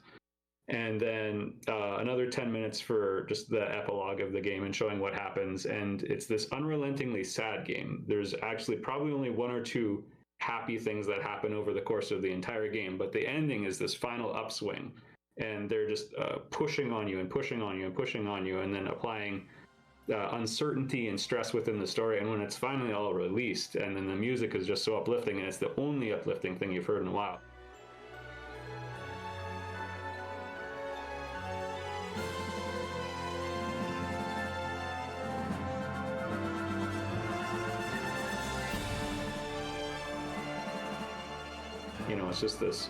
And then another 10 minutes for just the epilogue of the game and showing what happens. And it's this unrelentingly sad game. There's actually probably only one or two happy things that happen over the course of the entire game, but the ending is this final upswing. and they're just pushing on you and pushing on you and pushing on you, and then applying uncertainty and stress within the story. And when it's finally all released, and then the music is just so uplifting, and it's the only uplifting thing you've heard in a while. You know, it's just this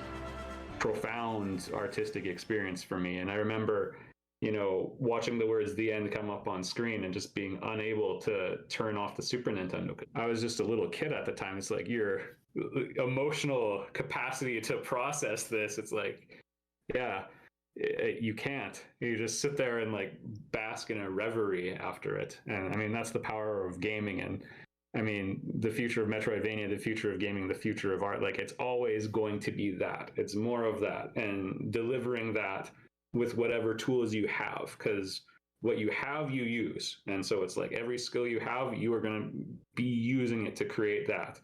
profound artistic experience for me. And I remember, you know, watching the words "the end" come up on screen and just being unable to turn off the Super Nintendo. I was just a little kid at the time. It's like your emotional capacity to process this, it's like, yeah, you can't. You just sit there and like bask in a reverie after it. And I mean, that's the power of gaming. And I mean, the future of Metroidvania, the future of gaming, the future of art, like it's always going to be that. It's more of that, and delivering that with whatever tools you have, because what you have, you use. And so it's like every skill you have, you are going to be using it to create that.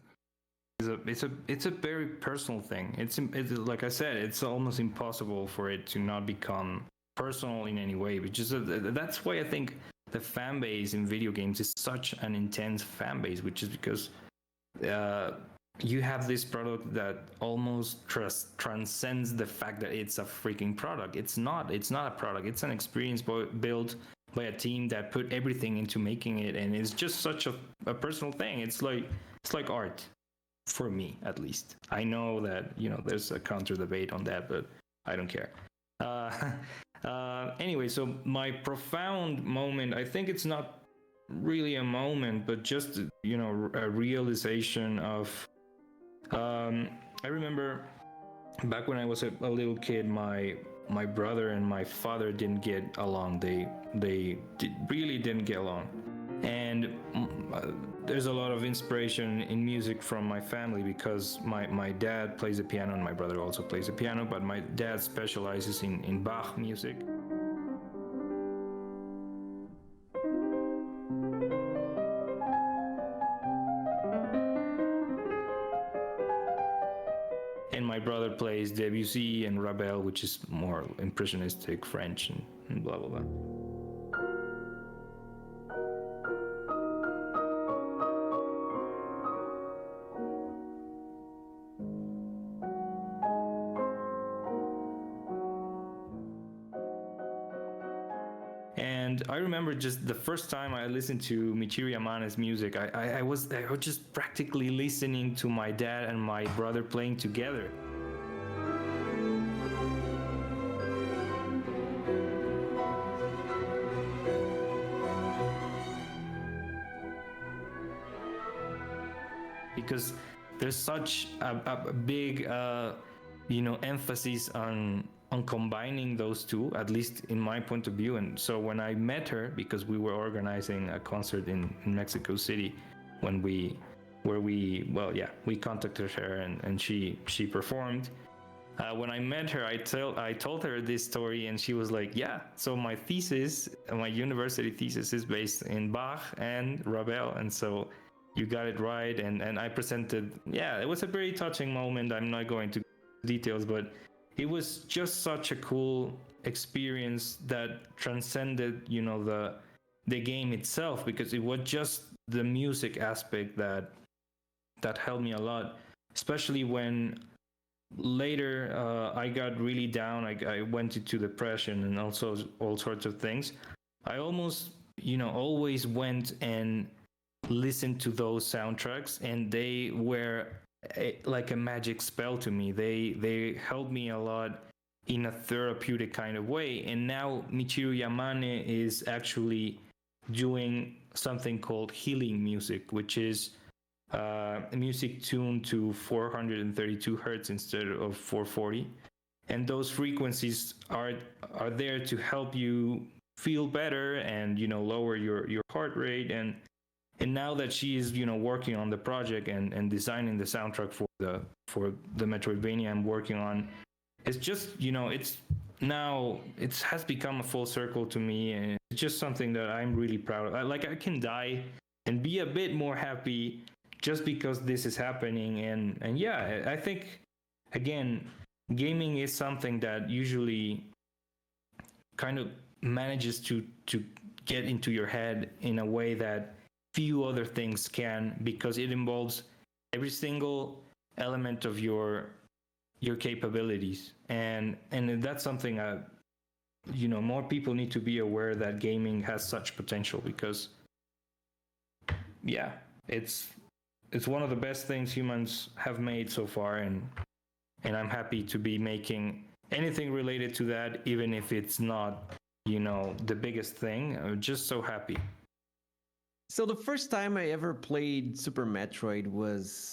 It's a very personal thing. It's like I said, it's almost impossible for it to not become personal in any way, which is that's why I think the fan base in video games is such an intense fan base, which is because you have this product that almost transcends the fact that it's a freaking product. It's not a product. It's an experience built by a team that put everything into making it, and it's just such a personal thing. It's like art, for me at least. I know that, you know, there's a counter debate on that, but I don't care. Anyway, so my profound moment, I think it's not really a moment, but just, you know, a realization of, I remember back when I was a little kid, my brother and my father didn't get along. They really didn't get along. And there's a lot of inspiration in music from my family, because my dad plays the piano and my brother also plays the piano, but my dad specializes in Bach music. And my brother plays Debussy and Ravel, which is more impressionistic French and blah, blah, blah. And I remember just the first time I listened to Michiru Yamane's music, I was just practically listening to my dad and my brother playing together. Because there's such a big, you know, emphasis on combining those two, at least in my point of view. And so when I met her, because we were organizing a concert in Mexico City, we contacted her and she performed. When I met her, I told her this story, and she was like, yeah, so my university thesis is based in Bach and Ravel, and so you got it right. And I presented, it was a very touching moment. I'm not going to details, but it was just such a cool experience that transcended, you know, the game itself, because it was just the music aspect that helped me a lot, especially when later I got really down. I went into depression and also all sorts of things. I almost, you know, always went and listened to those soundtracks, and they were like a magic spell to me. They helped me a lot in a therapeutic kind of way. And now Michiru Yamane is actually doing something called healing music, which is music tuned to 432 hertz instead of 440. And those frequencies are there to help you feel better and, you know, lower your heart rate. And now that she is, you know, working on the project and designing the soundtrack for the Metroidvania I'm working on, it's just, you know, it has become a full circle to me, and it's just something that I'm really proud of. I can die and be a bit more happy just because this is happening. And yeah, I think, again, gaming is something that usually kind of manages to get into your head in a way that few other things can, because it involves every single element of your capabilities, and that's something more people need to be aware that gaming has such potential, because it's one of the best things humans have made so far, and I'm happy to be making anything related to that, even if it's not the biggest thing. I'm just so happy. So the first time I ever played Super Metroid was,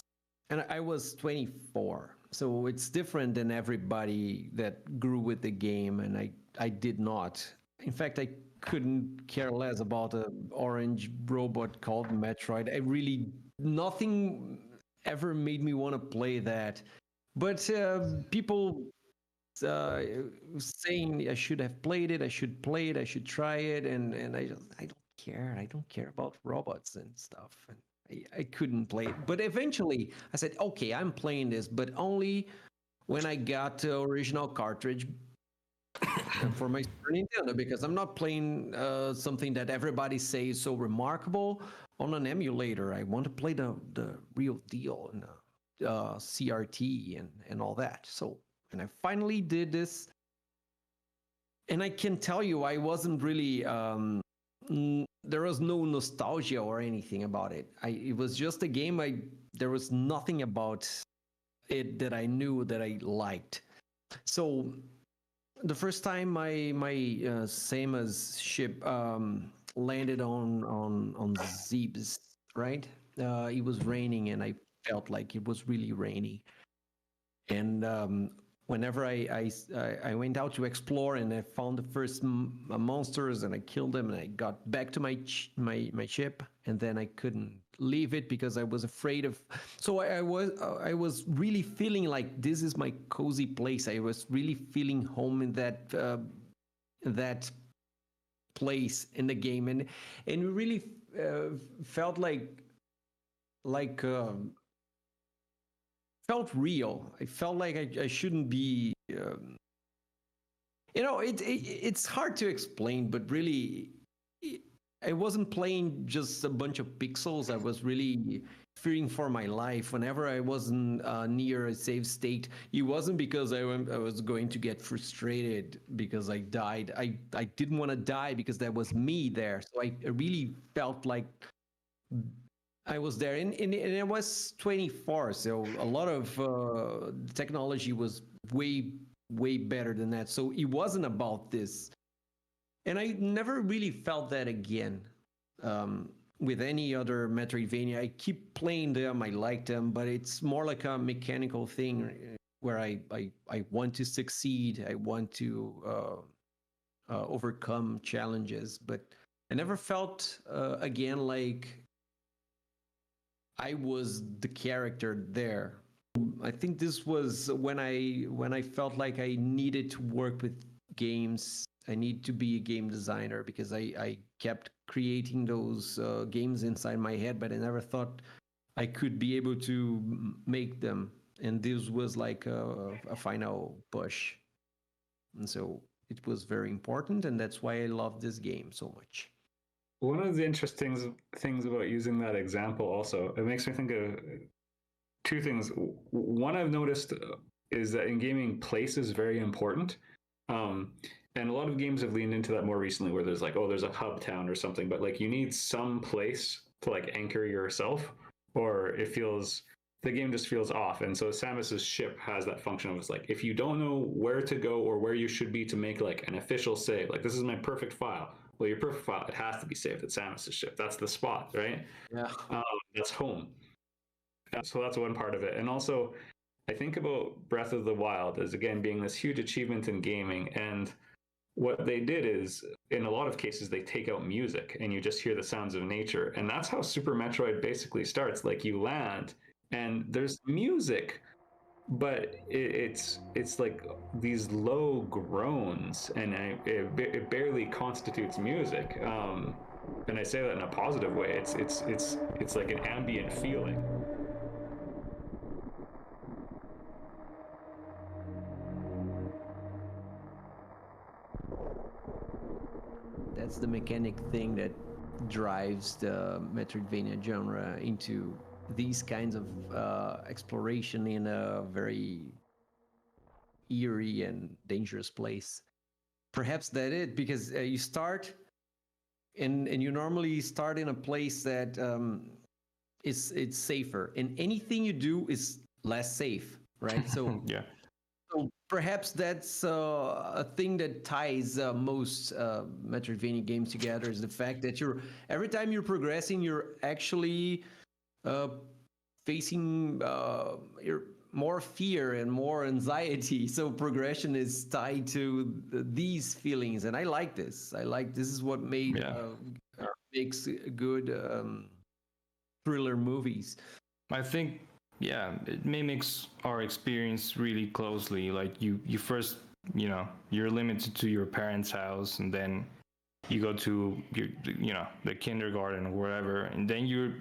and I was 24. So it's different than everybody that grew with the game, and I did not. In fact, I couldn't care less about an orange robot called Metroid. Nothing ever made me want to play that. But people saying I should have played it, I should play it, I should try it, and I don't care. I don't care about robots and stuff. And I couldn't play it. But eventually I said, okay, I'm playing this, but only when I got the original cartridge for my Super Nintendo, because I'm not playing something that everybody says is so remarkable on an emulator. I want to play the real deal, and CRT and all that. So, and I finally did this, and I can tell you, I wasn't really there was no nostalgia or anything about it. It was just a game. There was nothing about it that I knew that I liked. So the first time my Samus ship landed on Zebes, right? It was raining, and I felt like it was really rainy. And whenever I went out to explore, and I found the first monsters, and I killed them, and I got back to my ship, and then I couldn't leave it because I was afraid of. So I was really feeling like this is my cozy place. I was really feeling home in that place in the game, and it really felt felt real. I felt like I shouldn't be. It's hard to explain, but really, I wasn't playing just a bunch of pixels. I was really fearing for my life. Whenever I wasn't near a save state, it wasn't because I was going to get frustrated because I died. I didn't want to die because that was me there. So I really felt like I was there, and I was 24, so a lot of technology was way better than that. So it wasn't about this, and I never really felt that again with any other Metroidvania. I keep playing them, I like them, but it's more like a mechanical thing where I want to succeed, I want to overcome challenges, but I never felt again like I was the character there. I think this was when I felt like I needed to work with games. I need to be a game designer, because I kept creating those games inside my head, but I never thought I could be able to make them. And this was like a final push. And so it was very important, and that's why I love this game so much. One of the interesting things about using that example also, it makes me think of two things. One I've noticed is that in gaming, place is very important. And a lot of games have leaned into that more recently, where there's like, oh, there's a hub town or something, but like you need some place to like anchor yourself, or the game just feels off. And so Samus's ship has that function of, it's like, if you don't know where to go or where you should be to make like an official save, like this is my perfect file. Well, your perfect file, it has to be saved at Samus's ship. That's the spot, right? Yeah. That's home. So that's one part of it. And also, I think about Breath of the Wild as, again, being this huge achievement in gaming. And what they did is, in a lot of cases, they take out music and you just hear the sounds of nature. And that's how Super Metroid basically starts. Like, you land and there's music, but it's like these low groans, and it barely constitutes music. And I say that in a positive way. It's like an ambient feeling. That's the mechanic thing that drives the Metroidvania genre into these kinds of exploration in a very eerie and dangerous place. Perhaps that it, because you start and you normally start in a place that it's safer, and anything you do is less safe, right? So yeah. So perhaps that's a thing that ties most Metroidvania games together, is the fact that every time you're progressing, you're actually facing more fear and more anxiety. So progression is tied to these feelings, and I like this. This is what makes good thriller movies. I think, yeah, it mimics our experience really closely. Like you first, you're limited to your parents' house, and then you go to the kindergarten or wherever, and then you're,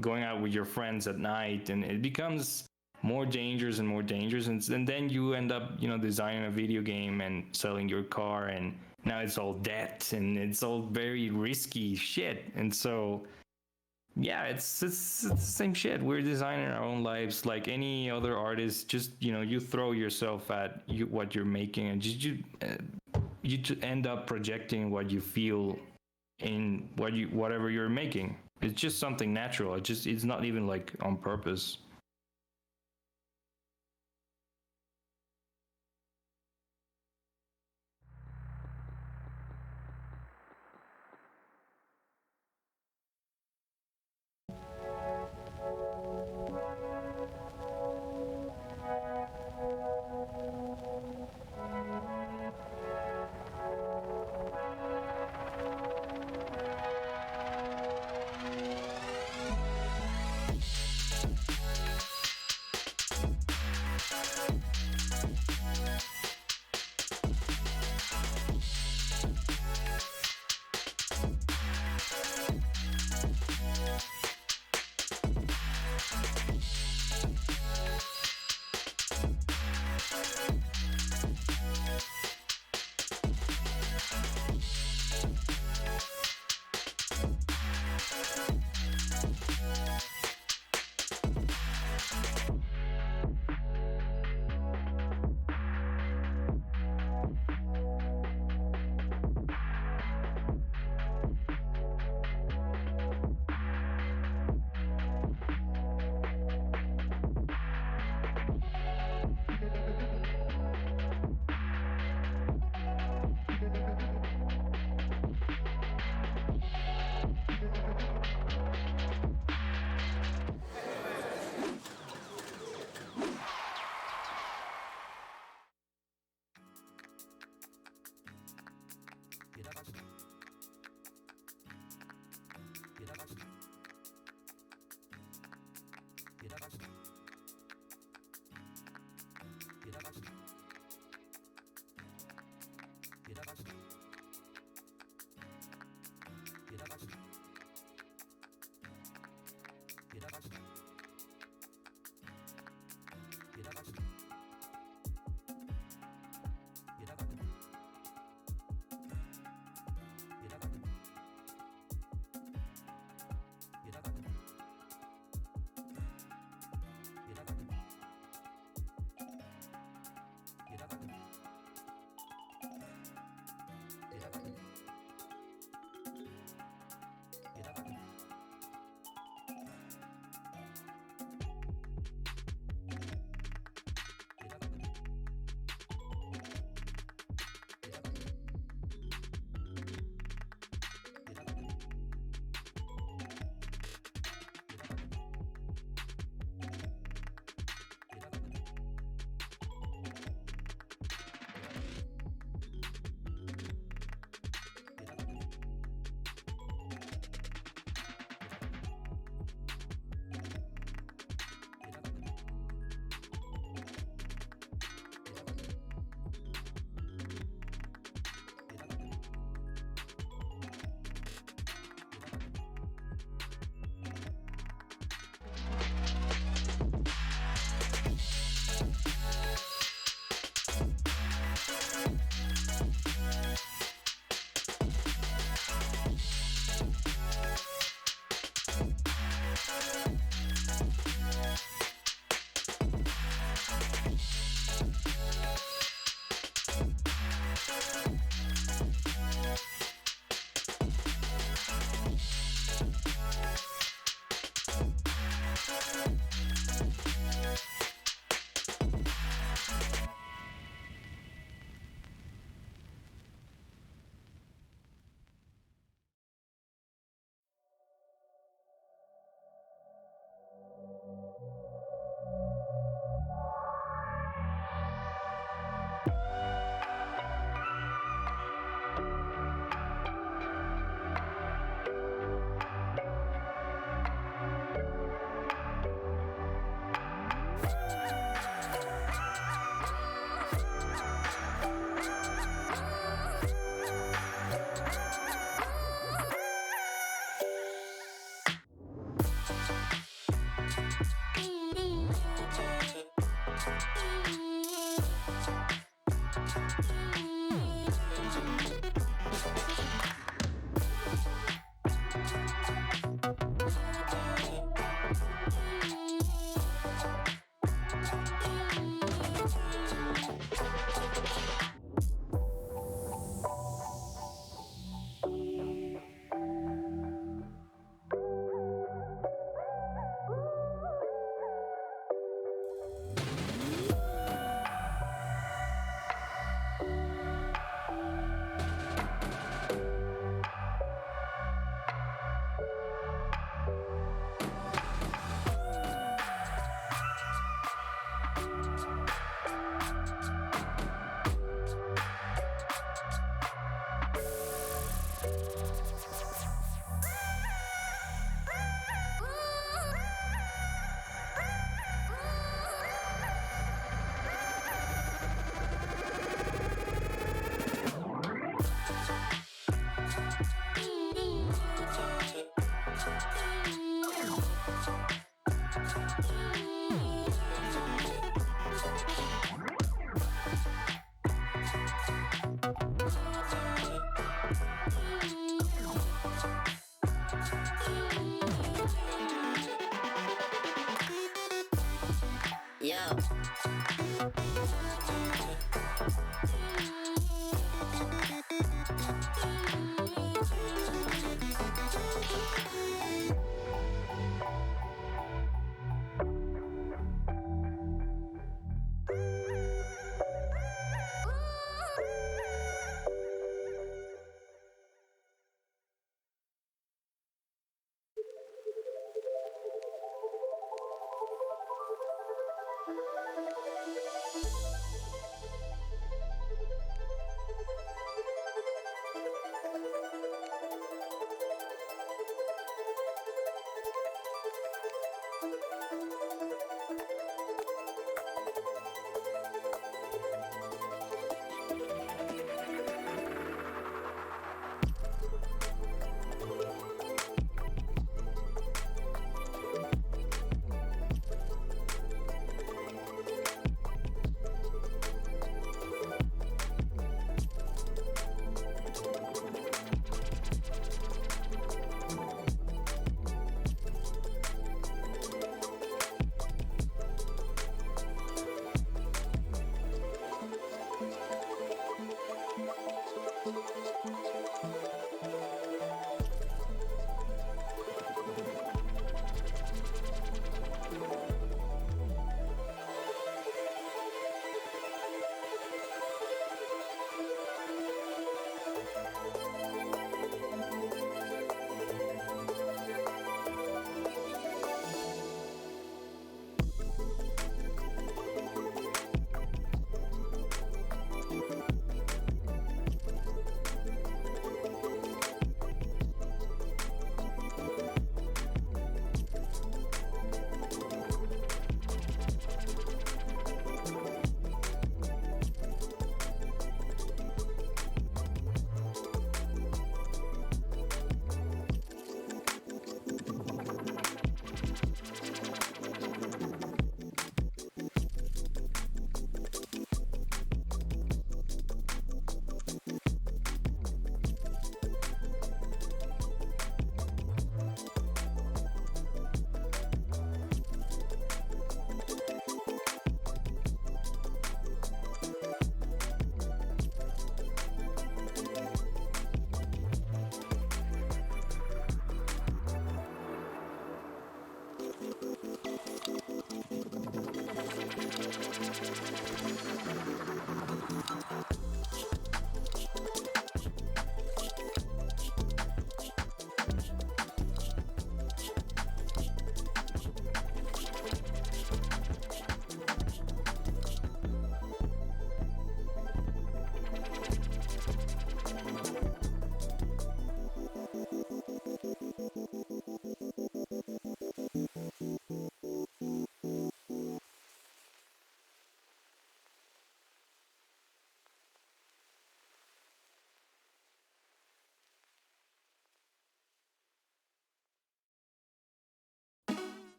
going out with your friends at night, and it becomes more dangerous and more dangerous, and then you end up, designing a video game and selling your car, and now it's all debt and it's all very risky shit, and so. Yeah, it's the same shit. We're designing our own lives like any other artist. Just you throw yourself at what you're making, and just you end up projecting what you feel in whatever you're making. It's just something natural. It's not even like on purpose.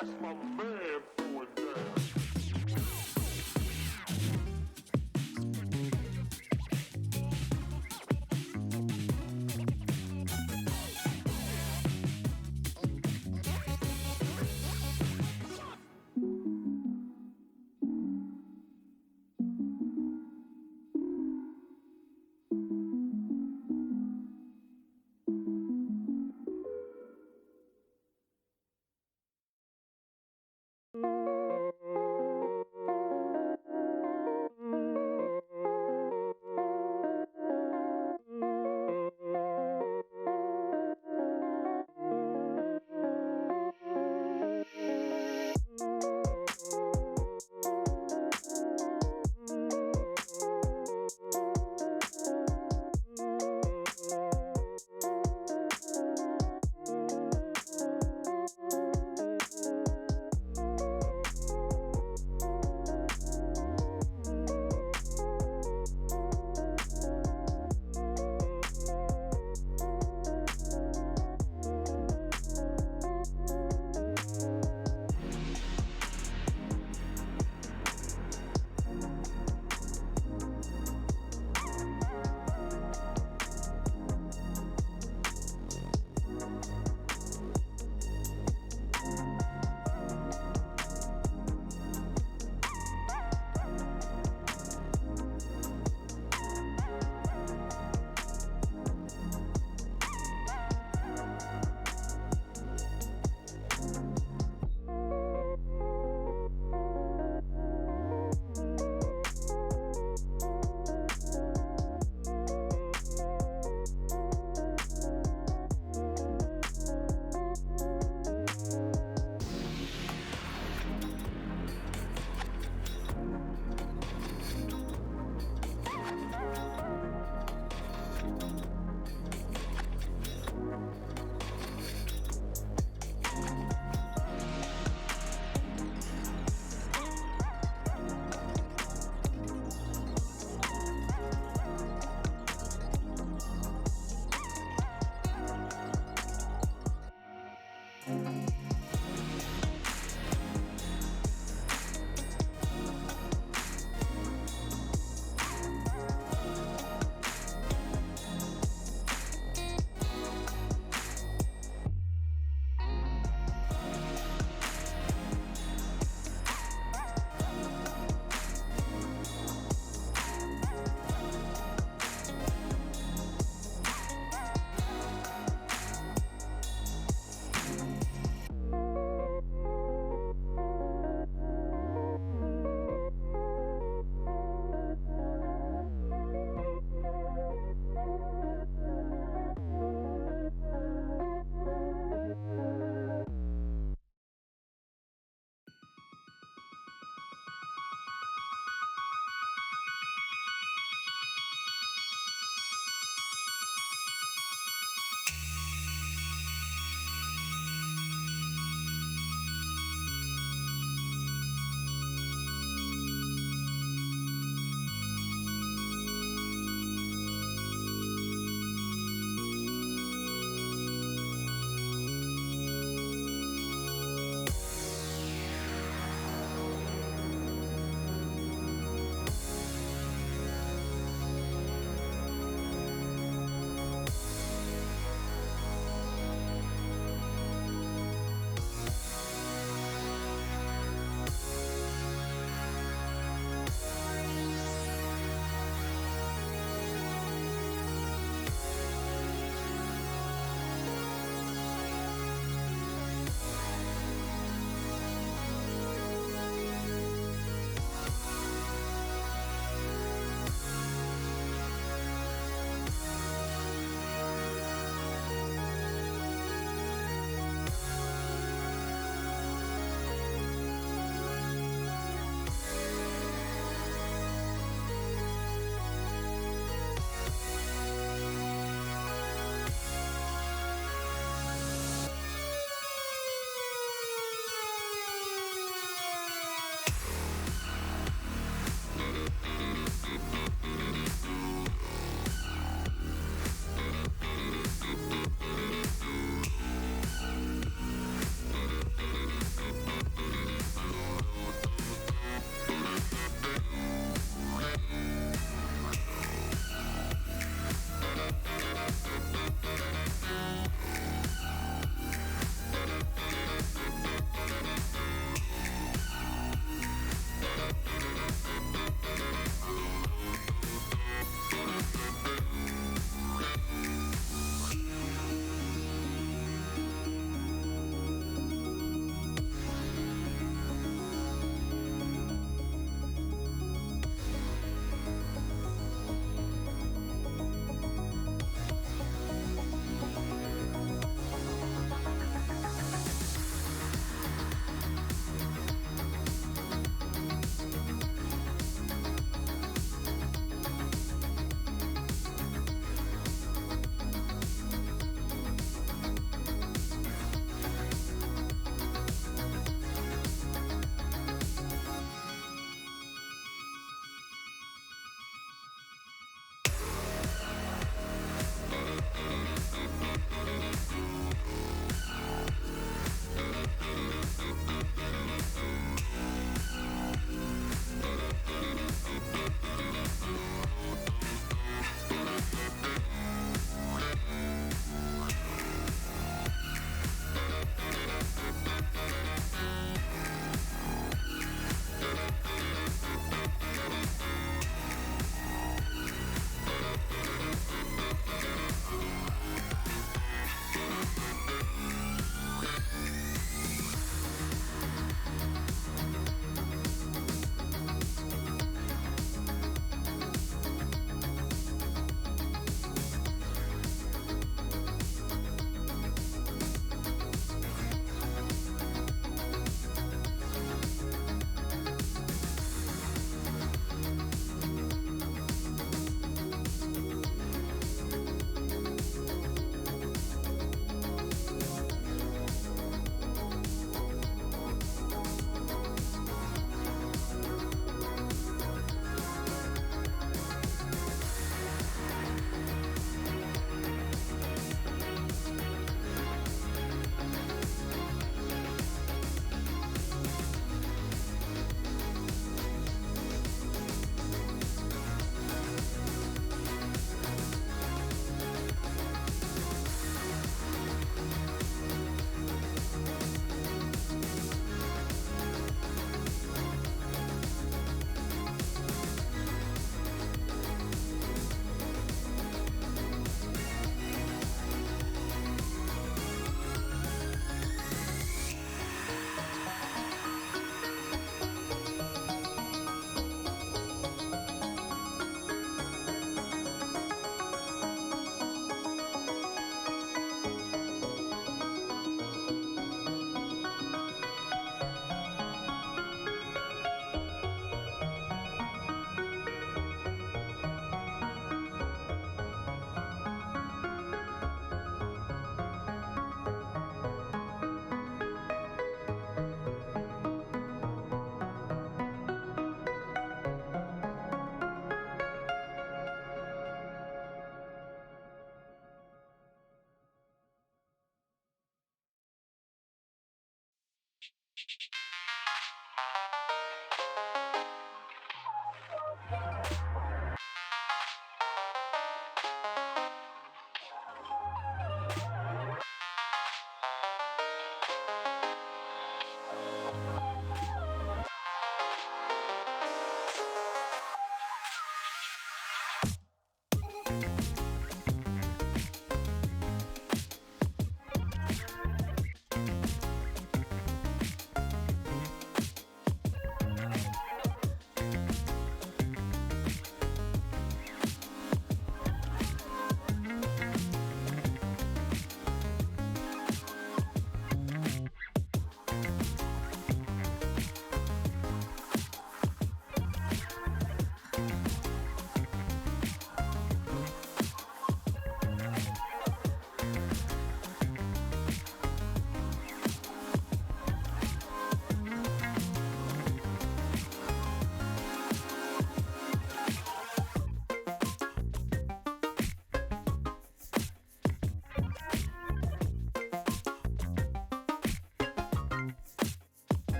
That's my man going down.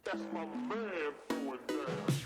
That's my man doing that.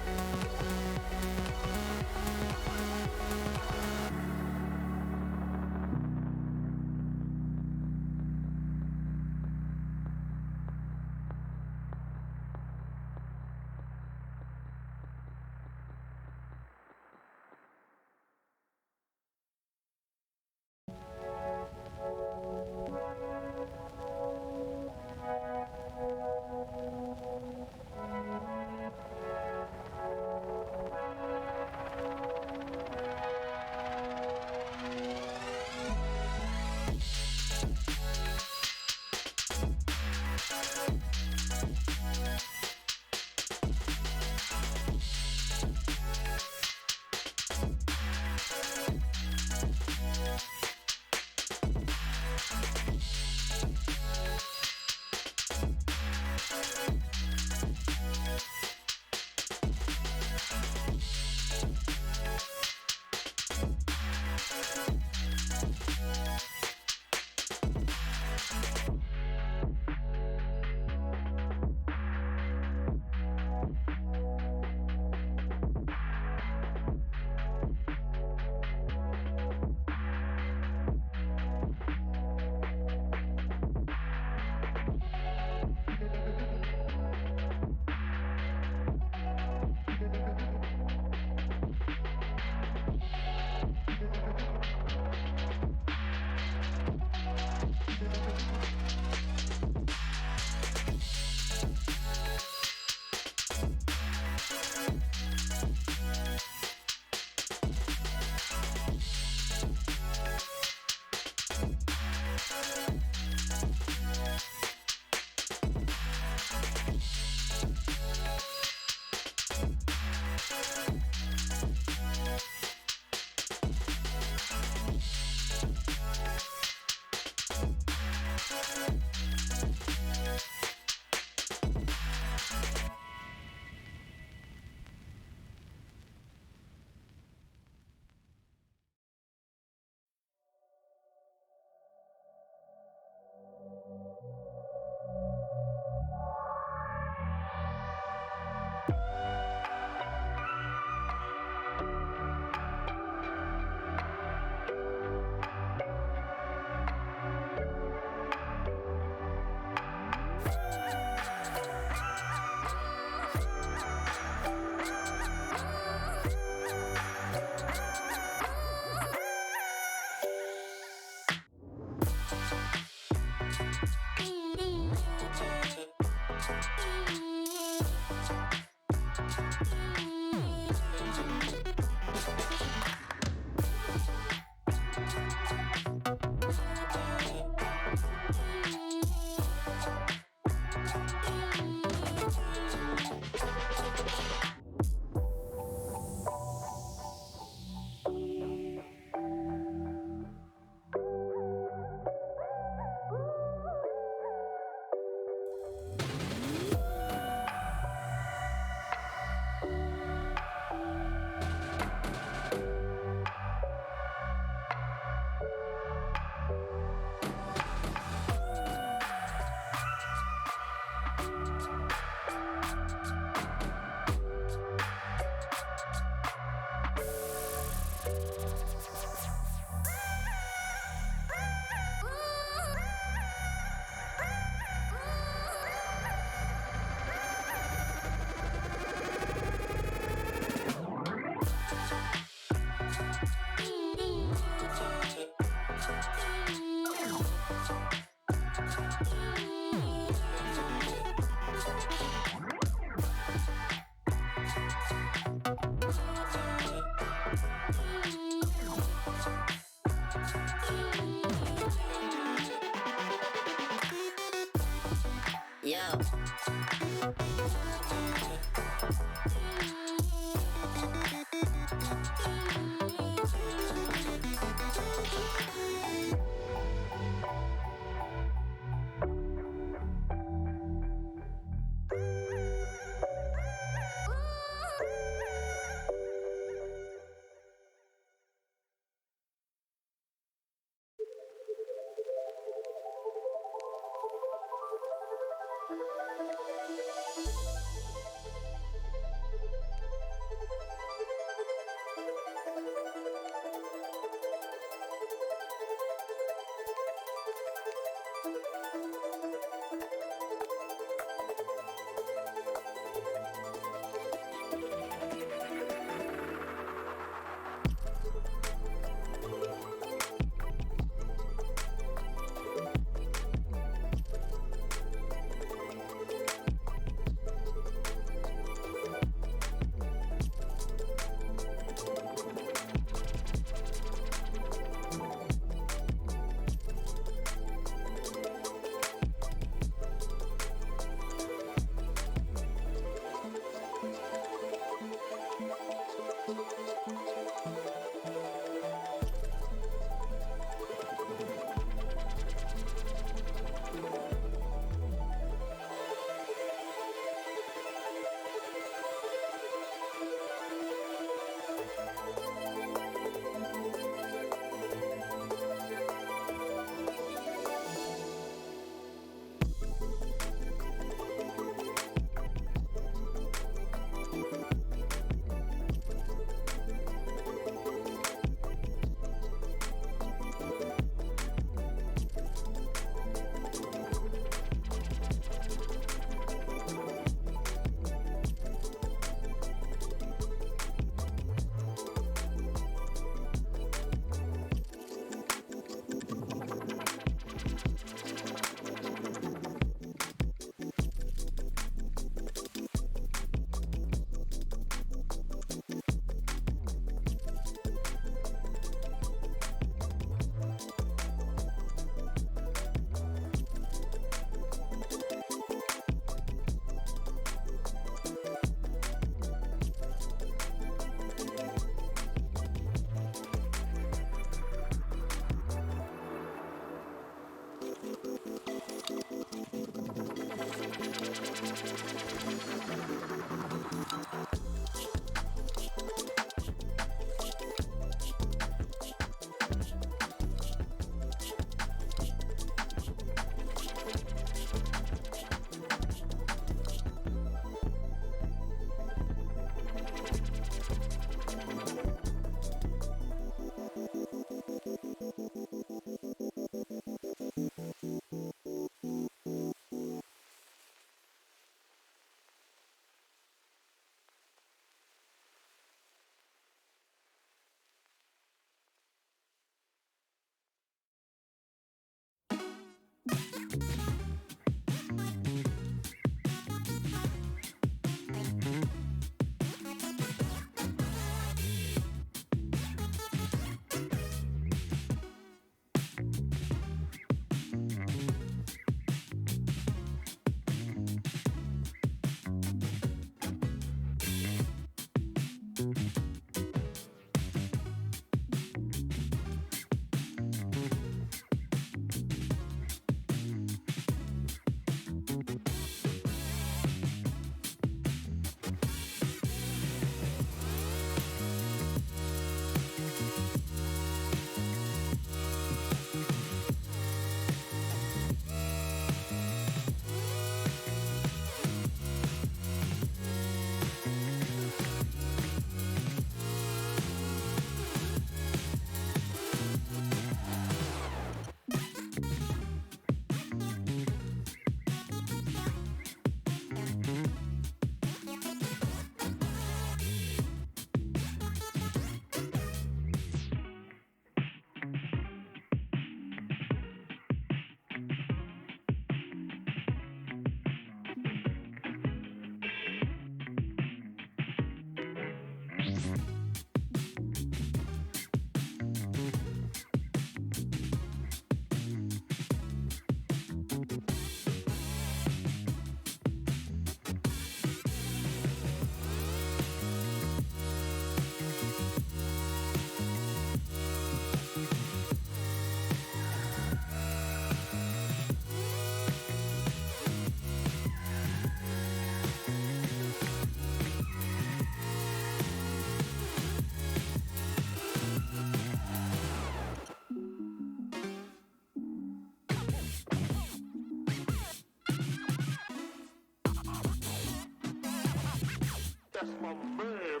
That's my man.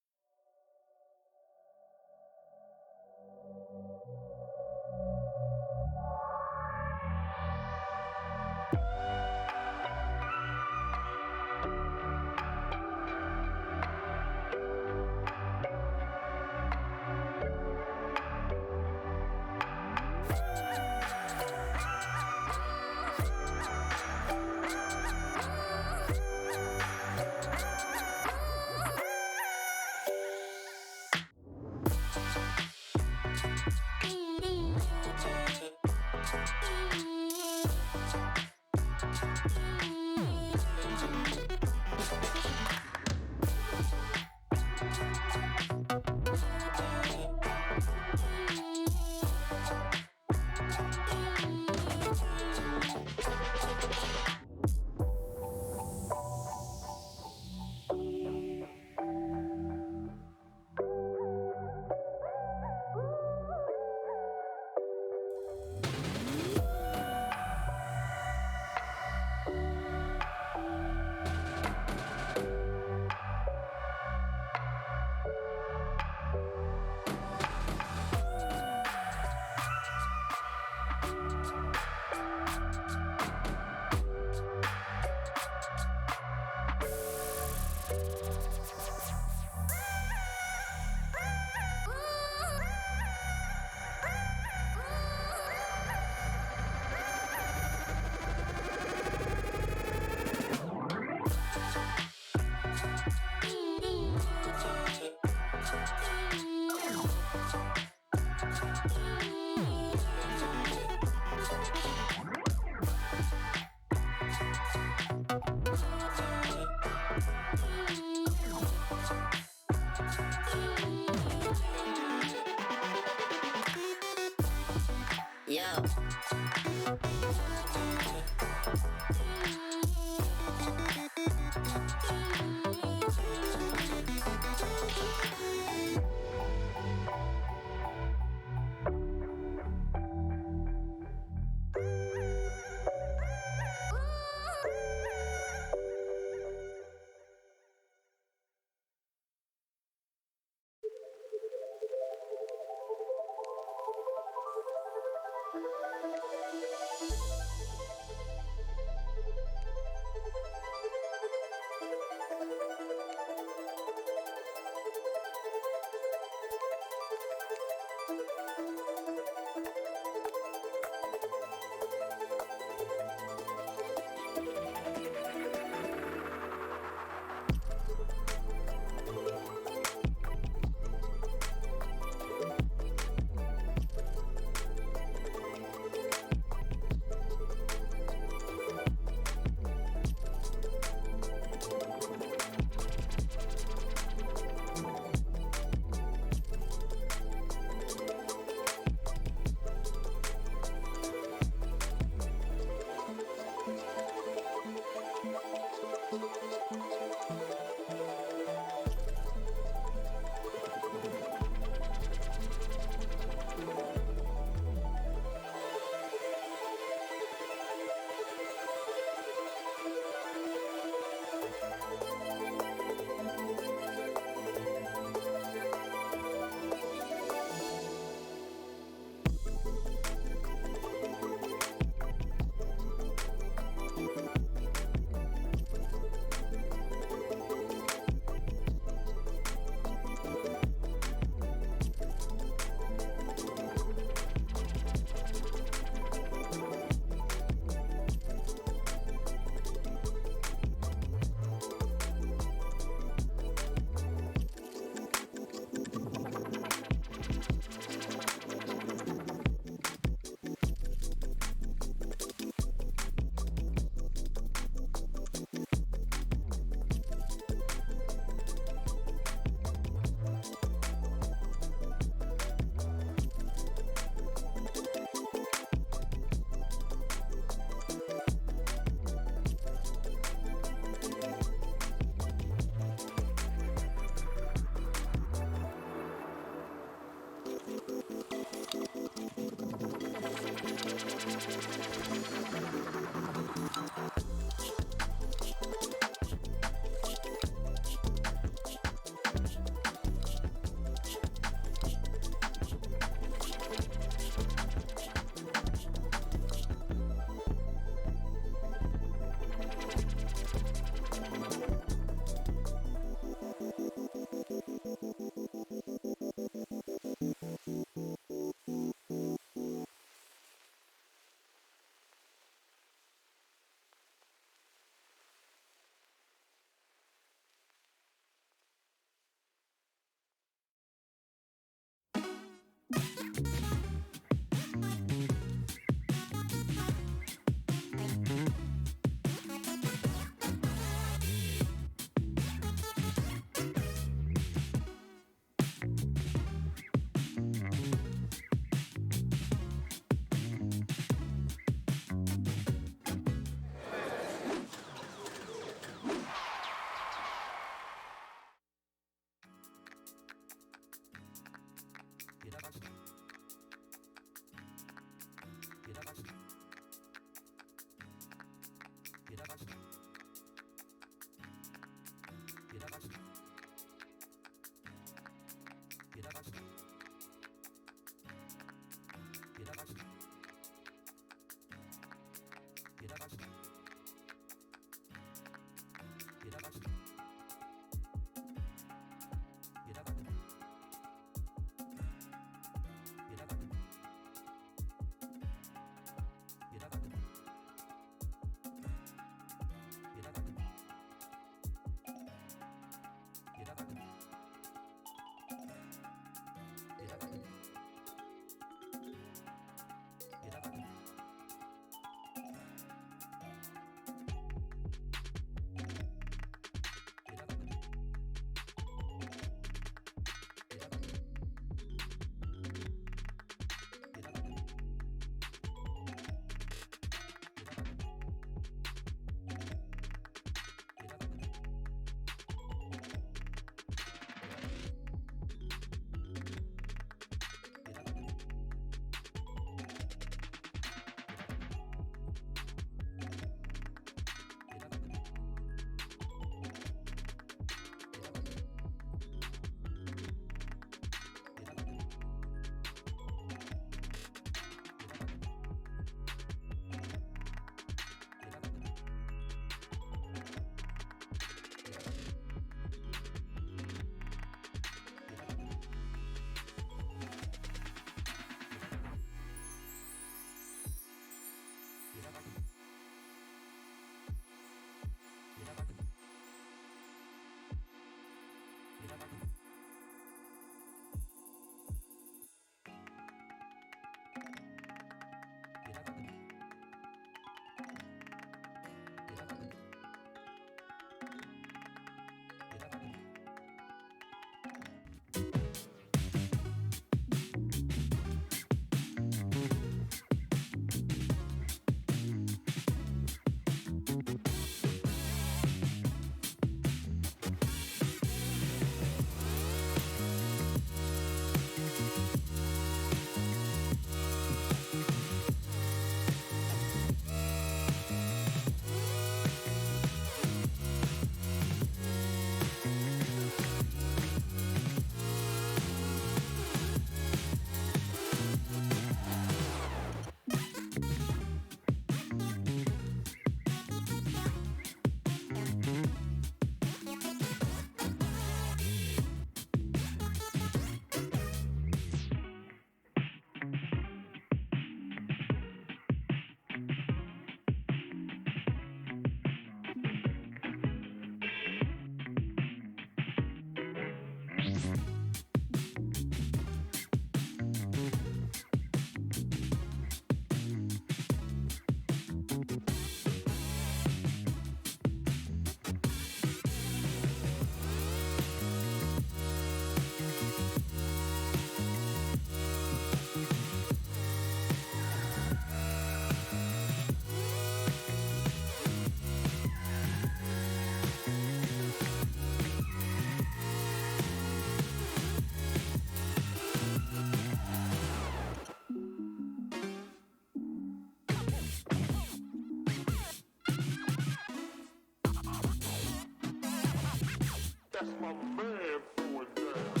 That's my man doing that.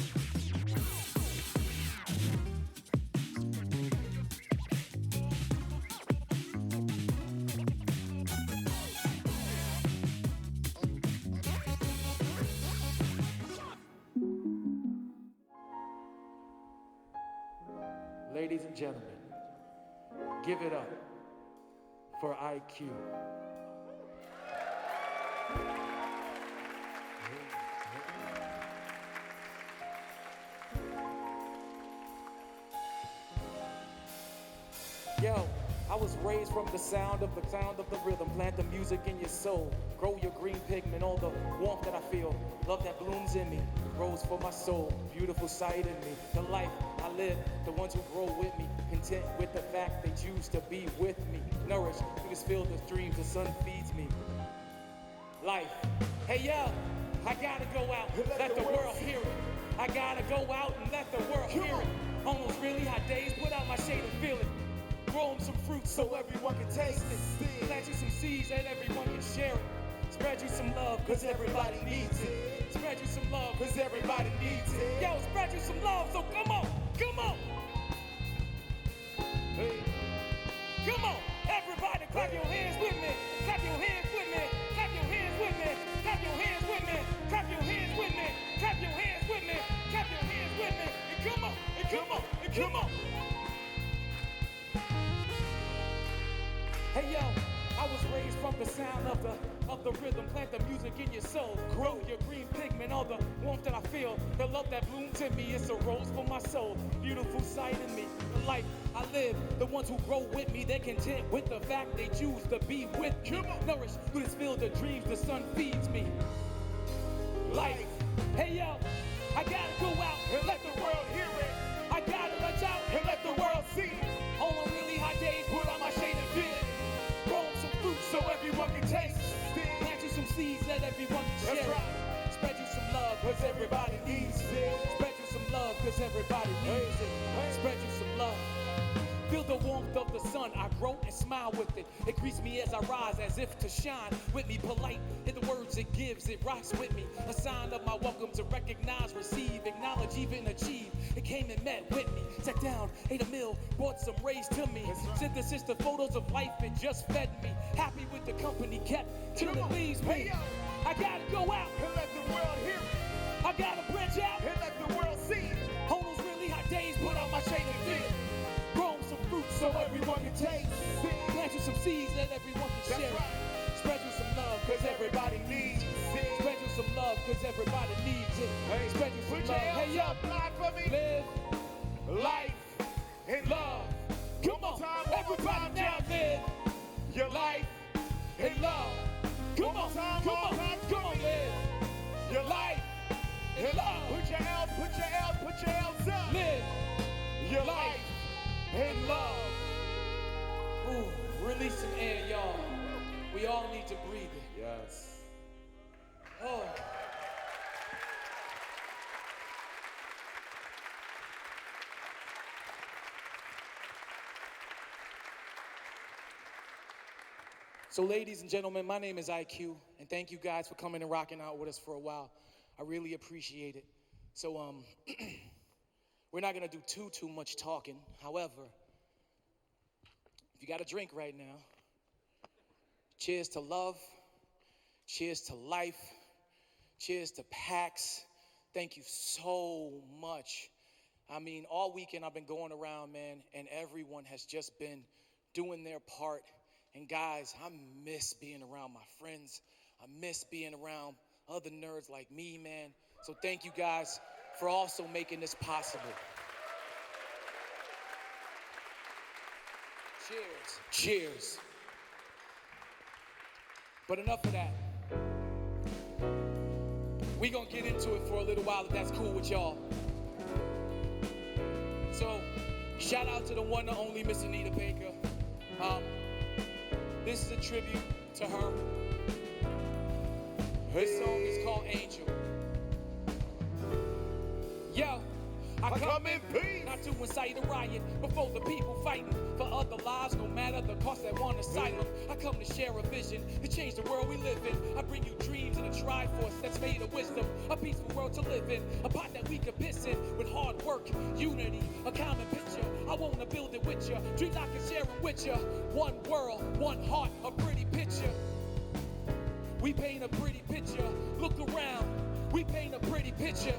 Ladies and gentlemen, give it up for IQ. Yo, I was raised from the sound of the rhythm. Plant the music in your soul. Grow your green pigment, all the warmth that I feel. Love that blooms in me, grows for my soul. Beautiful sight in me. The life I live, the ones who grow with me. Content with the fact they choose to be with me. Nourished through this field of dreams, the sun feeds me. Life. Hey yo, I gotta go out, let the world hear it. I gotta go out and let the world hear it. On those really hot days, put out my shade and feel it. Grow 'em some fruit so everyone can taste it. Plant you some seeds that everyone can share it. Spread you some love, cause everybody needs it. Spread you some love, cause everybody needs it. Yo, spread you some love, so come on, come on. Hey. Come on, everybody clap your hands with me. Clap your hands with me. Clap your hands with me. Clap your hands with me. Clap your hands with me. Clap your hands with me. Clap your hands with me. And come on, and come on, and come on. Hey yo, I was raised from the sound of the rhythm. Plant the music in your soul. Grow your green pigment, all the warmth that I feel. The love that blooms in me, it's a rose for my soul. Beautiful sight in me, the life I live. The ones who grow with me, they're content with the fact they choose to be with me. Nourished through this field of dreams, the sun feeds me. Life, hey yo, I gotta go out and let the world hear it. I gotta reach out and let the world see it. On the really hot days, put on my shade and feel it. Grow some fruit so everyone can taste it. Plant you some seeds that everyone can share. Right. Spread you some love, cause everybody needs it. Spread you some love, cause everybody needs it. Spread you some love. Feel the warmth of the sun, I grow and smile with it. It greets me as I rise, as if to shine with me. Polite in the words it gives, it rocks with me. A sign of my welcome to recognize, receive, acknowledge, even achieve. It came and met with me, sat down, ate a meal, brought some rays to me. Synthesis the photos of life, it just fed me. Happy with the company kept till it leaves me. I gotta go out and let the world hear it. I gotta branch out and let the world see it. On those really hot days, put on my shade and feel it. Grow some fruit so everyone can taste. Plant you some seeds that everyone can share. Right. Spread you some love, cause everybody needs it. Spread you some love, cause everybody needs it. Hey. Spread you some love. Hey, yo, for me. Live life and love. Come on, everybody now live your life and love. Come on, come on, come on, live your life and love. Put your L's, put your L's, put your L's up. Live your life and love. Ooh, release some air, y'all. We all need to breathe it. Yes. Oh. So ladies and gentlemen, my name is IQ, and thank you guys for coming and rocking out with us for a while. I really appreciate it. So, we're not gonna do too much talking. However, if you got a drink right now, cheers to love, cheers to life, cheers to PAX. Thank you so much. I mean, all weekend I've been going around, man, and everyone has just been doing their part. And guys, I miss being around my friends. I miss being around other nerds like me, man. So thank you guys for also making this possible. Cheers. Cheers. But enough of that. We gonna get into it for a little while if that's cool with y'all. So, shout out to the one and only Miss Anita Baker. This is a tribute to her. This song is called Angel. Yo, I come in peace, not to incite a riot before the people fighting for other lives, no matter the cost that want asylum. I come to share a vision to change the world we live in. I bring you dreams and a triforce that's made of wisdom, a peaceful world to live in, a pot that we can piss in with hard work, unity, a common picture. I wanna build it with you, dreams I can share it with you. One world, one heart, a pretty picture. We paint a pretty picture. Look around, we paint a pretty picture.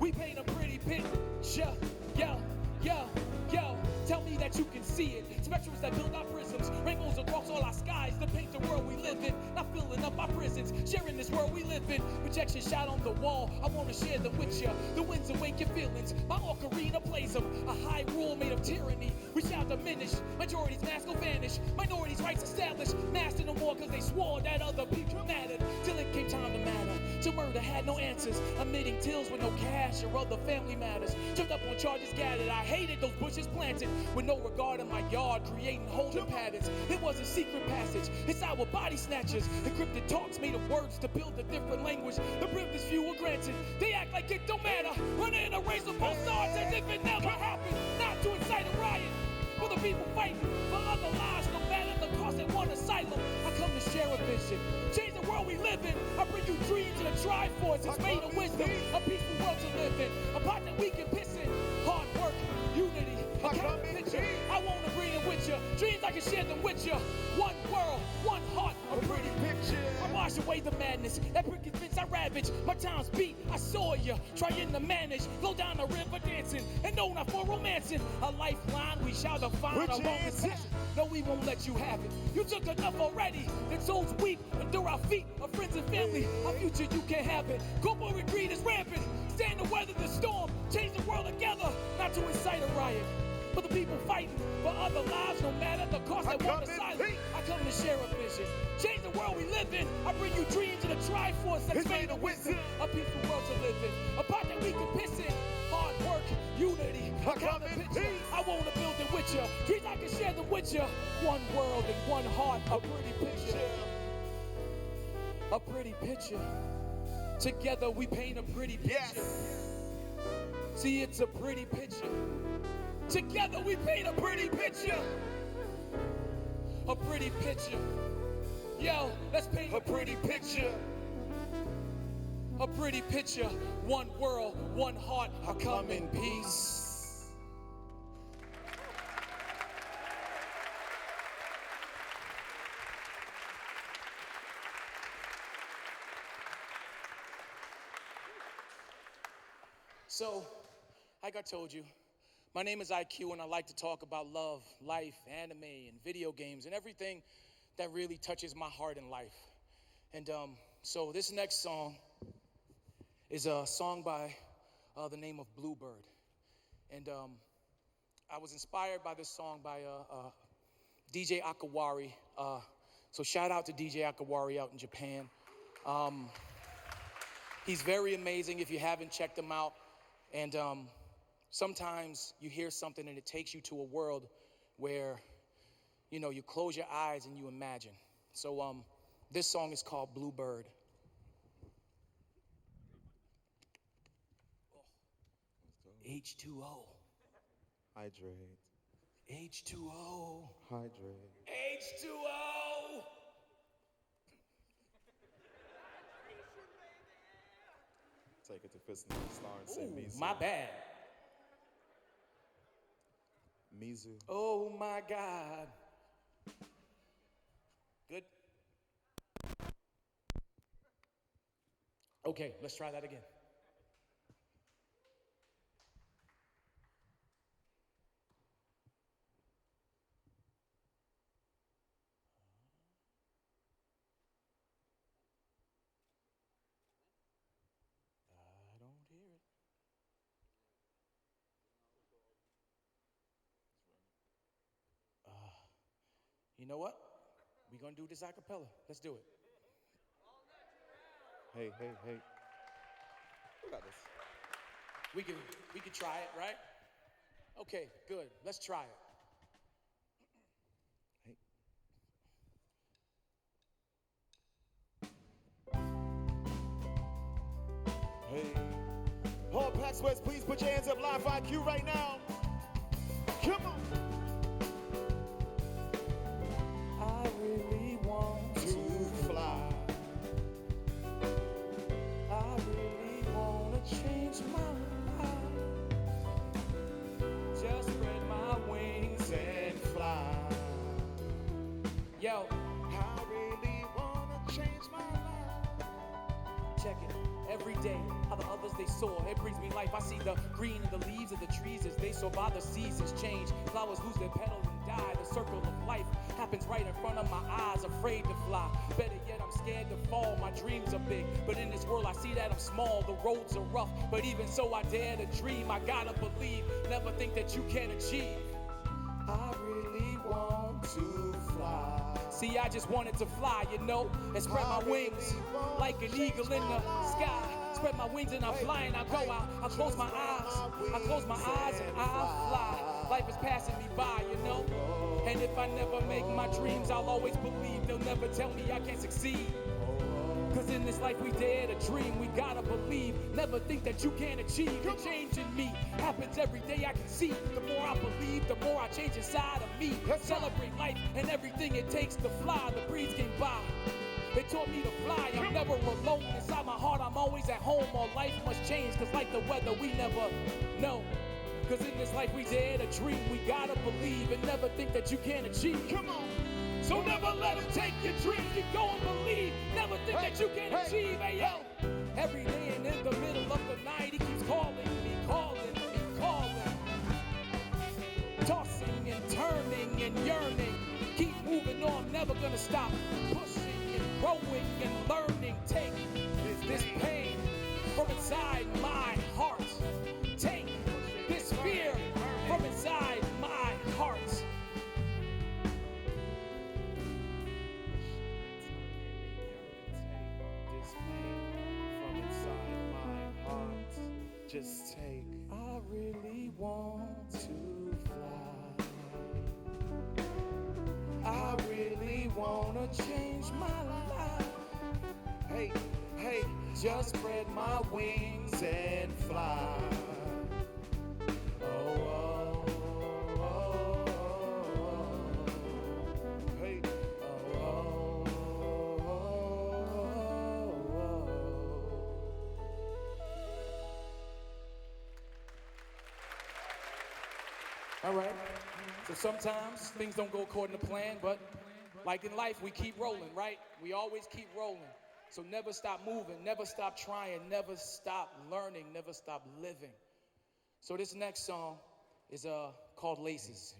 We paint a pretty picture. Yo, yo, yo, tell me that you can see it. Spectrums that build our prisms, rainbows across all our skies to paint the world we live in. Not filling up our prisons, sharing this world we live in. Projections shot on the wall, I wanna share them with you. The winds awake speak your feelings. My ocarina plays them. A high rule made of tyranny. We shall diminish. Majorities mask will vanish. Minorities' rights established. Master no more because they swore that other people mattered. Till it came time to matter. To murder had no answers. Admitting tills with no cash or other family matters. Jumped up on charges gathered. I hated those bushes planted. With no regard in my yard, creating holding patterns. It was a secret passage. It's our body snatchers. Encrypted talks made of words to build a different language. The privileged few were granted. They act like it don't matter. Running a race of both stars as if it never happened. Not to incite a riot. For the people fighting for other lives, no matter the cost, they want asylum. I come to share a vision. Change the world we live in. I bring you dreams and a Triforce. It's made of wisdom. A peaceful world to live in. A pot that we can piss in. Hard work, unity, a common picture. I won't agree with you. Dreams I can share them with you. One world, one heart, a pretty picture. I wash away the madness. That brick fence I ravage. My time's beat, I saw you. Trying to manage. Go down the river dancing. And no, not for romancing. A lifeline we shall define. I won't resist. No, we won't let you have it. You took enough already. The souls weep under our feet. Our friends and family. Our future, you can't have it. Corporate greed is rampant. Stand to weather the storm. Change the world together. Not to incite a riot. For the people fighting for other lives, no matter the cost, they want asylum. I come to share a vision. Change the world we live in. I bring you dreams and a Triforce that's made of wisdom. A peaceful world to live in. A pot that we can piss in. Hard work, unity, a common picture. I wanna build it with you. Dreams I can share them with you. One world and one heart, a pretty picture. A pretty picture. Together we paint a pretty picture. See, it's a pretty picture. Together we paint a pretty picture. A pretty picture. Yo, let's paint a pretty picture. A pretty picture. One world, one heart. I come in peace. So, like I told you, my name is IQ, and I like to talk about love, life, anime, and video games, and everything that really touches my heart in life. And so this next song is a song by the name of Bluebird. And I was inspired by this song by DJ Akawari. So shout out to DJ Akawari out in Japan. He's very amazing if you haven't checked him out. And sometimes you hear something and it takes you to a world where, you know, you close your eyes and you imagine. So this song is called Bluebird. H2O. Hydrate. H2O. Hydrate. H2O. Take it to Fist and Star and say Mizu. My bad. Mizu. Oh my God. Good. Okay, let's try that again. I don't hear it. You know what? We're gonna do this a cappella. Let's do it. Hey. We got this. We can try it, right? Okay, good. Let's try it. Hey. All PAX West, please put your hands up live for IQ right now. Come on. I really want to fly. I really wanna change my life. Just spread my wings and fly. Yo, I really wanna change my life. check it. Every day, how the others they soar, it brings me life. I see the green in the leaves of the trees as they soar by the seasons change. Flowers lose their petals and die. sky. The circle of life happens right in front of my eyes, afraid to fly. Better yet, I'm scared to fall. My dreams are big, but in this world I see that I'm small. The roads are rough, but even so I dare to dream. I gotta believe, never think that you can achieve. I really want to fly. See, I just wanted to fly, you know, and spread my wings like an eagle in the sky. Spread my wings and I'm flying, I go out, I close my eyes, I close my eyes and I fly. Life is passing me by, you know, and if I never make my dreams, I'll always believe. They'll never tell me I can't succeed. Cause in this life we dare to dream, we gotta believe. Never think that you can't achieve. The change in me happens every day I can see. The more I believe, the more I change inside of me. Celebrate life and everything it takes to fly. The breeze came by, they taught me to fly. I'm never alone. Inside my heart I'm always at home. All life must change, cause like the weather we never know. Cause in this life we dare to dream, we gotta believe and never think that you can't achieve. Come on. So never let them take your dreams, you go and believe. Never think that you can achieve, hey yo. Every day and in the middle of the night, he keeps calling me, calling me, calling. Tossing and turning and yearning. Keep moving on, never gonna stop. Pushing and growing and learning. Take this pain from inside my heart. Take this fear from inside my heart. Just take. I really want to fly. I really wanna change my life. Hey, hey, just spread my wings and fly. Oh, oh, oh, oh, oh. Hey, oh, oh, oh, oh, oh. All right, so sometimes things don't go according to plan, but like in life, we keep rolling, right? We always keep rolling. So never stop moving, never stop trying, never stop learning, never stop living. So this next song is called Laces.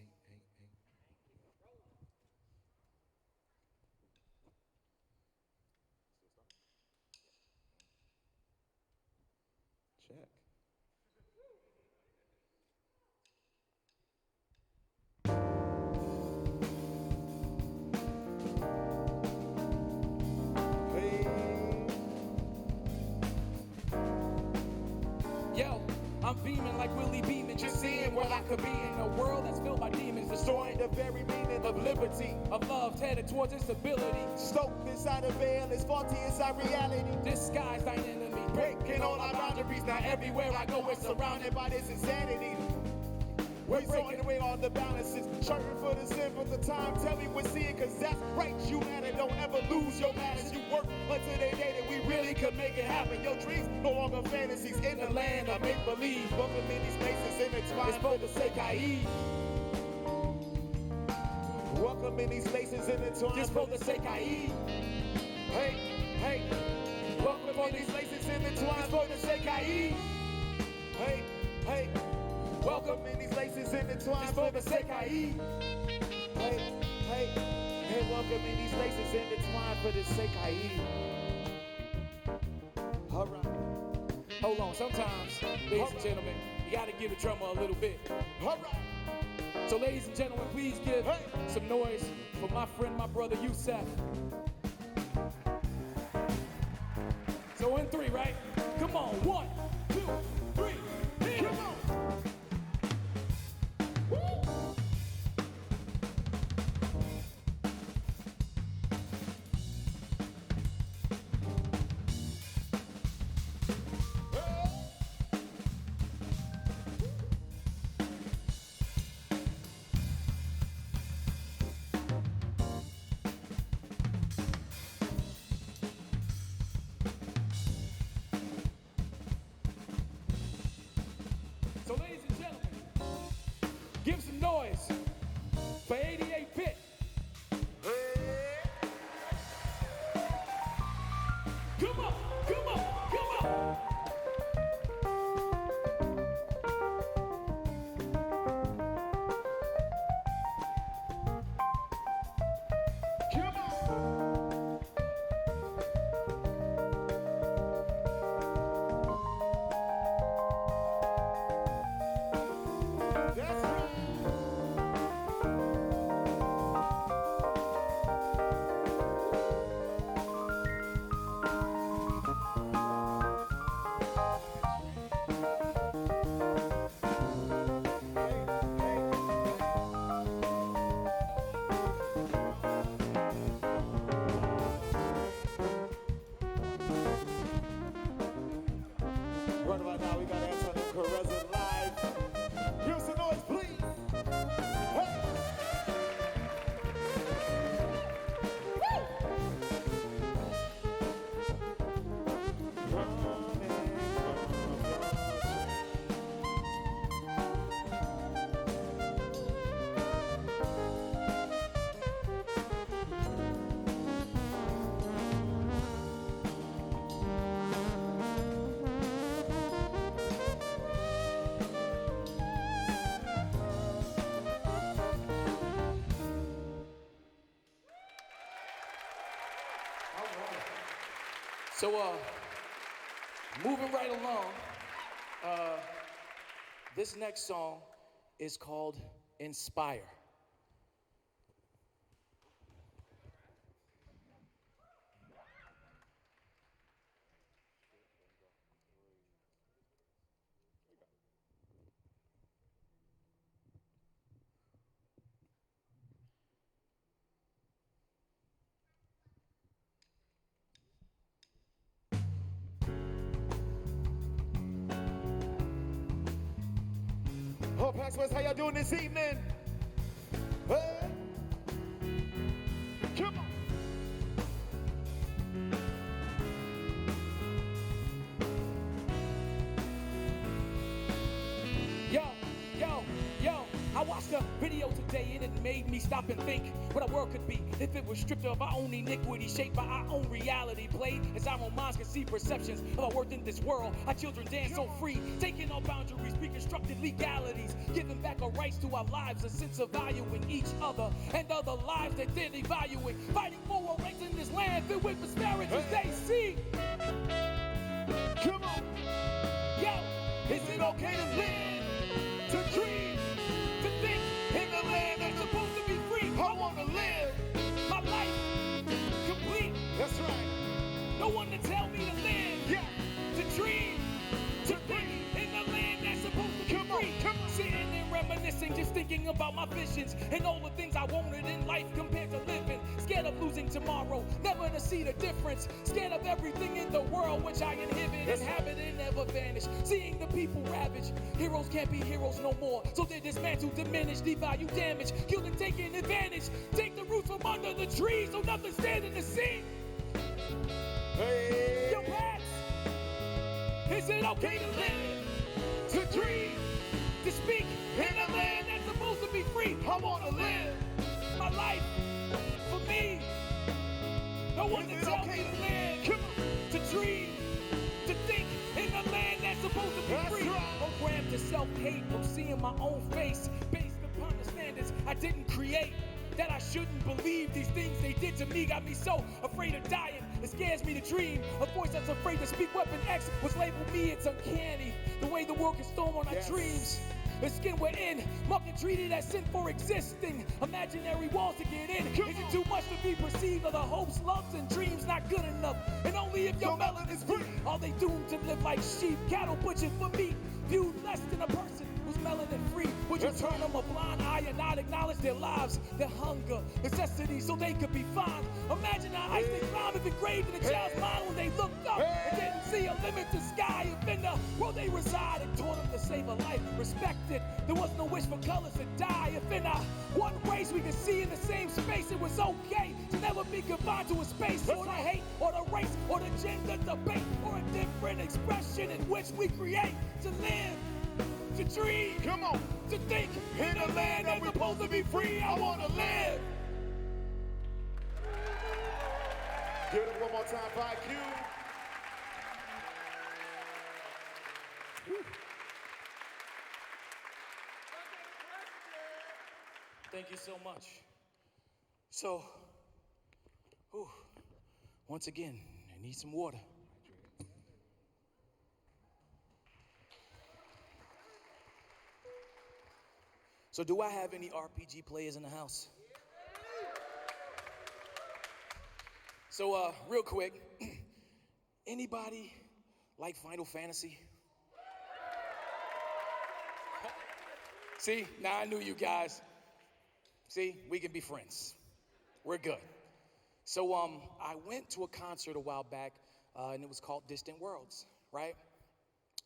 Check. Yo, I'm beaming like Willie Beeman, just seeing what I could be in a world that's filled by demons, destroying the very meaning of liberty, of love headed towards instability. Stoked inside a veil is faulty inside reality. Disguised identity, breaking all our boundaries. Now everywhere I go, we're surrounded by this insanity. We're breaking away all the balances, shirting for the sin for the time. Tell me what's seeing, cause that's right. You matter, don't ever lose your manners. You work until they day that we really could make it happen. Your dreams no longer fantasies in the land of make believe. Welcome in these places intertwined. It's for the sake I eat. Welcome in these places intertwined. Just for the sake I eat. Hey, hey. Welcome in these places intertwined. For the sake I eat. Hey, hey. Welcome in these laces intertwined for the sake I eat. Hey, hey, hey, welcome in these laces intertwined for the sake I eat. All right. Hold on, sometimes, ladies and gentlemen, you gotta give the drummer a little bit. All right. So ladies and gentlemen, please give some noise for my friend, my brother, Youssef. So in 3, right? Come on, 1, 2, 3, hit. Come on. So ladies and gentlemen, give some noise for 88-bit. Come on, come on, come on. So, moving right along, this next song is called Inspire. Oh, PAX West, how y'all doing this evening? Hey. Come on. Yo, I watched a video today and it made me stop and think what our world could be if it was stripped of our own iniquity, shaped by our own reality, played as our own minds can see perceptions of our worth in this world. Our children dance so free, taking our boundaries, reconstructed legalities, giving back our rights to our lives, a sense of value in each other and other lives that they're devaluing, fighting for our rights in this land filled with disparities they see. Come on. Yo, is it okay to live, to dream, to think in the land that's supposed to be free? I want to live my life complete. That's right. No one to tell me to live, to dream, to think in the land that's supposed to be free. Sitting and reminiscing, just thinking about my visions and all the things I wanted in life compared to living. Scared of losing tomorrow, never to see the difference. Scared of everything in the world which I inhibit, inhabit and never vanish. Seeing the people ravaged, heroes can't be heroes no more. So they're dismantled, diminished, devalue, damage, killed and taken advantage. Take the roots from under the trees so nothing stands in the sea. Hey. Yo, PAX, is it okay to live, to dream, to speak in a land that's supposed to be free? I want to live my life for me. No one to tell me to live, to dream, to think in a land that's supposed to be free. Programmed to self-hate from seeing my own face based upon the standards I didn't create. That I shouldn't believe these things they did to me got me so afraid of dying. It scares me to dream. A voice that's afraid to speak. Weapon X was labeled me. It's uncanny the way the world can storm on our dreams. The skin we're in, marked and treated as sin for existing. Imaginary walls to get in. Is it too much to be perceived? Are the hopes, loves, and dreams not good enough? And only if your melanin's free are they doomed to live like sheep, cattle butchered for meat, viewed less than a person who's melanin free. Would you turn them a blind eye and not acknowledge their lives, their hunger, necessities, so they could be fine? Imagine how ice they climbed if engraved in a child's mind when they looked up and didn't see a limit to sky. If in the world they reside and taught them to save a life, respected. There was no wish for colors to die. If in one race we could see in the same space, it was okay to never be confined to a space or the hate or the race or the gender debate or a different expression in which we create to live, to dream, come on, to think in a land that's supposed to be free. I want to live. Give it one more time for IQ. Thank you so much. So, once again, I need some water. So do I have any RPG players in the house? So, real quick, anybody like Final Fantasy? See, now I knew you guys. See, we can be friends. We're good. So, I went to a concert a while back, and it was called Distant Worlds, right?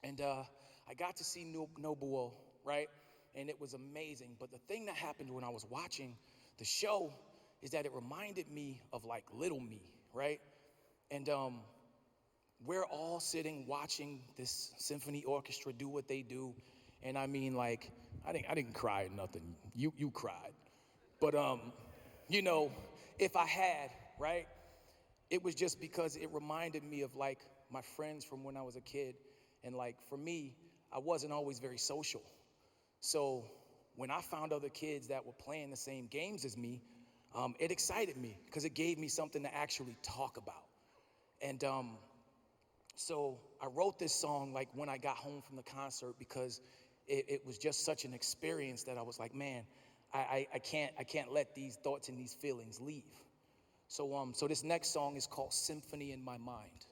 And I got to see Nobuo, right? And it was amazing. But the thing that happened when I was watching the show is that it reminded me of like little me, right? And we're all sitting watching this symphony orchestra do what they do. And I mean, like, I didn't cry or nothing. You cried. But you know, if I had, right, it was just because it reminded me of like my friends from when I was a kid. And like for me, I wasn't always very social. So when I found other kids that were playing the same games as me, it excited me because it gave me something to actually talk about. And So I wrote this song like when I got home from the concert because it was just such an experience that I was like, man, I can't let these thoughts and these feelings leave. So this next song is called Symphony in My Mind.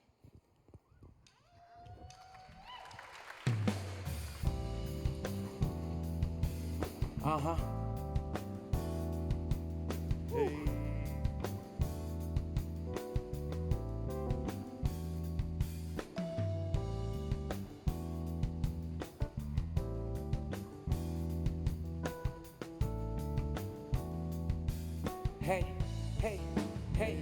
Uh-huh. Hey. Hey, hey, hey,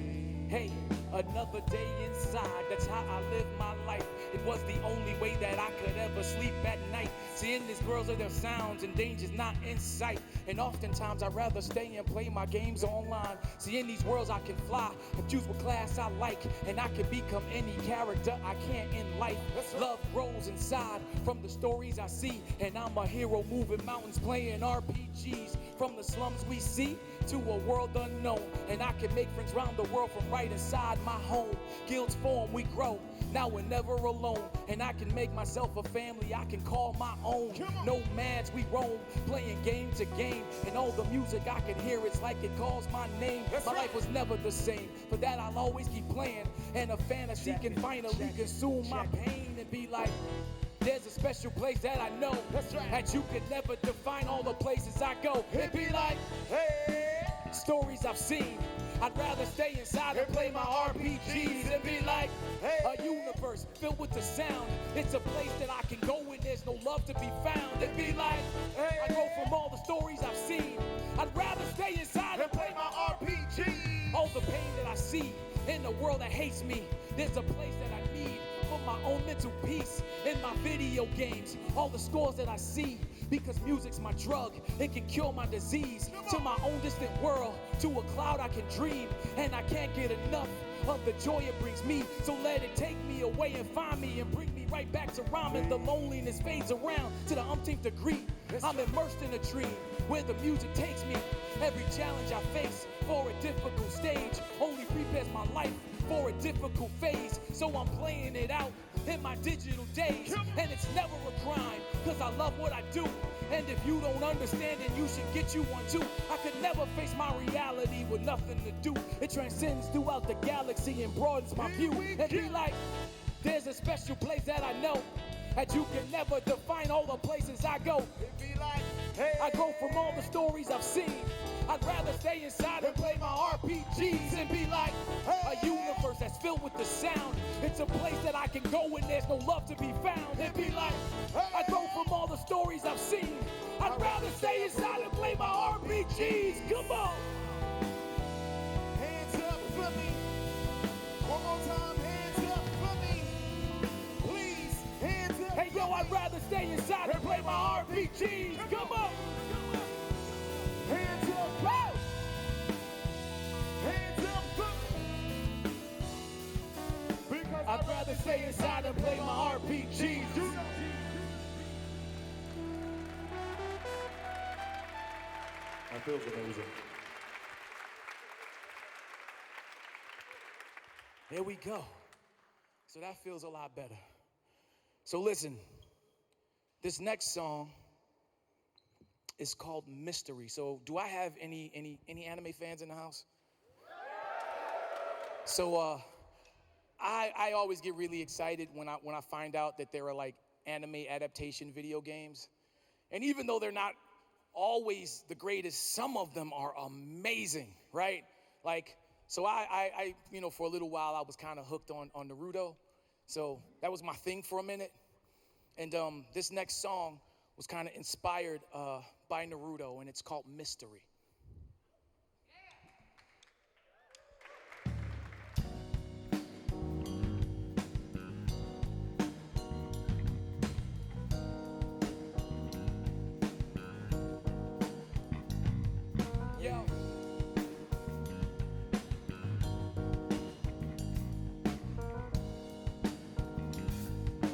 hey, another day inside, that's how I live my life. It was the only way that I could ever sleep at night. Seeing these worlds of their sounds and dangers not in sight. And oftentimes I'd rather stay and play my games online. See, in these worlds I can fly and choose what class I like. And I can become any character I can in life. Love grows inside from the stories I see. And I'm a hero moving mountains playing RPGs. From the slums we see to a world unknown. And I can make friends round the world from right inside my home. Guilds form, we grow. Now we're never alone. And I can make myself a family I can call my own. Nomads, we roam, playing game to game. And all the music I can hear, it's like it calls my name. My life was never the same. For that I'll always keep playing. And a fantasy can finally consume my pain and be like, there's a special place that I know that you could never define all the places I go. It'd be like, hey, stories I've seen. I'd rather stay inside and play my RPGs. It'd be like, hey, a universe filled with the sound. It's a place that I can go when there's no love to be found. It'd be like, hey, I go from all the stories I've seen. I'd rather stay inside and play my RPG. All the pain that I see in the world that hates me. There's a place that I need for my own mental peace. In my video games, all the scores that I see, because music's my drug, it can cure my disease. To my own distant world, to a cloud I can dream, and I can't get enough of the joy it brings me. So let it take me away and find me and bring me right back to rhyming. The loneliness fades around to the umpteenth degree. I'm immersed in a dream where the music takes me. Every challenge I face for a difficult stage only prepares my life for a difficult phase. So I'm playing it out in my digital days, and it's never a crime, cause I love what I do. And if you don't understand it, you should get you one too. I could never face my reality with nothing to do. It transcends throughout the galaxy and broadens my view. And be like, there's a special place that I know that you can never define all the places I go. It be like, hey, I go from all the stories I've seen. I'd rather stay inside and play my RPGs and be like, hey, a universe that's filled with the sound. It's a place that I can go when there's no love to be found. And be like, hey, I go from all the stories I've seen. I'd rather stay inside and play my RPGs. Come on. Hands up for me. One more time, hands up for me. Please, hands up. Hey yo, I'd rather stay inside and play my RPGs. Come on. Hands up. Woo! Hands up for me. Because I'd rather stay inside and play my RPGs. That feels amazing. There we go. So that feels a lot better. So listen, this next song is called Mystery. So do I have any anime fans in the house? So I always get really excited when I find out that there are like anime adaptation video games. And even though they're not always the greatest, some of them are amazing, right? Like, so I you know, for a little while I was kind of hooked on Naruto. So that was my thing for a minute. And this next song was kind of inspired by Naruto, and it's called Mystery. Yo.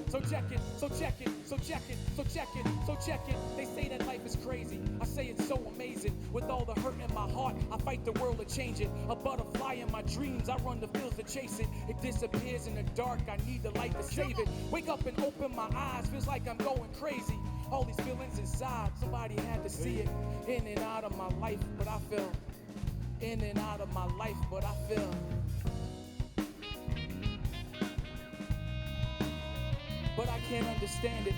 So check it, so check it, So check it, so check it, so check it. They say that life is crazy. I say it's so amazing. With all the hurt in my heart, I fight the world to change it. A butterfly in my dreams, I run the fields to chase it. It disappears in the dark, I need the light to save it. Wake up and open my eyes, feels like I'm going crazy. All these feelings inside, somebody had to see it. In and out of my life, but I feel. In and out of my life, but I feel. But I can't understand it.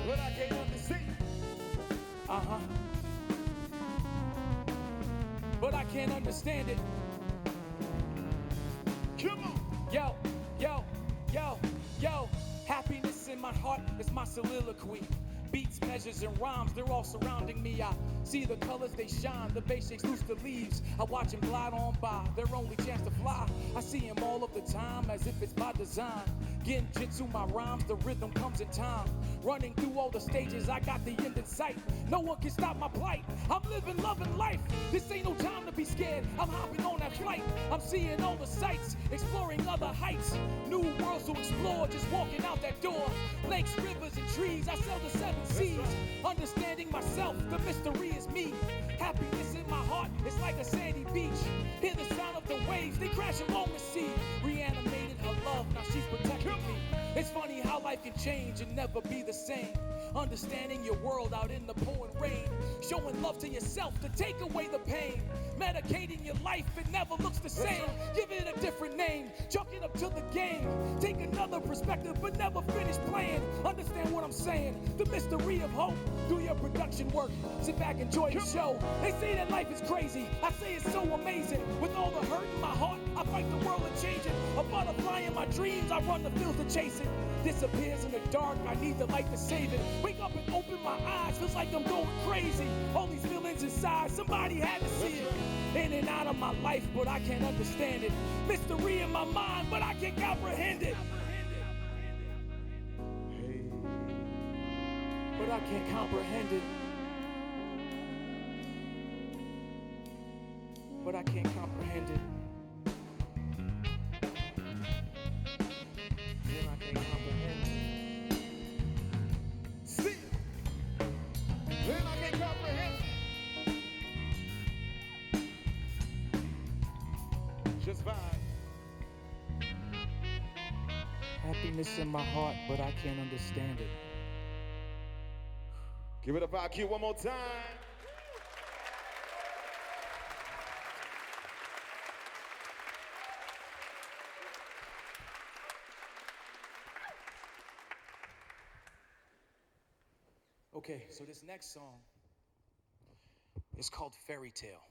But I can't understand. Uh-huh. But I can't understand it. Come on. Yo, yo, yo, yo. Happiness in my heart is my soliloquy. Beats, measures, and rhymes, they're all surrounding me. I see the colors, they shine, the basics loose the leaves. I watch them glide on by, their only chance to fly. I see them all of the time, as if it's by design. Genjutsu my rhymes, the rhythm comes in time. Running through all the stages, I got the end in sight. No one can stop my plight. I'm living, loving life. This ain't no time to be scared. I'm hopping on that flight. I'm seeing all the sights, exploring other heights. New worlds to explore, just walking out that door. Lakes, rivers, and trees, I sail the seven seas. Understanding myself, the mystery is me. Happiness in my heart, it's like a sandy beach. Hear the sound of the waves, they crash along the sea. Reanimated her love, now she's protecting me. It's funny how life can change and never be the same. Understanding your world out in the pouring rain. Showing love to yourself to take away the pain. Medicating your life, it never looks the same. Give it a different name, chalk it up to the game. Take another perspective, but never finish playing. Understand what I'm saying? The mystery of hope. Do your production work, sit back, enjoy the show. They say that life is crazy, I say it's so amazing. With all the hurt in my heart, I fight the world to change it. A butterfly in my dreams, I run the fields to chase it. Disappears in the dark, I need the light to save it. Wake up and open my eyes, feels like I'm going crazy. All these feelings inside, somebody had to see it. In and out of my life, but I can't understand it. Mystery in my mind, but I can't comprehend it. But I can't comprehend it. But I can't comprehend it. Then I can't comprehend it. See? Then I can't comprehend it. Just vibe. Happiness in my heart, but I can't understand it. Give it up, IQ, one more time. Okay, so this next song is called Fairy Tale.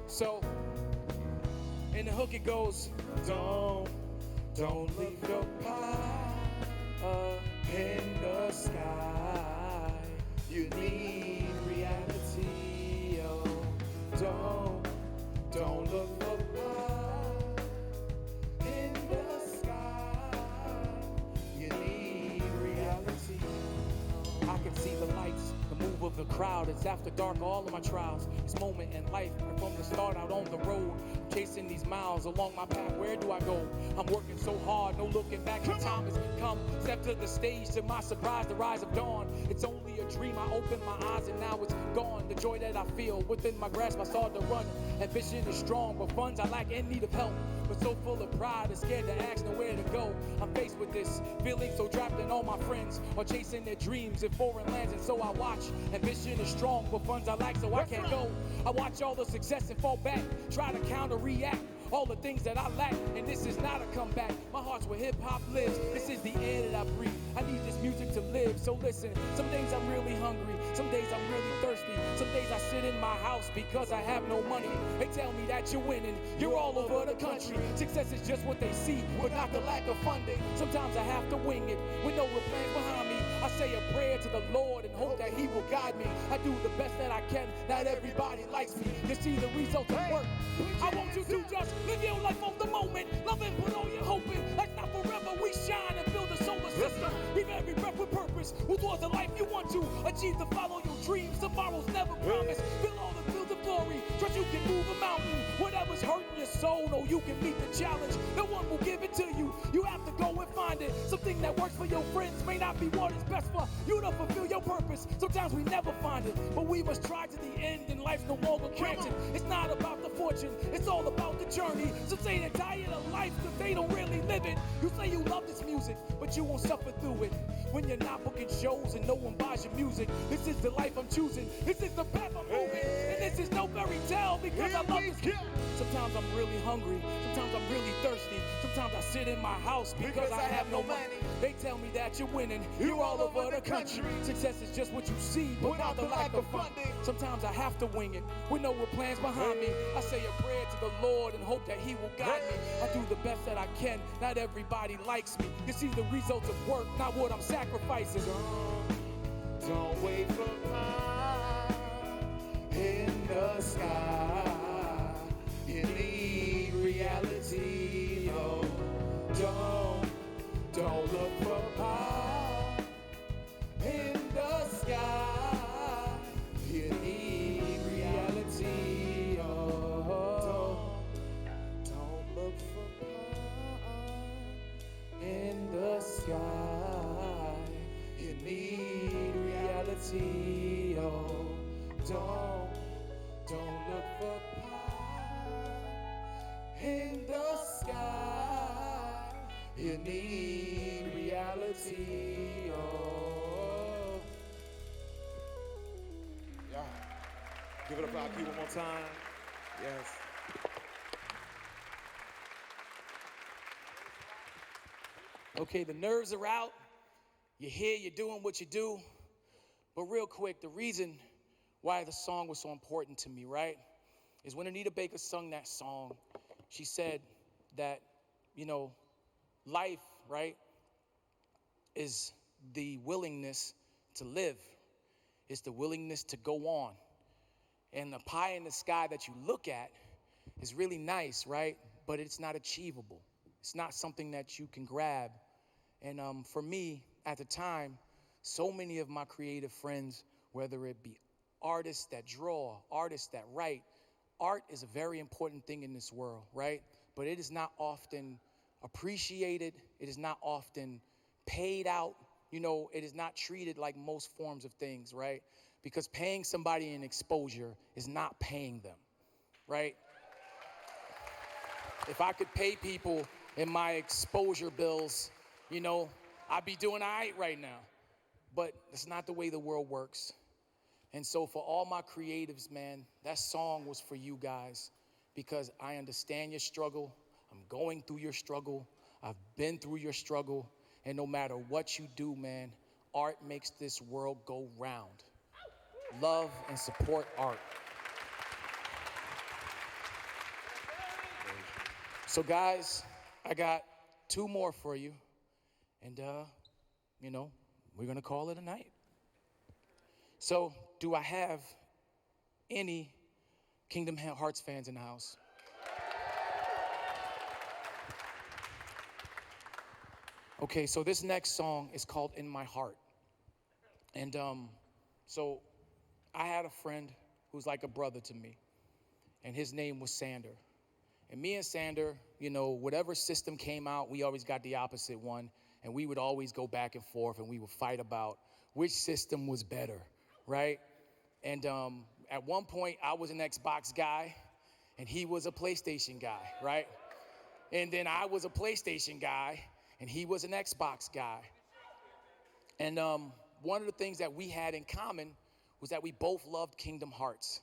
So, in the hook it goes, don't leave your pie up in the sky. You need reality, oh, don't look for pie in the sky. You need reality. I can see the lights, the move of the crowd. It's after dark, all of my trials. This moment in life, right from the start out on the road. I'm chasing these miles along my path, where do I go? I'm working so hard, no looking back. The time has come, step to the stage. To my surprise, the rise of dawn. It's only a dream, I open my eyes and now it's gone. The joy that I feel within my grasp, I start to run. Ambition is strong, but funds I lack and need of help. But so full of pride and scared to ask nowhere to go. I'm faced with this feeling so trapped, and all my friends are chasing their dreams in foreign lands, and so I watch. Ambition is strong, but funds I lack, so I can't go. I watch all the success and fall back, try to counter-react. All the things that I lack, and this is not a comeback. My heart's where hip-hop lives. This is the air that I breathe. I need this music to live. So listen, some days I'm really hungry. Some days I'm really thirsty. Some days I sit in my house because I have no money. They tell me that you're winning. You're all over the country. Success is just what they see, but not the lack of funding. Sometimes I have to wing it with no real plans behind me. I say a prayer to the Lord and hope that he will guide me. I do the best that I can, not everybody likes me. You see the results of work. I want you to just live your life of the moment. Love and put all your hope in. Like not forever we shine and build a solar system. Leave every breath with purpose. Move towards the life you want to achieve, to follow your dreams. Tomorrow's never promised. Feel all the fields of glory. Trust you can move a mountain. Whatever's hurting your soul, know you can meet the challenge. No one will give it to you. You have to go and find it. Something that works for your friends may not be what is best for you to fulfill your purpose. Sometimes we never find it, but we must try to the end, and life's no longer granted. It's not about the fortune, it's all about the journey. Some say they're tired of life because they don't really live it. You say you love this music, but you won't suffer through it. When you're not booking shows and no one buys your music, this is the life I'm choosing. This is the path I'm moving, and this is no fairy tale because I love this music. Sometimes I'm really hungry, sometimes I'm really thirsty. Sometimes I sit in my house because I have no money. They tell me that you're winning, you're all over the country. Success is just what you see, but not the lack of funding. Sometimes I have to wing it with no real plans behind me. I say a prayer to the Lord and hope that he will guide me. I do the best that I can, not everybody likes me. You see the results of work, not what I'm sacrificing. Don't wait for pie in the sky. You need reality. No, don't look for pie in the sky. You need reality. Oh, don't look for pie in the sky. You need reality. Oh, don't look for pie in the sky. You need reality. Oh, yeah. Give it up for IQ one more time. Yes. Okay, the nerves are out. You're here, you're doing what you do. But real quick, the reason why the song was so important to me, right, is when Anita Baker sung that song, she said that, you know, life, right, is the willingness to live. It's the willingness to go on. And the pie in the sky that you look at is really nice, right? But it's not achievable. It's not something that you can grab. And for me, at the time, so many of my creative friends, whether it be artists that draw, artists that write, art is a very important thing in this world, right? But it is not often appreciated. It is not often paid out. You know, it is not treated like most forms of things, right? Because paying somebody an exposure is not paying them, right? If I could pay people in my exposure bills, you know, I'd be doing all right right now. But that's not the way the world works. And so for all my creatives, man, that song was for you guys because I understand your struggle. I'm going through your struggle. I've been through your struggle. And no matter what you do, man, art makes this world go round. Love and support art. So guys, I got 2 more for you. And, you know, we're gonna call it a night. So, do I have any Kingdom Hearts fans in the house? Okay, so this next song is called In My Heart. And so I had a friend who's like a brother to me, and his name was Sander. And me and Sander, you know, whatever system came out, we always got the opposite one, and we would always go back and forth, and we would fight about which system was better, right? And at one point, I was an Xbox guy, and he was a PlayStation guy, right? And then I was a PlayStation guy, and he was an Xbox guy. And one of the things that we had in common was that we both loved Kingdom Hearts.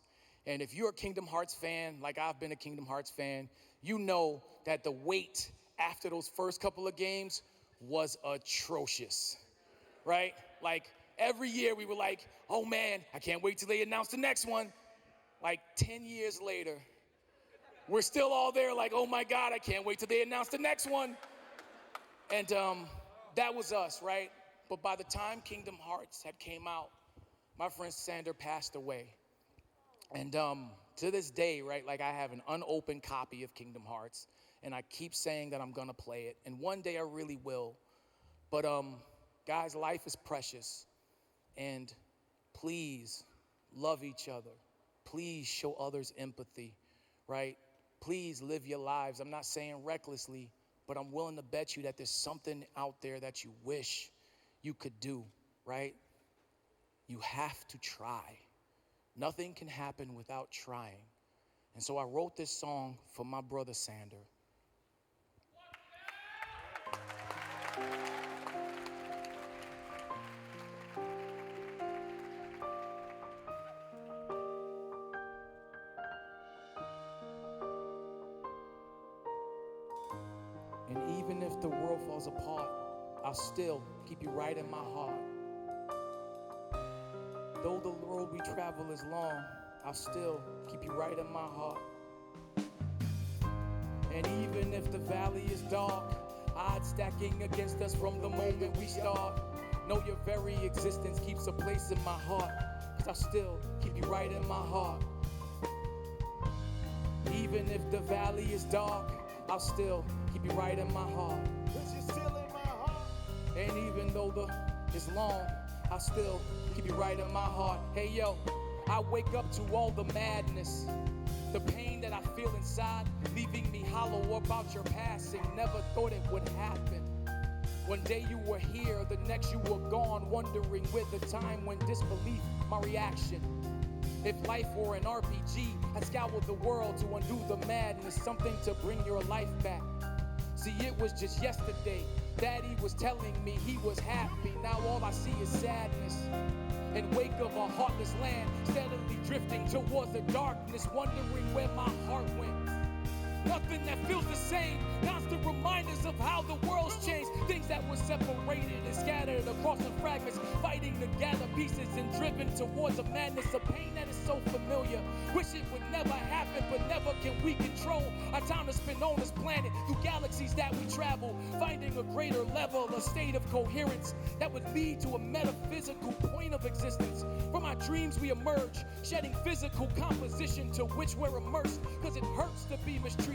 And if you're a Kingdom Hearts fan, like I've been a Kingdom Hearts fan, you know that the wait after those first couple of games was atrocious, right? Like every year we were like, oh man, I can't wait till they announce the next one. Like 10 years later, we're still all there like, oh my God, I can't wait till they announce the next one. And that was us, right? But by the time Kingdom Hearts had came out, my friend Sander passed away. And to this day, right, like I have an unopened copy of Kingdom Hearts, and I keep saying that I'm gonna play it, and one day I really will. But guys, life is precious, and please love each other. Please show others empathy, right? Please live your lives. I'm not saying recklessly, but I'm willing to bet you that there's something out there that you wish you could do, right? You have to try. Nothing can happen without trying. And so I wrote this song for my brother Sander. And even if the world falls apart, I'll still keep you right in my heart. Though the road we travel is long, I'll still keep you right in my heart. And even if the valley is dark, odds stacking against us from the moment we start, know your very existence keeps a place in my heart, 'cause I'll still keep you right in my heart. Even if the valley is dark, I'll still keep you right in my heart. 'Cause you're still in my heart. And even though it's long, I'll still keep you right in my heart. Hey yo, I wake up to all the madness, the pain that I feel inside, leaving me hollow about your passing. Never thought it would happen. One day you were here, the next you were gone, wondering with the time when disbelief, my reaction. If life were an RPG, I'd scour the world to undo the madness, something to bring your life back. See, it was just yesterday, Daddy was telling me he was happy. Now all I see is sadness. In wake of a heartless land, steadily drifting towards the darkness, wondering where my heart went. Nothing that feels the same, constant reminders of how the world's changed. Things that were separated and scattered across the fragments, fighting to gather pieces and driven towards a madness, a pain that is so familiar. Wish it would never happen, but never can we control our time to spend on this planet, through galaxies that we travel, finding a greater level, a state of coherence that would lead to a metaphysical point of existence. From our dreams we emerge, shedding physical composition to which we're immersed, 'cause it hurts to be mistreated.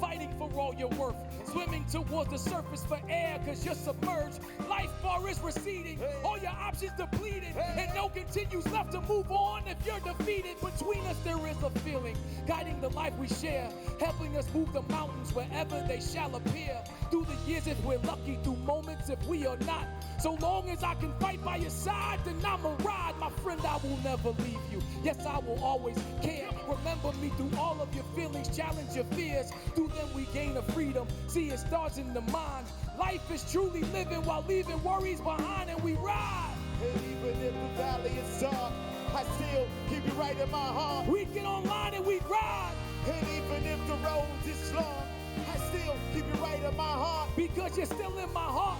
Fighting for all your worth, swimming towards the surface for air, 'cause you're submerged. Life bar is receding, all your options depleted, and no continues left to move on if you're defeated. Between us there is a feeling, guiding the life we share, helping us move the mountains wherever they shall appear. Through the years if we're lucky, through moments if we are not. So long as I can fight by your side, then I'm a ride. My friend, I will never leave you. Yes, I will always care. Remember me through all of your feelings, challenge your fears. Through them we gain a freedom. See, it starts in the mind. Life is truly living while leaving worries behind, and we ride. And even if the valley is dark, I still keep you right in my heart. We get online and we ride. And even if the road is long, I still keep you right in my heart. Because you're still in my heart.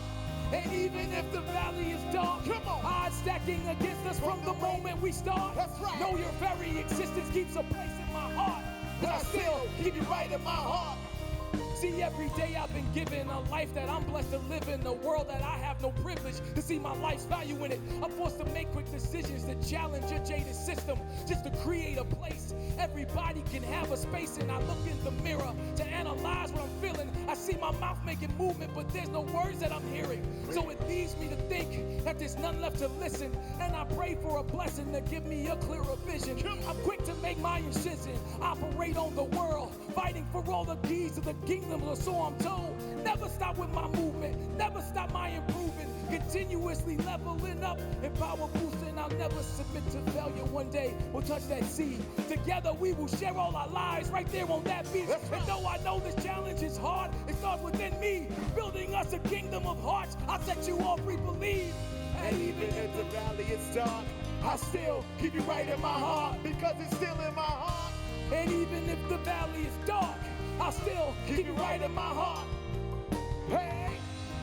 And even if the valley is dark, come on, odds stacking against us from the moment we start. That's right. Know your very existence keeps a place in my heart, but I still keep you right in my heart. See, every day I've been given a life that I'm blessed to live in, a world that I have no privilege to see my life's value in it. I'm forced to make quick decisions to challenge a jaded system, just to create a place. Everybody can have a space, and I look in the mirror to analyze what I'm feeling. I see my mouth making movement, but there's no words that I'm hearing. So it leads me to think that there's none left to listen, and I pray for a blessing to give me a clearer vision. I'm quick to make my incision, operate on the world, fighting for all the keys to the kingdom, or so I'm told. Never stop with my movement, never stop my improving, continuously leveling up and power boosting. I'll never submit to failure. One day we'll touch that sea. Together we will share all our lives right there on that beach. And though I know this challenge is hard, it starts within me, building us a kingdom of hearts. I'll set you all free, believe. And even if the valley is dark, I still keep you right in my heart, because it's still in my heart. And even if the valley is dark, I'll still keep you right in my heart. Hey,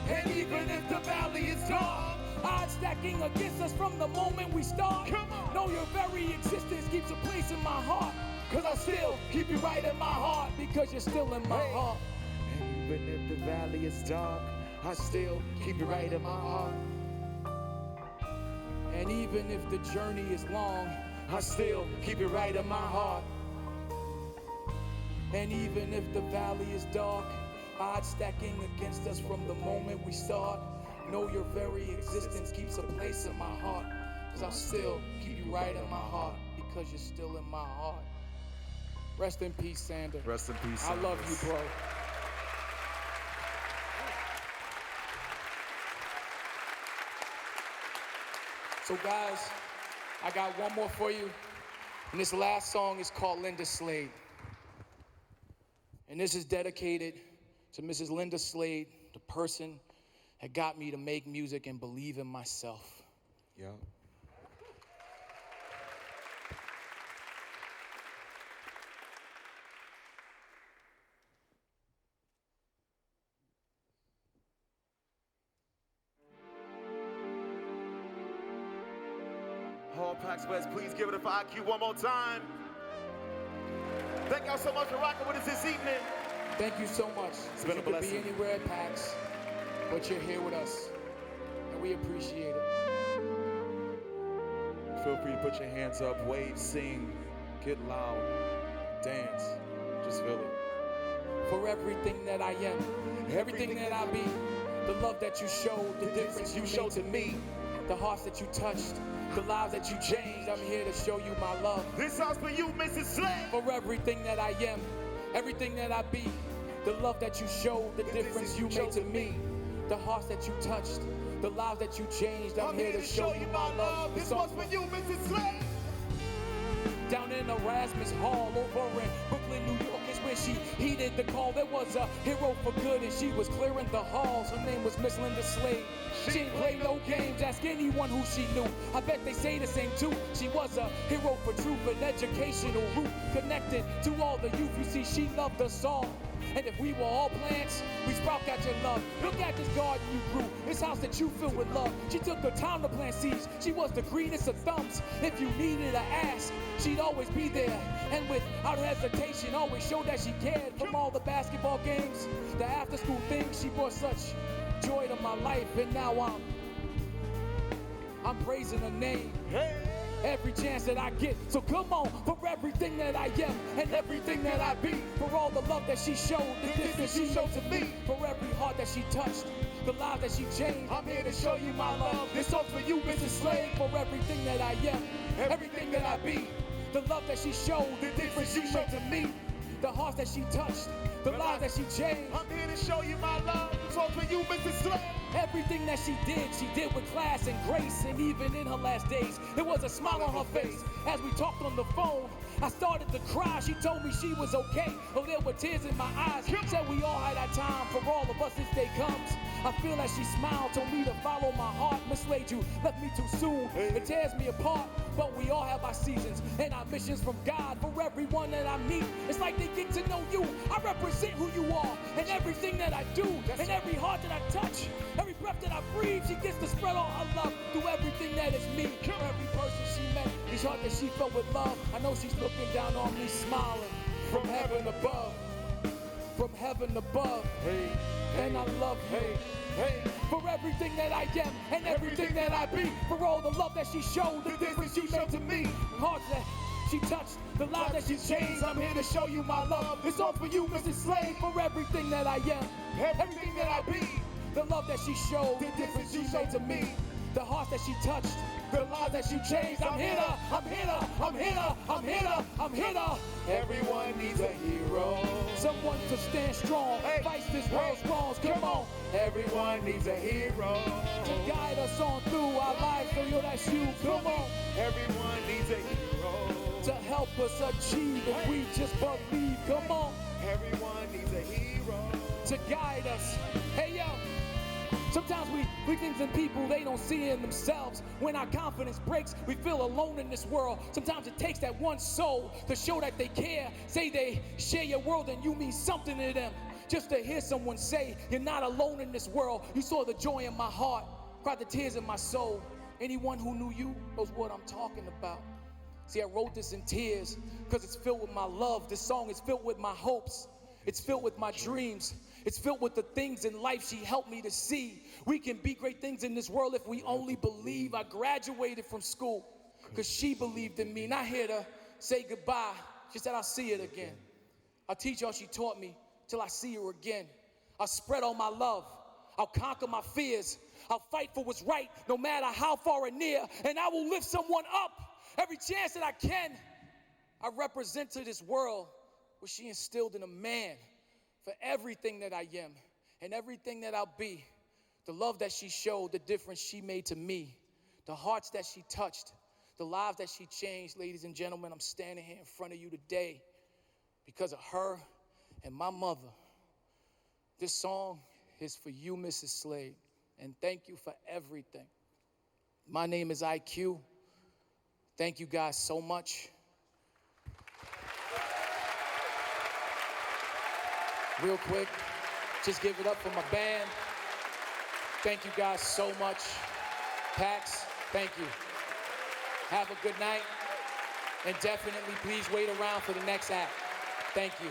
and even if the valley is dark, odds stacking against us from the moment we start. Come on. Know your very existence keeps a place in my heart, 'cause I still keep you right in my heart, because you're still in my heart. And even if the valley is dark, I still keep you right in my heart. And even if the journey is long, I still keep it right in my heart. And even if the valley is dark, odds stacking against us from the moment we start, know your very existence keeps a place in my heart. Cause I'll still keep you right in my heart, because you're still in my heart. Rest in peace, Sander. Rest in peace, I love Sanders. you, bro. So guys, I got one more for you. And this last song is called Linda Slade. And this is dedicated to Mrs. Linda Slade, the person that got me to make music and believe in myself. Yeah. All PAX West, please give it up for IQ one more time. Thank y'all so much for rocking with us this evening. Thank you so much. It's been a You could blessing. be anywhere at PAX, but you're here with us, and we appreciate it. Feel free to put your hands up, wave, sing, get loud, dance, just feel it. For everything that I am, everything that I be, the love that you showed, the difference you showed to me, the hearts that you touched, the lives that you changed, I'm here to show you my love. This song's for you, Mrs. Slade. For everything that I am, everything that I be, the love that you showed, the difference you made to me, the hearts that you touched, the lives that you changed, I'm here to show you my love. This one's for you, Mrs. Slade. Down in Erasmus Hall over in Brooklyn, New York is where she heeded the call. There was a hero for good and she was clearing the halls. Her name was Miss Linda Slade. She ain't play no games, ask anyone who she knew. I bet they say the same too. She was a hero for truth, an educational route connected to all the youth. You see, she loved us all. And if we were all plants, we sprout out your love. Look at this garden you grew, this house that you fill with love. She took her time to plant seeds. She was the greenest of thumbs. If you needed an ask, she'd always be there. And without hesitation, always showed that she cared. From all the basketball games, the after school things, she brought such joy to my life. And now I'm praising her name. Every chance that I get, so come on, for everything that I am and everything that I be, for all the love that she showed, the distance she showed to me, for every heart that she touched, the lives that she changed, I'm here to show you my love. This song's for you, Mrs. Slade, for everything that I am, everything that I be, the love that she showed, the difference she showed to me, the hearts that she touched, the lives that she changed. I'm here to show you my love. This one's for you, Mrs. Slade. Everything that she did with class and grace. And even in her last days, there was a smile on her face. As we talked on the phone, I started to cry. She told me she was okay, though there were tears in my eyes. Said we all had our time, for all of us this day comes. I feel that she smiled, told me to follow my heart. Miss Slade, you left me too soon. It tears me apart, but we all have our seasons and our missions from God. For everyone that I meet, it's like they get to know you. I represent who you are, and everything that I do, and every heart that I touch, every breath that I breathe. She gets to spread all her love through everything that is me. Every person she met, each heart that she felt with love. I know she's looking down on me, smiling from heaven above. From heaven above. And I love you. For everything that I am and everything that I be, for all the love that she showed, the difference she made to me, hearts that she touched, the lives that she changed, I'm here to show you my love. This song's for you, Mrs. Slade, for everything that I am, everything that I be, the love that she showed, the difference she made to me, the hearts that she touched, the lives that she changed. I'm here to, I'm here to, I'm here to, I'm here to, I'm here to. Everyone needs a hero, someone to stand strong, fight this world's wrongs. Come on, everyone needs a hero to guide us on through our lives. So yo, that's you. Come on, everyone needs a hero to help us achieve if we just believe. Come on, everyone needs a hero to guide us. Hey yo. Sometimes we things in people they don't see in themselves. When our confidence breaks, we feel alone in this world. Sometimes it takes that one soul to show that they care. Say they share your world and you mean something to them. Just to hear someone say, you're not alone in this world. You saw the joy in my heart, cried the tears in my soul. Anyone who knew you knows what I'm talking about. See, I wrote this in tears because it's filled with my love. This song is filled with my hopes. It's filled with my dreams. It's filled with the things in life she helped me to see. We can be great things in this world if we only believe. I graduated from school because she believed in me. Not here to say goodbye. She said, I'll see it again. I'll teach all she taught me till I see her again. I'll spread all my love. I'll conquer my fears. I'll fight for what's right, no matter how far or near. And I will lift someone up every chance that I can. I represent to this world what she instilled in a man. For everything that I am and everything that I'll be, the love that she showed, the difference she made to me, the hearts that she touched, the lives that she changed. Ladies and gentlemen, I'm standing here in front of you today because of her and my mother. This song is for you, Mrs. Slade, and thank you for everything. My name is IQ. Thank you guys so much. Real quick, just give it up for my band. Thank you guys so much. PAX, thank you. Have a good night. And definitely please wait around for the next act. Thank you.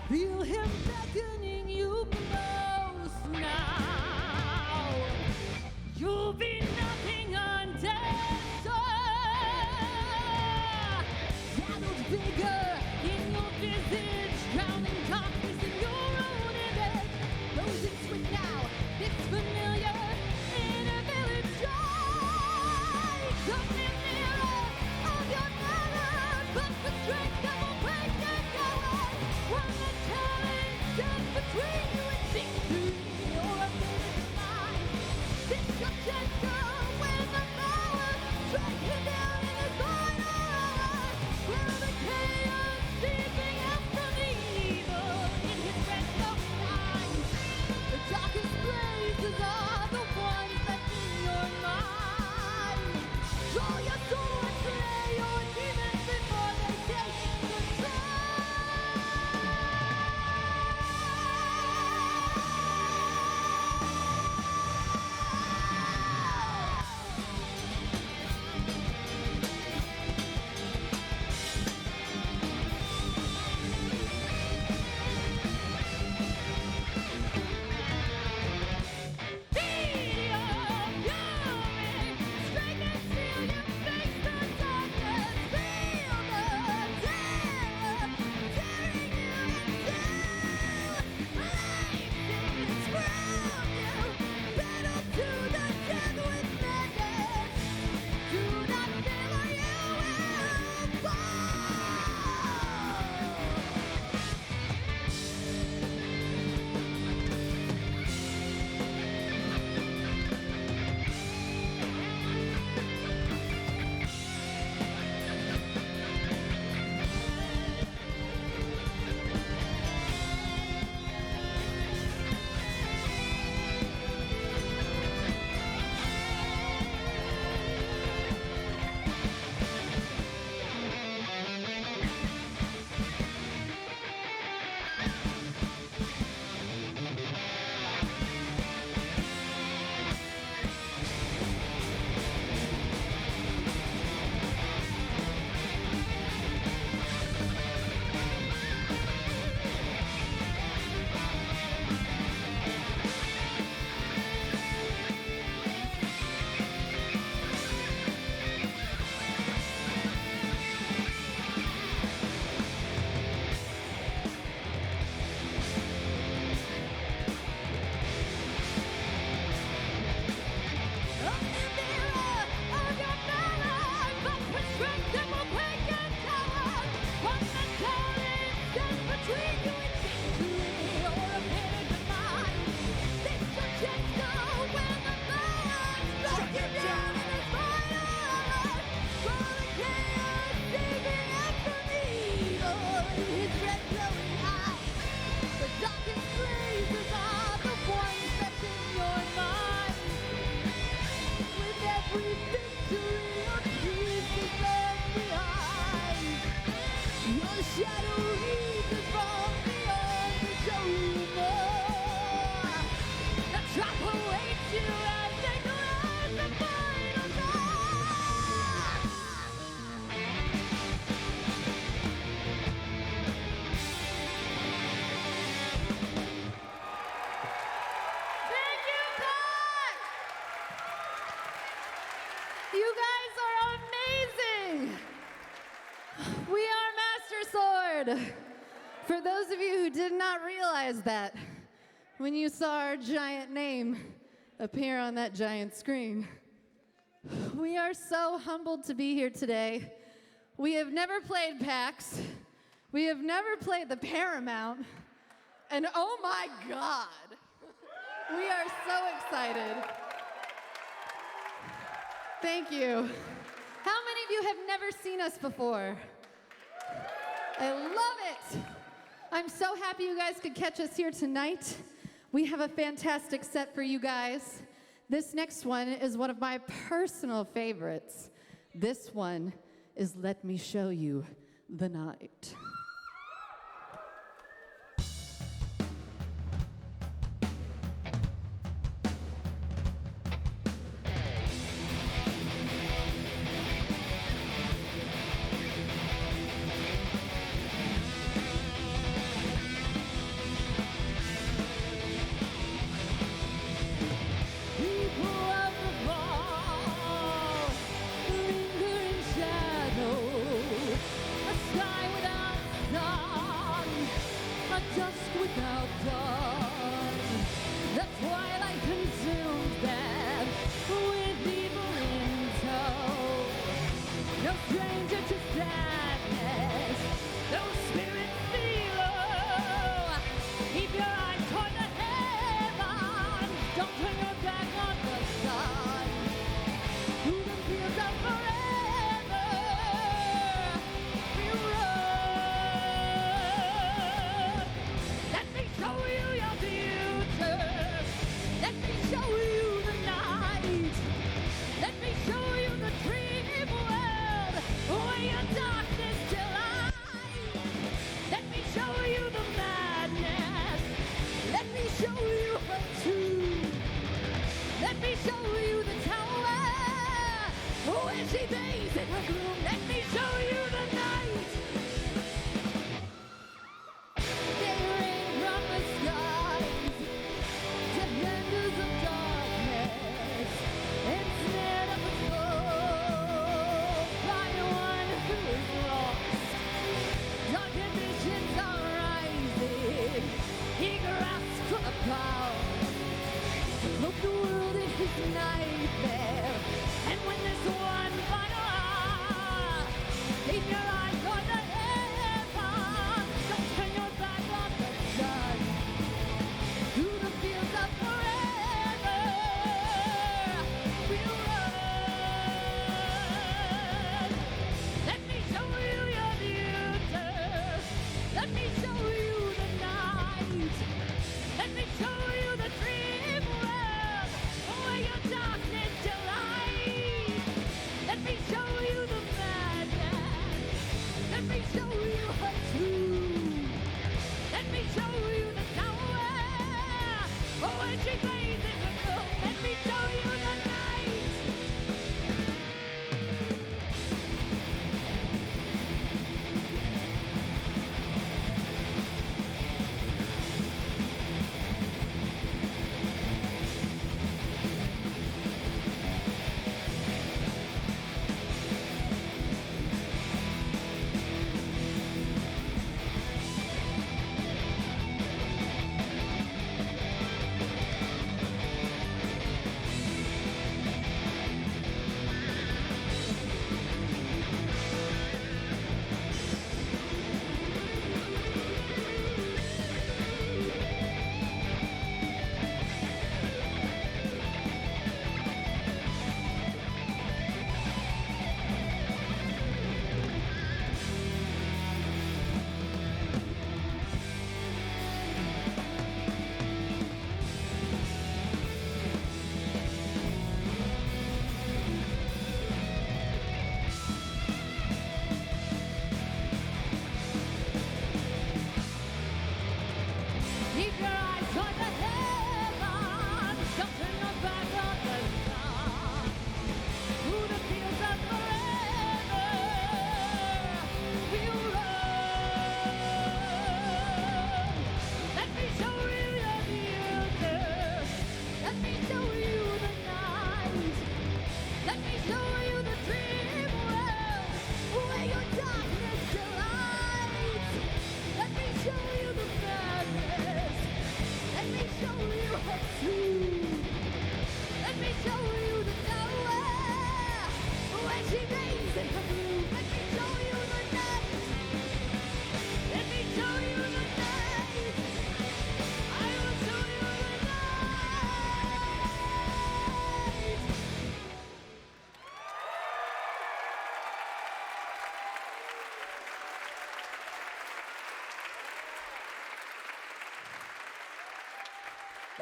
Feel him beckoning you close now. You'll be knocking on death's door. Shadows bigger in your visage, drowning darkness in your own image. Closing swift now, it's familiar in a village dry. Come in nearer of your terror, but the strength that will break that tower. When the challenge stands between you and victory, or a favorite demise. Destruction comes when the power strikes you down in the final hour. Where the chaos shadow reaches from beyond the shoulder. The drop awaits you as they close the final door. Thank you, PAX! You guys are amazing! We are Master Sword! For those of you who did not realize that, when you saw our giant name appear on that giant screen, we are so humbled to be here today. We have never played PAX. We have never played the Paramount. And oh my God, we are so excited. Thank you. How many of you have never seen us before? I love it. I'm so happy you guys could catch us here tonight. We have a fantastic set for you guys. This next one is one of my personal favorites. This one is Let Me Show You the Night. People of the fall linger in shadow. A sky without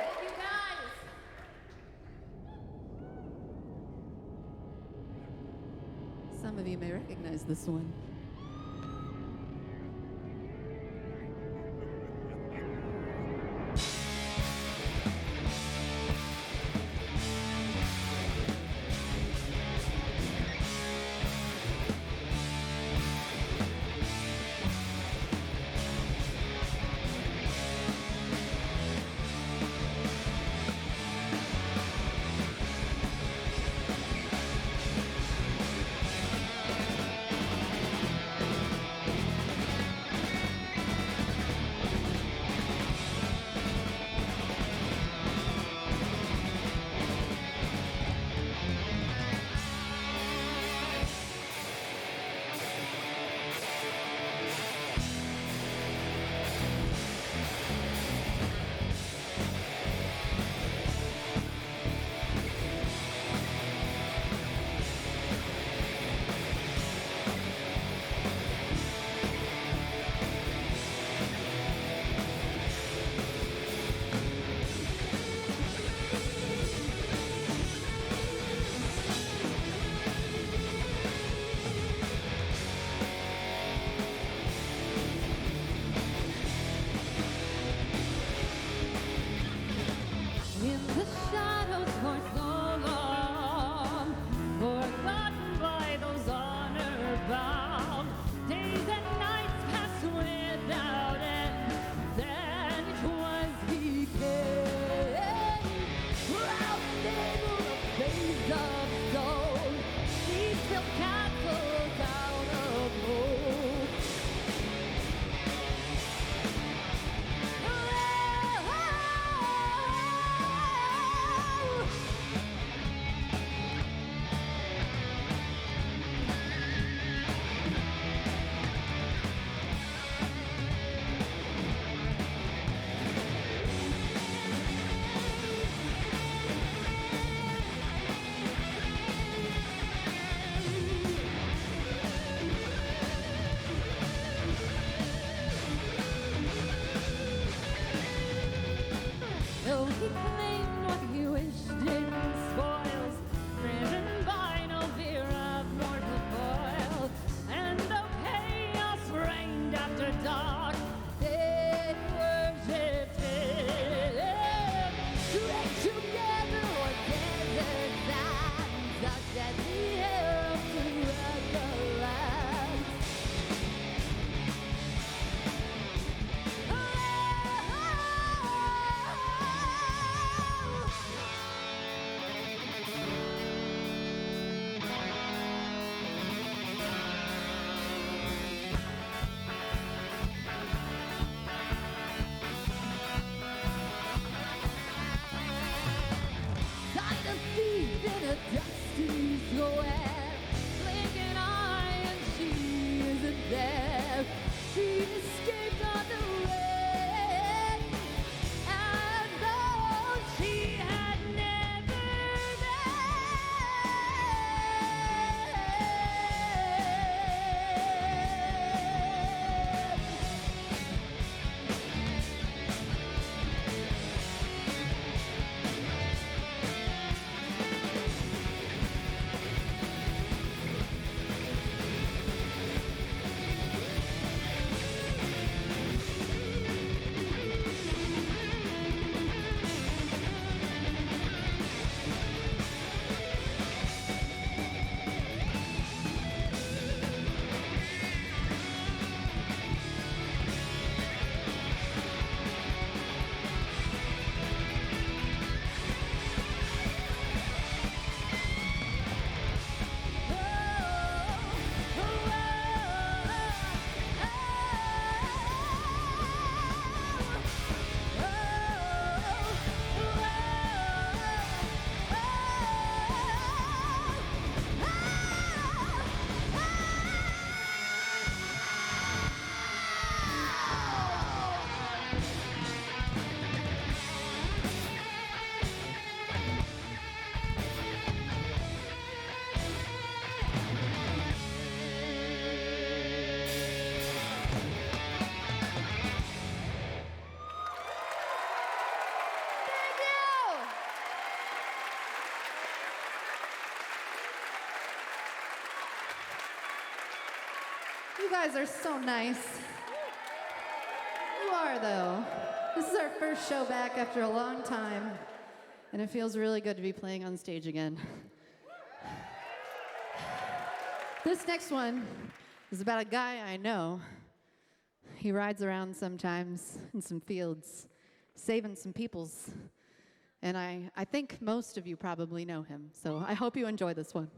Thank you guys. Some of you may recognize this one. guys are so nice. You are, though. This is our first show back after a long time, and it feels really good to be playing on stage again. This next one is about a guy I know. He rides around sometimes in some fields, saving some peoples. And I think most of you probably know him, so I hope you enjoy this one.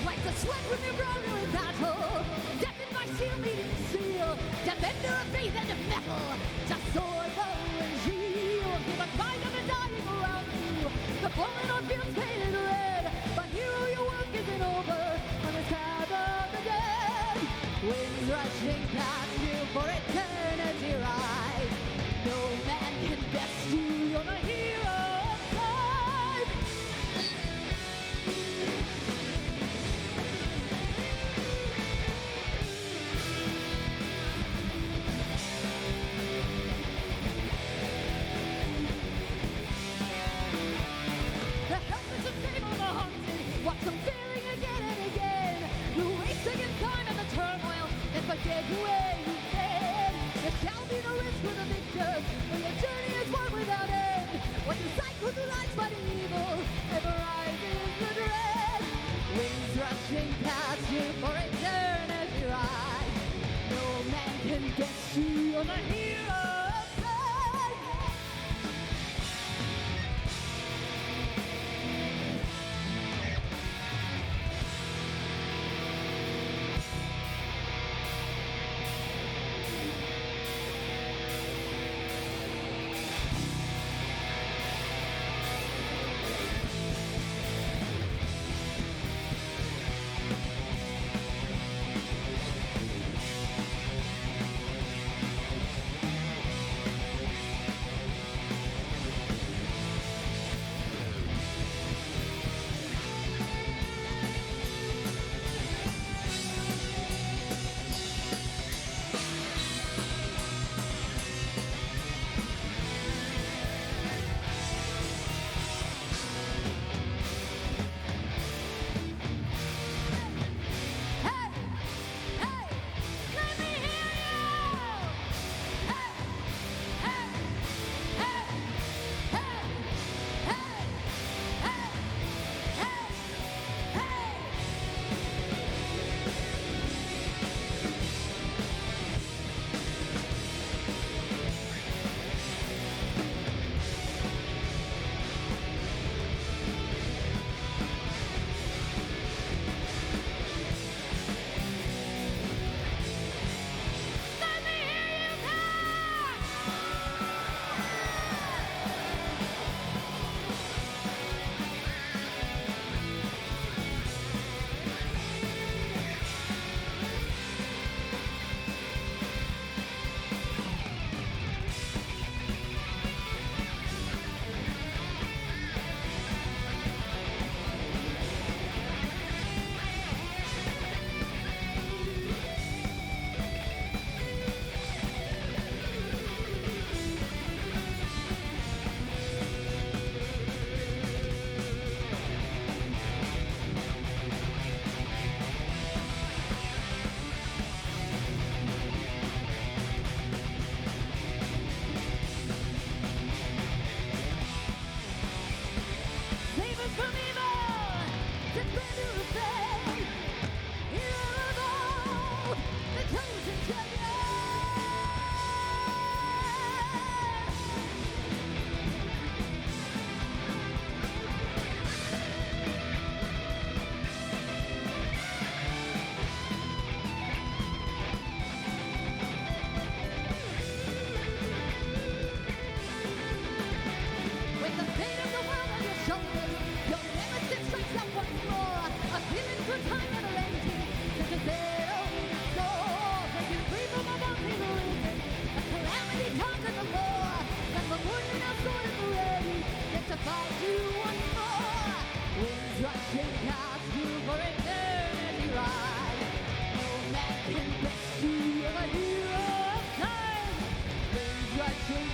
Like the sweat from your brother in battle, death in my shield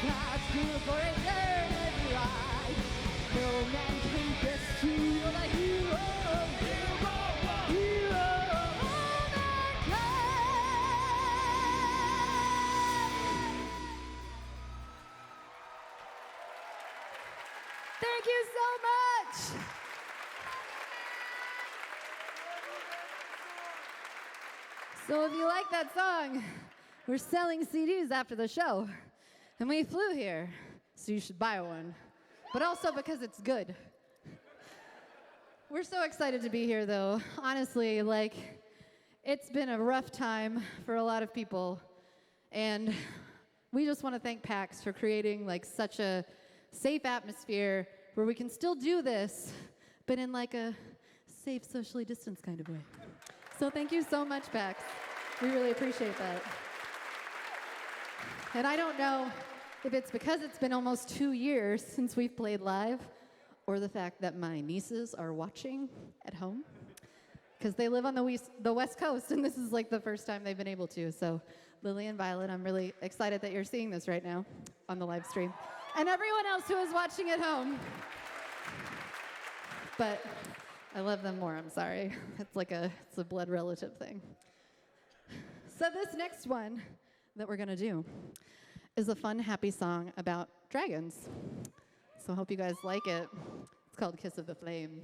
paths good for eternity ride. No man can rescue you, the hero. Hero of mankind. Thank you so much. So if you like that song, we're selling CDs after the show. And we flew here, so you should buy one. But also because it's good. We're so excited to be here though. Honestly, like, it's been a rough time for a lot of people. And we just want to thank PAX for creating like such a safe atmosphere where we can still do this, but in like a safe, socially distanced kind of way. So thank you so much, PAX. We really appreciate that. And I don't know if it's because it's been almost 2 years since we've played live, or the fact that my nieces are watching at home, because they live on the West Coast, and this is like the first time they've been able to. So Lily and Violet, I'm really excited that you're seeing this right now on the live stream. And everyone else who is watching at home. But I love them more, I'm sorry. It's a blood relative thing. So this next one that we're gonna do is a fun, happy song about dragons. So I hope you guys like it. It's called Kiss of the Flame.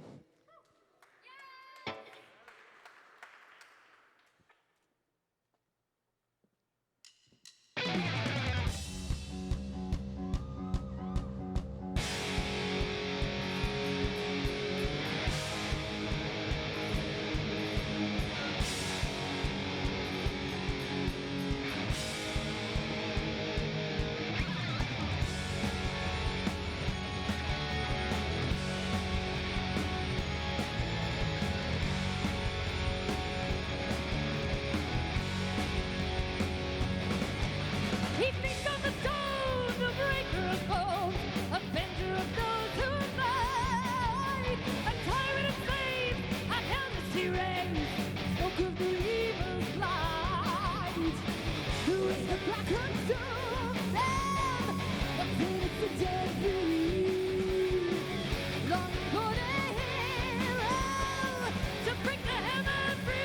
He thinks on the stone, the breaker of bones, avenger of those who fight. A tyrant of fame, a helpless he reigns, spoke of the evil's light. Who is the black consumed them? What did the dead free? Long for the hero to break the hammer free.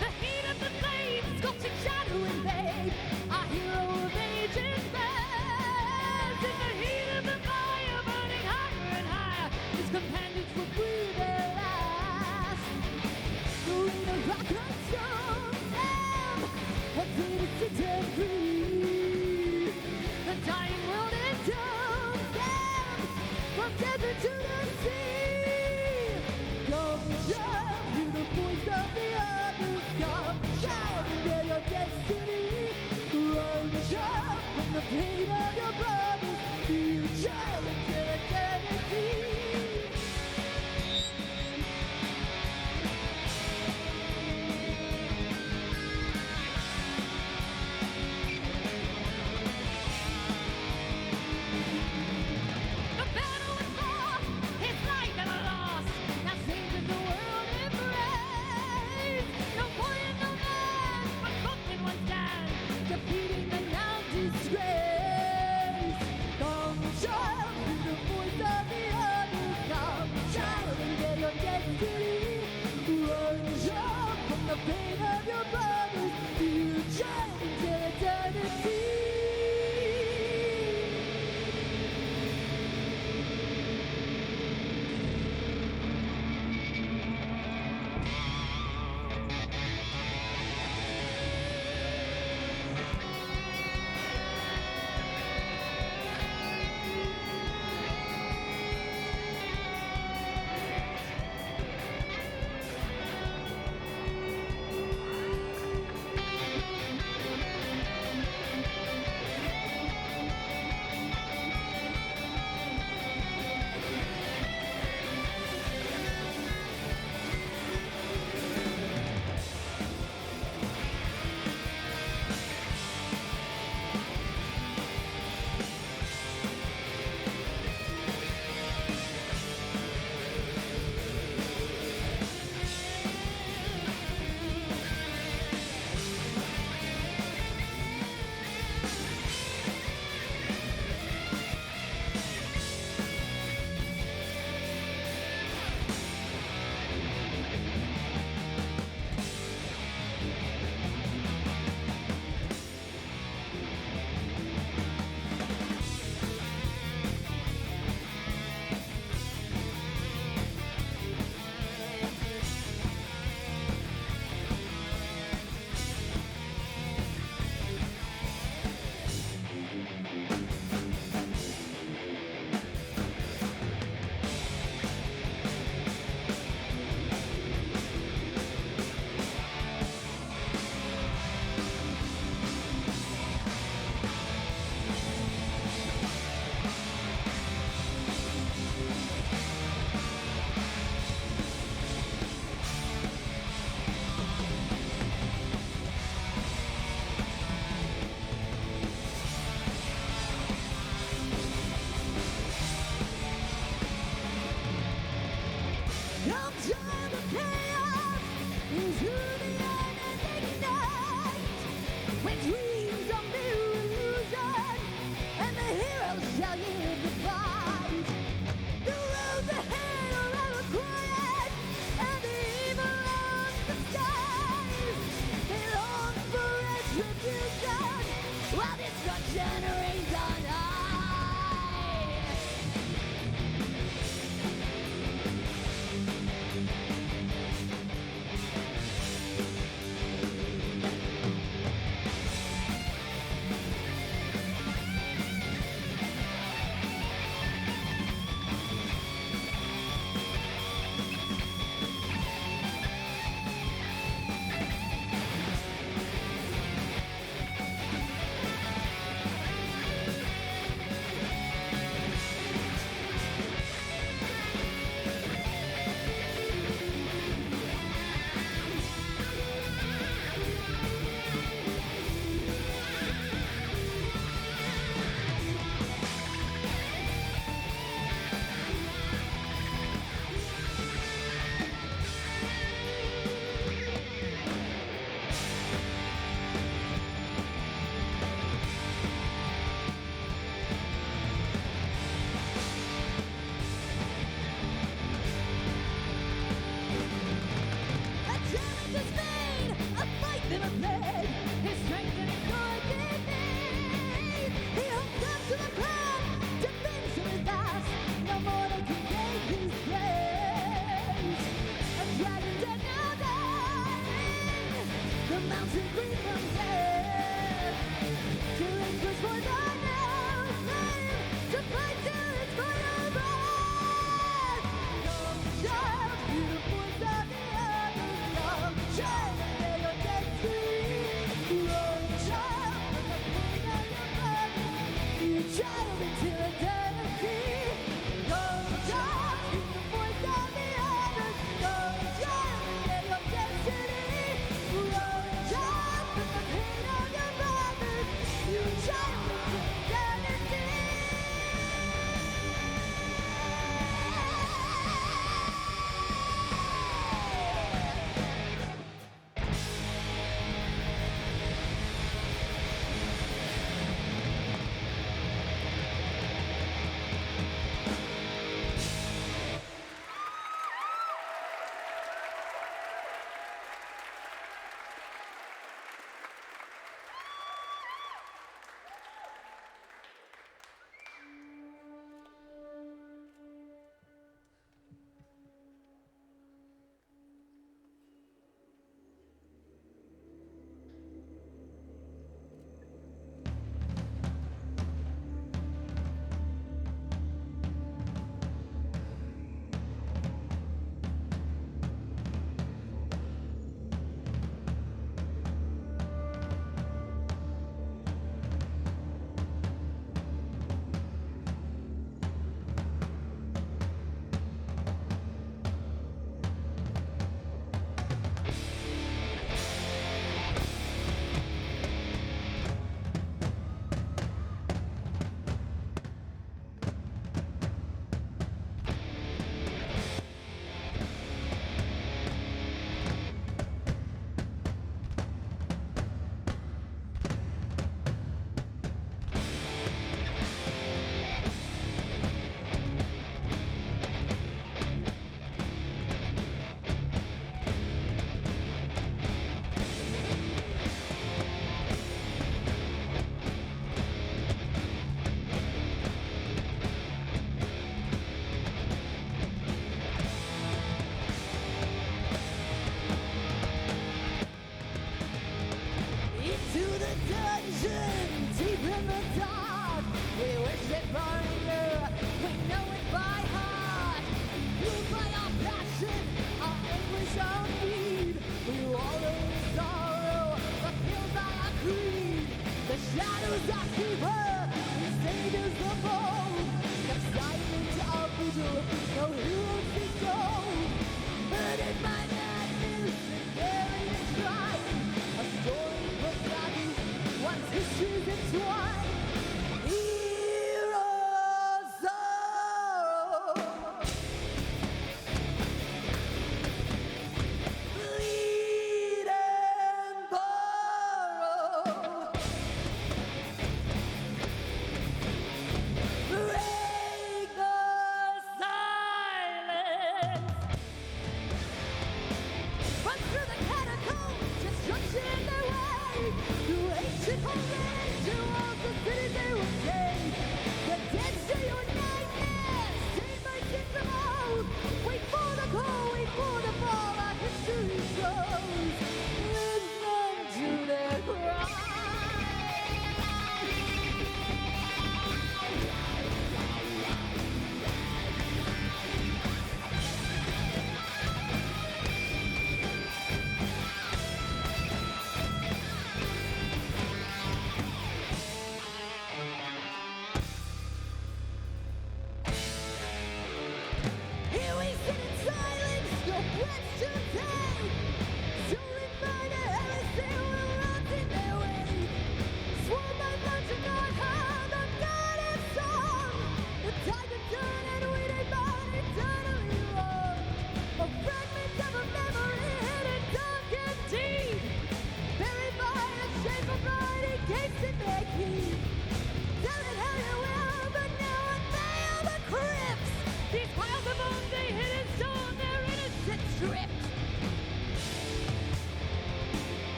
The heat of the flame, sculpting shadow and babe, a hero of ages past. In the heat of the fire, burning higher and higher, his companions will breathe their last. The rain of rock consumed them. What did it set them free? The dying world entombs them from desert to the sea. Come jump to the voice of the others. Come shout and get your destiny. Run jump from the pain of your brothers. Feel child until eternity. The battle is lost, his life at a loss. Now saved is the world embrace. No boy and no man, but both in one stand, defeating the now disgrace. Come child, in the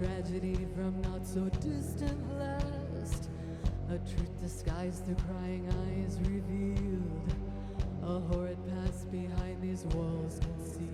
tragedy from not so distant last. A truth disguised through crying eyes revealed. A horrid past behind these walls concealed.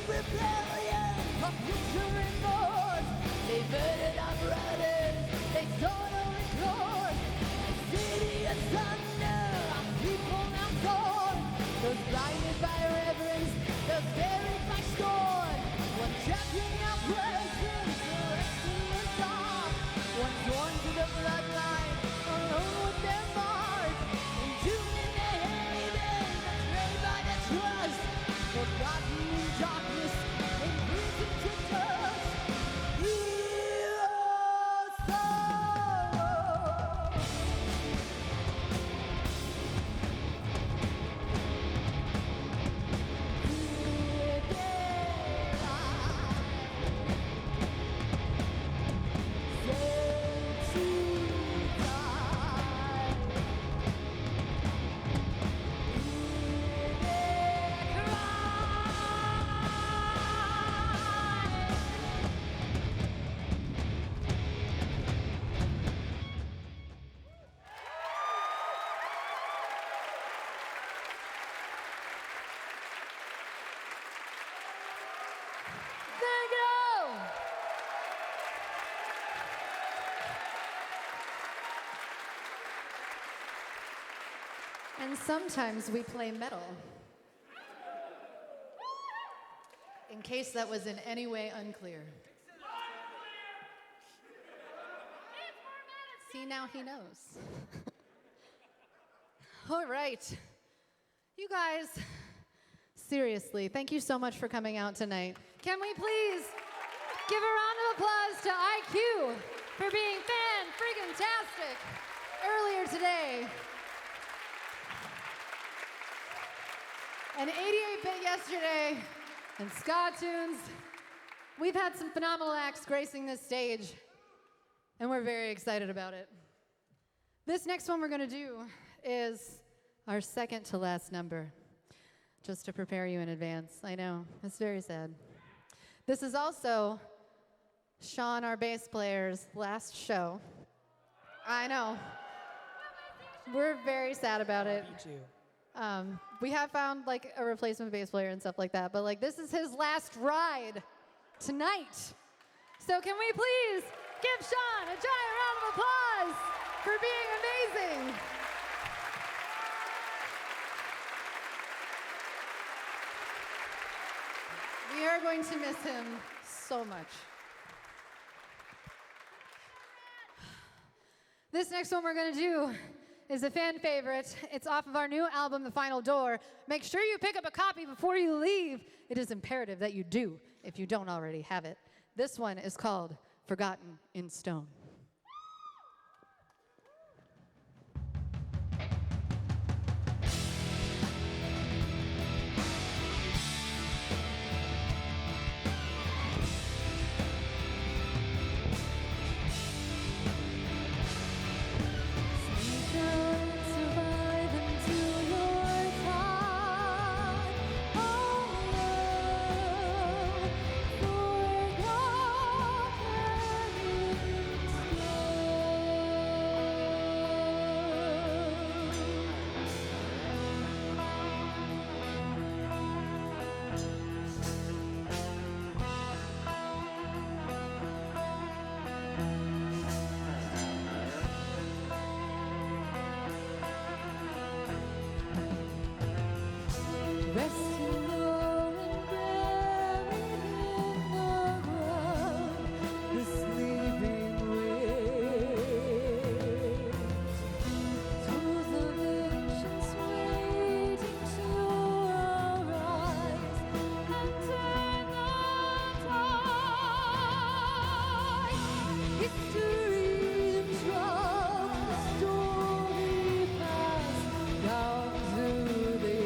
Rebellion, a future remorse. They murdered our brothers, they totally ignored. A city of thunder, our people now torn. Those blinded by reverence, those buried by scorn. One champion now present, the rest in the dark. One sworn to the bloodline, alone with their mark. Entombed in their haven, betrayed by their trust. Forgotten in darkness, imprisoned to dust. Heroes sorrow. Here they lie, sent to die. Hear their cry. Thank you. And sometimes we play metal. In case that was in any way unclear. See, now he knows. All right. You guys, seriously, thank you so much for coming out tonight. Can we please give a round of applause to IQ for being fan-freaking-tastic earlier today. And 88-bit yesterday, and ska tunes. We've had some phenomenal acts gracing this stage, and we're very excited about it. This next one we're gonna do is our second to last number, just to prepare you in advance. I know, it's very sad. This is also Sean, our bass player's last show. I know. We're very sad about it. Me too. We have found like a replacement bass player and stuff like that, but like this is his last ride tonight. So can we please give Sean a giant round of applause for being amazing? We are going to miss him so much. This next one we're going to do is a fan favorite. It's off of our new album, The Final Door. Make sure you pick up a copy before you leave. It is imperative that you do if you don't already have it. This one is called Forgotten in Stone. Survive until Down to the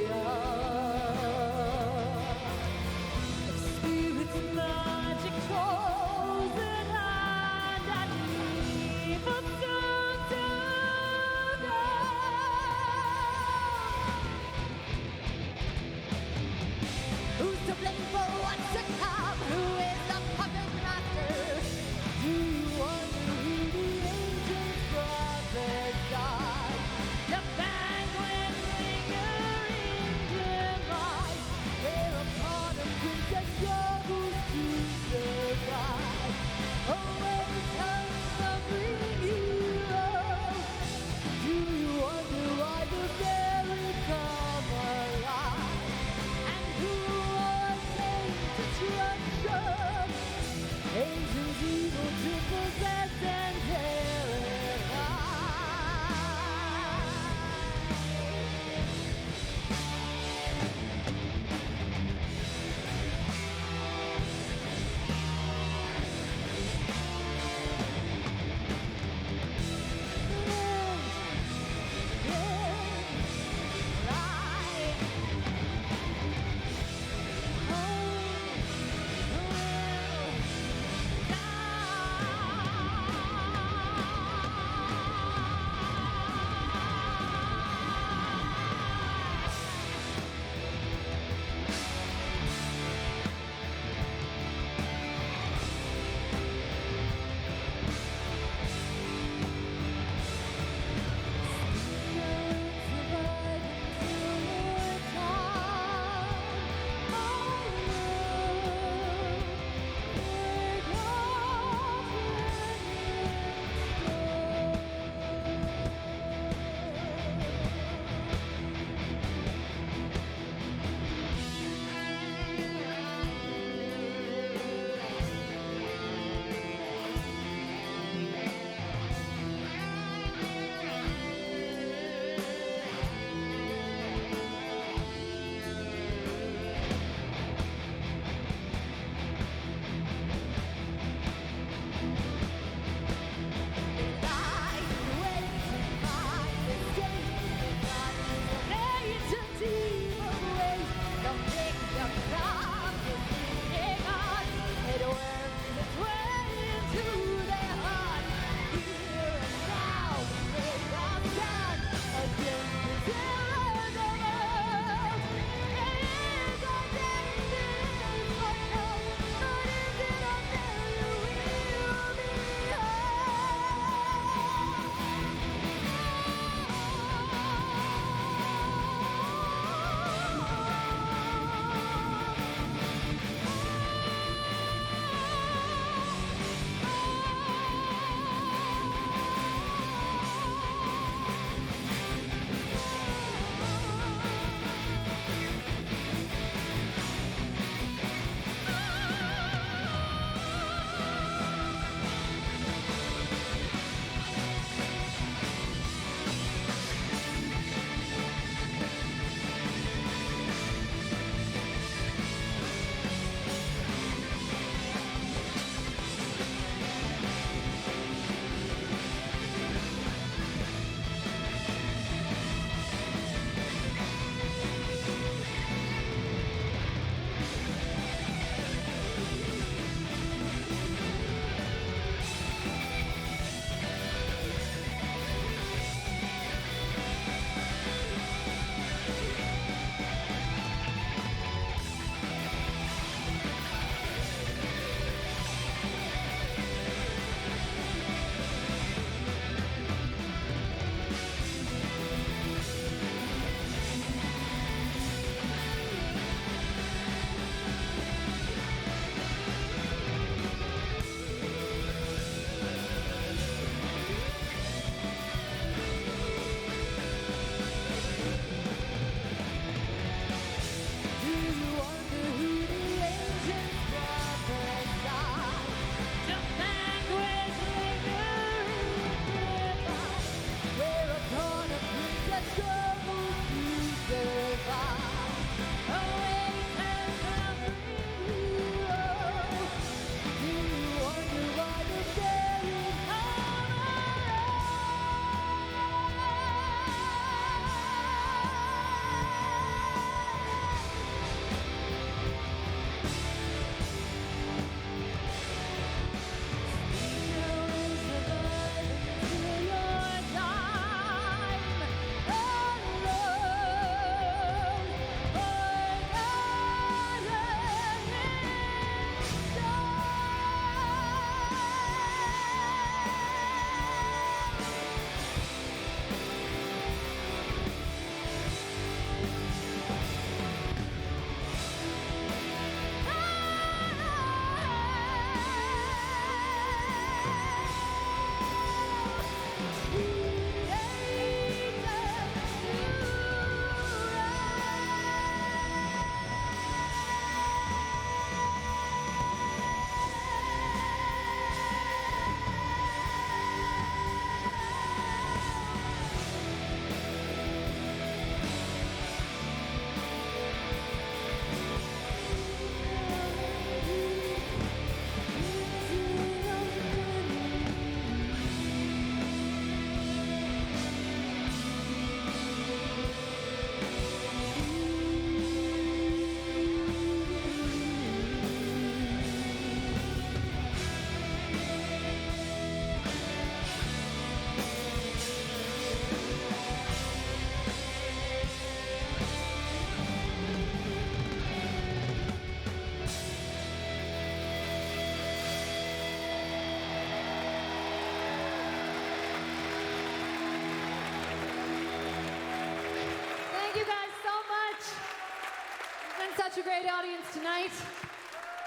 such a great audience tonight.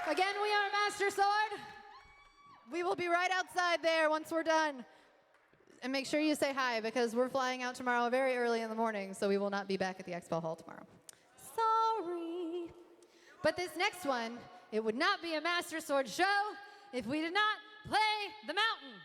Again, we are Master Sword. We will be right outside there once we're done. And make sure you say hi because we're flying out tomorrow very early in the morning, so we will not be back at the Expo Hall tomorrow. Sorry. But this next one, it would not be a Master Sword show if we did not play the mountain.